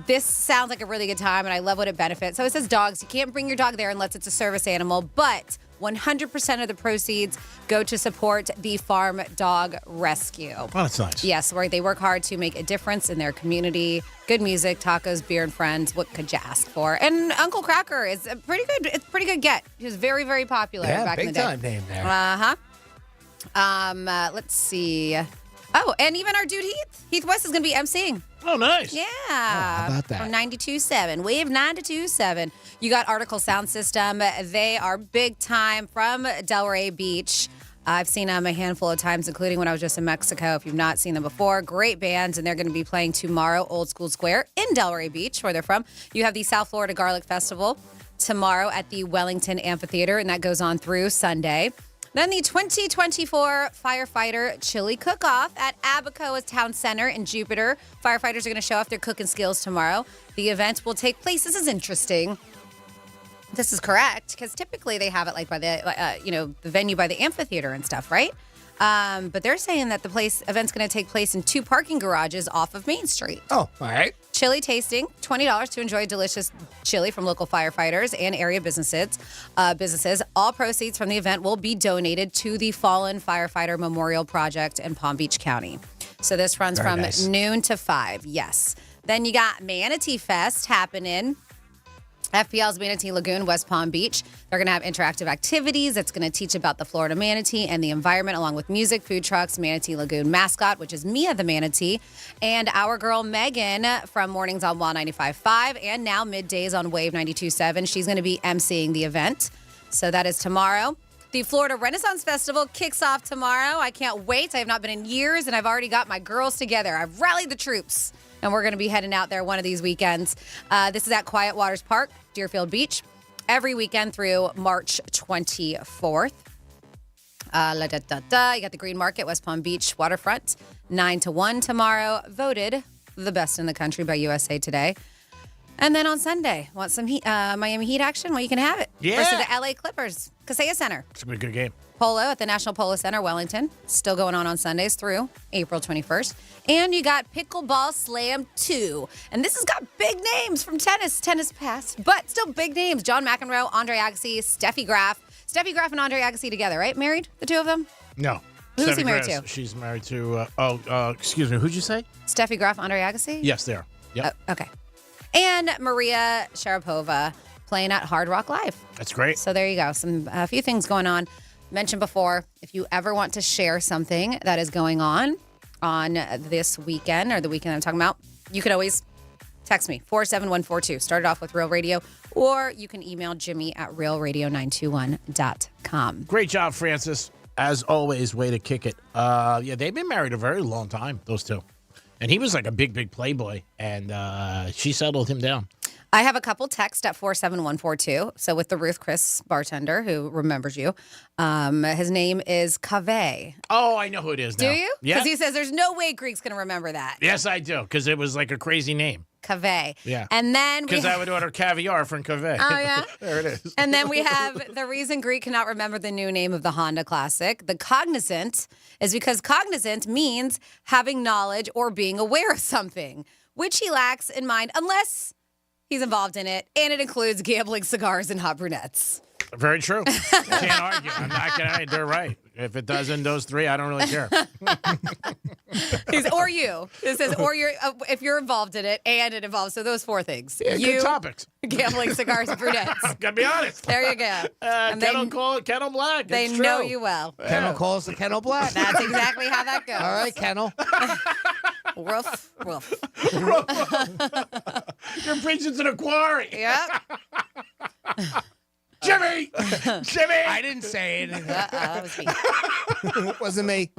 This sounds like a really good time, and I love what it benefits. So it says dogs. You can't bring your dog there unless it's a service animal, but 100% of the proceeds go to support the Farm Dog Rescue. Oh, that's nice. Yes, where they work hard to make a difference in their community. Good music, tacos, beer, and friends. What could you ask for? And Uncle Cracker is a pretty good. It's a pretty good get. He was very, very popular back in the day. Big time name there. Let's see. Oh, and even our dude Heath West is going to be emceeing. Oh, nice. Yeah. how about that? From 92.7. Wave 92.7. You got Article Sound System. They are big time from Delray Beach. I've seen them a handful of times, including when I was just in Mexico. If you've not seen them before, great bands, and they're going to be playing tomorrow, Old School Square in Delray Beach, where they're from. You have the South Florida Garlic Festival tomorrow at the Wellington Amphitheater, and that goes on through Sunday. Then the 2024 Firefighter Chili Cook-Off at Abacoa Town Center in Jupiter. Firefighters are going to show off their cooking skills tomorrow. The event will take place. This is interesting. This is correct, because typically they have it like by the, the venue by the amphitheater and stuff, right? But they're saying that the event's going to take place in 2 parking garages off of Main Street. Oh, all right. Chili tasting, $20 to enjoy delicious chili from local firefighters and area businesses. All proceeds from the event will be donated to the Fallen Firefighter Memorial Project in Palm Beach County. So this runs Very from nice. noon to 5. Yes. Then you got Manatee Fest happening. FPL's Manatee Lagoon, West Palm Beach. They're going to have interactive activities. It's going to teach about the Florida manatee and the environment, along with music, food trucks, Manatee Lagoon mascot, which is Mia the Manatee, and our girl Megan from Mornings on Wild 95.5 and now middays on Wave 92.7. She's going to be emceeing the event. So that is tomorrow. The Florida Renaissance Festival kicks off tomorrow. I can't wait. I have not been in years, and I've already got my girls together. I've rallied the troops, and we're going to be heading out there one of these weekends. This is at Quiet Waters Park, Deerfield Beach, every weekend through March 24th. You got the Green Market, West Palm Beach waterfront, 9 to 1 tomorrow. Voted the best in the country by USA Today. And then on Sunday, want some Miami Heat action? Well, you can have it. Yeah. Versus the LA Clippers, Kaseya Center. It's going to be a good game. Polo at the National Polo Center, Wellington. Still going on Sundays through April 21st. And you got Pickleball Slam 2. And this has got big names from tennis past, but still big names. John McEnroe, Andre Agassi, Steffi Graf. Steffi Graf and Andre Agassi together, right? Married, the two of them? No. Who's he Steffi married Graf, to? She's married to, excuse me, who'd you say? Steffi Graf, Andre Agassi? Yes, they are. Yep. Okay. And Maria Sharapova playing at Hard Rock Live. That's great. So there you go. A few things going on. Mentioned before, if you ever want to share something that is going on this weekend or the weekend I'm talking about, you can always text me, 47142. Start it off with Real Radio or you can email Jimmy at realradio921.com. Great job, Francis. As always, way to kick it. Yeah, they've been married a very long time, those two. And he was like a big, big playboy, and she settled him down. I have a couple texts at 47142. So with the Ruth Chris bartender who remembers you, his name is Cave. Oh, I know who it is now. Do you? Yeah. Because he says there's no way Greek's going to remember that. Yes, I do, because it was like a crazy name. Cave. Yeah. And then because I would order caviar from Cave. Oh, yeah? There it is. And then we have the reason Greek cannot remember the new name of the Honda Classic. The cognizant is because cognizant means having knowledge or being aware of something, which he lacks in mind unless he's involved in it, and it includes gambling, cigars, and hot brunettes. Very true. Can't argue. I'm not going to. They're right. If it doesn't, those three, I don't really care. Or you. It says, or you're if you're involved in it, and it involves, so those four things. Yeah, you, good topics. Gambling, cigars, and brunettes. Gotta be honest. There you go. And call it Kettle Black. They It's know true. you well. Kennel calls the Kennel Black. That's exactly how that goes. All right, Kennel. Roof. You're preaching to the quarry. Yep. Jimmy! I didn't say it. That was me. Wasn't me.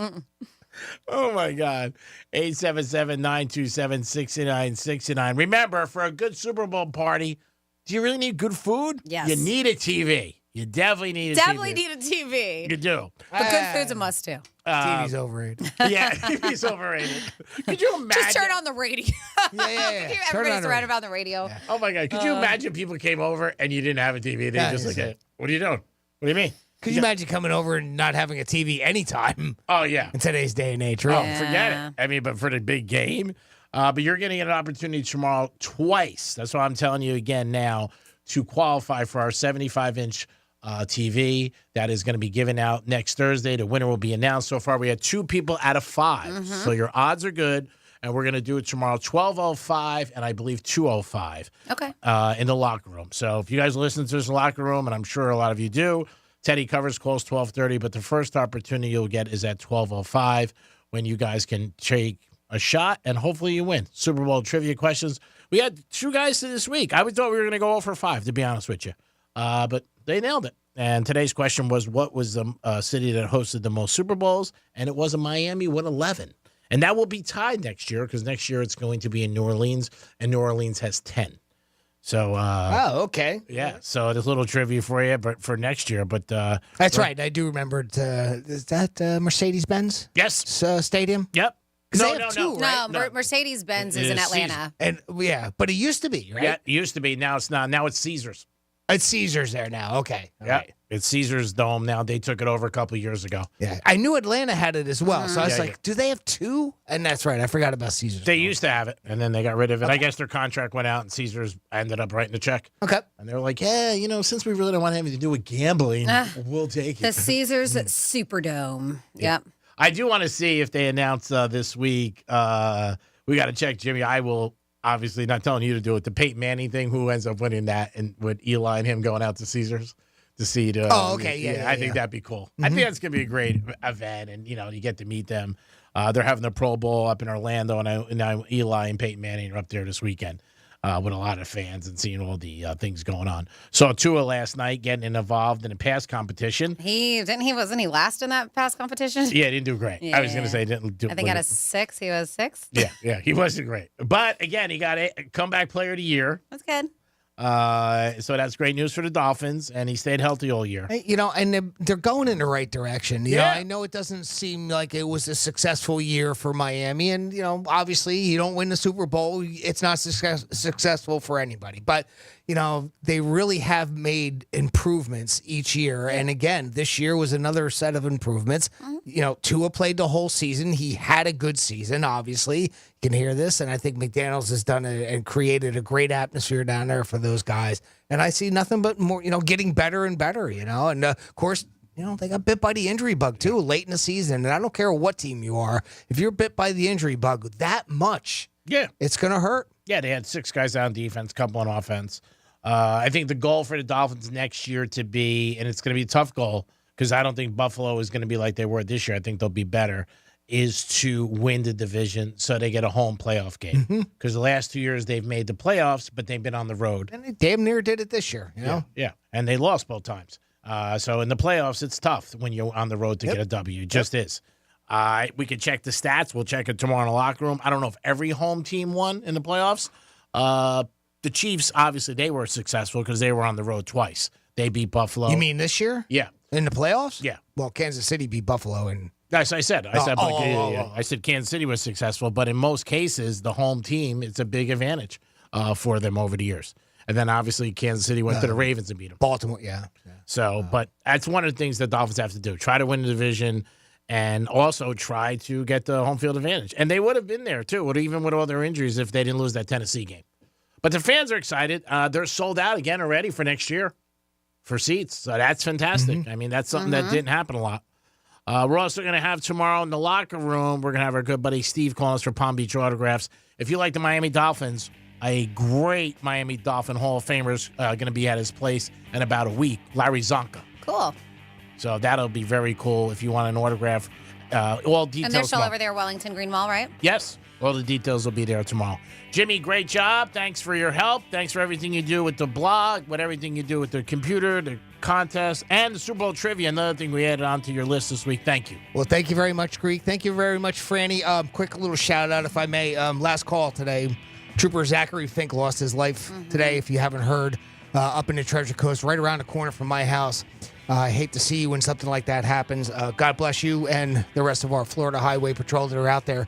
Oh, my God. 877-927-6969. Remember, for a good Super Bowl party, do you really need good food? Yes. You need a TV. You definitely need a Definitely TV. need a TV. You do. But good food's a must, too. TV's overrated. Yeah, TV's overrated. Could you imagine? Just turn on the radio. Yeah. Turn Everybody's on the right radio. about the radio. Yeah. Oh, my God. Could you imagine people came over and you didn't have a TV? They Yeah, just like, yeah. hey, what are you doing? What do you mean? Could you imagine coming over and not having a TV anytime Oh, yeah. in today's day and age? Oh, Really? forget it. I mean, but for the big game. But you're getting an opportunity tomorrow twice. That's why I'm telling you again now to qualify for our 75-inch TV that is going to be given out next Thursday. The winner will be announced. So far, we had 2 people out of 5. So your odds are good. And we're going to do it tomorrow, 12:05 and I believe 2:05 Okay. in the locker room. So if you guys listen to this in the locker room, and I'm sure a lot of you do, Teddy covers calls 12:30, but the first opportunity you'll get is at 12:05 when you guys can take a shot and hopefully you win. Super Bowl trivia questions. We had 2 guys this week. I thought we were going to go 0 for 5, to be honest with you. But they nailed it. And today's question was, what was the city that hosted the most Super Bowls? And it was Miami with 11. And that will be tied next year because next year it's going to be in New Orleans, and New Orleans has 10. So, Oh, okay. yeah. So there's a little trivia for you, but for next year. But That's right. I do remember. Is that Mercedes-Benz yes, Stadium? yep. 'Cause No, they have no, two, no. right? No, Mercedes-Benz is It in is Atlanta. And yeah, but it used to be, right? Yeah, it used to be. Now it's not. Now it's Caesars. It's Caesars there now. Okay. All Yeah, right. it's Caesars Dome now. They took it over a couple of years ago. Yeah. I knew Atlanta had it as well. So I was Yeah, like, do they have 2? And that's right. I forgot about Caesars. They used to have it, and then they got rid of it. I guess their contract went out, and Caesars ended up writing the check. Okay. And they were like, yeah, since we really don't want anything to do with gambling, we'll take it. The Caesars Superdome. Yep. I do want to see if they announce this week. We got to check, Jimmy. I will obviously not telling you to do it. The Peyton Manning thing, who ends up winning that, and with Eli and him going out to Caesars to see the. Oh, okay. Yeah, I think that'd be cool. I think that's gonna be a great event, and you get to meet them. They're having the Pro Bowl up in Orlando, and Eli and Peyton Manning are up there this weekend. With a lot of fans and seeing all the things going on. Saw Tua last night getting involved in a pass competition. Wasn't he last in that pass competition? Yeah, he didn't do great. I was going to say he didn't do. I think out of 6, he was 6th. Yeah, he wasn't great. But again, he got a comeback player of the year. That's good. So that's great news for the Dolphins, and he stayed healthy all year. And they're going in the right direction. You know, Yeah. I know it doesn't seem like it was a successful year for Miami, and obviously you don't win the Super Bowl, it's not successful for anybody. But they really have made improvements each year, and again, this year was another set of improvements. Tua played the whole season. He had a good season. Obviously, you can hear this, and I think McDaniels has done it and created a great atmosphere down there for those guys. And I see nothing but more, getting better and better. And of course, they got bit by the injury bug too late in the season. And I don't care what team you are, if you're bit by the injury bug that much, it's gonna hurt. Yeah, they had 6 guys on defense, couple on offense. I think the goal for the Dolphins next year to be, and it's going to be a tough goal because I don't think Buffalo is going to be like they were this year. I think they'll be better, is to win the division so they get a home playoff game. Because the last 2 years they've made the playoffs, but they've been on the road. And they damn near did it this year, you know? Yeah. And they lost both times. So in the playoffs, it's tough when you're on the road to get a W. It just is. We can check the stats. We'll check it tomorrow in the locker room. I don't know if every home team won in the playoffs. The Chiefs, obviously, they were successful because they were on the road twice. They beat Buffalo. You mean this year? Yeah. In the playoffs? Yeah. Well, Kansas City beat Buffalo and That's what I said. I said Kansas City was successful, but in most cases, the home team, it's a big advantage for them over the years. And then obviously Kansas City went to the Ravens and beat them. Baltimore, yeah. So, but that's one of the things that the Dolphins have to do. Try to win the division and also try to get the home field advantage. And they would have been there, too, even with all their injuries if they didn't lose that Tennessee game. But the fans are excited. They're sold out again already for next year for seats. So that's fantastic. I mean, that's something that didn't happen a lot. We're also going to have tomorrow in the locker room, we're going to have our good buddy Steve calling us for Palm Beach autographs. If you like the Miami Dolphins, a great Miami Dolphin Hall of Famer is going to be at his place in about a week, Larry Zonka. Cool. So that'll be very cool if you want an autograph. All details. And they're still over there, Wellington Green Mall, right? Yes. All the details will be there tomorrow. Jimmy, great job. Thanks for your help. Thanks for everything you do with the blog, with everything you do with the computer, the contest, and the Super Bowl trivia. Another thing we added onto your list this week. Thank you. Well, thank you very much, Greek. Thank you very much, Franny. Quick little shout out, if I may. Last call today. Trooper Zachary Fink lost his life today, if you haven't heard, up in the Treasure Coast, right around the corner from my house. I hate to see you when something like that happens. God bless you and the rest of our Florida Highway Patrol that are out there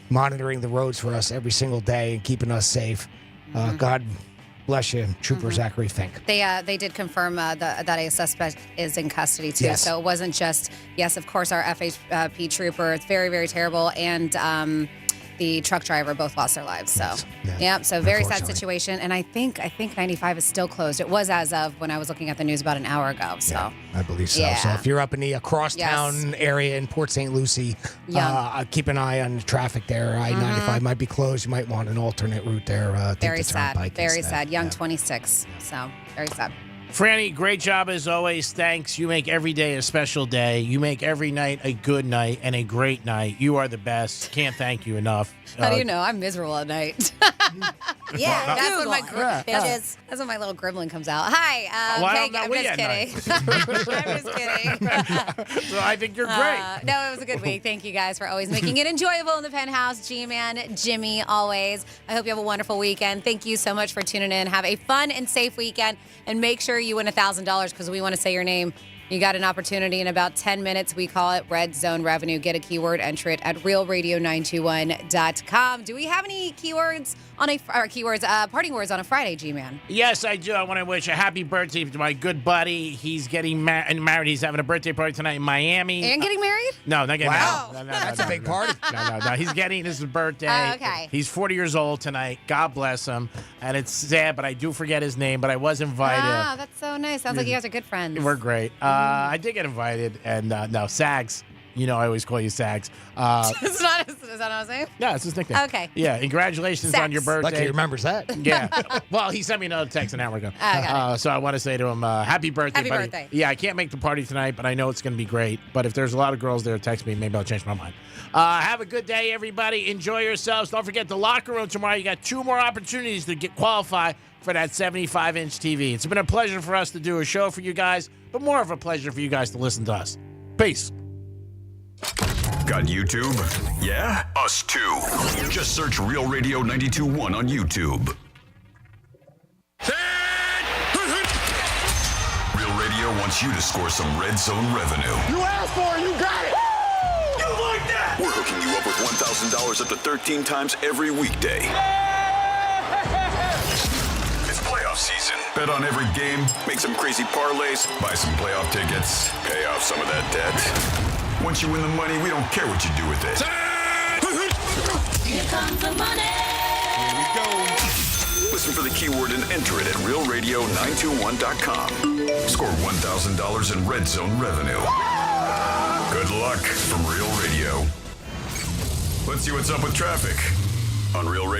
monitoring the roads for us every single day and keeping us safe. God bless you, Trooper Zachary Fink. They did confirm that a suspect is in custody, too. Yes. So it wasn't just, yes, of course, our FHP trooper. It's very, very terrible. And the truck driver both lost their lives. So, so very sad situation. And I think 95 is still closed. It was as of when I was looking at the news about an hour ago. So I believe so. Yeah. So if you're up in the crosstown area in Port St. Lucie, keep an eye on the traffic there. I-95 might be closed. You might want an alternate route there. Very sad. Very sad. Young 26. So very sad. Franny, great job as always. Thanks. You make every day a special day. You make every night a good night and a great night. You are the best. Can't thank you enough. How do you know? I'm miserable at night. That's when my that's when my little gremlin comes out. Hi, I'm just kidding. I'm just kidding. So I think you're great. No, it was a good week. Thank you guys for always making it enjoyable in the Penthouse. G-Man, Jimmy, always. I hope you have a wonderful weekend. Thank you so much for tuning in. Have a fun and safe weekend, and make sure you win $1,000 because we want to say your name. You got an opportunity in about 10 minutes. We call it Red Zone Revenue. Get a keyword, enter it at realradio921.com. Do we have any keywords on parting words on a Friday, G-Man? Yes, I do. I want to wish a happy birthday to my good buddy. He's getting married. He's having a birthday party tonight in Miami. And getting married? No, not getting married. No, that's a big party. No. He's getting his birthday. Oh, okay. He's 40 years old tonight. God bless him. And it's sad, but I do forget his name, but I was invited. Ah, that's so nice. Sounds like you guys are good friends. We're great. I did get invited, and no, Sags. You know I always call you Sags. Is that what his name? Yeah, it's his nickname. Okay. Yeah, and congratulations on your birthday. Lucky he remembers that. Yeah. Well, he sent me another text an hour ago. So I want to say to him, happy birthday, Happy buddy. birthday. Yeah, I can't make the party tonight, but I know it's going to be great. But if there's a lot of girls there, text me. Maybe I'll change my mind. Have a good day, everybody. Enjoy yourselves. Don't forget the locker room tomorrow. You got 2 more opportunities to qualify for that 75-inch TV. It's been a pleasure for us to do a show for you guys, but more of a pleasure for you guys to listen to us. Peace. Got YouTube? Yeah? Us too. Just search Real Radio 92.1 on YouTube. Real Radio wants you to score some Red Zone revenue. You asked for it, you got it! Woo! You like that? We're hooking you up with $1,000 up to 13 times every weekday. It's playoff season. Bet on every game, make some crazy parlays, buy some playoff tickets, pay off some of that debt. Once you win the money, we don't care what you do with it. Here comes the money! Here we go. Listen for the keyword and enter it at realradio921.com. Score $1,000 in Red Zone revenue. Good luck from Real Radio. Let's see what's up with traffic on Real Radio.